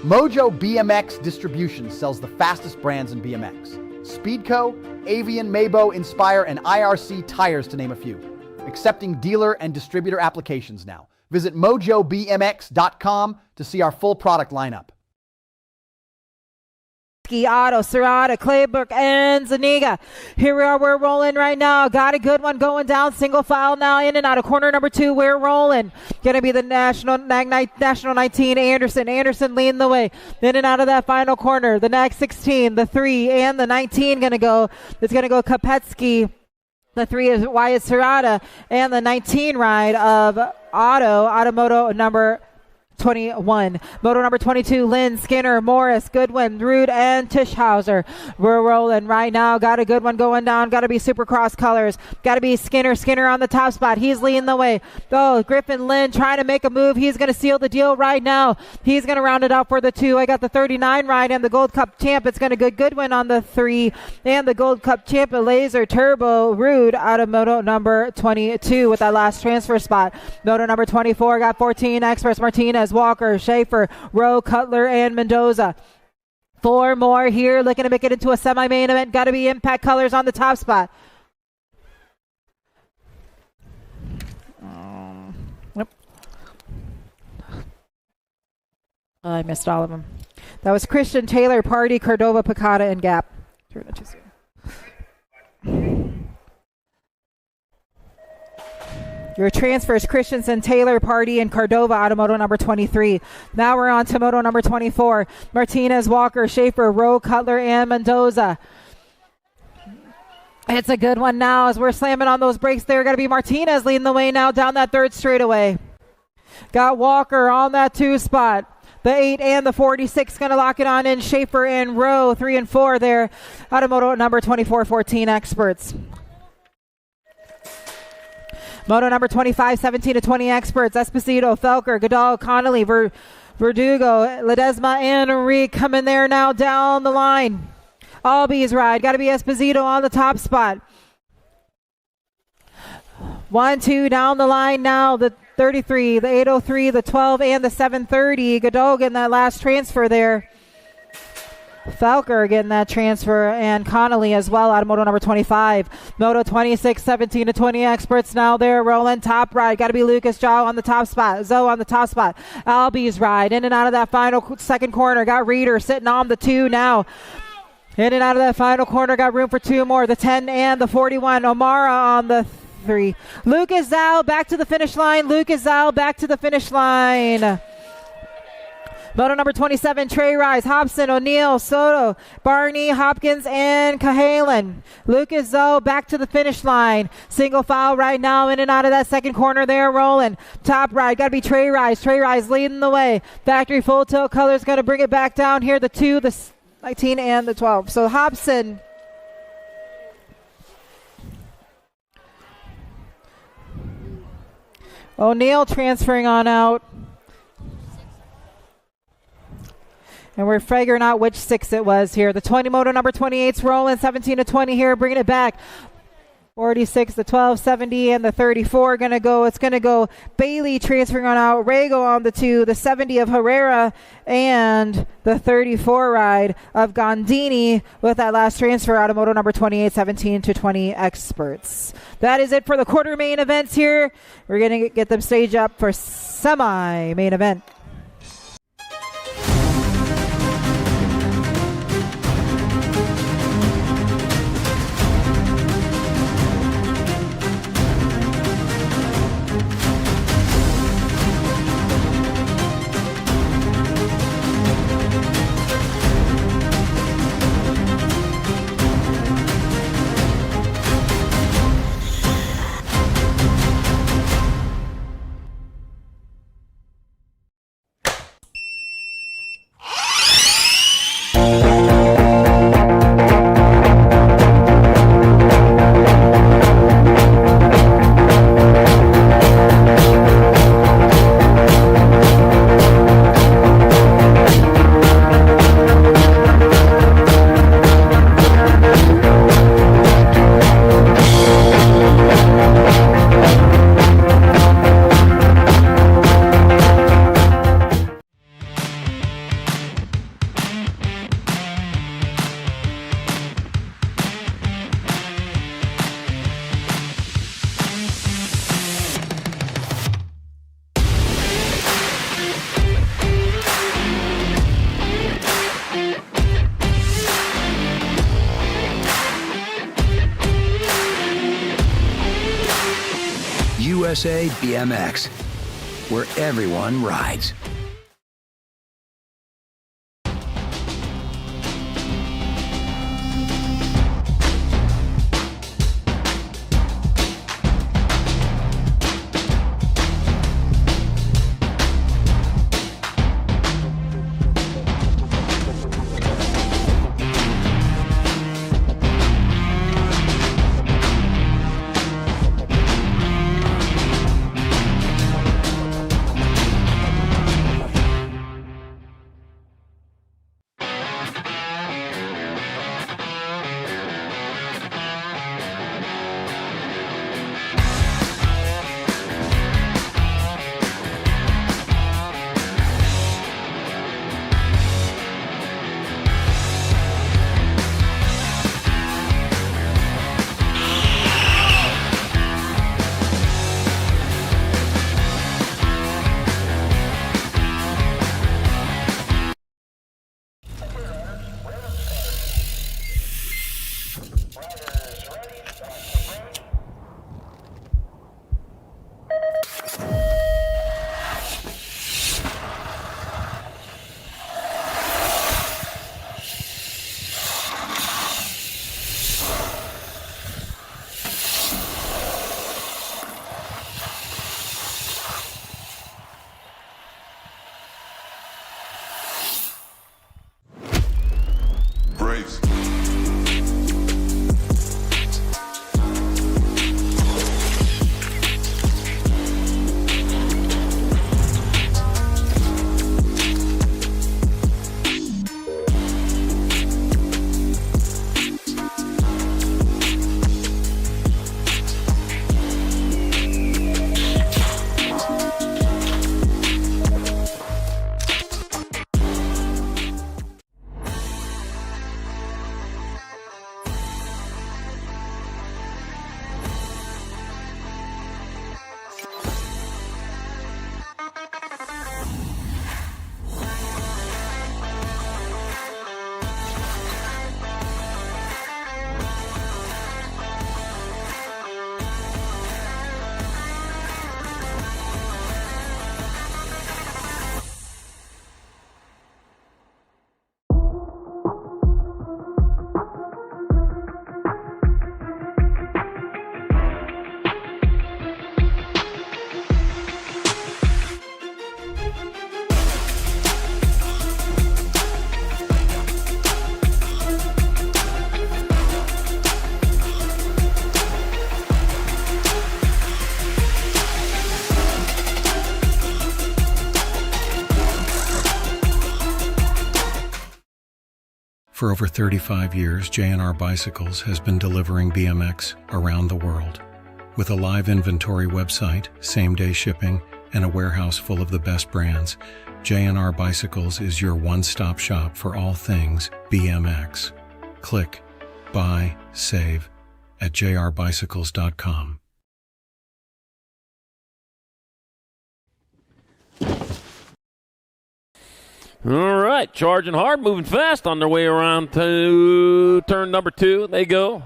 Mojo BMX Distribution sells the fastest brands in BMX. Speedco, Avian, Mabo, Inspire, and IRC tires, to name a few. Accepting dealer and distributor applications now. Visit mojobmx.com to see our full product lineup. Otto, Serrata, Claybrook, and Zuniga. Here we are, we're rolling right now. Got a good one going down, single file now in and out of corner number 2. We're rolling. Gonna be the National 19 Anderson leading the way. In and out of that final corner. The Nag 16, the 3, and the 19 gonna go. It's gonna go Kopetsky. The 3 is Wyatt Serrata, and the 19 ride of Automoto number 21. Moto number 22, Lynn, Skinner, Morris, Goodwin, Rude, and Tischhauser. We're rolling right now. Got a good one going down. Got to be Supercross colors. Got to be Skinner. Skinner on the top spot. He's leading the way. Oh, Griffin Lynn trying to make a move. He's going to seal the deal right now. He's going to round it out for the 2. I got the 39 ride and the Gold Cup champ. It's going to go Goodwin on the 3. And the Gold Cup champ, Laser Turbo Rude out of Moto number 22 with that last transfer spot. Moto number 24 got 14 experts. Martinez, Walker, Schaefer, Rowe, Cutler, and Mendoza. 4 more here, looking to make it into a semi-main event. Got to be Impact Colors on the top spot. Yep. I missed all of them. That was Christian, Taylor, Party, Cordova, Picata, and Gap. Your transfers, Christensen, Taylor, Party, and Cordova out of Moto number 23. Now we're on to Moto number 24. Martinez, Walker, Schaefer, Rowe, Cutler, and Mendoza. It's a good one now as we're slamming on those brakes there. Got to be Martinez leading the way now down that 3rd straightaway. Got Walker on that 2 spot. The 8 and the 46 going to lock it on in. Schaefer and Rowe, 3 and 4 there out of Moto number 24, 14 experts. Moto number 25, 17 to 20 experts. Esposito, Felker, Goodall, Connolly, Verdugo, Ledesma, and Enrique coming there now down the line. Albies ride. Got to be Esposito on the top spot. 1, 2 down the line now. The 33, the 803, the 12, and the 730. Goodall getting that last transfer there. Falker getting that transfer, and Connolly as well out of Moto number 25. Moto 26, 17 to 20 experts now there rolling. Top ride. Got to be Lucas Jaw on the top spot. Zoe on the top spot. Albies ride. In and out of that final 2nd corner. Got Reeder sitting on the 2 now. In and out of that final corner. Got room for 2 more. The 10 and the 41. O'Mara on the 3. Lucas Zhao back to the finish line. Lucas Zhao back to the finish line. Moto number 27, Trey Rise, Hobson, O'Neill, Soto, Barney, Hopkins, and Cahalan. Lucas Zoe back to the finish line. Single file right now, in and out of that 2nd corner there, rolling. Top ride, got to be Trey Rise. Trey Rise leading the way. Factory Full Tilt Colors going to bring it back down here, the 2, the 19, and the 12. So Hobson. O'Neill transferring on out. And we're figuring out which 6 it was here. The 20 Moto number 28's rolling, 17 to 20 here, bringing it back. 46, the 12, 70, and the 34 going to go. It's going to go Bailey transferring on out. Rego on the 2, the 70 of Herrera, and the 34 ride of Gondini with that last transfer out of Moto number 28, 17 to 20 experts. That is it for the quarter main events here. We're going to get them staged up for semi-main event. USA BMX, where everyone rides. For over 35 years, J&R Bicycles has been delivering BMX around the world. With a live inventory website, same-day shipping, and a warehouse full of the best brands, J&R Bicycles is your one-stop shop for all things BMX. Click, buy, save at jrbicycles.com. All right, charging hard, moving fast on their way around to turn number 2. They go.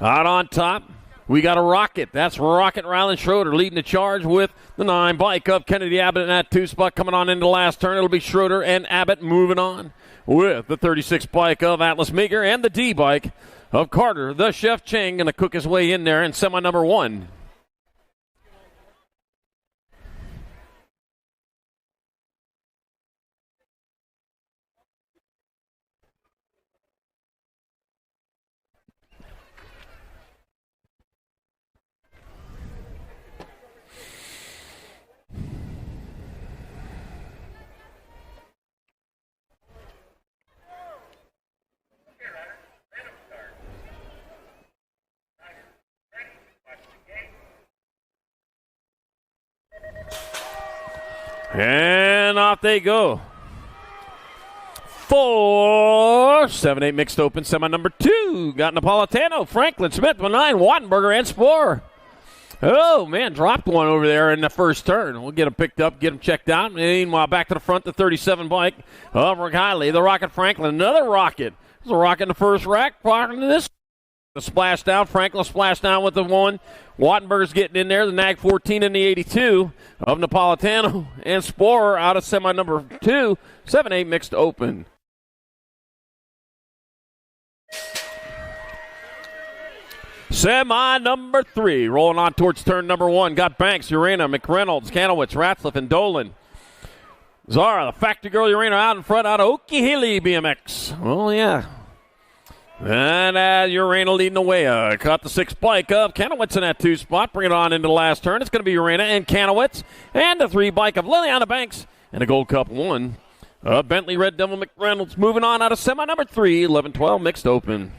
Out on top, we got a Rocket. That's Rocket Rylan Schroeder leading the charge with the 9 bike of Kennedy Abbott in that 2 spot. Coming on into the last turn, it'll be Schroeder and Abbott moving on with the 36 bike of Atlas Meeker and the D bike of Carter. The Chef Chang going to cook his way in there in semi number 1. And off they go. 4, 7-8 mixed open, semi number 2. Got Napolitano, Franklin, Smith with 9, Wattenberger, and Sporer. Oh, man, dropped one over there in the first turn. We'll get him picked up, get him checked out. Meanwhile, back to the front, the 37 bike of Rick Hiley, the Rocket Franklin. Another Rocket. There's a Rocket in the first rack. Parking to this. The splash down. Franklin splash down with the 1. Wattenberger's getting in there. The Nag 14 in the 82 of Napolitano. And Sporer out of semi number 2. 7-8 mixed open. Semi number 3. Rolling on towards turn number 1. Got Banks, Urena, McReynolds, Kanowitz, Ratzliff, and Dolan. Zara, the factory girl Urena out in front out of Okehilly BMX. Oh, yeah. And Urena leading the way. Caught the 6 bike of Kanowitz in that 2 spot. Bring it on into the last turn. It's going to be Urena and Kanowitz. And the 3 bike of Liliana Banks. And a Gold Cup 1. Bentley Red Devil McReynolds moving on out of semi number 3. 11-12 mixed open.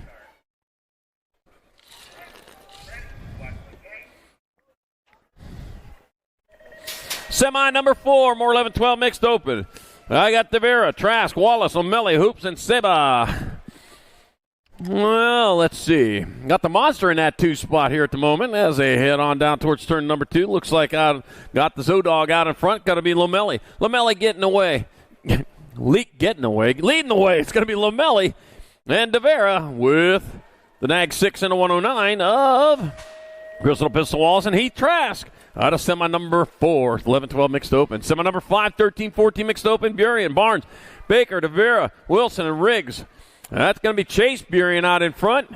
Semi number 4. More 11-12 mixed open. I got Devera, Trask, Wallace, O'Malley, Hoops, and Seba. Well, let's see. Got the Monster in that 2 spot here at the moment as they head on down towards turn number 2. Looks like I got the Zodog out in front. Got to be Lomelli. Lomelli getting away. Getting away. Leading the way. It's going to be Lomelli and Devera with the Nag 6 and a 109 of Crystal Pistol Wallace and Heath Trask. Out of semi number 4, 11-12 mixed open. Semi number 5, 13-14 mixed open. Burien, Barnes, Baker, Devera, Wilson, and Riggs. That's going to be Chase Burien out in front.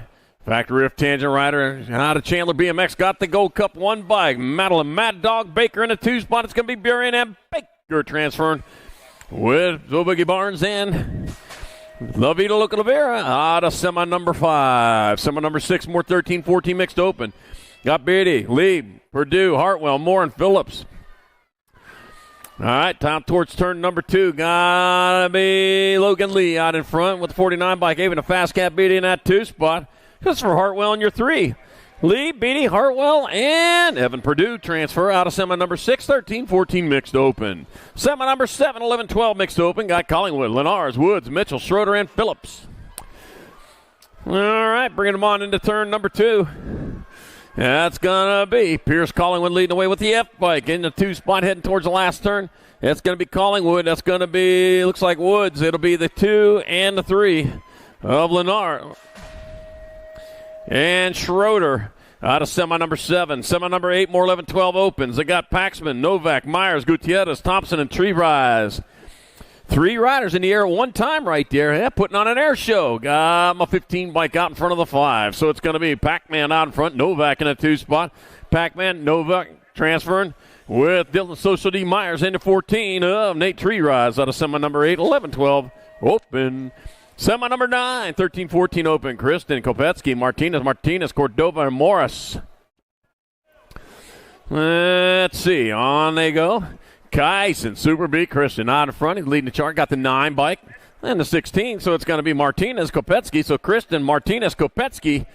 Factory Rift Tangent Rider out of Chandler BMX got the Gold Cup 1 bike. Madeline Mad Dog Baker in a 2 spot. It's going to be Burien and Baker transferring with Boogie Barnes and La Vida Loca Devera out of semi number 5. Semi number 6, more 13-14 mixed open. Got Beatty, Lee, Purdue, Hartwell, Moore, and Phillips. All right, time towards turn number 2. Gotta be Logan Lee out in front with the 49 bike. Even a fast cat Beatty in that 2 spot. Just for Hartwell in your 3. Lee, Beatty, Hartwell, and Evan Purdue transfer out of semi number 6, 13-14 mixed open. Semi number 7, 11-12 mixed open. Got Collingwood, Lenars, Woods, Mitchell, Schroeder, and Phillips. All right, bringing them on into turn number 2. That's going to be Pierce Collingwood leading away with the F bike in the 2 spot heading towards the last turn. That's going to be Collingwood. That's going to be, looks like Woods. It'll be the 2 and the 3 of Lennar. And Schroeder out of semi number 7. Semi number 8, more 11-12 opens. They got Paxman, Novak, Myers, Gutierrez, Thompson, and Treerise. 3 riders in the air at one time right there. Yeah, putting on an air show. Got my 15 bike out in front of the 5. So it's going to be Pac-Man out in front, Novak in a 2 spot. Pac-Man, Novak transferring with Dylan Social D. Myers into 14 of Nate Treerise out of semi number 8, 11-12 open. Semi number 9, 13-14 open. Kristen, Kopetsky, Martinez, Cordova, and Morris. Let's see. On they go. Kyson, Super B, Christian out in front. He's leading the chart. Got the 9 bike. And the 16, so it's going to be Martinez, Kopetsky. So Kristen, Martinez, Kopetsky,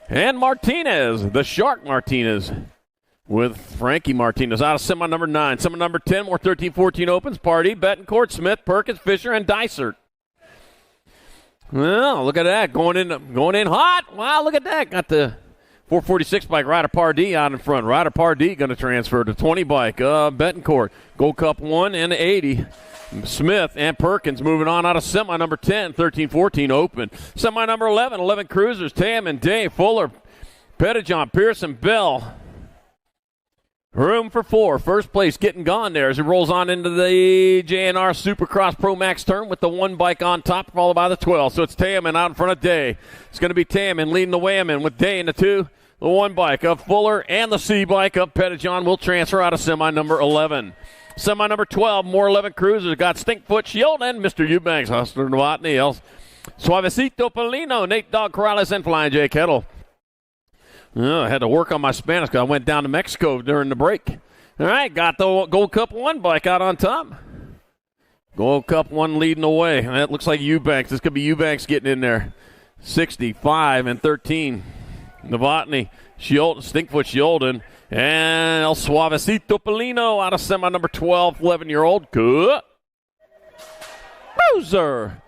and Martinez, the Shark Martinez, with Frankie Martinez out of semi number 9. Semi number 10, more 13-14 opens. Party, Betancourt, Smith, Perkins, Fisher, and Dysert. Well, look at that. Going in hot. Wow, look at that. Got the 446 bike, Ryder Pardee out in front. Ryder Pardee going to transfer to 20 bike. Betancourt, Gold Cup 1 and 80. Smith and Perkins moving on out of semi number 10, 13-14 open. Semi number 11 cruisers, Tam and Dave, Fuller, Pettijohn, Pearson, Bell. Room for 4. First place getting gone there as he rolls on into the JNR Supercross Pro Max turn with the 1 bike on top, followed by the 12. So it's Taman out in front of Day. It's going to be Taman leading the way in with Day in the 2. The 1 bike of Fuller and the C bike of Pettijohn will transfer out of semi number 11. Semi number 12, more 11 cruisers. Got Stinkfoot, Shield, and Mr. Eubanks, Hustler Novotny, Suavecito Polino, Nate Dog Corrales, and Flying J Kettle. I had to work on my Spanish because I went down to Mexico during the break. All right, got the Gold Cup 1 bike out on top. Gold Cup 1 leading the way. That looks like Eubanks. This could be Eubanks getting in there. 65 and 13. Novotny, Stinkfoot, Shieldon, and El Suavecito Polino out of semi number 12, 11-year-old. Good. Bruiser.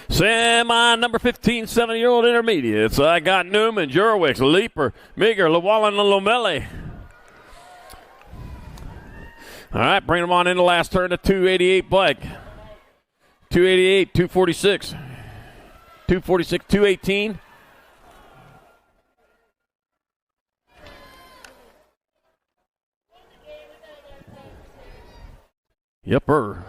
Semi number 15, 7-year-old intermediates. I got Newman, Jurwix, Leaper, Meager, Llewellyn, and Lomeli. All right, bring them on in the last turn to 288 bike. 288, 246. 246, 218. Yepper.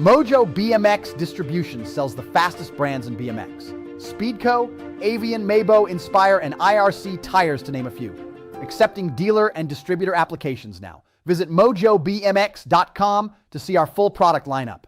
Mojo BMX Distribution sells the fastest brands in BMX. Speedco, Avian, Maybo, Inspire, and IRC tires to name a few. Accepting dealer and distributor applications now. Visit mojobmx.com to see our full product lineup.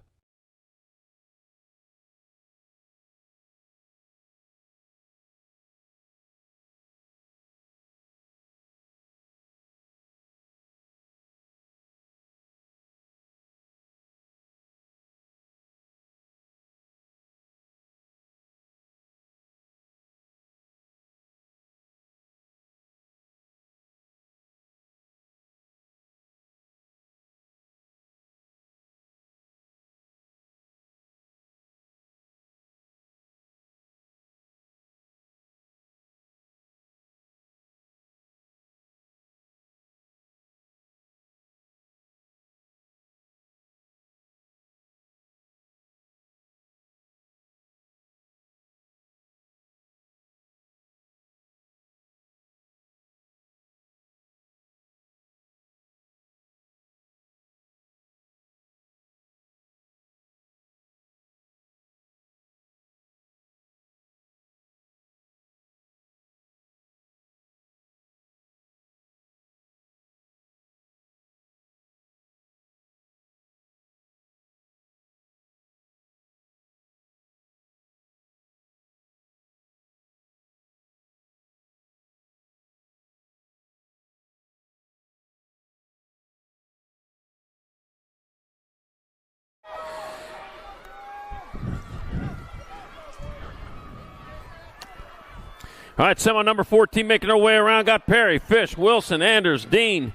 All right, semi number 14 making their way around. Got Perry, Fish, Wilson, Anders, Dean,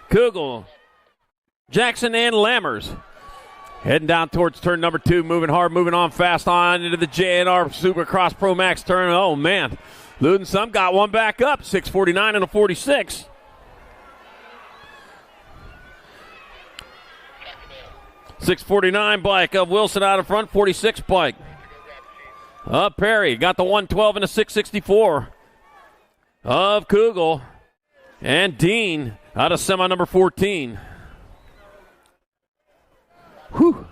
Kugel, Jackson, and Lammers. Heading down towards turn number 2, moving hard, moving on fast on into the JNR Supercross Pro Max turn. Oh, man. Losing some, got one back up, 6:49 and a 46. .649 bike of Wilson out in front, 46 bike. Perry got the 112 and a 664 of Kugel. And Dean out of semi number 14. Whew.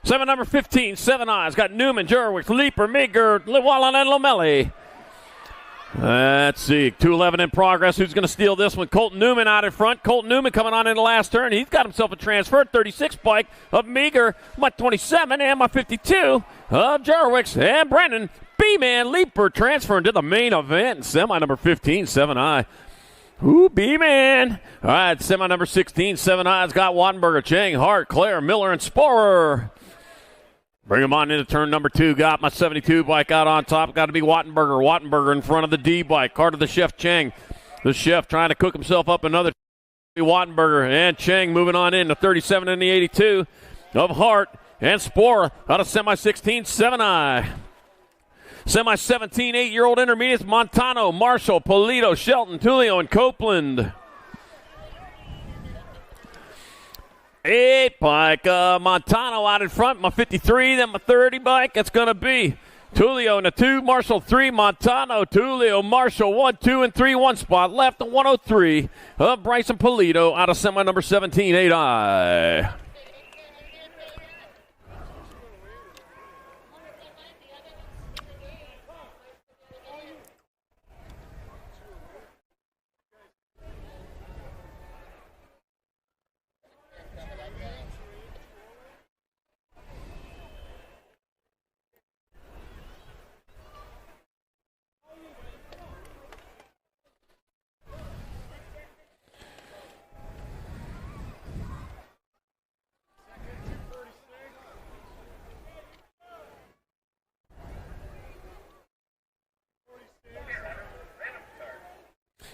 Semi number 15, 7 eyes. Got Newman, Jerwick, Leeper, Meager, Llewellyn, and Lomelli. Let's see. 2:11 in progress. Who's going to steal this one? Colton Newman out in front. Colton Newman coming on in the last turn. He's got himself a transfer. 36 bike of Meager. My 27 and my 52 of Jerwick. And Brennan, B-Man, Leeper transferring to the main event. Semi number 15, 7i. Ooh, B-Man. All right, semi number 16, 7i's got Wattenberger, Chang, Hart, Claire, Miller, and Sporer. Bring him on into turn number 2. Got my 72 bike out on top. Got to be Wattenberger. Wattenberger in front of the D bike. Carter the Chef Chang. The Chef trying to cook himself up another. Wattenberger and Chang moving on in. The 37 and the 82 of Hart and Sporer out of semi 16, 7i. Semi 17, 8-year-old intermediates. Montano, Marshall, Polito, Shelton, Tulio, and Copeland. 8 bike, Montano out in front, my 53, then my 30 bike. That's going to be Tulio in a 2, Marshall 3, Montano, Tulio, Marshall 1, 2, and 3, 1 spot left, the 103 of Bryson Polito out of semi number 17, 8i.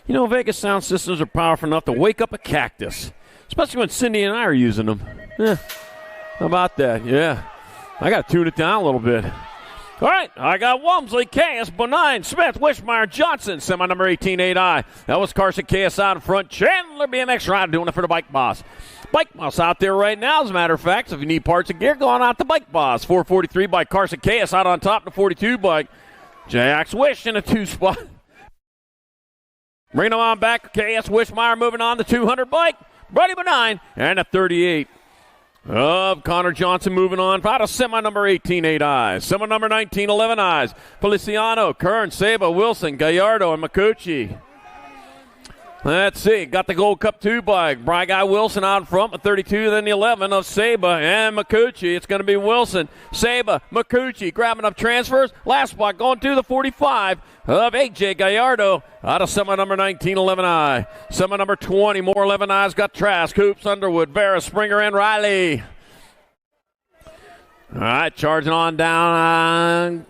You know, Vegas sound systems are powerful enough to wake up a cactus, especially when Cindy and I are using them. Yeah, how about that? Yeah, I got to tune it down a little bit. All right, I got Walmsley, KS, Bonine, Smith, Wishmeyer, Johnson, semi number 18, 8i. That was Carson KS out in front. Chandler BMX Rider doing it for the Bike Boss. Bike Boss out there right now, as a matter of fact. So if you need parts and gear, go on out to Bike Boss. 443 by Carson KS out on top, the 42 bike. Jax Wish in a 2 spot. Bringing them on back, KS Wishmeyer moving on the 200 bike. Buddy Benign and a 38 of Connor Johnson moving on out of semi number 18, 8 eyes. Semi number 19, 11 eyes. Feliciano, Kern, Saba, Wilson, Gallardo, and Makuchi. Let's see. Got the Gold Cup 2 bike. Bry Guy Wilson out in front with 32, then the 11 of Saba and Makuchi. It's going to be Wilson, Saba, Makuchi grabbing up transfers. Last spot going to the 45 of AJ Gallardo out of semi number 19, 11i. Semi number 20, more 11i's got Trask, Hoops, Underwood, Vera, Springer, and Riley. All right, charging on down.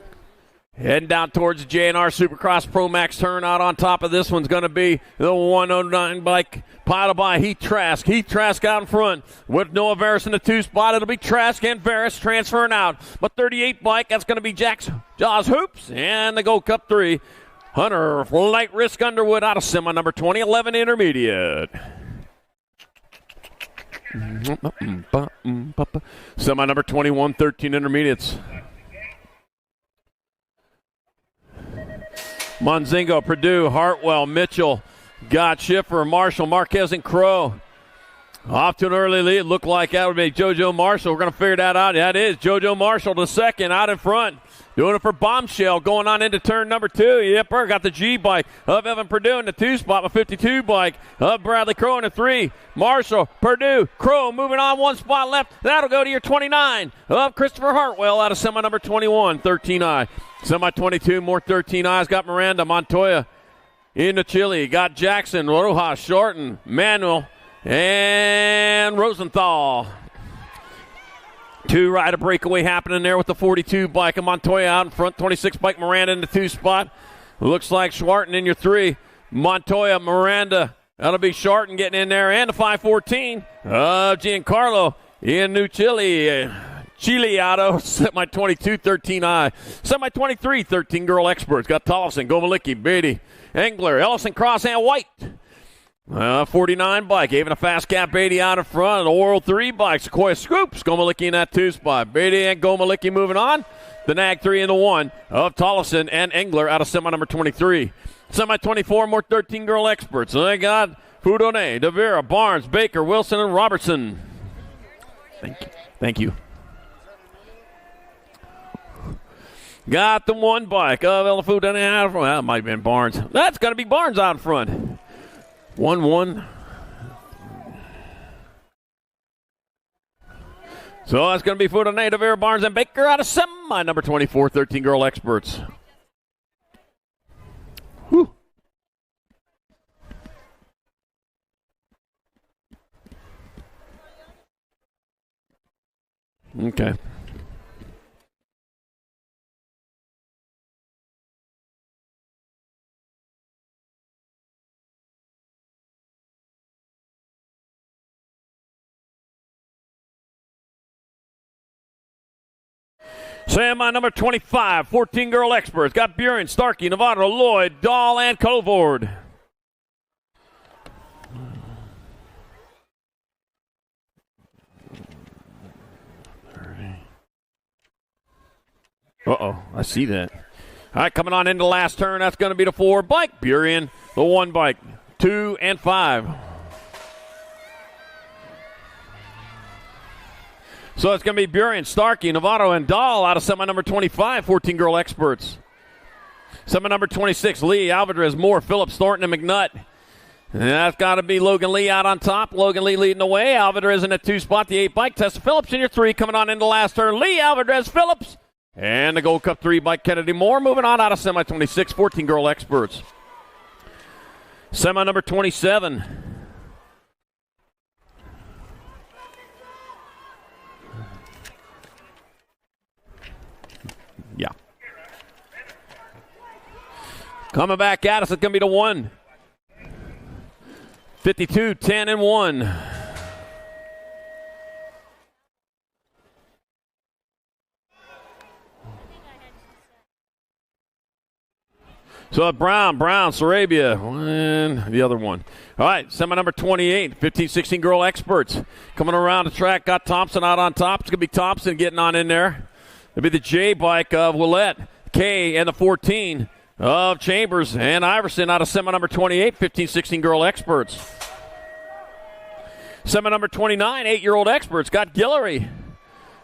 Heading down towards the JNR Supercross Pro Max turn. Out on top of this one's going to be the 109 bike piled by Heath Trask. Heath Trask out in front with Noah Veras in the 2 spot. It'll be Trask and Veras transferring out. But 38 bike, that's going to be Jaws Hoops and the Gold Cup 3. Hunter Light Risk Underwood out of semi number 20, 11 intermediate. Semi number 21, 13 intermediates. Monzingo, Purdue, Hartwell, Mitchell, got Schiffer, Marshall, Marquez, and Crow. Off to an early lead. Looked like that would be JoJo Marshall. We're going to figure that out. That is JoJo Marshall, the second, out in front. Doing it for Bombshell, going on into turn number 2. Yipper got the G bike of Evan Perdue in the 2 spot, with 52 bike of Bradley Crow in the 3. Marshall, Perdue, Crow moving on 1 spot left. That'll go to your 29 of Christopher Hartwell out of semi number 21, 13I. Semi 22, more 13Is. Got Miranda, Montoya into Chile. Got Jackson, Rojas, Shorten, Manuel, and Rosenthal. 2 rider breakaway happening there with the 42 bike of Montoya out in front. 26 bike Miranda in the 2 spot. Looks like Schwarten in your 3. Montoya, Miranda. That'll be Schwarten getting in there. And the 514 of Giancarlo in New Chile. Chile Auto, semi 22, 13I. Semi 23, 13 girl experts. Got Tollefson, Gomalicki, Beatty, Engler, Ellison, Cross, and White. 49 bike, even a fast cap Beatty out in front. An Oral 3 bike, Sequoia Scoops, Gomalicki in that 2 spot. Beatty and Gomalicki moving on. The Nag 3 and the 1 of Tollefson and Engler out of semi number 23. Semi 24, more 13 girl experts. They got Fudone, Devera, Barnes, Baker, Wilson, and Robertson. Thank you. Got the 1 bike of Elafudone out in front. That might have been Barnes. That's got to be Barnes out in front. 1-1. So that's going to be Fudone, Devere, Barnes, and Baker out of semi number 24, 13 girl experts. Whew. Okay. Semi number 25, 14 girl experts. Got Buren, Starkey, Navarro, Lloyd, Dahl, and Colvord. I see that. All right, coming on into the last turn. That's going to be the 4 bike. Buren, the 1 bike, 2 and 5. So it's going to be Buren, Starkey, Navarro, and Dahl out of semi number 25, 14 girl experts. Semi number 26, Lee, Alvarez, Moore, Phillips, Thornton, and McNutt. And that's got to be Logan Lee out on top. Logan Lee leading the way. Alvarez in the 2 spot, the 8 bike. Tessa Phillips in your 3 coming on into the last turn. Lee, Alvarez, Phillips. And the Gold Cup 3 bike, Kennedy Moore moving on out of semi 26, 14 girl experts. Semi number 27. Yeah. Coming back at us, it's going to be the 1. 52, 10, and 1. So Brown, Sarabia, and the other one. All right, semi number 28, 15, 16 girl experts. Coming around the track, got Thompson out on top. It's going to be Thompson getting on in there. It'll be the J bike of Willette, K, and the 14 of Chambers and Iverson out of semi number 28, 15, 16 girl experts. Semi number 29, 8-year-old experts. Got Guillory,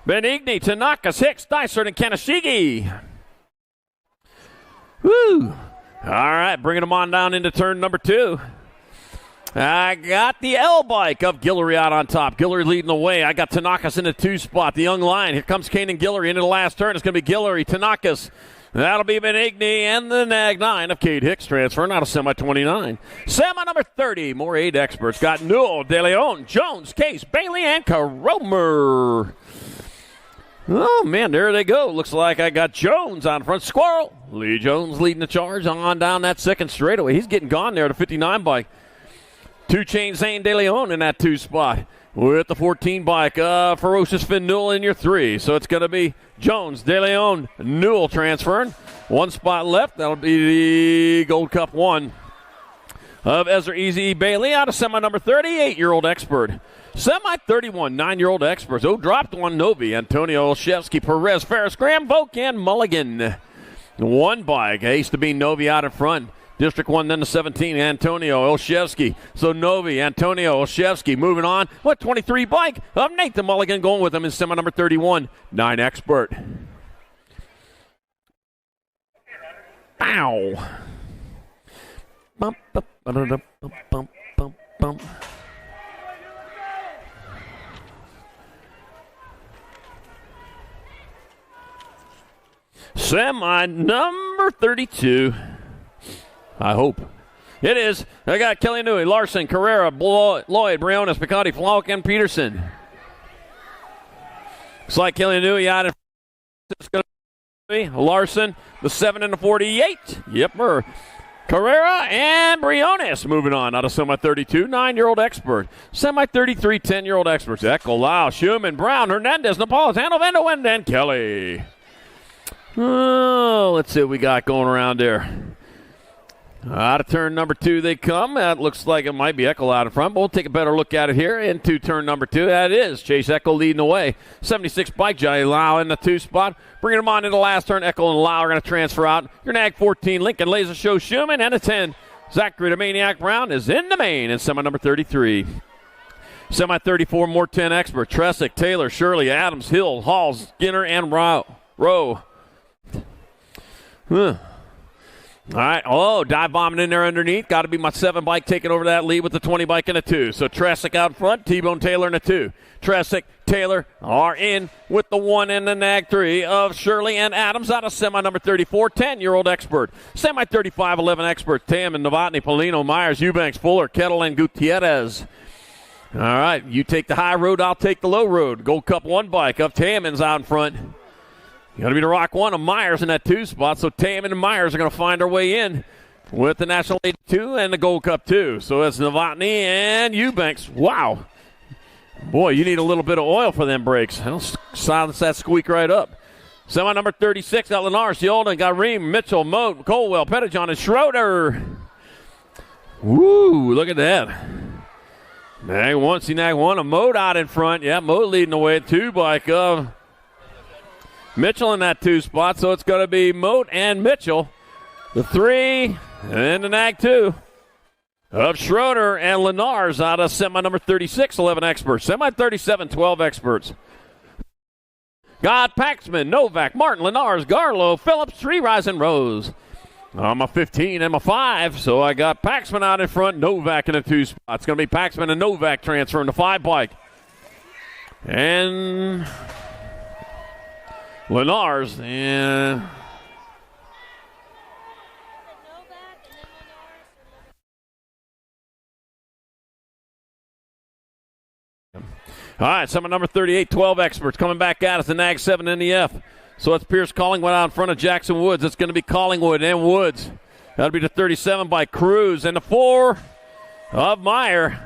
Benigni, Tanakas, Hicks, Dysart, and Kanashigi. Woo! All right, bringing them on down into turn number 2. I got the L bike of Guillory out on top. Guillory leading the way. I got Tanakas in the 2 spot. The young line. Here comes Kanan Guillory into the last turn. It's going to be Guillory, Tanakas. That'll be Benigni and the Nag 9 of Cade Hicks transferring out of semi 29. Semi number 30. More 8 experts. Got Newell, De Leon, Jones, Case, Bailey, and Caromer. Oh, man, there they go. Looks like I got Jones on front. Squirrel. Lee Jones leading the charge on down that second straightaway. He's getting gone there, the 59 bike. 2 Chain Zane De Leon in that 2 spot. With the 14 bike, Ferocious Finn Newell in your 3. So it's going to be Jones, De Leon, Newell transferring. 1 spot left. That'll be the Gold Cup 1 of Ezra Easy Bailey out of semi number 30, 8-year-old expert. Semi 31, 9-year-old experts. Oh, dropped one. Novi, Antonio Olszewski, Perez, Ferris, Graham, Volk, and Mulligan. 1 bike. Ace to be Novi out in front. District 1 then to 17, Antonio Olszewski. So Novi, Antonio Olszewski moving on. 23 bike of Nathan Mulligan going with him in semi number 31, 9 Expert. Ow. Bump, bump, bump, bump, bump, bump. Semi number 32. I hope. It is. I got Kelly Newey, Larson, Carrera, Lloyd, Briones, Picotti, Flauck, and Peterson. Looks like Kelly Newey out in it's going to be Larson, the 7 and the 48. Yep, Carrera and Briones moving on out of semi 32, 9-year-old Expert. Semi 33, 10-year-old Experts. Echo, Lau, Schumann, Brown, Hernandez, Napolitano, Van de Ven, and Kelly. Oh, let's see what we got going around there. Out of turn number 2 they come. That looks like it might be Echo out in front, but we'll take a better look at it here into turn number 2. That is Chase Echo leading the way. 76 bike, Johnny Lau in the 2 spot. Bringing them on into the last turn. Echo and Lau are going to transfer out. Your Nag 14, Lincoln Laser Show Schumann, and a 10. Zachary the Maniac Brown is in the main in semi number 33. Semi 34, more 10 Expert. Tresick, Taylor, Shirley, Adams, Hill, Hall, Skinner, and Rowe. All right. Oh, dive bombing in there underneath. Got to be my 7 bike taking over that lead with the 20 bike and a 2. So Tresick out front, T-Bone Taylor and a 2. Tresick, Taylor are in with the 1 and the Nag 3 of Shirley and Adams out of semi number 34, 10-year-old Expert. Semi 35, 11 Expert. Tam and Novotny, Polino, Myers, Eubanks, Fuller, Kettle, and Gutierrez. All right. You take the high road, I'll take the low road. Gold Cup 1 bike of Tammons out in front. Going to be the Rock 1 of Myers in that 2 spot, so Tammon and Myers are going to find their way in with the National 82 and the Gold Cup 2. So it's Novotny and Eubanks. Wow. Boy, you need a little bit of oil for them brakes. That'll silence that squeak right up. Semi number 36 got Lenars, Yolden, got Ream, Mitchell, Moat, Colwell, Pettijohn, and Schroeder. Woo, look at that. Nag 1, see Nag 1, a Moat out in front. Yeah, Moat leading the way, 2 bike of Mitchell in that 2 spot, so it's going to be Moat and Mitchell. The 3 and the Nag 2 of Schroeder and Lenars out of semi number 36, 11 Experts. Semi 37, 12 Experts. Got Paxman, Novak, Martin, Lenars, Garlow, Phillips, Tree Rise, and Rose. I'm a 15 and my 5, so I got Paxman out in front, Novak in the 2 spot. It's going to be Paxman and Novak transferring the 5 bike. And Lenars and all right, semi number 38, 12 Experts coming back at us, the Nag 7 in the F. So it's Pierce Collingwood out in front of Jackson Woods. It's going to be Collingwood and Woods. That'll be the 37 by Cruz and the 4 of Meyer.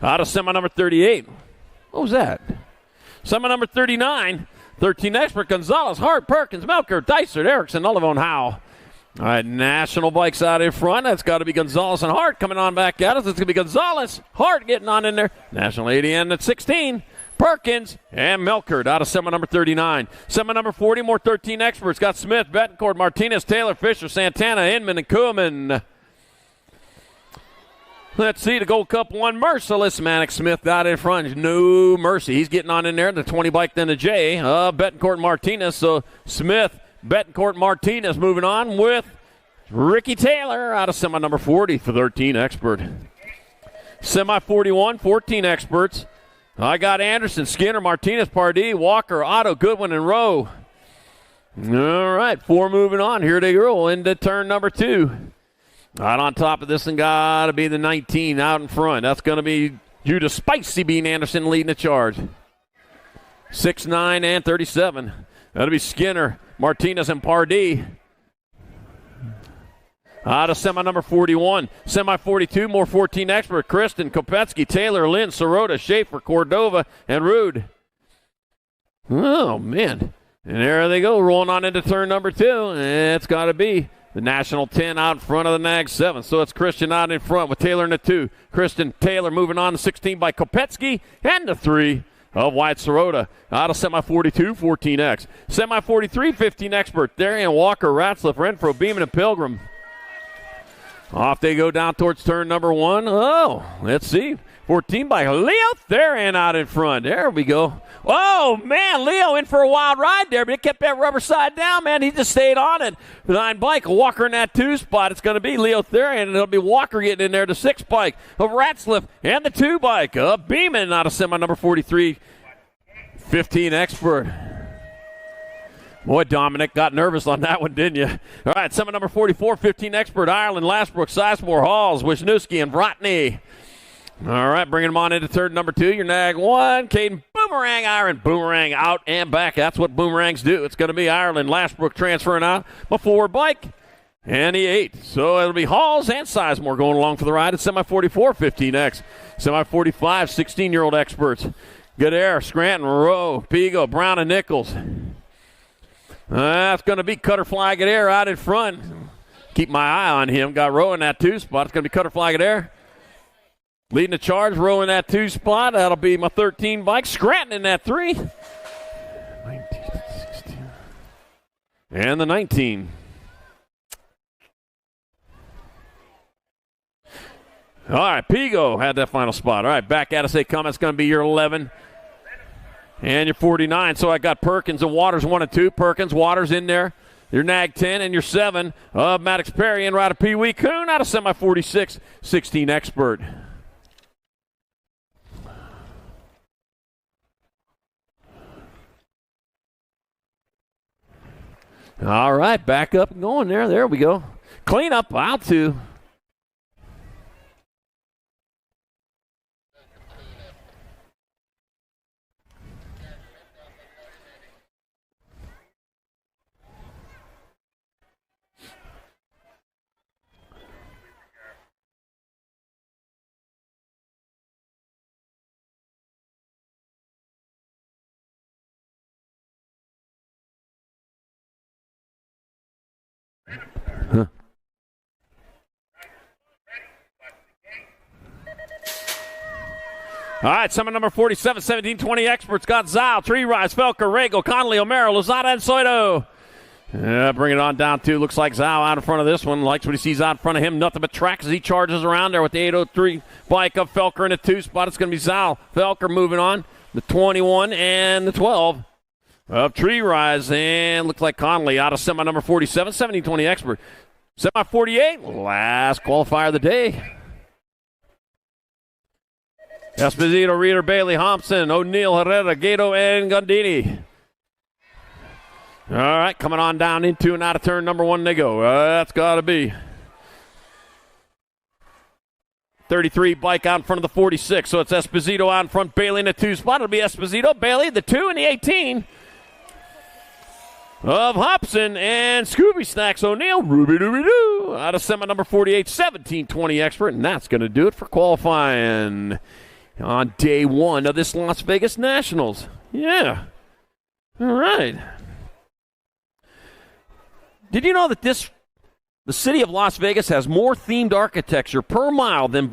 Out of semi number 38. What was that? Semi number 39, 13 Expert, Gonzalez, Hart, Perkins, Melker, Dysert, Erickson, Olivone, Howe. All right, National bikes out in front. That's got to be Gonzalez and Hart coming on back at us. It's going to be Gonzalez, Hart getting on in there. National 80 and at 16, Perkins and Melkert out of semi number 39. Semi number 40, more 13 Experts. Got Smith, Betancourt, Martinez, Taylor, Fisher, Santana, Inman, and Kuhlman. Let's see, the Gold Cup 1, Merciless. Manic Smith out in front. No mercy. He's getting on in there. The 20 bike, then the J. Betancourt, Martinez. So Smith, Betancourt, Martinez moving on with Ricky Taylor out of semi number 40 for 13 Expert. Semi 41, 14 Experts. I got Anderson, Skinner, Martinez, Pardee, Walker, Otto, Goodwin, and Rowe. All right, 4 moving on. Here they roll into turn number 2. Right on top of this one, got to be the 19 out in front. That's going to be Judah Spicy Bean Anderson leading the charge. 6'9", and 37. That'll be Skinner, Martinez, and Pardee. Out of semi number 41. Semi 42, more 14 Expert. Kristen, Kopetsky, Taylor, Lynn, Sirota, Schaefer, Cordova, and Rude. Oh, man. And there they go, rolling on into turn number 2. It's got to be the National 10 out in front of the Nag 7. So it's Christian out in front with Taylor in the 2. Kristen Taylor moving on to 16 by Kopetsky. And the 3 of Wyatt Sirota. Out of semi-42, 14X. Semi-43, 15 Expert. Darian Walker, Ratzliff, Renfro, Beeman, and Pilgrim. Off they go down towards turn number 1. Oh, let's see. 14 by Leo Theron out in front. There we go. Oh, man, Leo in for a wild ride there, but he kept that rubber side down, man. He just stayed on it. 9 bike, Walker in that 2 spot. It's going to be Leo Theron, and it'll be Walker getting in there, the 6 bike of Ratzliff, and the 2 bike of Beeman out of semi number 43, 15 Expert. Boy, Dominic got nervous on that one, didn't you? All right, semi number 44, 15 Expert, Ireland, Lashbrook, Sizemore, Halls, Wisniewski, and Vrotny. All right, bringing them on into turn number 2. Your nag 1, Caden Boomerang, Iron Boomerang out and back. That's what boomerangs do. It's going to be Ireland, Lashbrook transferring out before bike, and the 8. So it'll be Halls and Sizemore going along for the ride at semi-44, 15X. Semi-45, 16-year-old experts. Good air, Scranton, Rowe, Pigo, Brown, and Nichols. That's going to be Cutterfly Good Air out in front. Keep my eye on him. Got Rowe in that 2 spot. It's going to be Cutterfly Good Air. Leading the charge, Rowe in that 2 spot. That'll be my 13 bike. Scranton in that 3. 19, 16. And the 19. All right, Pigo had that final spot. All right, back at us they come. It's going to be your 11 and your 49. So I got Perkins and Waters 1 and 2. Perkins, Waters in there. Your nag 10 and your 7 of Maddox Perry and rider Pee Wee Coon out of semi-46, 16 Expert. All right, back up and going there. There we go. Clean up, out 2. Huh. All right, summon number 47, 17, 20 Experts. Got Zal, Tree Rise, Felker, Rego, Connolly, O'Mara, Lozada, and Soito. Bring it on down to, looks like Zal out in front of this one. Likes what he sees out in front of him. Nothing but track as he charges around there with the 803 bike of Felker in the 2 spot. It's going to be Zal. Felker moving on. The 21 and the 12 of Tree Rise. And looks like Connolly out of semi number 47, 17, 20 Expert. Semi 48, last qualifier of the day. Esposito, Reeder, Bailey, Thompson, O'Neill, Herrera, Gato, and Gundini. All right, coming on down into and out of turn number 1 they go. That's got to be 33 bike out in front of the 46. So it's Esposito out in front, Bailey in the 2 spot. It'll be Esposito, Bailey, the 2 and the 18 of Hobson and Scooby Snacks O'Neill. Ruby dooby doo out of semi number 48, 17, 20 Expert. And that's going to do it for qualifying on day 1 of this Las Vegas Nationals. Yeah. All right. Did you know that the city of Las Vegas has more themed architecture per mile than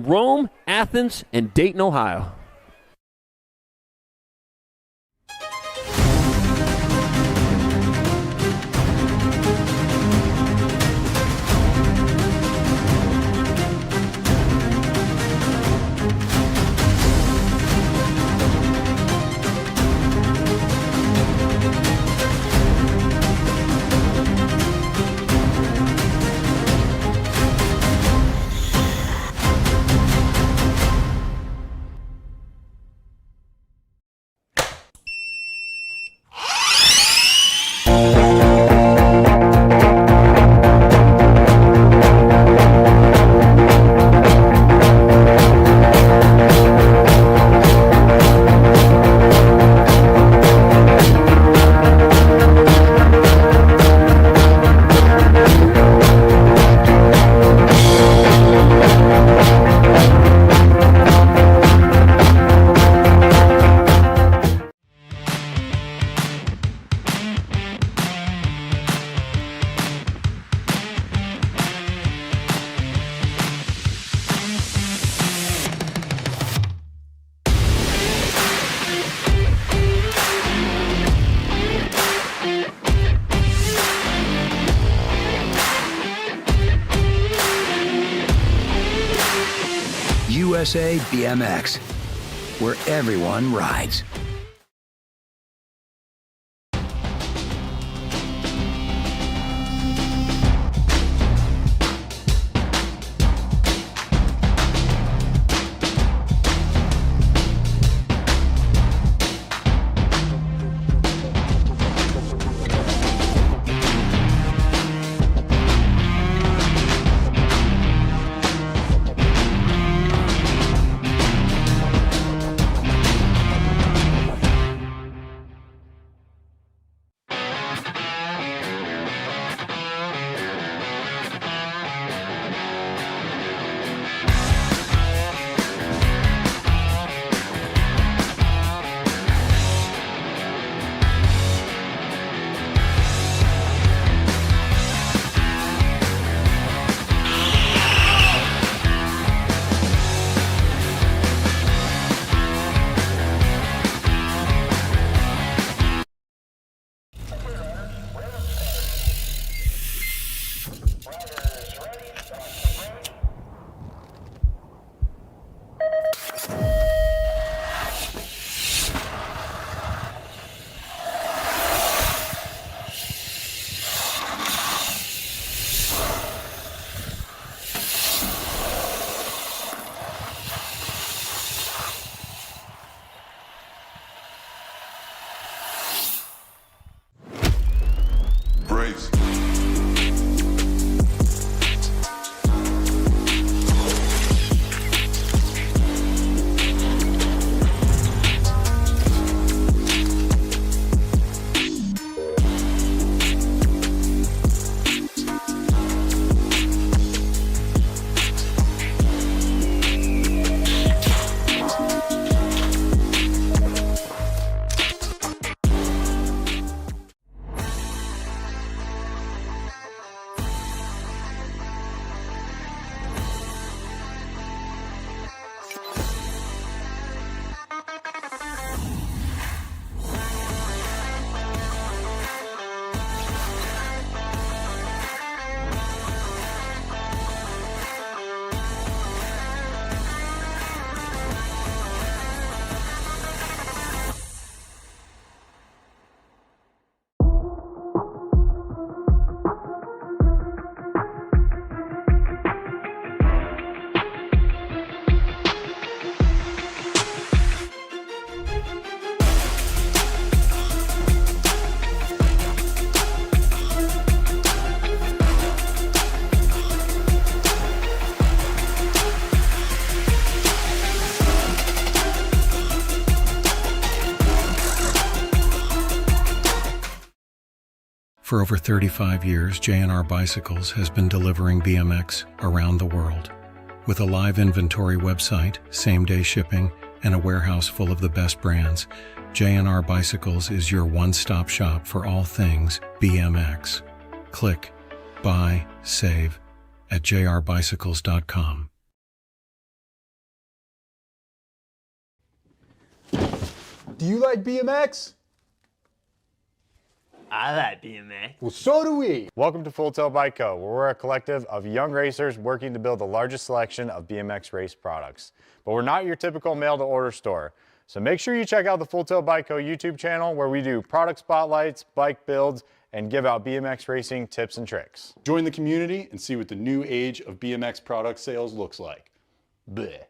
Rome, Athens, and Dayton, Ohio? USA BMX, where everyone rides. For over 35 years, J&R Bicycles has been delivering BMX around the world. With a live inventory website, same-day shipping, and a warehouse full of the best brands, J&R Bicycles is your one-stop shop for all things BMX. Click, buy, save at jrbicycles.com. Do you like BMX? I like BMX. Well, so do we. Welcome to Full Tilt Bike Co., where we're a collective of young racers working to build the largest selection of BMX race products. But we're not your typical mail-to-order store. So make sure you check out the Full Tilt Bike Co. YouTube channel, where we do product spotlights, bike builds, and give out BMX racing tips and tricks. Join the community and see what the new age of BMX product sales looks like. Bleh.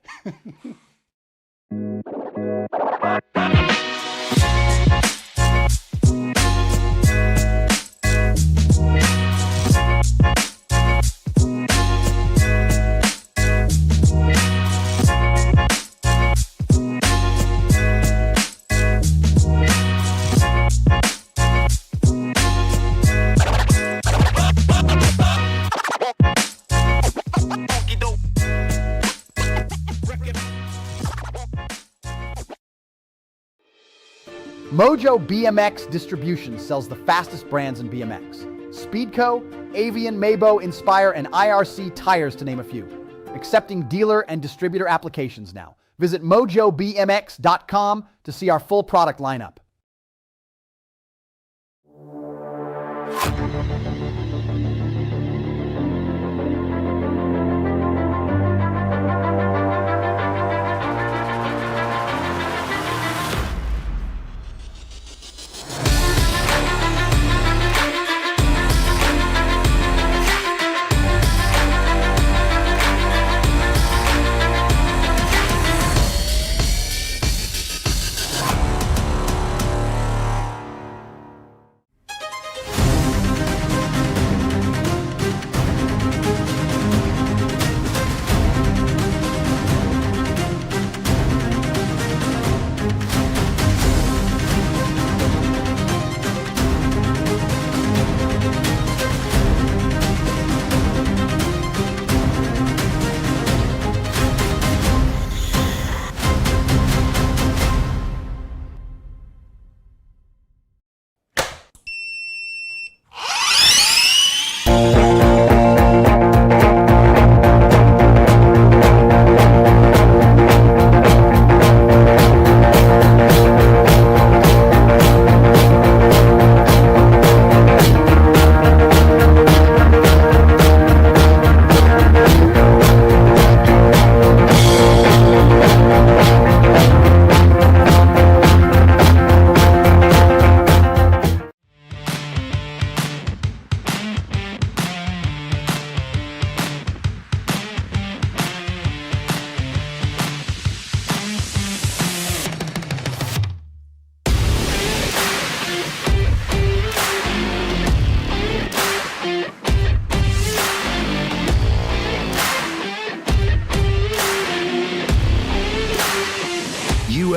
Mojo BMX Distribution sells the fastest brands in BMX. Speedco, Avian, Mabo, Inspire, and IRC tires, to name a few. Accepting dealer and distributor applications now. Visit mojobmx.com to see our full product lineup.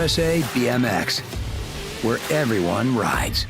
USA BMX, where everyone rides.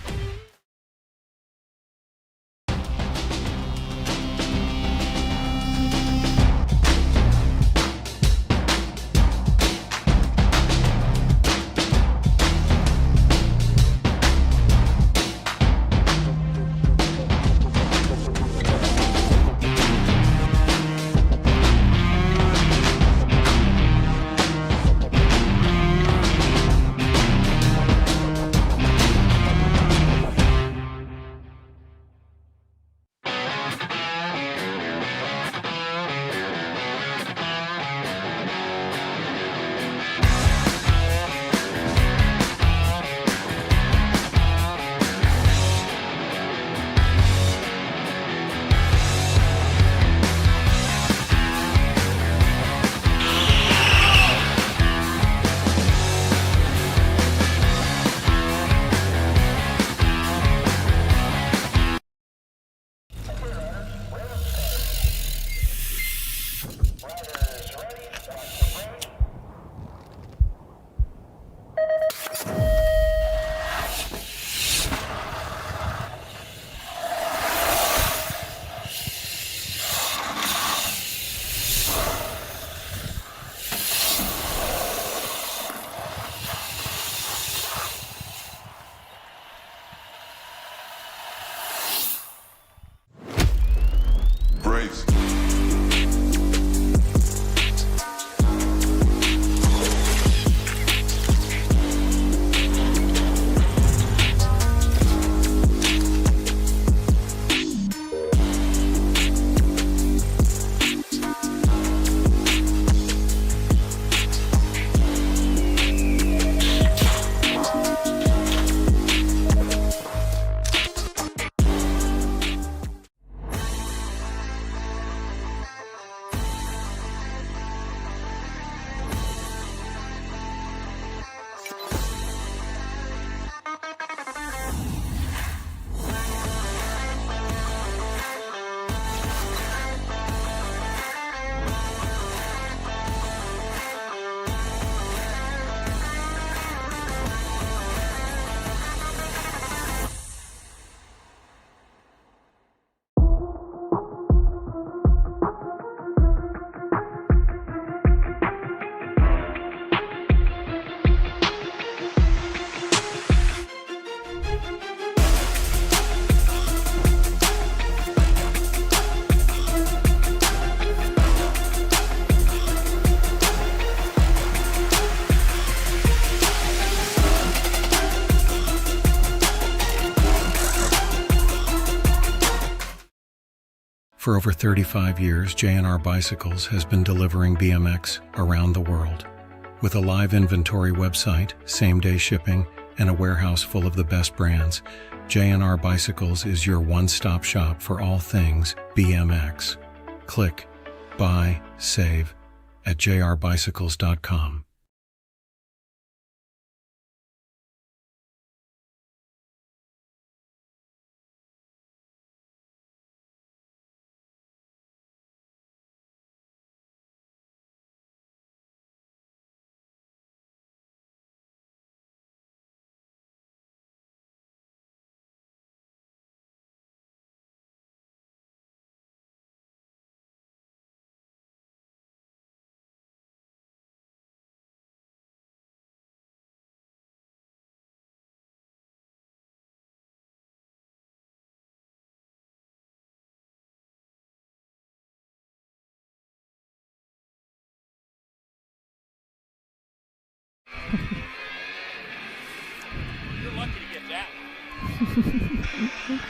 For over 35 years, J&R Bicycles has been delivering BMX around the world. With a live inventory website, same-day shipping, and a warehouse full of the best brands, J&R Bicycles is your one-stop shop for all things BMX. Click, buy, save at jrbicycles.com. You're lucky to get that one.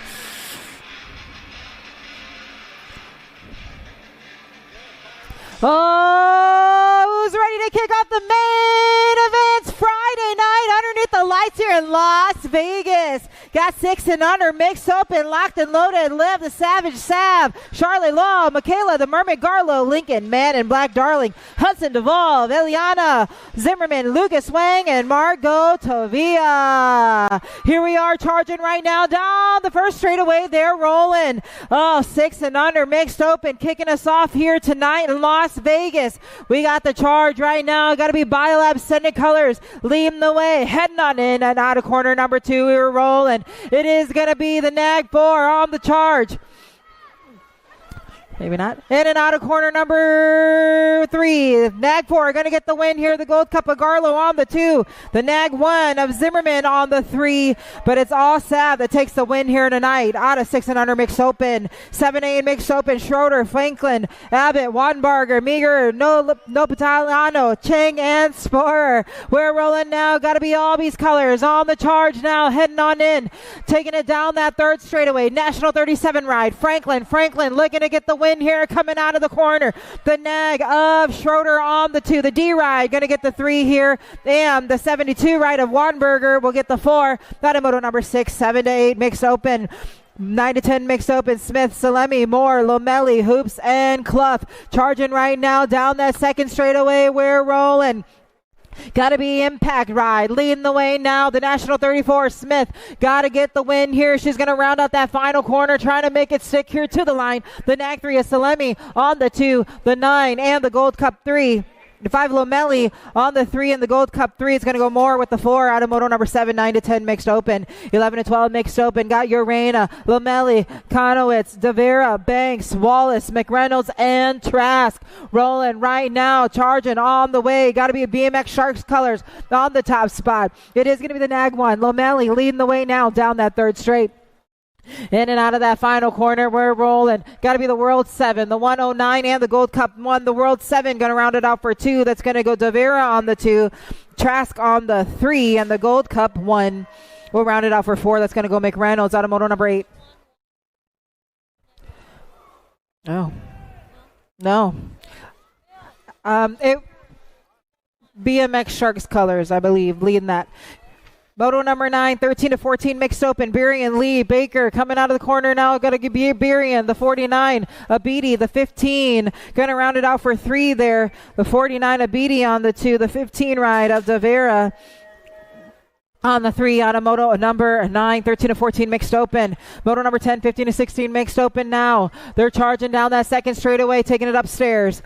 Oh, who's ready to kick off the main event Friday night underneath the lights here in Las Vegas? Got 6 and under, mixed open, locked and loaded. Liv, the Savage Sav, Charlotte Law, Michaela, the Mermaid Garlow, Lincoln, Man in Black Darling, Hudson Devolve, Eliana, Zimmerman, Lucas Wang, and Margot Tovia. Here we are charging right now down the first straightaway. They're rolling. Oh, 6 and under, mixed open, kicking us off here tonight in Las Vegas. We got the charge right now. Got to be Biolab Ascendant Colors leading the way, heading on in and out of corner number 2. We're rolling. It is going to be the Nag 4 on the charge. Maybe not. In and out of corner number 3. Nag 4 going to get the win here. The Gold Cup of Garlow on the 2. The Nag 1 of Zimmerman on the 3. But it's all Sav that takes the win here tonight. Out of 6 and under mixed open. 7A mixed open. Schroeder, Franklin, Abbott, Wadenbarger, Meager, Nopataliano, Chang, and Sporer. We're rolling now. Got to be all these colors on the charge now. Heading on in. Taking it down that third straightaway. National 37 ride. Franklin looking to get the win here coming out of the corner. The Nag of Schroeder on the 2. The D ride going to get the 3 here. And the 72 ride of Wadenberger will get the 4. That in moto number 6, 7 to 8 mixed open. 9 to 10 mixed open. Smith, Salemi, Moore, Lomelli, Hoops, and Clough. Charging right now down that second straightaway. We're rolling. Got to be Impact Ride leading the way now. The National 34 Smith got to get the win here. She's going to round out that final corner, trying to make it stick here to the line. The Nag 3 of Salemi on the 2, the 9, and the Gold Cup 3. The 5 Lomelli on the 3 and the Gold Cup 3. It's going to go more with the 4 out of moto number 7, 9 to 10 mixed open. 11 to 12 mixed open. Got Urena, Lomelli, Conowitz, Devera, Banks, Wallace, McReynolds, and Trask. Rolling right now, charging on the way. Got to be a BMX Sharks colors on the top spot. It is going to be the Nag 1. Lomelli leading the way now down that third straight. In and out of that final corner, we're rolling. Got to be the World 7, the 109, and the Gold Cup 1. The World 7 going to round it out for 2. That's going to go Devera on the 2, Trask on the 3, and the Gold Cup 1 will round it out for 4. That's going to go McReynolds out of moto number 8. Oh. No. BMX Sharks colors, I believe, leading that. Moto number 9, 13 to 14 mixed open. Burian, Lee, Baker coming out of the corner now. Got to give Burian, the 49, Abidi, the 15. Going to round it out for 3 there. The 49, Abidi on the 2. The 15 ride of Devera on the 3 out of moto number 9, 13 to 14 mixed open. Moto number 10, 15 to 16 mixed open now. They're charging down that second straightaway, taking it upstairs.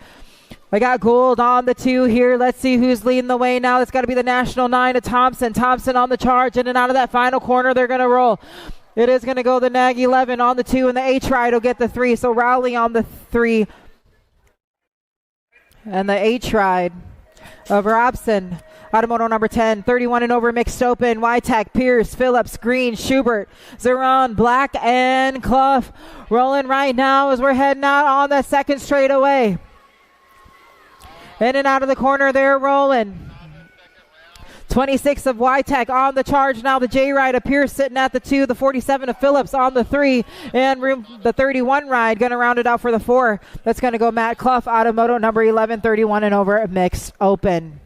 I got Gould on the 2 here. Let's see who's leading the way now. It's got to be the National 9 of Thompson. Thompson on the charge. In and out of that final corner, they're going to roll. It is going to go the Nag 11 on the 2, and the H ride will get the 3. So Rowley on the 3. And the H ride of Robson. Automoto number 10, 31 and over mixed open. Wytack, Pierce, Phillips, Green, Schubert, Zeron, Black, and Clough. Rolling right now as we're heading out on the second straightaway. In and out of the corner, they're rolling. 26 of Wytack on the charge now. The J ride of Pierce sitting at the 2. The 47 of Phillips on the 3. And the 31 ride going to round it out for the 4. That's going to go Matt Clough out of moto number 11, 31 and over mixed open.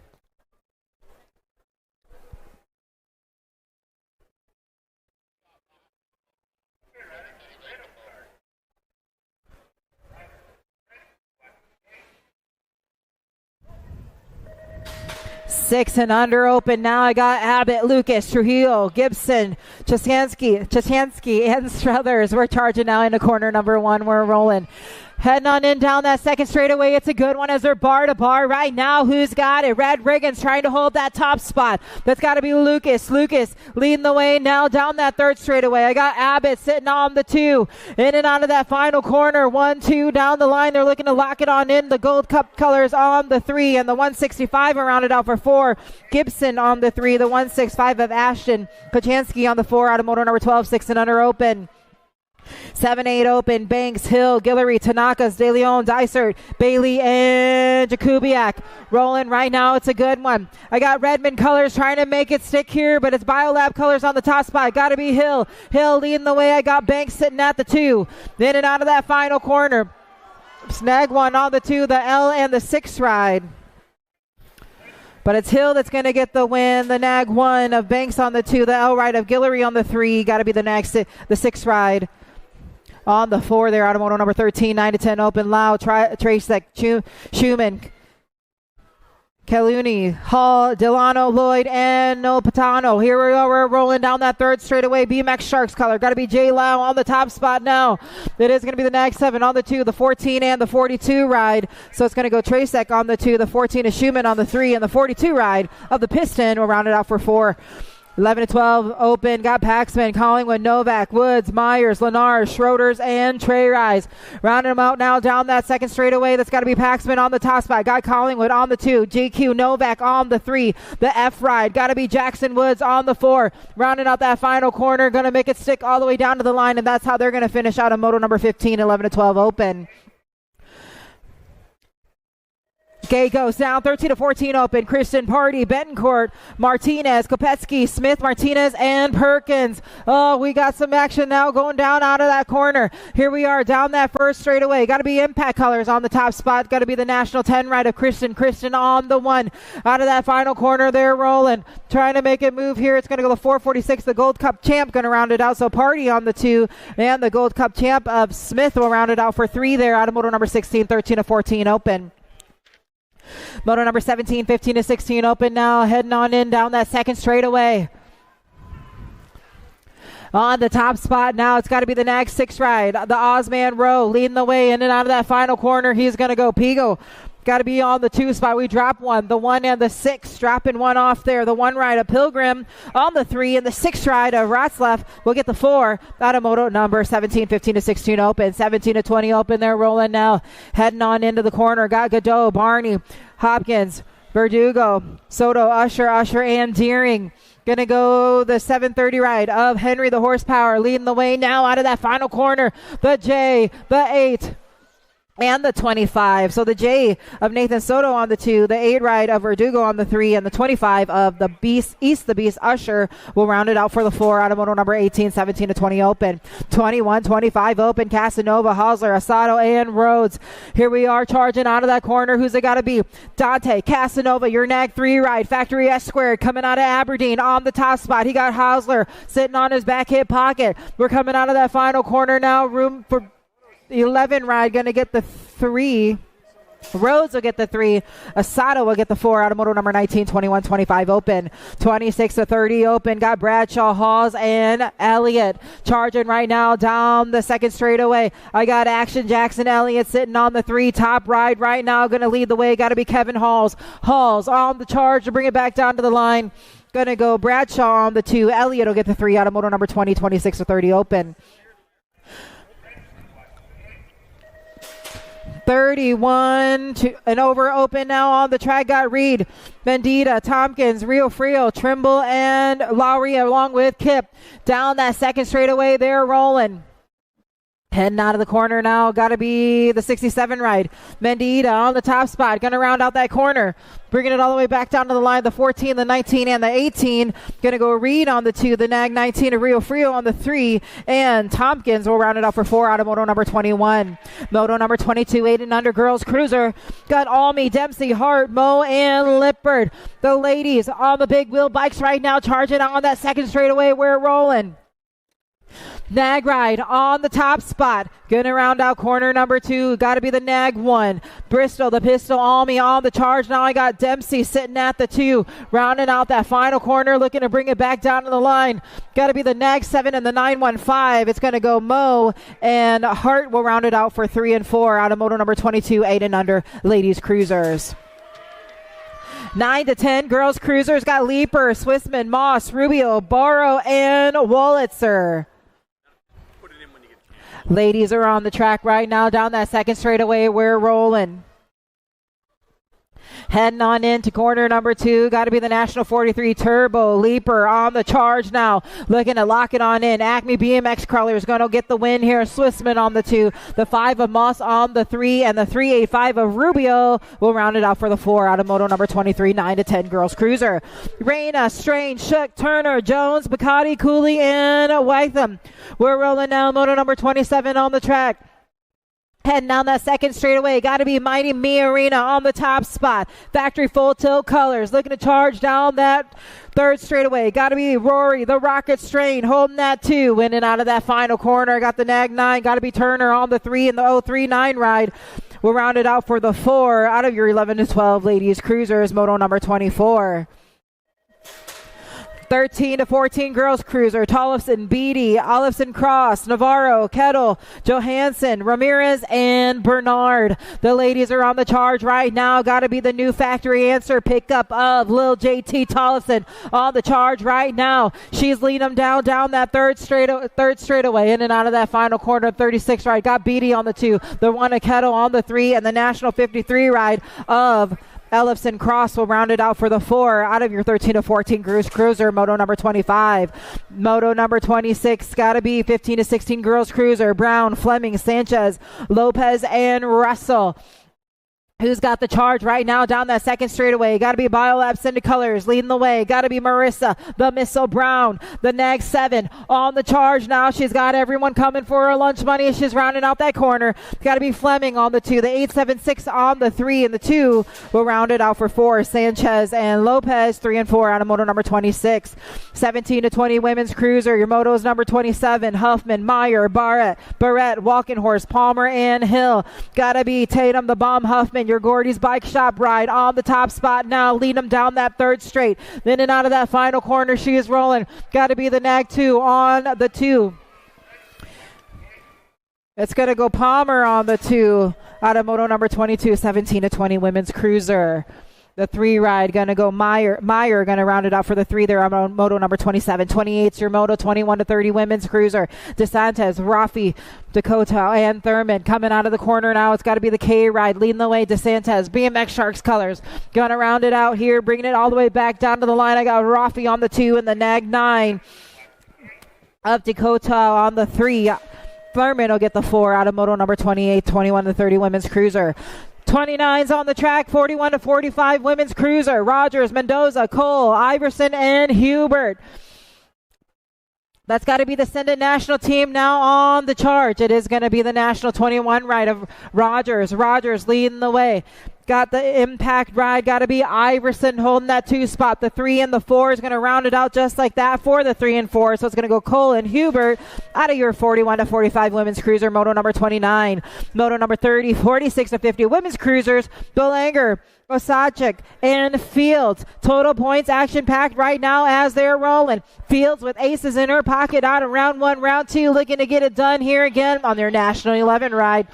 Six and under open now. I got Abbott, Lucas, Trujillo, Gibson, Chasansky, and Struthers. We're charging now into corner number 1. We're rolling. Heading on in down that second straightaway. It's a good one as they're bar to bar right now. Who's got it? Red Riggins trying to hold that top spot. That's got to be Lucas. Lucas leading the way now down that third straightaway. I got Abbott sitting on the 2. In and out of that final corner. 1, 2 down the line. They're looking to lock it on in. The Gold Cup colors on the 3 and the 165 around it out for 4. Gibson on the 3. The 165 of Ashton. Kachansky on the 4 out of motor number 12. 6 and under open. 7-8 open. Banks, Hill, Guillory, Tanakas, De Leon, Dysert, Bailey, and Jakubiak. Rolling right now. It's a good one. I got Redmond colors trying to make it stick here, but it's Biolab colors on the top spot. Got to be Hill. Hill leading the way. I got Banks sitting at the 2. In and out of that final corner. Snag one on the 2, the L and the 6 ride. But it's Hill that's going to get the win. The nag 1 of Banks on the 2. The L ride of Guillory on the 3. Got to be the next, the 6 ride. On the 4 there, automoto number 13, 9 to 10 open. Lau, Tracek, Schumann, Caluni, Hall, Delano, Lloyd, and No Patano. Here we are, we're rolling down that third straightaway. BMX Sharks color. Got to be Jay Lau on the top spot now. It is going to be the nag 7 on the 2, the 14 and the 42 ride. So it's going to go Tracek on the 2, the 14 is Schumann on the 3, and the 42 ride of the Piston will round it out for 4. 11 to 12 open, got Paxman, Collingwood, Novak, Woods, Myers, Lenars, Schroeders, and Trey Rise. Rounding them out now down that second straightaway. That's got to be Paxman on the top spot. Got Collingwood on the 2, GQ, Novak on the 3, the F ride. Got to be Jackson Woods on the 4. Rounding out that final corner, going to make it stick all the way down to the line, and that's how they're going to finish out of moto number 15, 11 to 12 open. Gay goes down, 13 to 14 open. Christian Party, Betancourt, Martinez, Kopetsky, Smith, Martinez, and Perkins. Oh, we got some action now going down out of that corner. Here we are down that first straightaway. Got to be Impact Colors on the top spot. Got to be the National 10 ride of Christian on the 1. Out of that final corner, they're rolling. Trying to make it move here. It's going to go to 446. The Gold Cup champ going to round it out. So Party on the 2, and the Gold Cup champ of Smith will round it out for 3 there. Out of moto number 16, 13 to 14 open. Moto number 17, 15 to 16 open now. Heading on in down that second straightaway. On the top spot now, it's got to be the nag 6 ride. The Ozman Rowe leading the way in and out of that final corner. He's going to go Pigo. Got to be on the 2 spot. We drop 1. The 1 and the 6 dropping 1 off there. The 1 ride of Pilgrim on the 3, and the 6 ride of Ratzlaff will get the 4 out of moto number 17, 15 to 16 open. 17 to 20 open. They're rolling now. Heading on into the corner. Got Godot, Barney, Hopkins, Verdugo, Soto, Usher, and Deering. Gonna go the 730 ride of Henry the Horsepower leading the way now out of that final corner. The J, the 8, and the 25. So the J of Nathan Soto on the 2, the 8 ride of Verdugo on the 3, and the 25 of the Beast, East the Beast Usher will round it out for the 4 out of moto number 18, 17 to 20 open. 21, 25 open. Casanova, Hosler, Asado, and Rhodes. Here we are charging out of that corner. Who's it got to be? Dante, Casanova, your nag 3 ride. Factory S squared coming out of Aberdeen on the top spot. He got Hosler sitting on his back hip pocket. We're coming out of that final corner now. Room for 11 ride going to get the 3. Rhodes will get the 3. Asada will get the 4 out of moto number 19, 21, 25 open. 26 to 30 open. Got Bradshaw, Hawes, and Elliott charging right now down the second straightaway. I got Action Jackson Elliott sitting on the 3. Top ride right now. Going to lead the way. Got to be Kevin Halls. Halls on the charge to bring it back down to the line. Going to go Bradshaw on the 2. Elliott will get the 3 out of moto number 20, 26 to 30 open. 31 to and over open now on the track. Got Reed, Mendita, Tompkins, Rio Frio, Trimble, and Lowry along with Kip. Down that second straightaway, they're rolling. Heading out of the corner now, got to be the 67 ride. Mendita on the top spot, going to round out that corner. Bringing it all the way back down to the line, the 14, the 19, and the 18. Going to go Reed on the 2, the nag 19, and Rio Frio on the 3. And Tompkins will round it out for 4 out of moto number 21. Moto number 22, 8 and under girls cruiser. Got Almy, Dempsey, Hart, Moe, and Lippard. The ladies on the big wheel bikes right now, charging on that second straightaway. We're rolling. Nag ride on the top spot. Gonna round out corner number 2. Got to be the nag 1. Bristol, the pistol, Almy on the charge. Now I got Dempsey sitting at the 2. Rounding out that final corner, looking to bring it back down to the line. Got to be the nag 7 and the 915. It's going to go Mo, and Hart will round it out for 3 and 4 out of moto number 22, 8 and under ladies cruisers. 9 to 10 girls cruisers. Got Leaper, Swissman, Moss, Rubio, Barrow, and Wolitzer. Ladies are on the track right now down that second straightaway. We're rolling. Heading on into corner number 2. Got to be the National 43 Turbo. Leaper on the charge now. Looking to lock it on in. Acme BMX Crawler is going to get the win here. Swissman on the 2. The 5 of Moss on the 3. And the 385 of Rubio will round it out for the 4 out of moto number 23. 9 to 10 girls cruiser. Reina, Strange, Shook, Turner, Jones, Bacardi, Cooley, and Wytham. We're rolling now. Moto number 27 on the track. Heading down that second straightaway. Got to be Mighty Me Arena on the top spot. Factory Full Tilt Colors looking to charge down that third straightaway. Got to be Rory, the Rocket Strain, holding that 2. In and out of that final corner. Got the Nag 9. Got to be Turner on the 3 in the 039 ride. We'll round it out for the 4 out of your 11 to 12 ladies cruisers. Moto number 24. 13 to 14 girls cruiser. Tollefson, Beatty, Olofsson Cross, Navarro, Kettle, Johansson, Ramirez, and Bernard. The ladies are on the charge right now. Got to be the new factory answer pickup of Lil JT Tollefson on the charge right now. She's leading them down that third straightaway. In and out of that final corner, 36 ride. Got Beatty on the 2, the 1 of Kettle on the 3, and the National 53 ride of Ellefson Cross will round it out for the 4 out of your 13 to 14 girls cruiser. Moto number 25. Moto number 26 got to be 15 to 16 girls cruiser. Brown, Fleming, Sanchez, Lopez, and Russell. Who's got the charge right now down that second straightaway? Got to be Biolab Cindy Colors leading the way. Got to be Marissa, the Missile Brown, the Nag 7 on the charge now. She's got everyone coming for her lunch money. She's rounding out that corner. Got to be Fleming on the 2, the 876 on the 3, and the 2 will round it out for 4. Sanchez and Lopez, 3 and 4 out of moto number 26. 17 to 20 women's cruiser. Your moto is number 27. Huffman, Meyer, Barrett, Walking Horse, Palmer, and Hill. Got to be Tatum, the Bomb Huffman. Your Gordy's Bike Shop ride on the top spot now. Lead them down that third straight. Then and out of that final corner, she is rolling. Got to be the Nag 2 on the 2. It's going to go Palmer on the 2 out of moto number 22, 17 to 20 women's cruiser. The 3 ride going to go Meyer going to round it out for the 3 there on moto number 27. 28's your moto, 21 to 30 women's cruiser. DeSantis, Rafi, Dakota, and Thurman coming out of the corner now. It's got to be the K ride leading the way. DeSantis, BMX Sharks colors. Going to round it out here, bringing it all the way back down to the line. I got Rafi on the 2 and the Nag 9 of Dakota on the 3. Thurman will get the 4 out of moto number 28, 21 to 30 women's cruiser. 29's on the track, 41 to 45 women's cruiser. Rogers, Mendoza, Cole, Iverson, and Hubert. That's got to be the Send It National team now on the charge. It is going to be the National 21 ride of Rogers. Rogers leading the way. Got the Impact ride. Got to be Iverson holding that 2 spot. The 3 and the 4 is going to round it out just like that for the 3 and 4. So it's going to go Cole and Hubert out of your 41 to 45 women's cruiser. Moto number 29. Moto number 30, 46 to 50 women's cruisers. Belanger, Osachik, and Fields. Total points action-packed right now as they're rolling. Fields with aces in her pocket out of round 1, round 2, looking to get it done here again on their National 11 ride.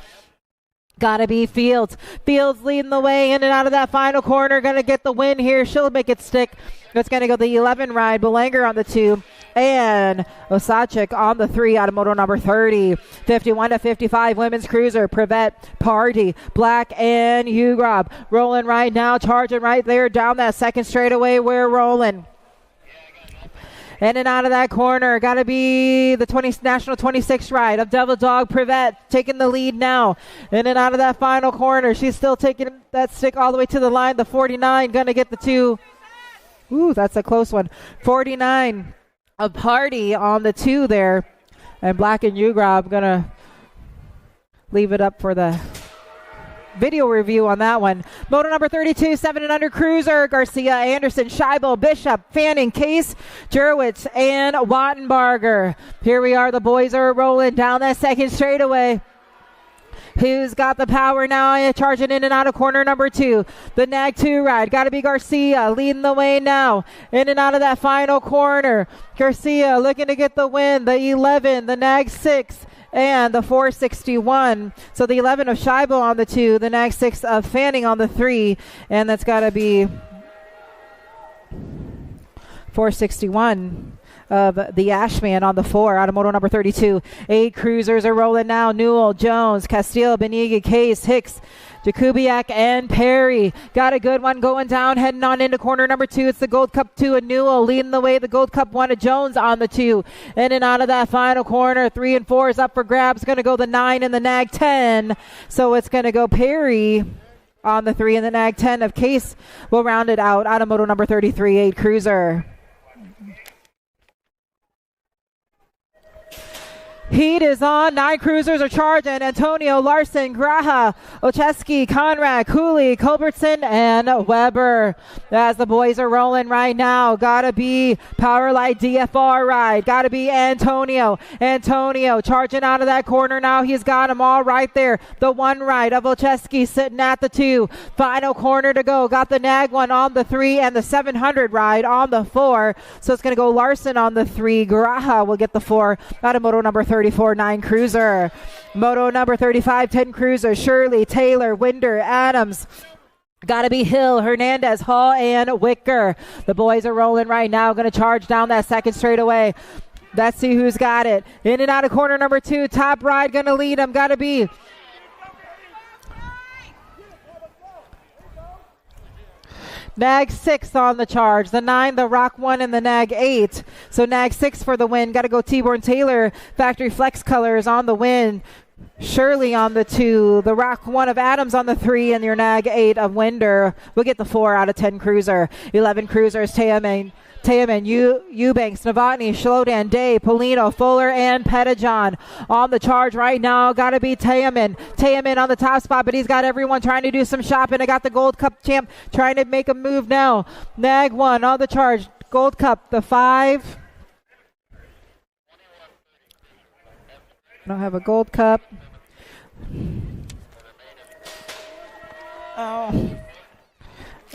Gotta be Fields. Fields leading the way in and out of that final corner. Gonna get the win here. She'll make it stick. It's gonna go the 11 ride. Belanger on the 2. And Osachik on the 3 out of moto number 30. 51 to 55 women's cruiser. Privet, Party, Black, and Ugrob. Rolling right now. Charging right there down that second straightaway. We're rolling. In and out of that corner, got to be the National 26 ride of Devil Dog Privet taking the lead now. In and out of that final corner, she's still taking that stick all the way to the line. The 49 going to get the 2. Ooh, that's a close one. 49 of Party on the 2 there. And Black and Ugrob going to leave it up for the video review on that one. Moto number 32, 7 and under cruiser. Garcia, Anderson, Scheibel, Bishop, Fanning, Case, Jerwitz, and Wattenbarger. Here we are. The boys are rolling down that second straightaway. Who's got the power now? Charging in and out of corner number 2. The Nag 2 ride. Got to be Garcia leading the way now. In and out of that final corner. Garcia looking to get the win. The 11, the Nag 6. And the 461. So the 11 of Scheibel on the 2, the Nag 6 of Fanning on the 3, and that's got to be 461 of the Ashman on the 4 out of moto number 32. 8 cruisers are rolling now. Newell, Jones, Castillo, Benega, Case, Hicks, Jakubiak, and Perry. Got a good one going down, heading on into corner number 2. It's the Gold Cup 2 of Newell leading the way. The Gold Cup 1 of Jones on the 2. In and out of that final corner. 3 and 4 is up for grabs. Going to go the 9 and the Nag 10. So it's going to go Perry on the 3 and the Nag 10 of Case will round it out of moto number 33. 8 cruiser. Heat is on. 9 cruisers are charging. Antonio, Larson, Graha, Ocheski, Conrad, Cooley, Culbertson, and Weber. As the boys are rolling right now, gotta be Powerlight DFR ride. Gotta be Antonio. Antonio charging out of that corner now. He's got them all right there. The 1 ride of Ocheski sitting at the 2. Final corner to go. Got the nag one on the 3 and the 700 ride on the 4. So it's gonna go Larson on the 3. Graha will get the 4 out of moto number 34, 9 cruiser. Moto number 35, 10 cruiser. Shirley, Taylor, Winder, Adams. Gotta be Hill, Hernandez, Hall, and Wicker. The boys are rolling right now. Gonna charge down that second straightaway. Let's see who's got it. In and out of corner number 2. Top ride gonna lead him. Gotta be Nag 6 on the charge. The 9, the Rock 1, and the Nag 8. So Nag 6 for the win. Got to go T-Born Taylor. Factory Flex Colors on the win. Shirley on the 2. The Rock 1 of Adams on the 3. And your Nag 8 of Winder. We'll get the 4 out of 10 cruiser. 11 cruisers. Tayaman, Eubanks, Novotny, Schlodan, Day, Polino, Fuller, and Pettijohn on the charge right now. Got to be Tayaman. Tayaman on the top spot, but he's got everyone trying to do some shopping. I got the Gold Cup champ trying to make a move now. Nag 1 on the charge. Gold Cup, the 5. I don't have a Gold Cup. Oh.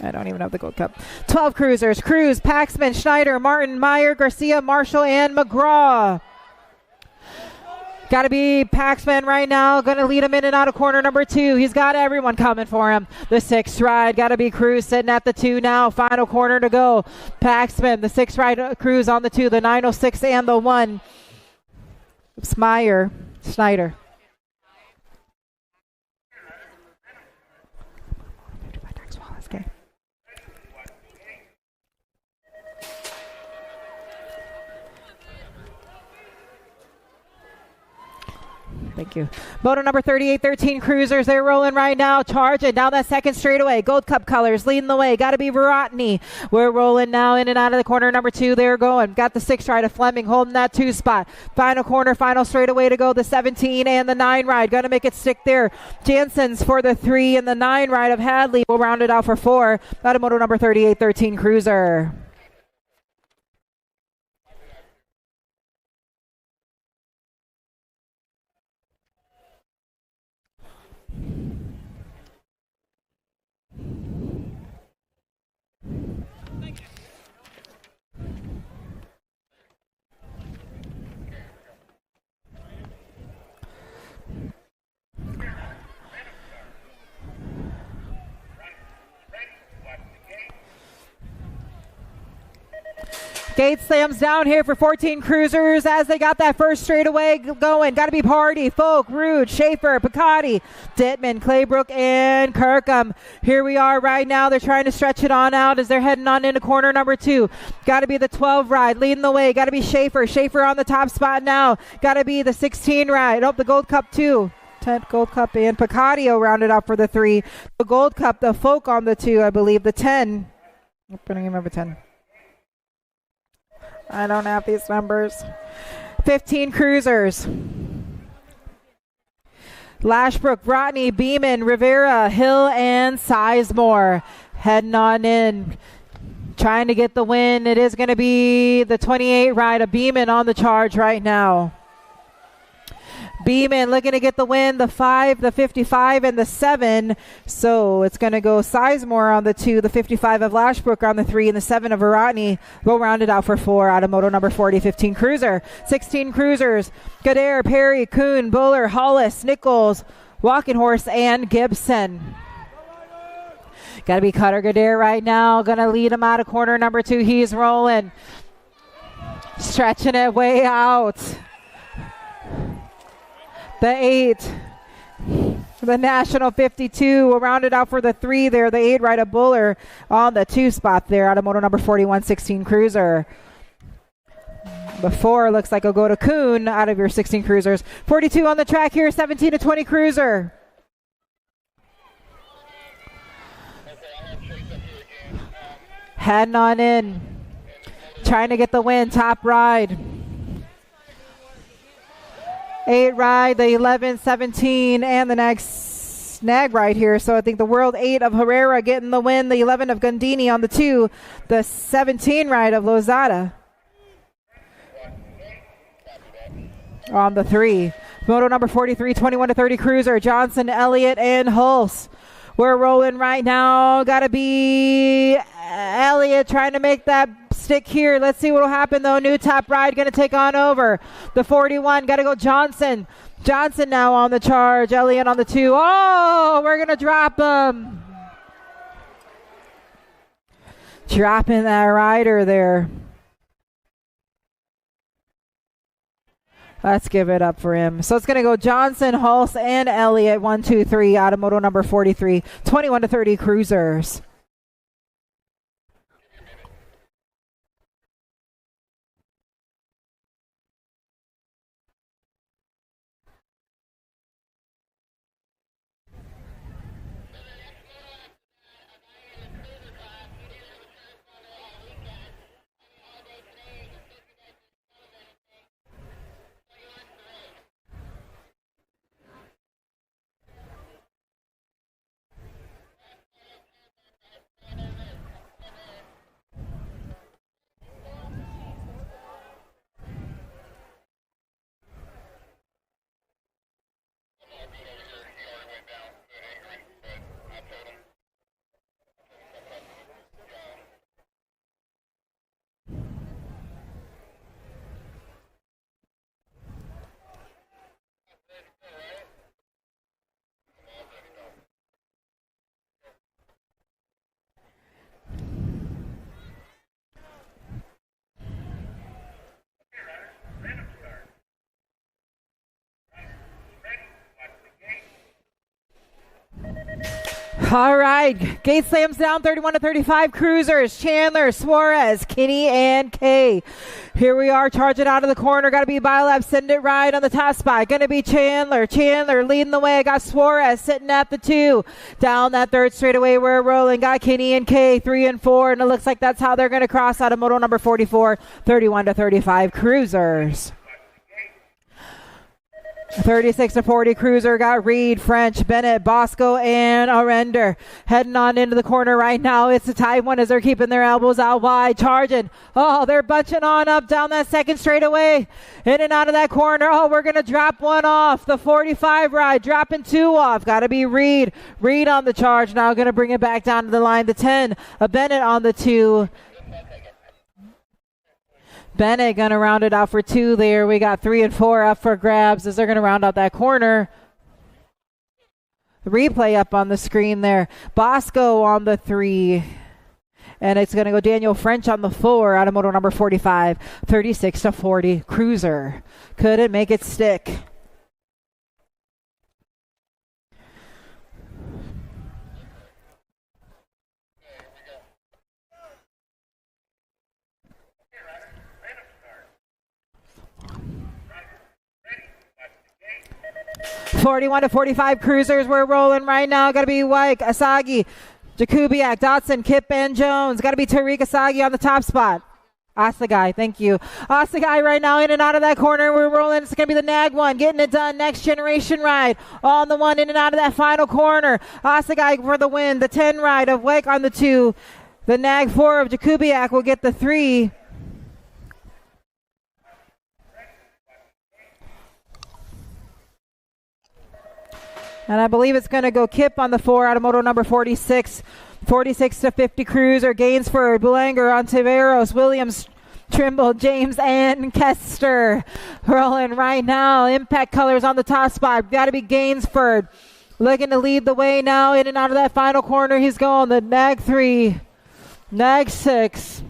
I don't even have the Gold Cup. 12 cruisers. Cruz, Paxman, Schneider, Martin, Meyer, Garcia, Marshall, and McGraw. Got to be Paxman right now. Going to lead him in and out of corner number 2. He's got everyone coming for him. The 6th ride. Got to be Cruz sitting at the 2 now. Final corner to go. Paxman, the 6th ride. Cruz on the 2. The 906 and the 1. Oops, Meyer, Schneider. Thank you. Moto number 38, 13 cruisers. They're rolling right now. Charging down that second straightaway. Gold Cup colors leading the way. Got to be Verotny. We're rolling now in and out of the corner number 2. They're going. Got the 6 ride of Fleming holding that 2 spot. Final corner, final straightaway to go. The 17 and the 9 ride. Going to make it stick there. Jansen's for the 3 and the 9 ride of Hadley. We'll round it out for 4. Out of moto number 38, 13 cruiser. Gate slams down here for 14 cruisers as they got that first straightaway going. Got to be Party, Folk, Rude, Schaefer, Picotti, Dittman, Claybrook, and Kirkham. Here we are right now. They're trying to stretch it on out as they're heading on into corner number 2. Got to be the 12 ride leading the way. Got to be Schaefer. Schaefer on the top spot now. Got to be the 16 ride. Oh, the Gold Cup 2. 10 Gold Cup and Picadio rounded up for the 3. The Gold Cup, the Folk on the 2, I believe. The 10. I don't remember 10. I don't have these numbers. 15 cruisers. Lashbrook, Brotney, Beeman, Rivera, Hill, and Sizemore heading on in. Trying to get the win. It is going to be the 28 ride of Beeman on the charge right now. Beeman looking to get the win, the 5, the 55, and the 7. So it's going to go Sizemore on the 2, the 55 of Lashbrook on the 3, and the 7 of Verotny. We'll round it out for 4 out of moto number 40, 15 cruiser. 16 cruisers, Goddard, Perry, Kuhn, Buller, Hollis, Nichols, Walking Horse, and Gibson. Got to be Cutter Goddard right now. Going to lead him out of corner number 2. He's rolling. Stretching it way out. The 8, the National 52. We'll round it out for the 3 there. The 8 right of Buller on the 2 spot there out of moto number 41, 16 cruiser. The 4 looks like it'll go to Kuhn out of your 16 cruisers. 42 on the track here, 17 to 20 cruiser. Heading on in. Trying to get the win, top ride. 8 ride, the 11, 17, and the next nag right here. So I think the World 8 of Herrera getting the win, the 11 of Gundini on the 2, the 17 ride of Lozada on the 3. Moto number 43, 21-30 cruiser, Johnson, Elliott, and Hulse. We're rolling right now. Got to be Elliott trying to make that stick here. Let's see what will happen, though. New top ride going to take on over. The 41, got to go Johnson. Johnson now on the charge. Elliott on the 2. Oh, we're going to drop him. Dropping that rider there. Let's give it up for him. So it's going to go Johnson, Hulse, and Elliott. 1, 2, 3 out of moto number 43. 21-30 cruisers. All right, gate slams down, 31-35 cruisers, Chandler, Suarez, Kinney, and Kay. Here we are, charging out of the corner. Got to be Biolab, send it right on the top spot. Going to be Chandler. Chandler leading the way. Got Suarez sitting at the 2. Down that third straightaway, we're rolling. Got Kinney and Kay, 3 and 4, and it looks like that's how they're going to cross out of moto number 44, 31-35 cruisers. 36-40 cruiser got Reed, French, Bennett, Bosco, and Arender heading on into the corner right now. It's a tight one as they're keeping their elbows out wide, charging. Oh, they're bunching on up down that second straightaway, in and out of that corner. Oh, we're going to drop one off. The 45 ride, dropping 2 off. Got to be Reed. Reed on the charge now, going to bring it back down to the line. The 10, a Bennett on the 2. Bennett going to round it out for 2 there. We got 3 and 4 up for grabs as they're going to round out that corner. The replay up on the screen there. Bosco on the 3. And it's going to go Daniel French on the 4 out of moto number 45. 36-40 cruiser. Couldn't make it stick. Ready, 41-45 cruisers. We're rolling right now. Got to be Wyke, Asagi, Jakubiak, Dotson, Kip, and Jones. Got to be Tariq Asagi on the top spot. Asagai, thank you. Asagai right now in and out of that corner. We're rolling. It's going to be the Nag 1. Getting it done. Next generation ride. On the 1 in and out of that final corner. Asagai for the win. The 10 ride of Wyke on the 2. The Nag 4 of Jakubiak will get the 3. And I believe it's going to go Kip on the 4 out of moto number 46. 46-50 cruiser. Gainsford, Boulanger, Ontiveros, Williams, Trimble, James, and Kester. Rolling right now. Impact Colors on the top spot. Got to be Gainsford. Looking to lead the way now. In and out of that final corner. He's going. The Nag 3. Nag 6.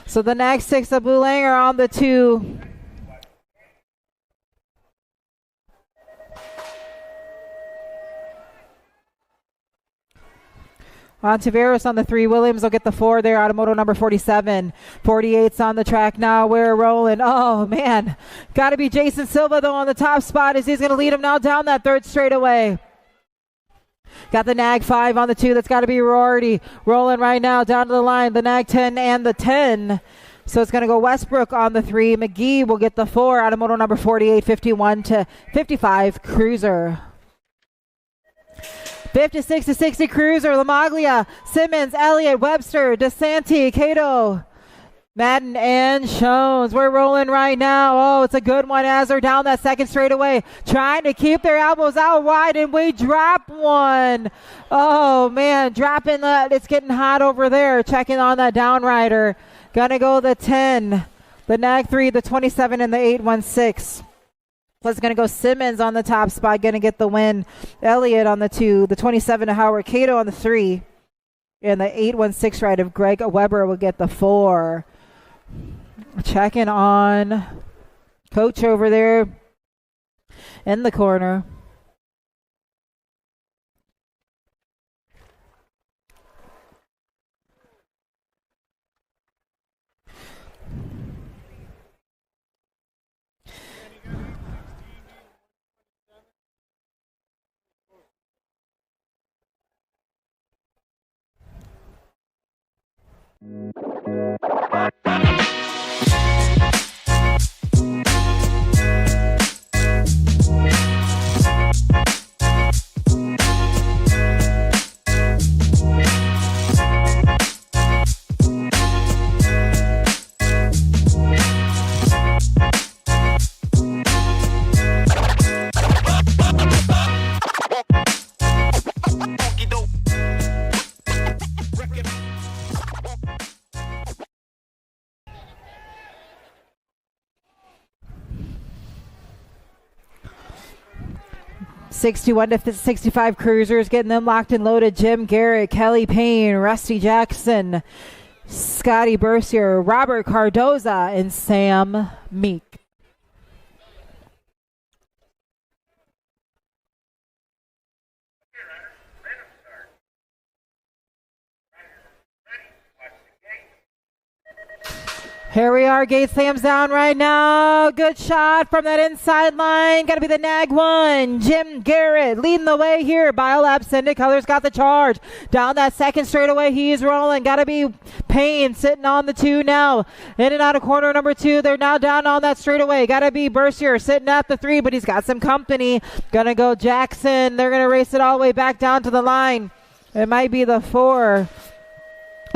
So the Nag 6 of Boulanger on the 2. Ontiveros on the 3. Williams will get the 4 there out of moto number 47. 48's on the track now. We're rolling. Oh, man. Got to be Jason Silva, though, on the top spot as he's going to lead him now down that third straightaway. Got the Nag 5 on the 2. That's got to be Rorty. Rolling right now down to the line. The Nag 10 and the 10. So it's going to go Westbrook on the 3. McGee will get the 4 out of moto number 48, 51 to 55 Cruiser. 56 to 60 Cruiser, Lamaglia, Simmons, Elliott, Webster, DeSanti, Cato, Madden, and Shones. We're rolling right now. Oh, it's a good one as they're down that second straightaway, trying to keep their elbows out wide, and we drop one. Oh, man, dropping that. It's getting hot over there. Checking on that downrider. Gonna go the 10, the Nag 3, the 27, and the 816. Plus going to go Simmons on the top spot, going to get the win. Elliott on the 2, the 27 to Howard, Cato on the 3, and the 816 ride of Greg Weber will get the 4. Checking on Coach over there in the corner. '61 to 65 Cruisers, getting them locked and loaded. Jim Garrett, Kelly Payne, Rusty Jackson, Scotty Bercier, Robert Cardoza, and Sam Meek. Here we are, gate slams down right now. Good shot from that inside line. Got to be the Nag 1. Jim Garrett leading the way here. BioLab Syndic Colors got the charge. Down that second straightaway, he's rolling. Got to be Payne sitting on the 2 now. In and out of corner number 2. They're now down on that straightaway. Got to be Bercier sitting at the 3, but he's got some company. Gonna go Jackson. They're gonna race it all the way back down to the line. It might be the 4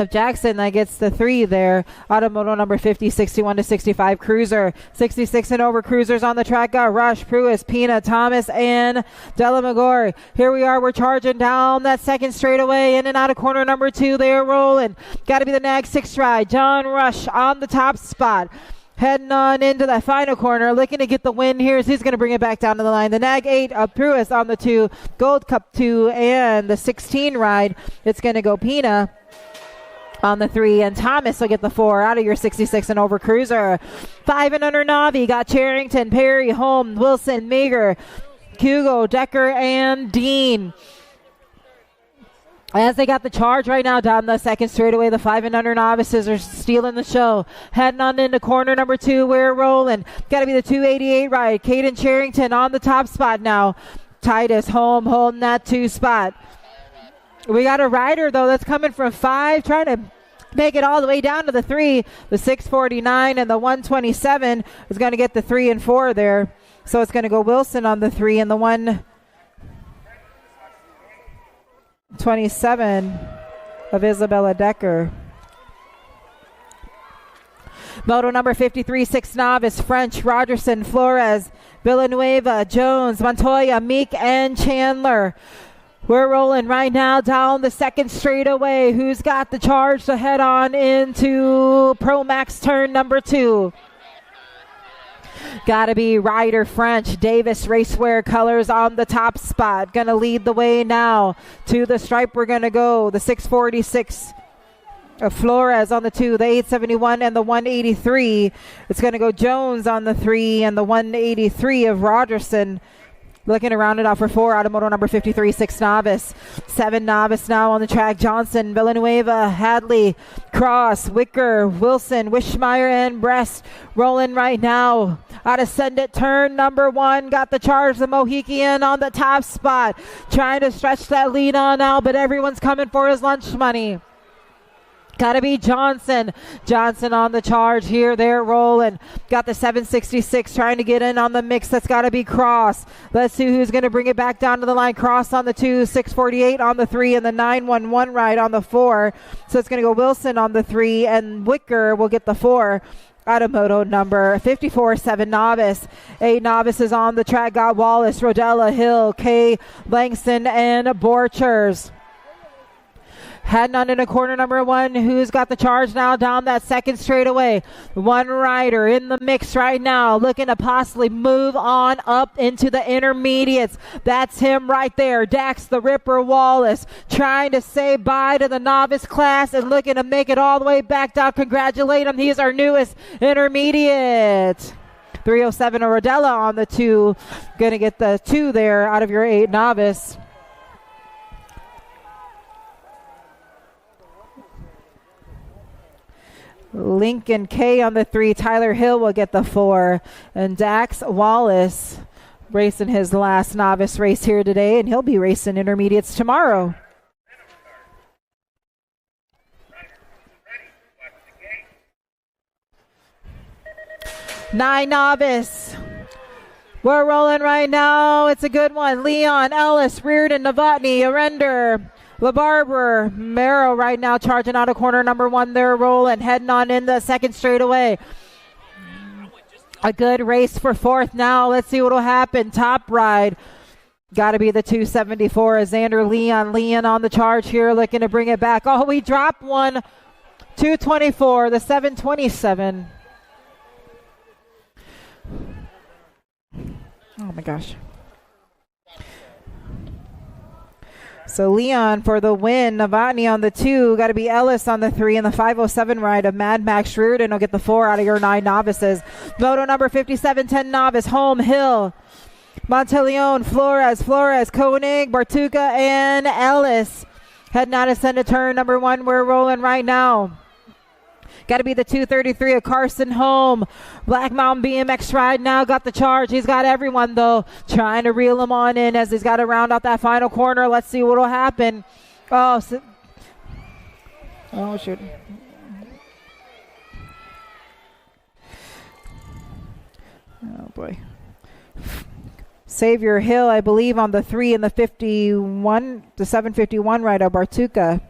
of Jackson that gets the 3 there. Automoto number 50, 61 to 65 Cruiser. 66 and over Cruisers on the track. Got Rush, Pruitt, Pina, Thomas, and Delamagore. Here we are. We're charging down that second straightaway. In and out of corner number 2. They're rolling. Got to be the Nag 6 ride. John Rush on the top spot. Heading on into that final corner, looking to get the win here as he's going to bring it back down to the line. The Nag 8 of Pruitt on the 2. Gold Cup 2 and the 16 ride. It's going to go Pina on the 3, and Thomas will get the 4 out of your 66 and over Cruiser. 5 and under Navi got Charrington, Perry, Holm, Wilson, Meager, Hugo, Decker, and Dean. As they got the charge right now down the second straightaway, the 5 and under novices are stealing the show. Heading on into corner number 2, we're rolling. Got to be the 288 ride. Caden Charrington on the top spot now. Titus Holm holding that 2 spot. We got a rider, though, that's coming from 5, trying to make it all the way down to the 3. The 649 and the 127 is going to get the 3 and 4 there. So it's going to go Wilson on the 3 and the 127 of Isabella Decker. Moto number 53, 6 novice, French, Rogerson, Flores, Villanueva, Jones, Montoya, Meek, and Chandler. We're rolling right now down the second straightaway. Who's got the charge to head on into Pro Max turn number 2? Got to be Ryder French. Davis Racewear Colors on the top spot. Going to lead the way now to the stripe. We're going to go the 646 of Flores on the 2, the 871 and the 183. It's going to go Jones on the 3 and the 183 of Rogerson. Looking to round it off for 4, Automoto number 53, 6 novice. 7 novice now on the track. Johnson, Villanueva, Hadley, Cross, Wicker, Wilson, Wishmeyer, and Brest rolling right now. Out of Send It turn number 1. Got the charge, the Mohican on the top spot. Trying to stretch that lead on now, but everyone's coming for his lunch money. Got to be Johnson. Johnson on the charge here. They're rolling. Got the 766 trying to get in on the mix. That's got to be Cross. Let's see who's going to bring it back down to the line. Cross on the 2, 648 on the 3, and the 911 ride on the 4. So it's going to go Wilson on the 3, and Wicker will get the 4. Out of moto number 54, 7 Novice. 8 Novices on the track. Got Wallace, Rodella, Hill, Kay, Langston, and Borchers. Heading on into corner number 1. Who's got the charge now down that second straightaway? One rider in the mix right now, looking to possibly move on up into the intermediates. That's him right there. Dax the Ripper Wallace trying to say bye to the novice class and looking to make it all the way back down. Congratulate him. He's our newest intermediate. 307 Rodella on the 2. Going to get the 2 there out of your 8 novice. Lincoln K on the 3. Tyler Hill will get the 4. And Dax Wallace racing his last novice race here today, and he'll be racing intermediates tomorrow. 9 novice. We're rolling right now. It's a good one. Leon, Ellis, Reardon, Novotny, Arender, LaBarber, Merrill right now charging out of corner number 1. They're rolling, heading on in the second straightaway. A good race for 4th now. Let's see what will happen. Top ride. Got to be the 274. Xander Leon. Leon on the charge here, looking to bring it back. Oh, we dropped one. 224, the 727. Oh my gosh. So Leon for the win. Novotny on the 2. Got to be Ellis on the 3. And the 507 ride of Mad Max Reardon will get the 4 out of your 9 novices. Moto number 57, 10 novice. Home, Hill, Monteleone, Flores, Koenig, Bartuca, and Ellis. Heading out of center turn number 1. We're rolling right now. Got to be the 233 of Carson Home. Black Mountain BMX ride now got the charge. He's got everyone, though, trying to reel him on in as he's got to round out that final corner. Let's see what will happen. Oh, shoot. Oh, boy. Xavier Hill, I believe, on the 3 and the 51, the 751 ride of Bartuca.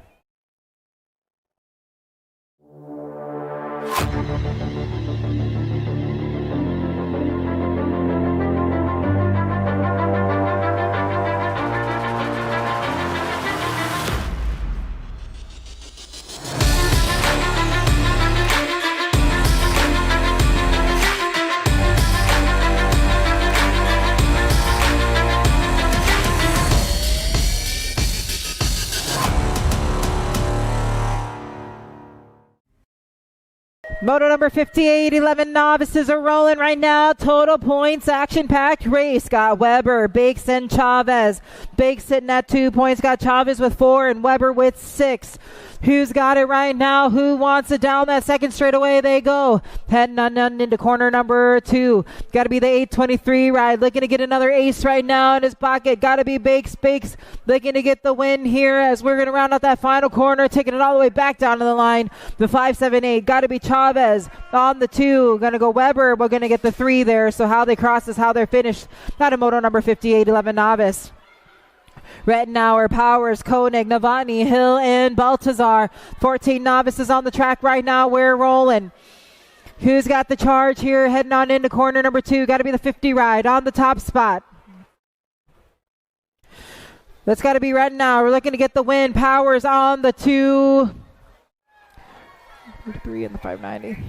Moto number 58, 11 novices are rolling right now. Total points, action-packed race. Got Weber, Bakes, and Chavez. Bakes sitting at 2 points. Got Chavez with 4 and Weber with 6. Who's got it right now? Who wants it down that second straightaway? They go. Heading on into corner number 2. Got to be the 823 ride. Looking to get another ace right now in his pocket. Got to be Bakes. Bakes looking to get the win here as we're going to round out that final corner. Taking it all the way back down to the line. The 578. Got to be Chavez on the 2. Going to go Weber. We're going to get the 3 there. So how they cross is how they're finished. Not a moto number 58, 11 novice. Rettenauer, Powers, Koenig, Novotny, Hill, and Baltazar. 14 novices on the track right now. We're rolling. Who's got the charge here? Heading on into corner number 2. Got to be the 50 ride on the top spot. That's got to be Rettenauer. We're looking to get the win. Powers on the 2. 3 and the 590.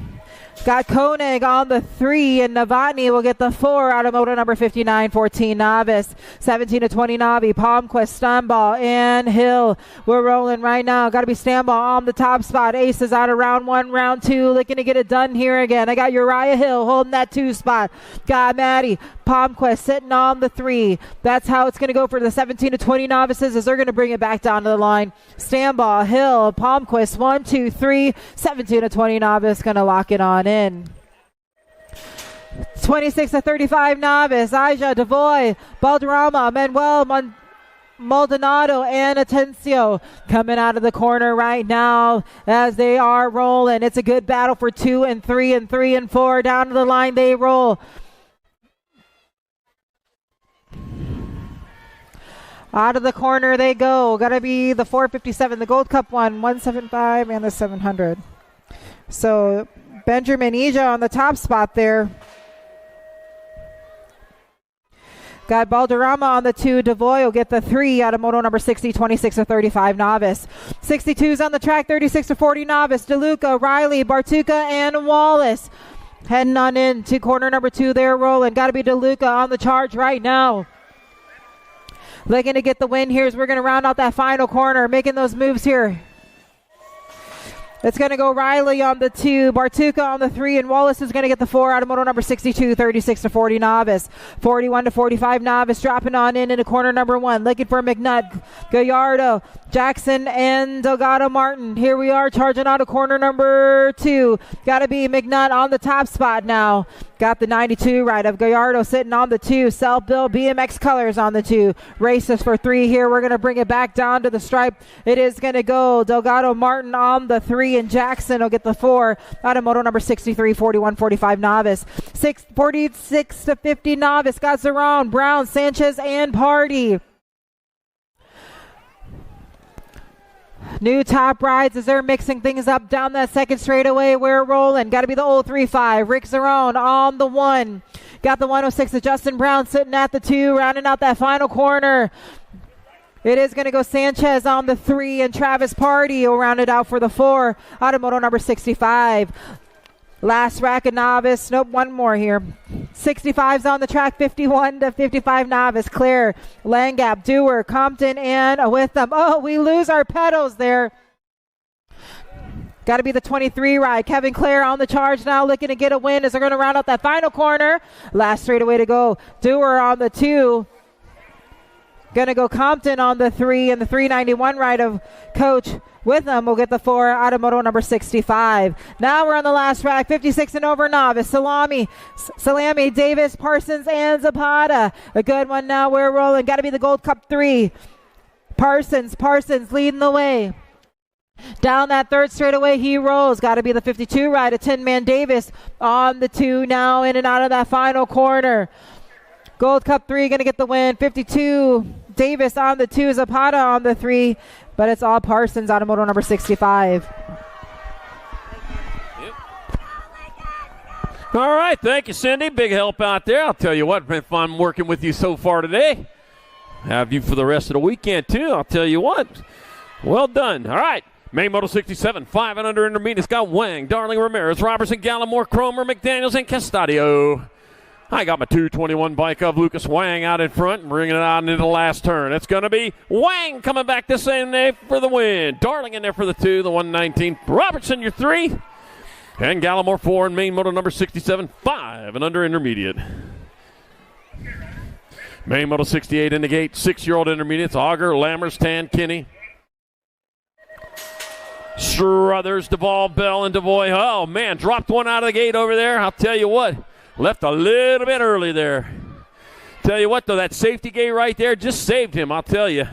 Got Koenig on the 3, and Novotny will get the 4 out of moto number 59, 14 novice, 17 to 20 Navi, Palmquist, Stunball, and Hill. We're rolling right now. Got to be Stunball on the top spot. Aces out of round 1, round 2, looking to get it done here again. I got Uriah Hill holding that 2 spot. Got Maddie Palmquist sitting on the 3. That's how it's going to go for the 17 to 20 novices as they're going to bring it back down to the line. Stunball, Hill, Palmquist, 1, 2, 3, 17 to 20 novice going to lock it on in. 26 to 35 novice, Aja, Devoy, Balderrama, Manuel Maldonado and Atencio coming out of the corner right now as they are rolling. It's a good battle for 2 and 3 and 3 and 4. Down to the line they roll. Out of the corner they go. Got to be the 457, the Gold Cup one, 175, and the 700. So Benjamin Ija on the top spot there. Got Balderrama on the 2. Devoy will get the 3 out of moto number 60, 26 to 35 Novice. 62's on the track, 36 to 40 Novice. DeLuca, Riley, Bartuca, and Wallace heading on in to corner number 2. They're rolling. Got to be DeLuca on the charge right now. Looking to get the win here as we're going to round out that final corner, making those moves here. It's going to go Riley on the 2, Bartuca on the 3, and Wallace is going to get the 4 out of moto number 62, 36 to 40 Novice. 41 to 45 Novice dropping on in into corner number 1. Looking for McNutt, Gallardo, Jackson, and Delgado Martin. Here we are charging on to corner number 2. Got to be McNutt on the top spot now. Got the 92 right of Gallardo sitting on the 2. Self-built BMX colors on the 2. Races for 3 here. We're going to bring it back down to the stripe. It is going to go Delgado Martin on the 3, and Jackson will get the 4 out of moto number 63, 41, 45 Novice. 46 to 50 Novice. Got Zeron, Brown, Sanchez, and Party. New top rides as they're mixing things up down that second straightaway. We're rolling. Got to be the old 3-5. Rick Zerone on the 1. Got the 106 of Justin Brown sitting at the 2, rounding out that final corner. It is going to go Sanchez on the 3, and Travis Party will round it out for the 4 out of moto number 65. Last racket Novice. Nope, one more here. 65's on the track, 51 to 55 Novice. Claire, Langap, Dewar, Compton, and with them. Oh, we lose our pedals there. Got to be the 23 ride. Kevin Clare on the charge now, looking to get a win as they're going to round out that final corner. Last straightaway to go. Dewar on the 2. Going to go Compton on the 3, and the 391 ride of Coach with them will get the 4 out of moto number 65. Now we're on the last track, 56 and over Novice. Salami, Davis, Parsons, and Zapata. A good one now. We're rolling. Got to be the Gold Cup 3. Parsons leading the way. Down that third straightaway he rolls. Got to be the 52 ride of Tin Man Davis on the 2 now, in and out of that final corner. Gold Cup 3 going to get the win. 52 Davis on the 2, Zapata on the 3, but it's all Parsons out of moto number 65. Yep. All right, thank you, Cindy. Big help out there. I'll tell you what, been fun working with you so far today. Have you for the rest of the weekend, too. I'll tell you what. Well done. All right. Main Moto 67, 5 and under intermediates got Wang, Darling, Ramirez, Robertson, Gallimore, Cromer, McDaniels, and Castadio. I got my 221 bike of Lucas Wang out in front and bringing it out into the last turn. It's going to be Wang coming back this same day for the win. Darling in there for the 2, the 119. Robertson, your 3. And Gallimore 4 in main moto number 67, 5 and under intermediate. Main moto 68 in the gate, 6-year-old intermediates. Auger, Lammers, Tan, Kinney. Struthers, Duvall, Bell, and Devoy. Oh, man, dropped one out of the gate over there. I'll tell you what. Left a little bit early there. Tell you what, though, that safety gate right there just saved him, I'll tell you.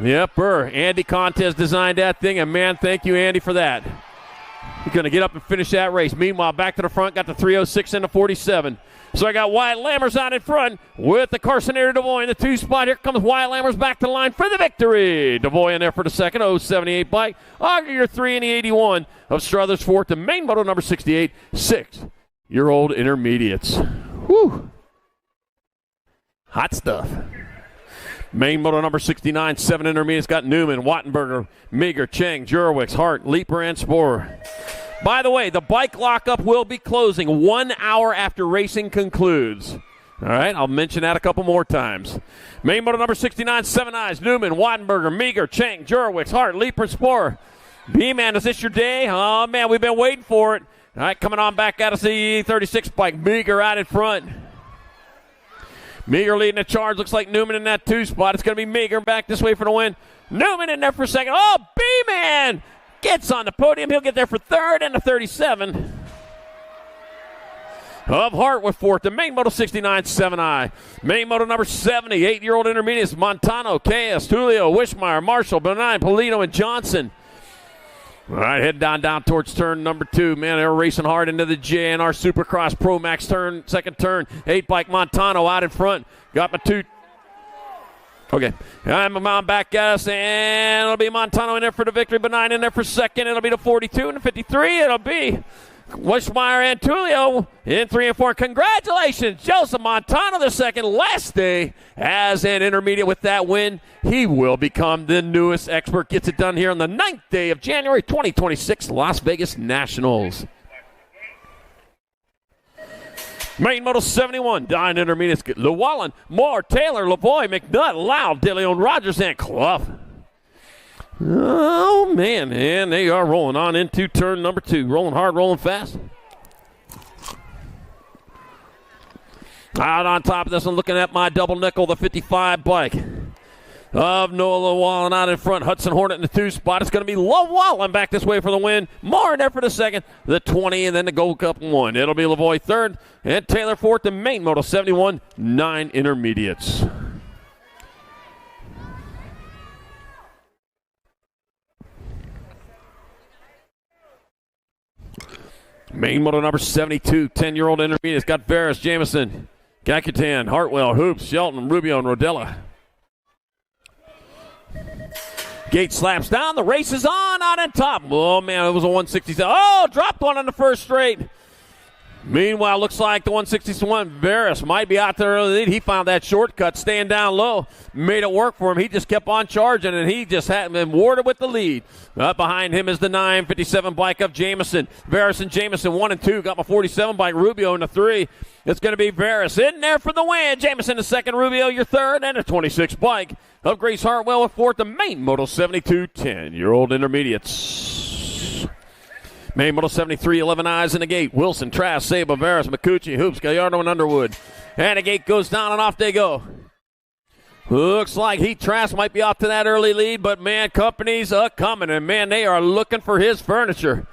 Yep, Andy Contez designed that thing, and, man, thank you, Andy, for that. He's going to get up and finish that race. Meanwhile, back to the front, got the 306 and the 47. So I got Wyatt Lammers out in front with the Carsonator Devoy in the 2 spot. Here comes Wyatt Lammers back to the line for the victory. Devoy in there for the second, 078 bike. Auger, your 3 in the 81 of Struthers 4th to main moto number 68, 6-year-old intermediates. Whew. Hot stuff. Main moto number 69, 7 intermediates got Newman, Wattenberger, Meager, Cheng, Jurwix, Hart, Leeper, and Sporer. By the way, the bike lockup will be closing 1 hour after racing concludes. All right, I'll mention that a couple more times. Main moto number 69, 7 Eyes, Newman, Wattenberger, Meager, Cheng, Jurwix, Hart, Leeper, Sporer. B-Man, is this your day? Oh, man, we've been waiting for it. All right, coming on back out of the 36 bike, Meager out in front. Meager leading the charge. Looks like Newman in that 2 spot. It's going to be Meager back this way for the win. Newman in there for second. Oh, B-Man gets on the podium. He'll get there for 3rd and the 37. of Hart with fourth. The main moto 69, 7i. Main moto number 70, 8-year-old intermediates, Montano, KS, Tulio, Wishmeyer, Marshall, Benign, Polito, and Johnson. All right, head down towards turn number 2. Man, they're racing hard into the JNR Supercross Pro Max turn, second turn. 8-bike Montano out in front. Got my 2. Okay, I'm back at us, and it'll be Montano in there for the victory, Benign in there for second. It'll be the 42 and the 53. It'll be Wishmeyer and Tulio in 3 and 4. Congratulations, Joseph Montano, the second last day as an intermediate with that win. He will become the newest expert. Gets it done here on the 9th day of January 2026, Las Vegas Nationals. Main Moto 71, Dine Intermediates, Llewellyn, Moore, Taylor, Lavoie, McNutt, Loud, DeLeon, Rogers, and Clough. Oh, man, and they are rolling on into turn number 2. Rolling hard, rolling fast. Out on top of this one, looking at my double nickel, the 55 bike of Noah Llewellyn out in front. Hudson Hornet in the 2 spot. It's going to be Llewellyn back this way for the win. Moore in there for the second, the 20, and then the Gold Cup 1. It'll be Lavoie third, and Taylor fourth. The main Moto 71, 9 intermediates. Main Moto number 72, 10-year-old intermediates. Got Varus, Jamison, Gakutan, Hartwell, Hoops, Shelton, Rubio, and Rodella. Gate slaps down. The race is on out on top. Oh, man, it was a 167. Oh, dropped one on the first straight. Meanwhile, looks like the 161, Varus, might be out there early lead. He found that shortcut, staying down low. Made it work for him. He just kept on charging, and he just had been warded with the lead. Up behind him is the 957 bike of Jamison. Varus and Jamison, 1 and 2. Got my 47 bike, Rubio in the 3. It's going to be Varus in there for the win. Jamison the second, Rubio your third, and a 26 bike of Grace Hartwell with fourth. The main Moto 72, 10-year-old intermediates. Main Moto 73, 11 eyes in the gate. Wilson, Trask, Saba, Varus, McCucci, Hoops, Gallardo, and Underwood. And the gate goes down, and off they go. Looks like Heat Trask might be off to that early lead, but, man, company's coming, and, man, they are looking for his furniture.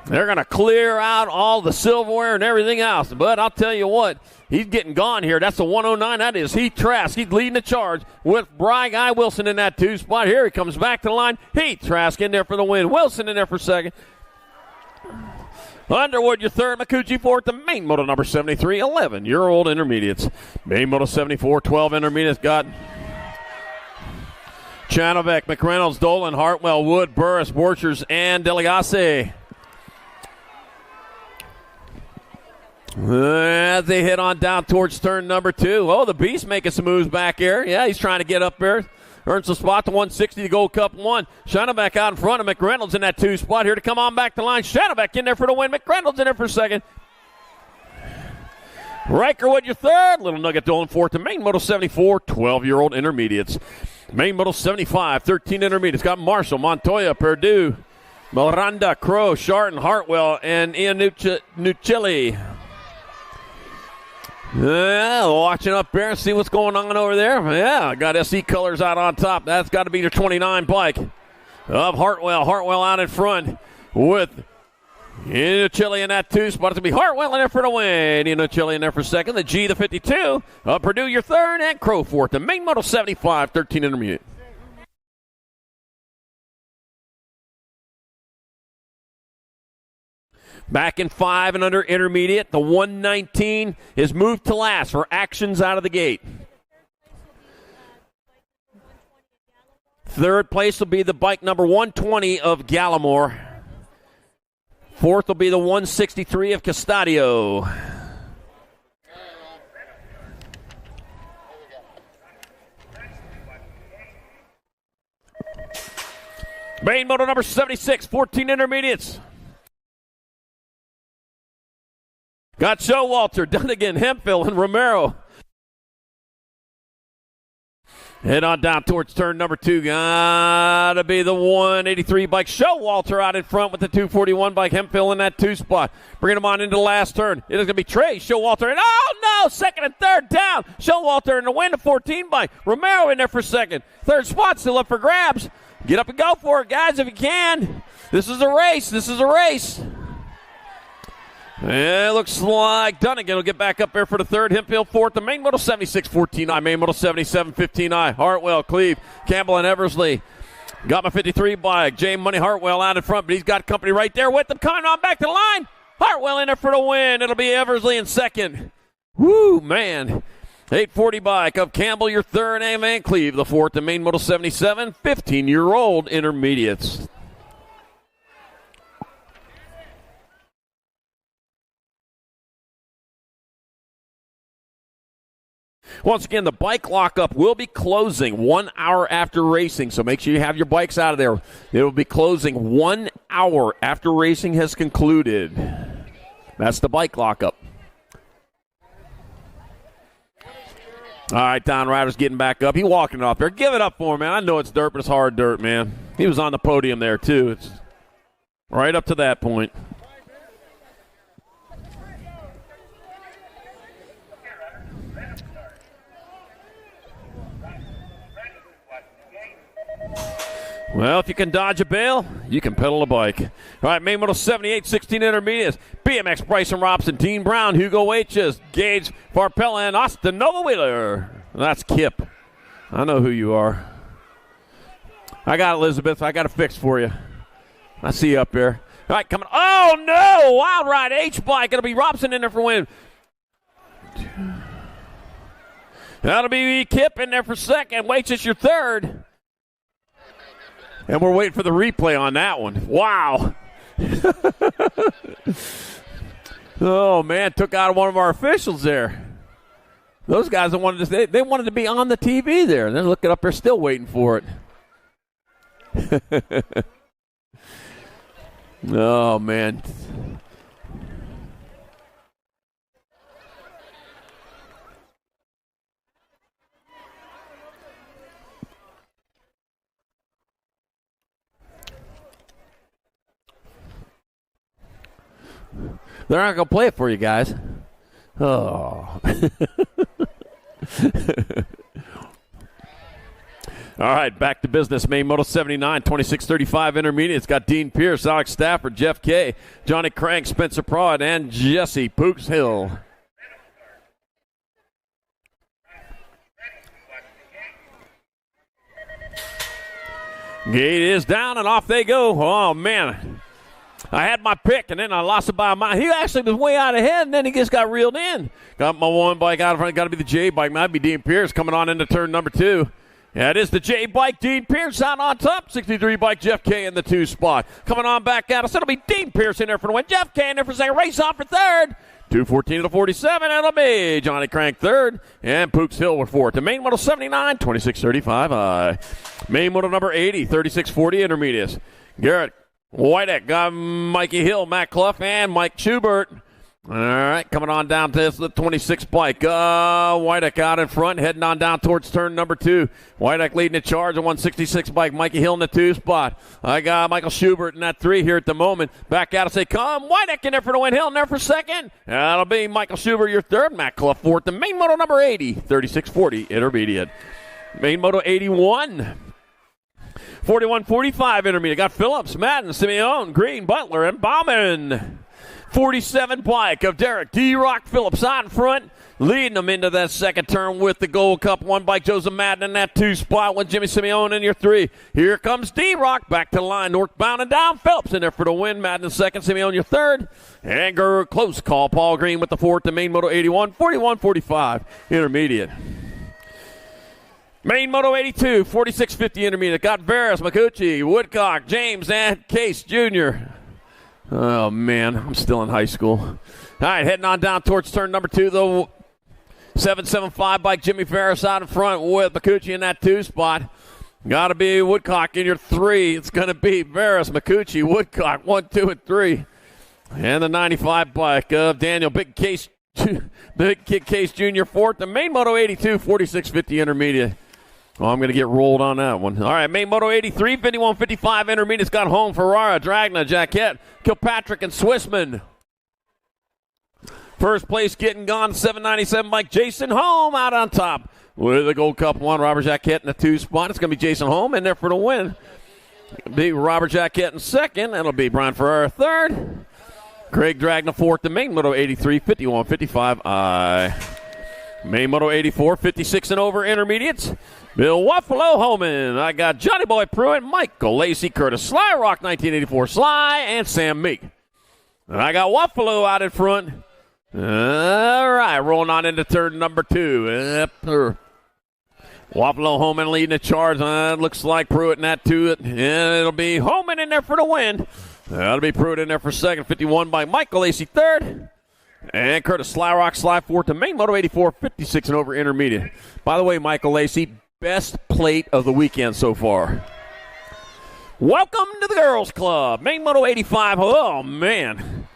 They're going to clear out all the silverware and everything else. But I'll tell you what, he's getting gone here. That's the 109. That is Heat Trask. He's leading the charge with Bry Guy Wilson in that 2 spot. Here he comes back to the line. Heat Trask in there for the win. Wilson in there for second. Underwood, your third. McCucci fourth. The main Moto number 73, 11-year-old intermediates. Main Moto 74, 12 intermediates. Got Chanovec, McReynolds, Dolan, Hartwell, Wood, Burris, Borchers, and Delegace. As they head on down towards turn number 2. Oh, the Beast making some moves back here. Yeah, he's trying to get up there. Earns a spot to 160 to Gold Cup 1. Shanovac out in front of McReynolds in that 2 spot. Here to come on back to line. Shanovac in there for the win. McReynolds in there for second. Rikerwood your third. Little Nugget Dolan fourth. The main Moto 74, 12-year-old intermediates. Main Moto 75, 13 intermediates. Got Marshall, Montoya, Perdue, Miranda, Crow, Sharton, Hartwell, and Ian Nuccelli. Yeah, watching up there, see what's going on over there. Yeah, got SE colors out on top. That's got to be the 29 bike of Hartwell. Hartwell out in front with Nuccelli in that 2 spot. It's going to be Hartwell in there for the win. Nuccelli in there for second. The G, the 52. Purdue your third, and Crow fourth. The main Moto 75, 13 intermediate. Back in 5 and under intermediate. The 119 is moved to last for actions out of the gate. Third place will be the bike number 120 of Gallimore. Fourth will be the 163 of Castadio. Main Moto number 76, 14 intermediates. Got Showalter, Dunnigan, Hemphill, and Romero. Head on down towards turn number 2. Gotta be the 183 bike. Showalter out in front with the 241 bike. Hemphill in that 2 spot. Bringing him on into the last turn. It is going to be Trey Showalter. And oh no! Second and third down. Showalter in the win, the 14 bike. Romero in there for second. Third spot still up for grabs. Get up and go for it, guys, if you can. This is a race. This is a race. And it looks like Dunnigan will get back up there for the third. Hemphill fourth. The main model 76-14I. Main model 77-15I. Hartwell, Cleve, Campbell, and Eversley. Got my 53 bike. Jay Money Hartwell out in front, but he's got company right there with him. Coming on back to the line. Hartwell in there for the win. It'll be Eversley in second. Woo, man. 840 bike of Campbell, your third, and Van Cleve, the fourth. The main model 77, 15-year-old intermediates. Once again, the bike lockup will be closing 1 hour after racing, so make sure you have your bikes out of there. It will be closing 1 hour after racing has concluded. That's the bike lockup. All right, Don Ryder's getting back up. He's walking it off there. Give it up for him, man. I know it's dirt, but it's hard dirt, man. He was on the podium there, too. It's right up to that point. Well, if you can dodge a bail, you can pedal a bike. All right, main model 78-16 intermediates. BMX, Bryson Robson, Dean Brown, Hugo H's, Gage Farpella, and Austin Nova Wheeler. That's Kip. I know who you are. I got Elizabeth. I got a fix for you. I see you up there. All right, coming. Oh, no! Wild Ride H-Bike. It'll be Robson in there for win. That'll be Kip in there for second. Waits is your third. And we're waiting for the replay on that one. Wow. Oh, man, took out one of our officials there. Those guys they wanted to be on the TV there. And they're looking up there still waiting for it. Oh, man. They're not going to play it for you guys. Oh. All right, back to business. Main Moto 79, 2635 intermediate. It's got Dean Pierce, Alex Stafford, Jeff Kay, Johnny Crank, Spencer Prod, and Jesse Pooks Hill. Gate is down, and off they go. Oh, man. I had my pick, and then I lost it by a mile. He actually was way out ahead, and then he just got reeled in. Got my one bike out in front. Got to be the J bike. Might be Dean Pierce coming on into turn number 2. Yeah, it is the J bike. Dean Pierce out on top. 63 bike. Jeff Kay in the 2 spot. Coming on back out. So it'll be Dean Pierce in there for the win. Jeff Kay in there for second. Race off for third. 2:14 to 47. It'll be Johnny Crank third, and Pooks Hill were fourth. The main model 79, 2635I. Main model number 80, 3640 intermediates. Garrett Whitehead got Mikey Hill, Matt Clough, and Mike Schubert. All right, coming on down to this, the 26 bike. Whitehead out in front, heading on down towards turn number 2. Whitehead leading the charge on 166 bike. Mikey Hill in the 2 spot. I got Michael Schubert in that 3 here at the moment. Back out to say, come. Whitehead in there for the win. Hill in there for second. That'll be Michael Schubert, your third. Matt Clough fourth. The main moto number 80, 3640 intermediate. Main moto 81. 41-45 intermediate. Got Phillips, Madden, Simeone, Green, Butler, and Bauman. 47 bike of Derek D-Rock Phillips out in front, leading them into that second turn with the Gold Cup. 1 bike, Joseph Madden in that 2 spot with Jimmy Simeone in your 3. Here comes D-Rock back to the line, northbound and down. Phillips in there for the win. Madden second, Simeone your third. And close call, Paul Green with the 4th. The main moto 81, 41-45 intermediate. Main moto 82, 4650 intermediate. Got Varus, McCucci, Woodcock, James, and Case Jr. Oh, man, I'm still in high school. All right, heading on down towards turn number 2, though. 775 bike, Jimmy Varus out in front with McCucci in that 2 spot. Got to be Woodcock in your 3. It's going to be Varus, McCucci, Woodcock, 1, 2, and 3. And the 95 bike of Daniel Big Case Jr. 4th. The main moto 82, 4650 intermediate. Oh, I'm going to get rolled on that one. All right, main moto 83, 51-55 intermediates. Got home Ferrara, Dragna, Jaquette, Kilpatrick, and Swissman. First place getting gone, 797 bike, Jason Holm out on top. With the Gold Cup 1, Robert Jaquette in the 2 spot. It's going to be Jason Holm in there for the win. It'll be Robert Jaquette in second. It'll be Brian Ferrara third. Craig Dragna fourth. The main moto 83, 51-55I. Main moto 84, 56 and over intermediates. Bill Waffalo Holman. I got Johnny Boy Pruitt, Michael Lacey, Curtis Sly Rock 1984 Sly, and Sam Meek. And I got Waffalo out in front. All right, rolling on into turn number 2. Waffalo Holman leading the charge. Looks like Pruitt in that 2. And it'll be Holman in there for the win. That'll be Pruitt in there for second. 51 by Michael Lacey third. And Curtis Slyrock Sly fourth. The main moto 84, 56 and over intermediate. By the way, Michael Lacey, best plate of the weekend so far. Welcome to the girls club. Main moto 85. Oh, man.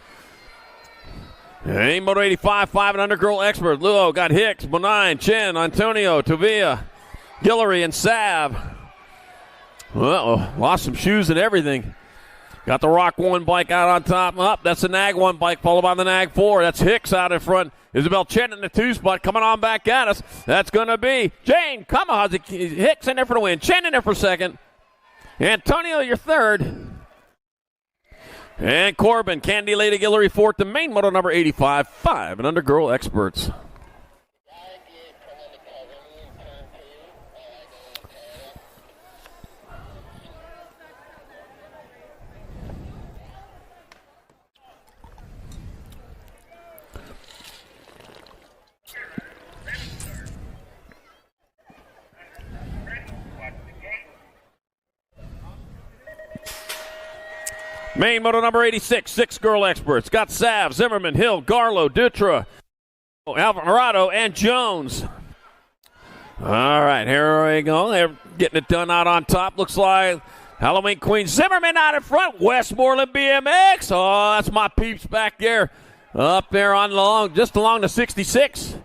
Main moto 85, 5 and under girl expert. Luo got Hicks, Bonine, Chen, Antonio, Tavia, Guillory, and Sav. Uh-oh, lost some shoes and everything. Got the Rock 1 bike out on top. Up, that's the Nag 1 bike, followed by the Nag 4. That's Hicks out in front. Isabel Chen in the 2 spot, coming on back at us. That's going to be Jane Kamahazzi. Hicks in there for the win. Chen in there for second. Antonio, your third. And Corbin, Candy Lady Guillory fourth. The main moto number 85, 5 and under girl experts. Main moto number 86, 6 girl experts. Got Sav, Zimmerman, Hill, Garlow, Dutra, Alvarado, and Jones. All right, here we go. They're getting it done out on top. Looks like Halloween Queen Zimmerman out in front. Westmoreland BMX. Oh, that's my peeps back there. Up there on just along the 66.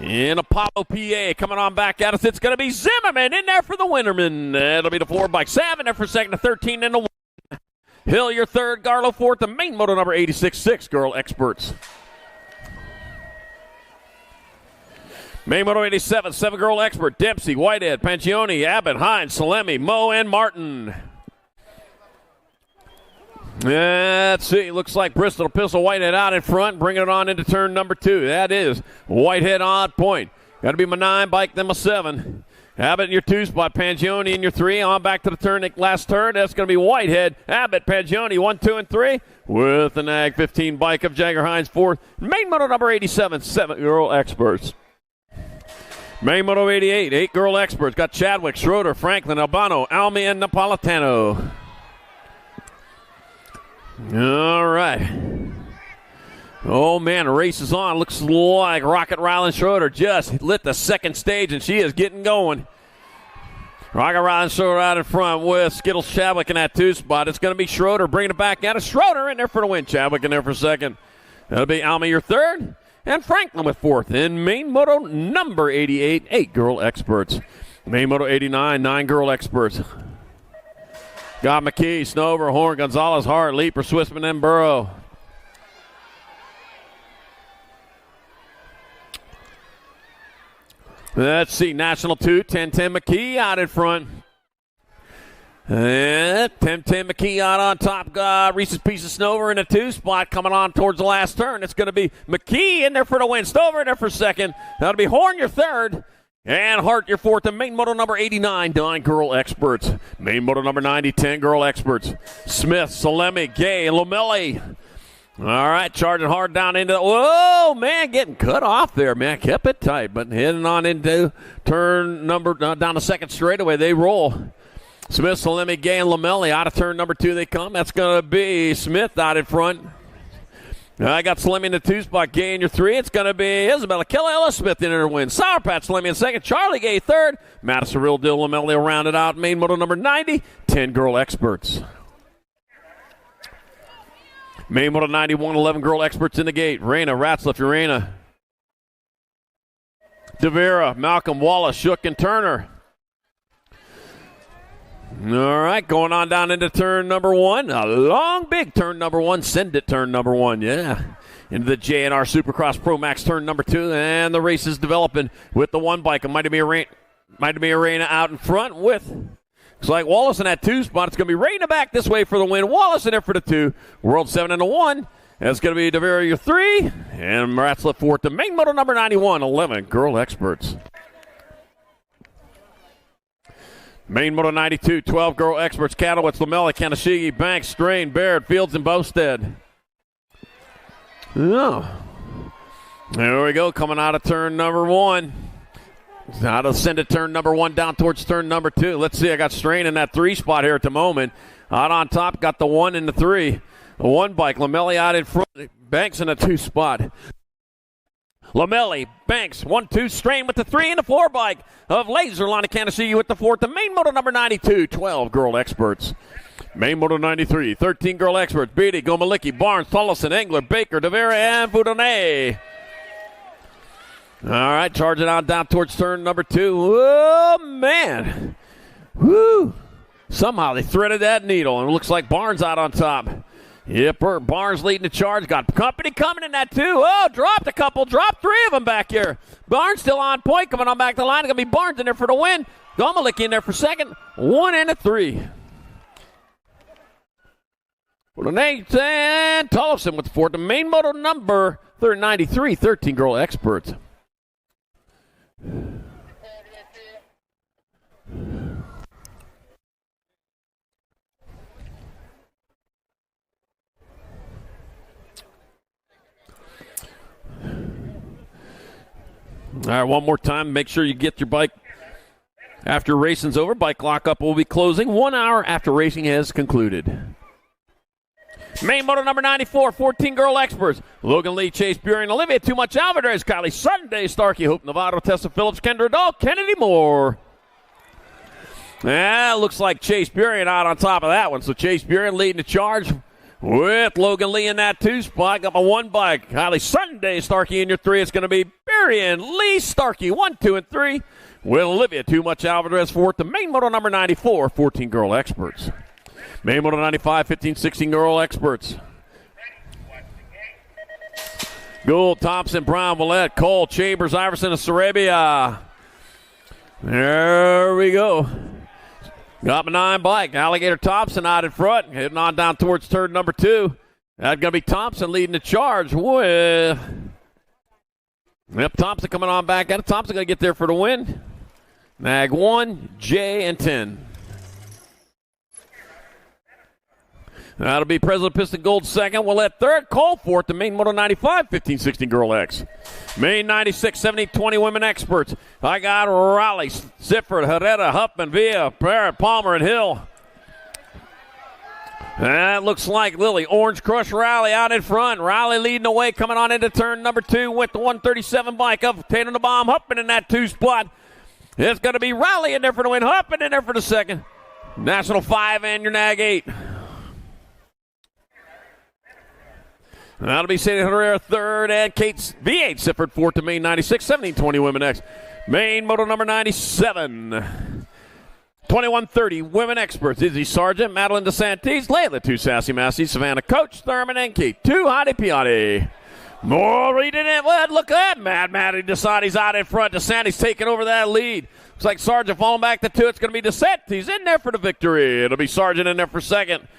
In Apollo, PA, coming on back at us. It's going to be Zimmerman in there for the Winterman. That'll be the 4 bike. Sav in there for second, the 13 in the 1. Hill, your third. Garlow fourth. The main moto number 86, 6 girl experts. Main moto 87, 7 girl expert. Dempsey, Whitehead, Pancioni, Abbott, Hines, Salemi, Moe, and Martin. Let's see. Looks like Bristol Pistol Whitehead out in front, bringing it on into turn number 2. That is Whitehead on point. Got to be my 9 bike, then my 7. Abbott in your 2 spot, Pangioni in your 3. On back to the turn, last turn. That's going to be Whitehead, Abbott, Pangioni, 1, 2, and 3. With the Nag 15 bike of Jagger Hines 4th. Main moto number 87, 7 girl experts. Main moto 88, 8 girl experts. Got Chadwick, Schroeder, Franklin, Albano, Almi, and Napolitano. All right. Oh, man, the race is on. Looks like Rocket Ryland Schroeder just lit the second stage, and she is getting going. Rocket Ryland Schroeder out in front with Skittles Chadwick in that 2 spot. It's going to be Schroeder bringing it back out of Schroeder in there for the win. Chadwick in there for second. That'll be Alma your 3rd, and Franklin with 4th. In main moto number 88, 8 girl experts. Main moto 89, 9 girl experts. Got McKee, Snover, Horn, Gonzalez, Hart, Leaper, Swissman, and Burrow. Let's see, National 2, 10-10 McKee out in front. And 10-10 McKee out on top. Reese's Pieces Snover in the 2 spot coming on towards the last turn. It's going to be McKee in there for the win. Stover in there for second. That'll be Horn your 3rd. And Hart your 4th. And main moto number 89, 9 girl experts. Main moto number 90, 10 girl experts. Smith, Salemi, Gay, and Lomelli. All right, charging hard down into, whoa, man, getting cut off there, man. Kept it tight, but heading on into turn number, down the second straightaway, they roll. Smith, Salemi, Gay, and Lomelli out of turn number 2 they come. That's going to be Smith out in front. I got Salemi in the 2 spot, Gay in your 3. It's going to be Isabella Kelly Ellis Smith in her win. Sour Patch Salemi in second. Charlie Gay 3rd. Madison Real Deal Lomelli will round it out. Main moto number 90, 10 girl experts. Main moto 91, 11 girl experts in the gate. Raina, Ratzliff, Urena. DeVera, Malcolm, Wallace, Shook, and Turner. All right, going on down into turn number 1. A long, big turn number 1. Send it turn number 1, yeah. Into the J&R Supercross Pro Max turn number 2. And the race is developing with the 1 bike. It might be Arena out in front with... Looks like Wallace in that 2 spot. It's going to be Raina back this way for the win. Wallace in there for the 2. World 7 and a 1. That's going to be DeVera, your 3. And Ratzlaff fourth to main moto number 91, 11 girl experts. Main moto 92, 12 girl experts. Catowitz, Lamelli, Kanashigi, Banks, Strain, Baird, Fields, and Bosted. Oh. There we go, coming out of turn number 1. Out of send it turn number 1 down towards turn number 2. Let's see, I got Strain in that 3 spot here at the moment. Out on top, got the 1 and the 3. A 1 bike, Lamelli out in front, Banks in a 2 spot. Lamelli, Banks, 1-2, Strain with the 3 and the 4 bike of Laser, Lana Kanashigi with the 4th. The main moto number 92, 12 girl experts. Main moto 93, 13 girl experts. Beatty, Gomalicki, Barnes, Tollefson, Engler, Baker, DeVera, and Boudonnet. All right, charging on down towards turn number 2. Oh, man. Woo. Somehow they threaded that needle, and it looks like Barnes out on top. Yep, Barnes leading the charge. Got company coming in that 2. Oh, dropped a couple. Dropped 3 of them back here. Barnes still on point. Coming on back the line. It's going to be Barnes in there for the win. Gomalicki in there for second. 1 and a 3. Nate and Tollefson with the 4th. The main moto number 93, 13 girl experts. All right, one more time. Make sure you get your bike after racing's over. Bike lockup will be closing 1 hour after racing has concluded. Main moto number 94, 14 girl experts. Logan Lee, Chase Buring, Olivia Too Much Alvarez, Kylie Sunday, Starkey, Hope Novato, Tessa Phillips, Kendra Dahl, Kennedy Moore. Looks like Chase Buring out on top of that one. So Chase Buring leading the charge with Logan Lee in that 2 spot. Got my 1 bike. Kylie Sunday, Starkey in your 3. It's going to be Buring, Lee, Starkey, 1, 2, and 3. With Olivia Too Much Alvarez 4th. The main moto number 94, 14 girl experts. Main moto 95, 15, 16 girl experts. Gould, Thompson, Brown, Willett, Cole, Chambers, Iverson, and Sarabia. There we go. Got my 9 bike. Alligator Thompson out in front. Heading on down towards turn number 2. That's going to be Thompson leading the charge with... Yep, Thompson coming on back at it. Thompson going to get there for the win. Mag 1, J, and 10. That'll be President Piston Gold second. Willett third. Cole fourth. The main moto 95, 15, 16 girl X. Main 96, 70, 20 women experts. I got Raleigh, Sifford, Herrera, Huffman, Villa, Barrett, Palmer, and Hill. That looks like Lily. Orange Crush Raleigh out in front. Raleigh leading the way coming on into turn number 2 with the 137 bike of Tatum the Bomb. Huffman in that 2 spot. It's going to be Raleigh in there for the win. Huffman in there for the second. National 5 and your Nag 8. That'll be Sadie Herrera third and Kate's V8 Sifford fourth to main 96, 17, 20 women X. Main moto number 97. 2130 women experts. Izzy Sargent, Madeline DeSantis, Layla 2 Sassy Massey, Savannah Coach, Thurman, and Kate 2 Hottie Piatti. More reading it. Well, look at that. Maddie DeSantis out in front. DeSantis taking over that lead. Looks like Sargent falling back to 2. It's going to be DeSantis in there for the victory. It'll be Sargent in there for second.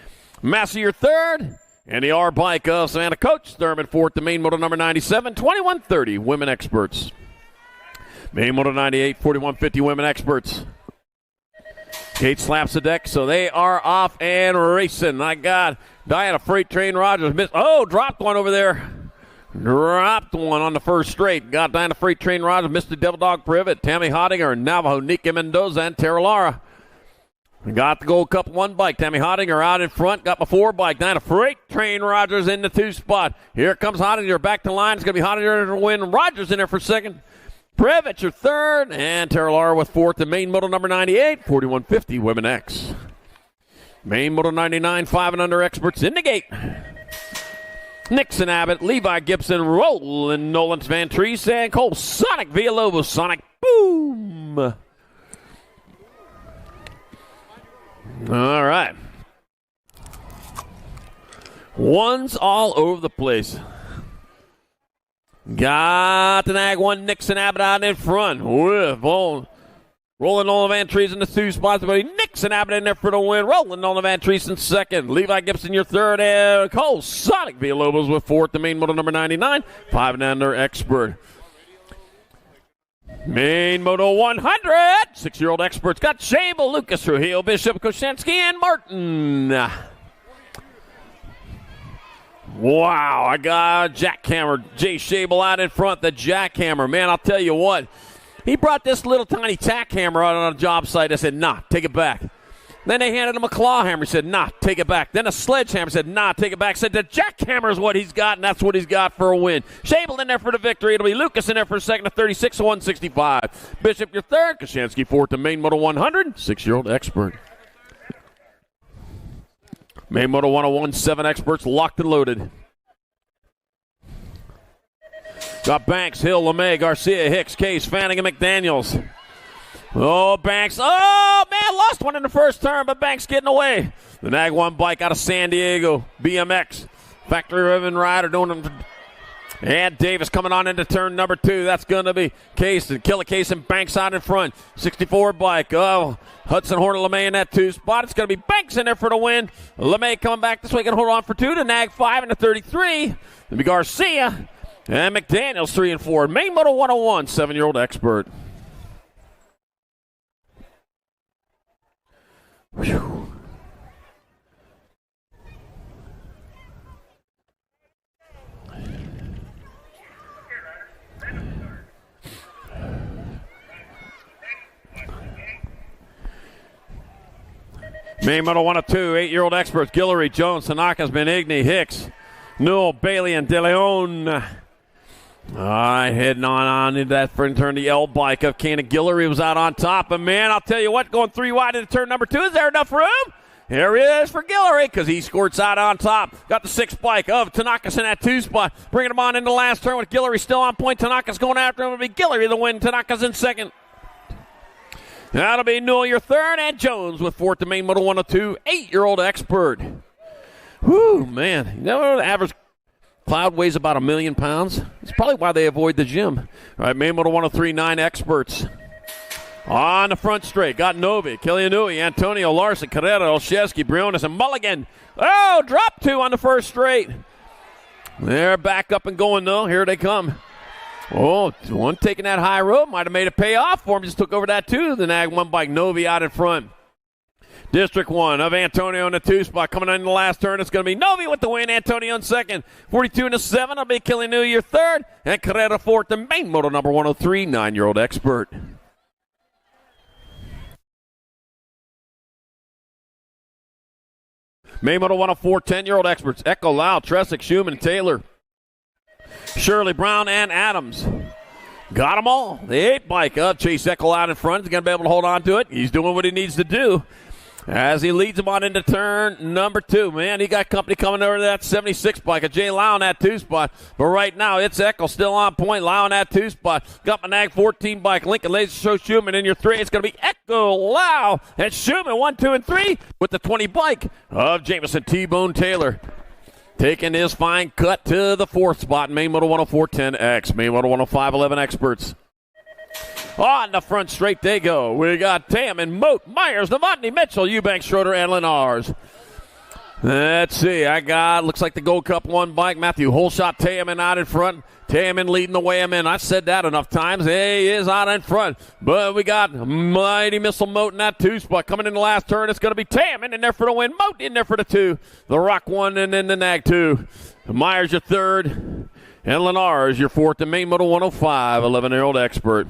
Massey your third. And the R bike of Savannah Coach, Thurman fourth, the main moto number 97, 2130 women experts. Main moto 98, 4150 women experts. Kate slaps the deck, so they are off and racing. My God, Diana Freight Train Rogers missed. Oh, dropped one over there. Dropped one on the first straight. Got Diana Freight Train Rogers, missed the Devil Dog Privet, Tammy Hottinger, Navajo, Nika Mendoza, and Tara Lara. Got the Gold Cup 1 bike. Tammy Hottinger out in front. Got my 4 bike. Diana Freight Train Rogers in the 2 spot. Here comes Hottinger back to line. It's going to be Hottinger to win. Rogers in there for second. Privet your third. And Tara Lara with fourth. The main moto number 98, 4150 Women X. Main moto 99, 5 and under experts in the gate. Nixon Abbott, Levi Gibson, Roland Nolans, Van Treese, and Cole Sonic Villalobos. Sonic boom. All right. Ones all over the place. Got the Nag 1, Nixon Abbott out in front. Rolling on Van Trees in the 2 spots, but Nixon Abbott in there for the win. Rolling on Van Trees in second. Levi Gibson your third, and Cole Sonic Villalobos with fourth. The main moto number 99, 5 and under expert. Main moto 100, 6-year-old experts got Shable, Lucas Trujillo, Bishop, Koshansky, and Martin. Wow, I got Jackhammer, Jay Shable out in front. The Jackhammer, man, I'll tell you what. He brought this little tiny tack hammer out on a job site. I said, nah, take it back. Then they handed him a claw hammer. He said, nah, take it back. Then a sledgehammer. Said, nah, take it back. Said, the jackhammer is what he's got, and that's what he's got for a win. Shable in there for the victory. It'll be Lucas in there for a second, a 36-165. Bishop your third. Koshansky fourth. The main moto 100. 6-year-old expert. Main moto 101. 7 experts locked and loaded. Got Banks, Hill, LeMay, Garcia, Hicks, Case, Fanning, and McDaniels. Oh, Banks. Oh, man, lost one in the first turn, but Banks getting away. The Nag 1 bike out of San Diego, BMX. Factory Ribbon Rider doing them. And Davis coming on into turn number 2. That's going to be Case and Killer Case and Banks out in front. 64 bike. Oh, Hudson Horner LeMay in that 2 spot. It's going to be Banks in there for the win. LeMay coming back this way, can hold on for 2. The Nag 5 and the 33. It'll be Garcia. And McDaniels 3 and 4. Main moto 101, 7-year-old expert. Whew. Main moto 102, 8-year-old experts. Guillory, Jones, Tanaka's Benigni, Hicks, Newell, Bailey, and De Leon. All right, heading on into that front turn. The L bike of Cannon Guillory was out on top. And, man, I'll tell you what, going 3 wide into turn number 2. Is there enough room? Here it is for Guillory because he squirts out on top. Got the 6 bike of Tanaka's in that 2 spot. Bringing him on into the last turn with Guillory still on point. Tanaka's going after him. It'll be Guillory the win. Tanaka's in second. That'll be Newell your third, and Jones with fourth. The main moto 102, 8-year-old expert. Whew, man. You know, the average Cloud weighs about 1 million pounds. It's probably why they avoid the gym. All right, main moto 103, 9 experts. On the front straight, got Novi, Kilianui, Antonio, Larson, Carrera, Olszewski, Briones, and Mulligan. Oh, drop 2 on the first straight. They're back up and going, though. Here they come. Oh, one taking that high road. Might have made it pay off for him. Just took over that, too. The Nag 1 bike, Novi out in front. District 1 of Antonio in the 2 spot. Coming in the last turn, it's going to be Novi with the win. Antonio in second. 42 and a 7. I'll be Kilianui your third. And Carrera fourth. The main moto number 103, 9-year-old expert. Main moto 104, 10-year-old experts. Echo, Lau, Tresick, Schumann, Taylor, Shirley, Brown, and Adams. Got them all. The 8 bike up. Chase Echo out in front. He's going to be able to hold on to it. He's doing what he needs to do as he leads him on into turn number 2. Man, he got company coming over to that 76 bike. A Jay Lau in that 2 spot. But right now, it's Echo still on point. Lau in that 2 spot. Got my Nag 14 bike. Lincoln Laser Show Schumann in your 3. It's going to be Echo, Lau, and Schumann 1, 2, and 3 with the 20 bike of Jameson T-Bone Taylor. Taking his fine cut to the 4th spot. Main moto 104, 10X. Main moto 105, 11 experts. On the front straight they go. We got Tam and Moat, Myers, Novotny, Mitchell, Eubanks, Schroeder, and Lenars. Let's see. I got, looks like the Gold Cup 1 bike. Matthew Holshot, Taman out in front. Taman leading the way. I mean, I said that enough times. He is out in front. But we got Mighty Missile Moat in that 2 spot. Coming in the last turn, it's going to be Taman in there for the win. Moat in there for the 2. The Rock 1 and then the Nag 2. Myers your 3rd. And Lenars your 4th. The main moto 105, 11-year-old expert.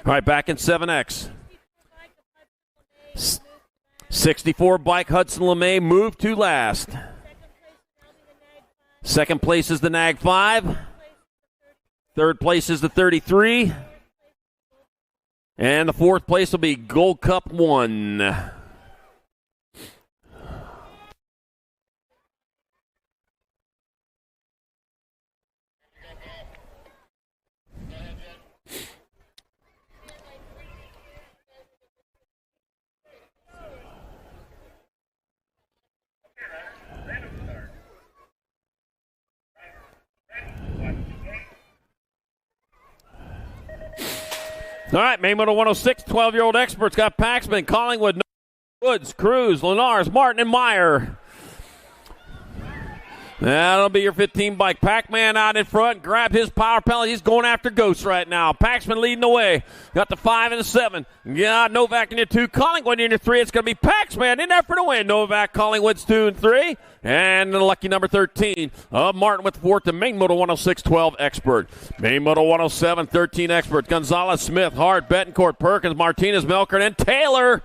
All right, back in 7X. 64 bike Hudson LeMay moved to last. Second place is the Nag 5. Third place is the 33. And the 4th place will be Gold Cup 1. All right, Main Moto 106, 12-year-old experts got Paxman, Collingwood, Woods, Cruz, Lenars, Martin, and Meyer. That'll be your 15 bike. Pac-Man out in front, grabbed his power pellet. He's going after Ghost right now. Paxman leading the way. Got the 5 and the 7. Yeah, Novak in your 2, Collingwood in your 3. It's going to be Paxman in there for the win. Novak, Collingwood's 2 and 3. And the lucky number 13 of Martin with the 4th. The Main Moto 106, 12 expert. Main Moto 107, 13 expert. Gonzalez, Smith, Hart, Betancourt, Perkins, Martinez, Melker, and Taylor.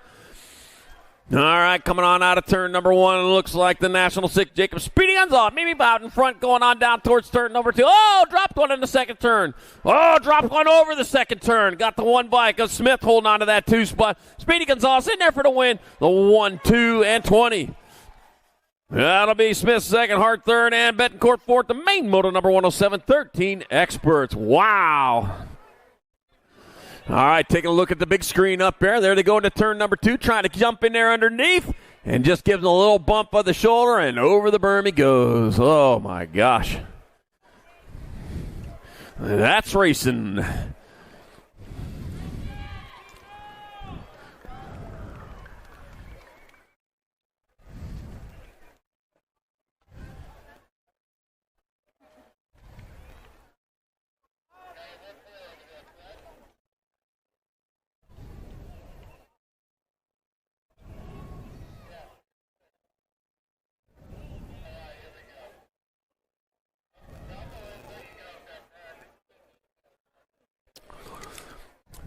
All right, coming on out of turn number 1, looks like the National 6, Jacob Speedy guns off. Mimi out in front, going on down towards turn number 2. Oh, dropped one in the second turn. Oh, dropped one over the second turn. Got the 1 bike of Smith holding on to that 2 spot. Speedy Gonzalez in there for the win. The 1, 2, and 20. That'll be Smith second, Hart third, and Betancourt fourth. The Main Moto number 107, 13 experts. Wow. All right, taking a look at the big screen up there. There they go into turn number 2, trying to jump in there underneath, and just gives him a little bump of the shoulder, and over the berm he goes. Oh, my gosh. That's racing.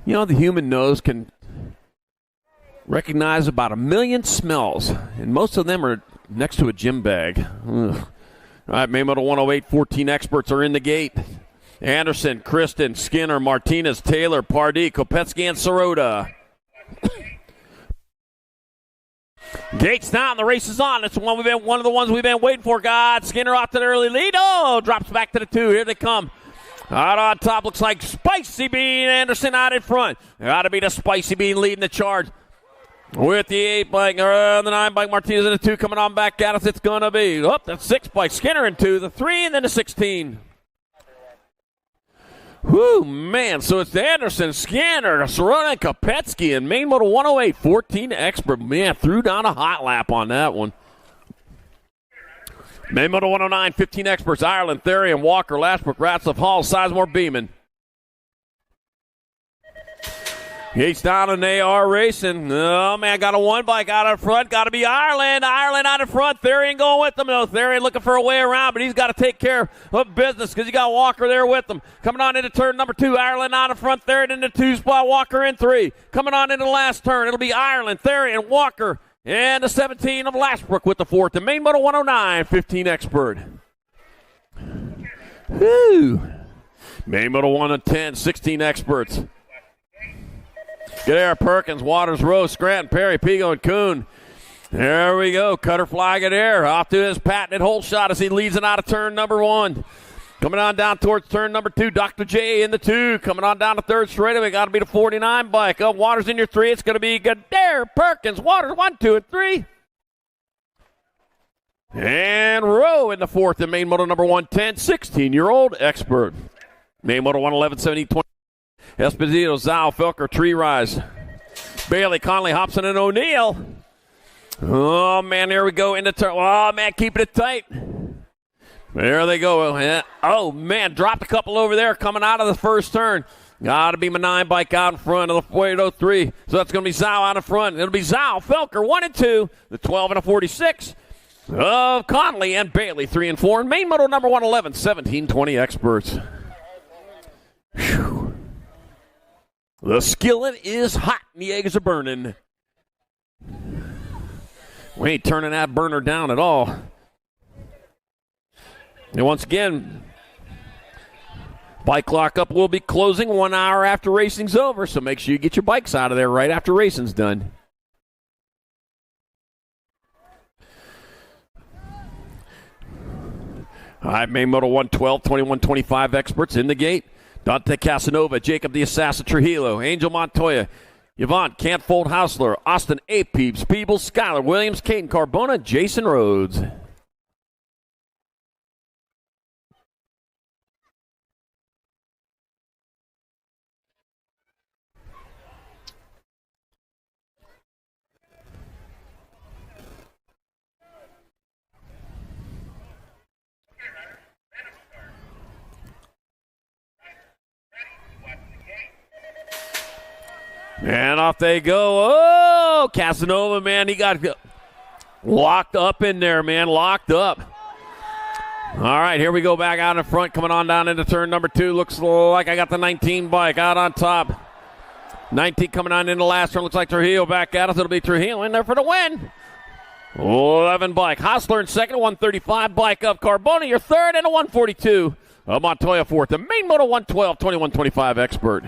You know, the human nose can recognize about 1 million smells, and most of them are next to a gym bag. Ugh. All right, Main Moto 108, 14 experts are in the gate. Anderson, Kristen, Skinner, Martinez, Taylor, Pardee, Kopetsky, and Sirota. Gates down, the race is on. It's one of the ones we've been waiting for. God, Skinner off to the early lead. Oh, drops back to the 2. Here they come. Out on top looks like Spicy Bean. Anderson out in front. Got to be the Spicy Bean leading the charge. With the 8 bike, or the 9 bike, Martinez in the 2 coming on back at us. It's going to be, that's 6 bike. Skinner in 2, the 3, and then the 16. Whoo, man. So it's Anderson, Skinner, Sirota, and Kopetsky, and Main Moto 108, 14 expert. Man, threw down a hot lap on that one. Main Moto 109, 15 experts. Ireland, Therian, Walker, Lashbrook, Ratzlaff, Hall, Sizemore, Beeman. Gates down and they are racing. Oh, man, got a 1 bike out in front. Got to be Ireland. Ireland out in front. Therian going with them. No, Therian looking for a way around, but he's got to take care of business because you got Walker there with them. Coming on into turn number 2. Ireland out in front. Therian in the 2 spot. Walker in 3. Coming on into the last turn. It'll be Ireland, Therian, Walker, and the 17 of Lashbrook with the 4th. The Main Moto 109, 15 expert. Whoo. Main Moto 110, 16 experts. Get there, Perkins, Waters, Rose, Scranton, Perry, Pigo, and Kuhn. There we go. Cutter flag in air. Off to his patented hole shot as he leads it out of turn number 1. Coming on down towards turn number 2, Dr. J in the 2. Coming on down the 3rd straightaway. Got to be the 49 bike. Oh, Waters in your 3. It's going to be Adair, Perkins, Waters, 1, 2, and 3. And Rowe in the 4th. And Main Moto number 110, 16-year-old expert. Main Moto 111, 17, 20. Esposito, Zhao, Felker, Tree Rise. Bailey, Conley, Hobson, and O'Neill. Oh, man, there we go into turn. Oh, man, keeping it tight. There they go. Oh, man, dropped a couple over there coming out of the first turn. Got to be my 9 bike out in front of the 4803. So that's going to be Zhao out in front. It'll be Zhao, Felker, 1 and 2. The 12 and a 46 of Conley and Bailey, 3 and 4. And Main Moto number 111, 1720 experts. Whew. The skillet is hot and the eggs are burning. We ain't turning that burner down at all. And once again, bike lockup will be closing 1 hour after racing's over, so make sure you get your bikes out of there right after racing's done. All right, Main Moto 112, 21-25 experts in the gate. Dante Casanova, Jacob the Assassin Trujillo, Angel Montoya, Yvonne Cantfold Hausler, Austin A. Peeps, Peebles, Skyler Williams, Caden Carbona, Jason Rhodes. And off they go. Oh, Casanova, man, he got locked up in there, man, locked up. All right, here we go back out in front, coming on down into turn number 2. Looks like I got the 19 bike out on top. 19 coming on in the last turn. Looks like Trujillo back at us. It'll be Trujillo in there for the win. 11 bike. Hostler in second, 135 bike of Carboni, your third, and a 142 of Montoya fourth. The main moto 112, 21-25 expert.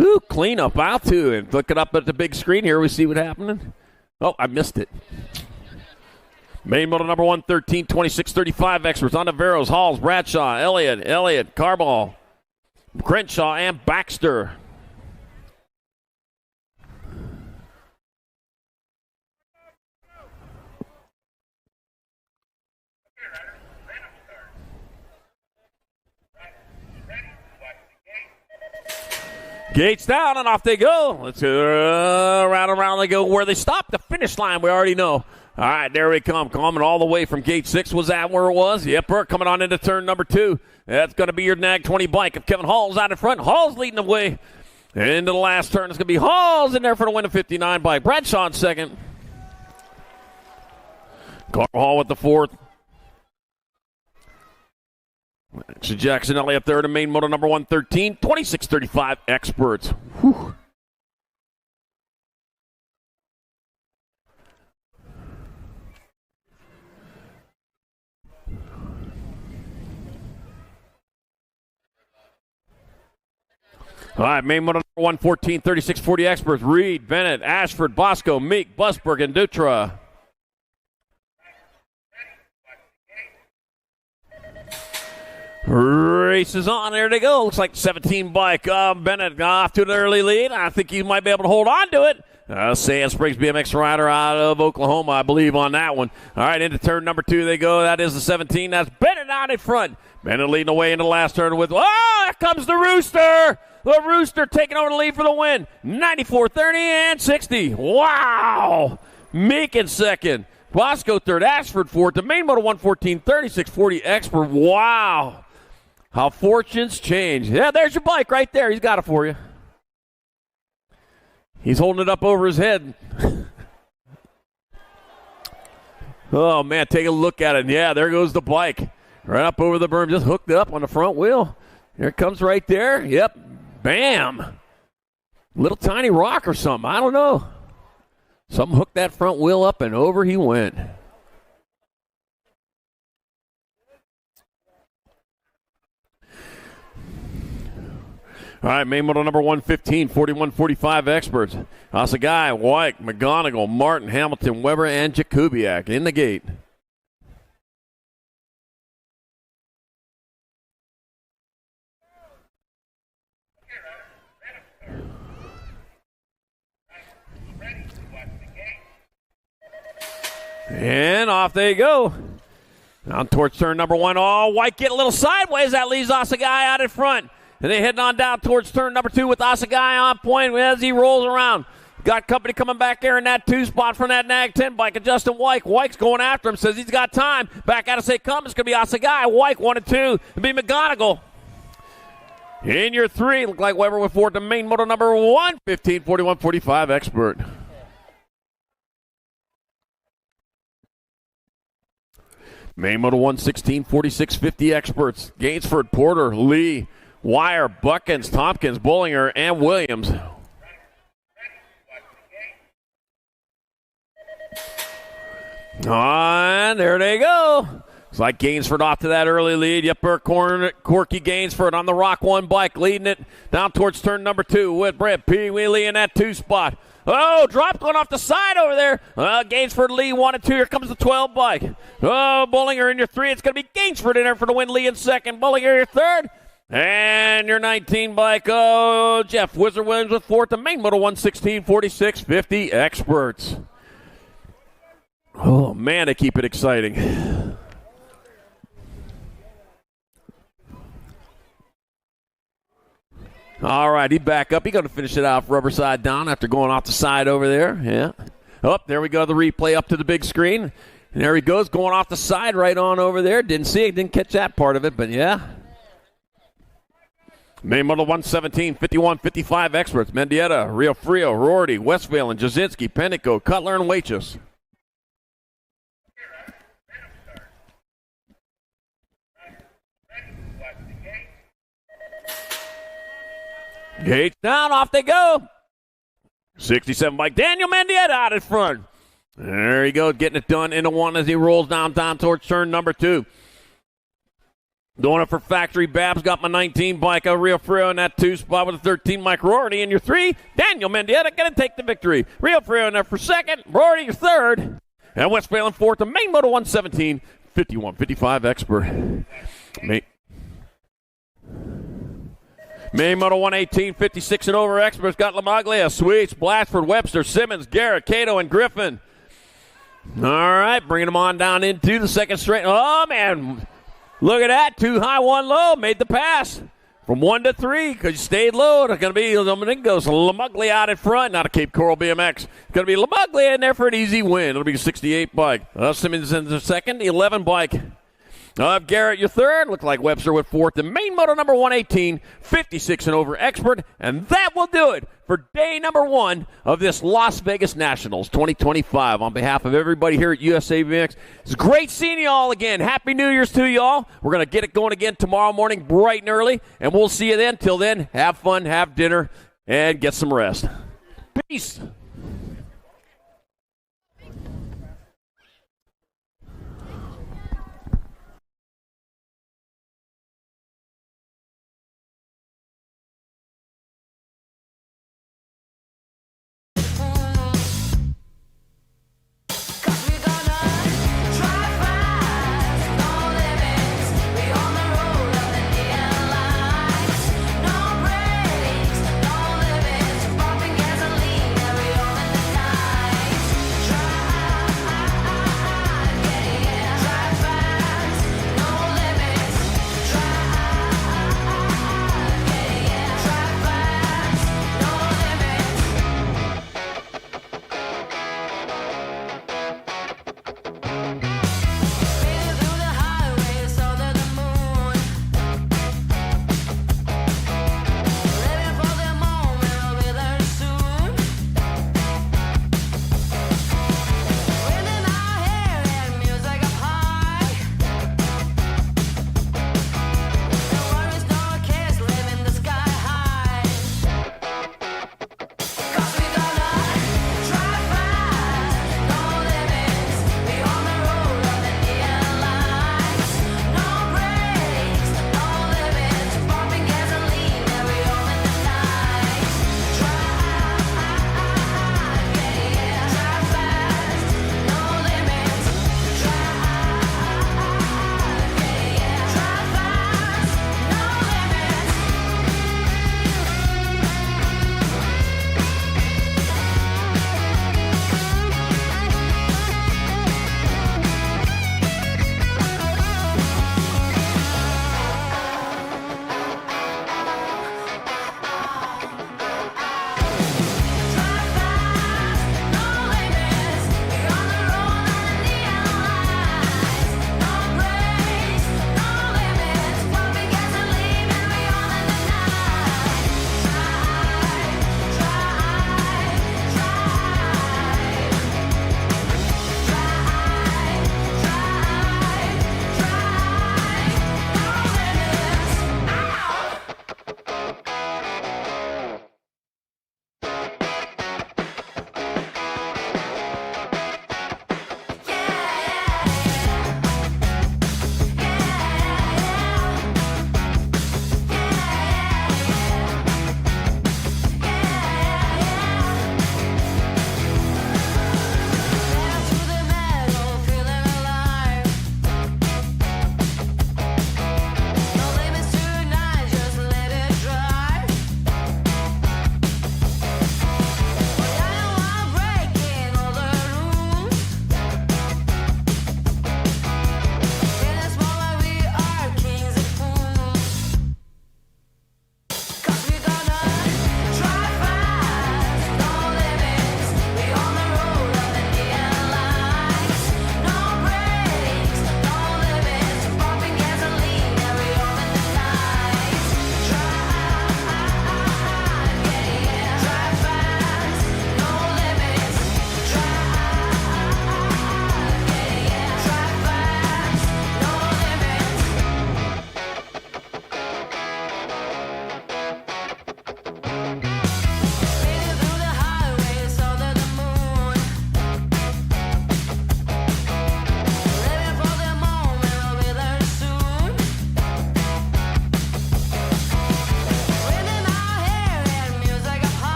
Ooh, clean up out to it. Look it up at the big screen here. We see what's happening. Oh, I missed it. Main moto number 113, 26-35 experts. On the Veros, Halls, Bradshaw, Elliott, Carball, Crenshaw, and Baxter. Gates down and off they go. Let's go around they go where they stop. The finish line we already know. All right, there we come. Coming all the way from gate 6. Was that where it was? Yep, Burke coming on into turn number 2. That's going to be your NAG 20 bike. If Kevin Hall's out in front, Hall's leading the way. Into the last turn, it's going to be Hall's in there for the win of 59 bike. Bradshaw in second. Carl Hall with the fourth. Jackson Elliott third and main moto number 113, 26-35 experts. Whew. All right, main moto number 114, 36-40 experts. Reed, Bennett, Ashford, Bosco, Meek, Busberg, and Dutra. Races on. There they go. Looks like 17 bike. Bennett off to an early lead. I think he might be able to hold on to it. Sand Springs BMX rider out of Oklahoma, I believe, on that one. All right, into turn number 2 they go. That is the 17. That's Bennett out in front. Bennett leading away into the last turn with, oh, here comes the Rooster. The Rooster taking over the lead for the win. 94, 30, and 60. Wow. Meek in second. Bosco third. Ashford fourth. The main moto 114, 36-40 expert. Wow. How fortunes change. Yeah, there's your bike right there. He's got it for you. He's holding it up over his head. Oh, man, take a look at it. Yeah, there goes the bike. Right up over the berm, just hooked up on the front wheel. Here it comes right there. Yep. Bam. Little tiny rock or something. I don't know. Something hooked that front wheel up and over he went. All right, main moto number 115, 41-45 experts. Asagai, White, McGonigal, Martin, Hamilton, Weber, and Jakubiak in the gate. And off they go. Down towards turn number 1. Oh, White getting a little sideways. That leaves Asagai out in front. And they heading on down towards turn number 2 with Asagai on point as he rolls around. Got company coming back there in that 2 spot from that NAG 10 bike. And Justin White. White's going after him. Says he's got time. Back out of say come. It's going to be Asagai. White 1 and 2. It'll be McGonigal. In your 3. Look like Weber with 4 to main moto number 115, 41-45 expert. Main moto 116, 46-50 experts. Gainsford, Porter, Lee, Wire, Buckins, Tompkins, Bullinger, and Williams. And there they go. It's like Gainsford off to that early lead. Yep, Corky Gainsford on the Rock 1 bike, leading it down towards turn number 2 with Brett P. Wheelie in that 2 spot. Oh, drop going off the side over there. Gainsford, Lee, 1 and 2. Here comes the 12 bike. Oh, Bullinger in your 3. It's going to be Gainsford in there for the win. Lee in second. Bullinger your third. And your 19 bike. Oh, Jeff Wizard Williams with 4th. The main moto 116, 46-50 experts. Oh, man, they keep it exciting. All right, he back up. He's going to finish it off rubber side down after going off the side over there. Yeah. Oh, there we go. The replay up to the big screen. And there he goes, going off the side right on over there. Didn't see it, didn't catch that part of it, but yeah. Main model 117, 51, 55 experts. Mendieta, Rio Frio, Rorty, Westvale, and Jasinski, Pennico, Cutler, and Waitress. Gates down, off they go. 67 bike, Daniel Mendieta out in front. There he goes, getting it done into one as he rolls down towards turn number 2. Doing it for Factory. Babs got my 19 bike. Rio Frio in that 2 spot with a 13 Mike Rorty. In your 3, Daniel Mendieta going to take the victory. Rio Frio in there for 2nd. Rorty your 3rd. And Westvale in 4th. The main moto 117, 51, 55 expert. Main moto 118, 56 and over experts. Got Lamaglia, Sweets, Blatchford, Webster, Simmons, Garrett, Cato, and Griffin. All right, bringing them on down into the 2nd straight. Oh, man. Look at that. 2 high, 1 low. Made the pass from 1 to 3 because you stayed low. It's going to be Domingos Lamaglia out in front. Not a Cape Coral BMX. It's going to be Lamaglia in there for an easy win. It'll be a 68 bike. Simmons in the 2nd, 11 bike. Garrett, your 3rd. Looked like Webster with 4th. The main moto number 118, 56 and over expert. And that will do it for day number 1 of this Las Vegas Nationals 2025. On behalf of everybody here at USA BMX, it's great seeing you all again. Happy New Year's to you all. We're going to get it going again tomorrow morning bright and early. And we'll see you then. Till then, have fun, have dinner, and get some rest. Peace. No brakes, no limits, bumping gasoline every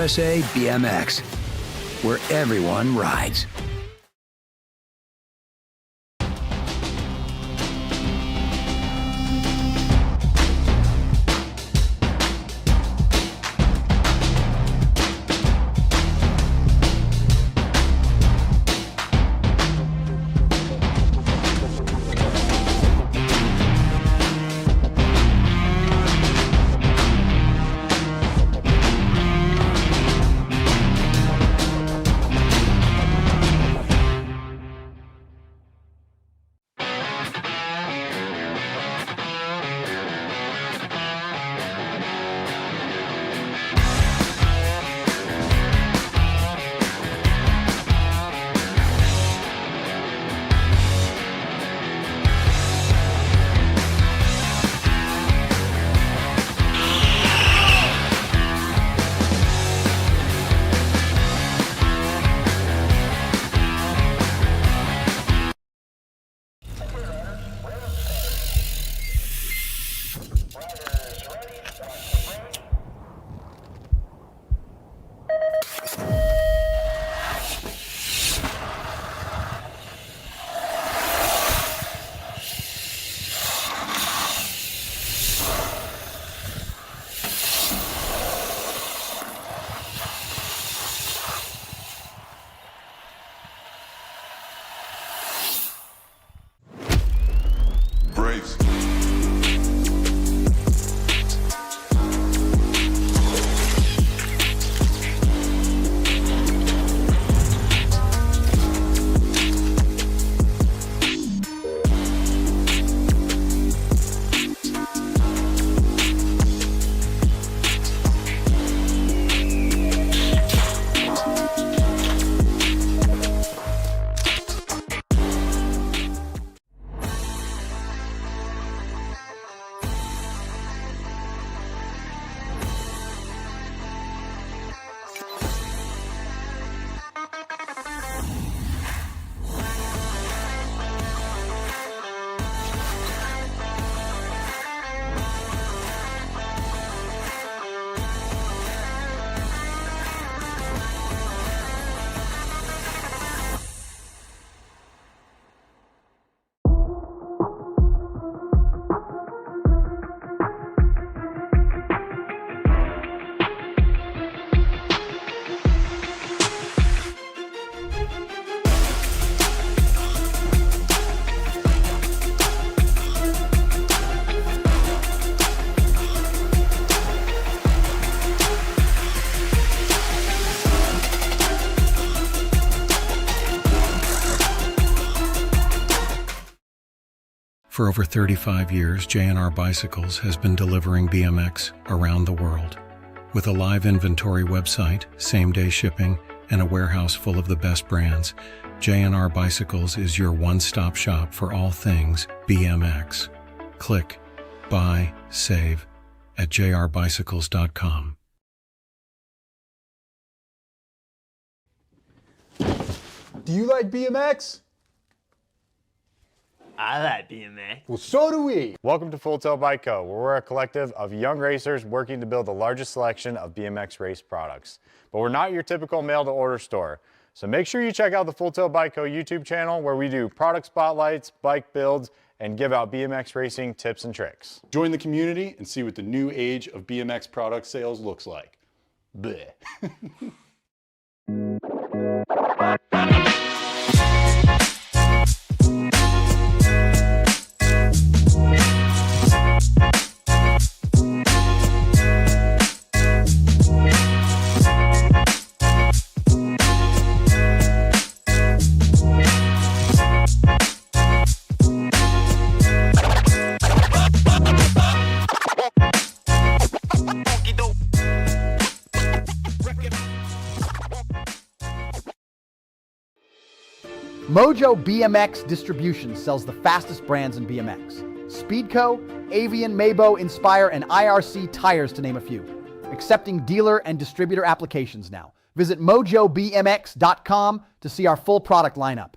USA BMX, where everyone rides. For over 35 years, J&R Bicycles has been delivering BMX around the world. With a live inventory website, same-day shipping, and a warehouse full of the best brands, J&R Bicycles is your one-stop shop for all things BMX. Click, buy, save at jrbicycles.com. Do you like BMX? I like BMX. Well, so do we. Welcome to Full Tilt Bike Co., where we're a collective of young racers working to build the largest selection of BMX race products. But we're not your typical mail-to-order store. So make sure you check out the Full Tilt Bike Co. YouTube channel, where we do product spotlights, bike builds, and give out BMX racing tips and tricks. Join the community and see what the new age of BMX product sales looks like. Bleh. Mojo BMX Distribution sells the fastest brands in BMX. Speedco, Avian, Mabo, Inspire, and IRC tires, to name a few. Accepting dealer and distributor applications now. Visit mojobmx.com to see our full product lineup.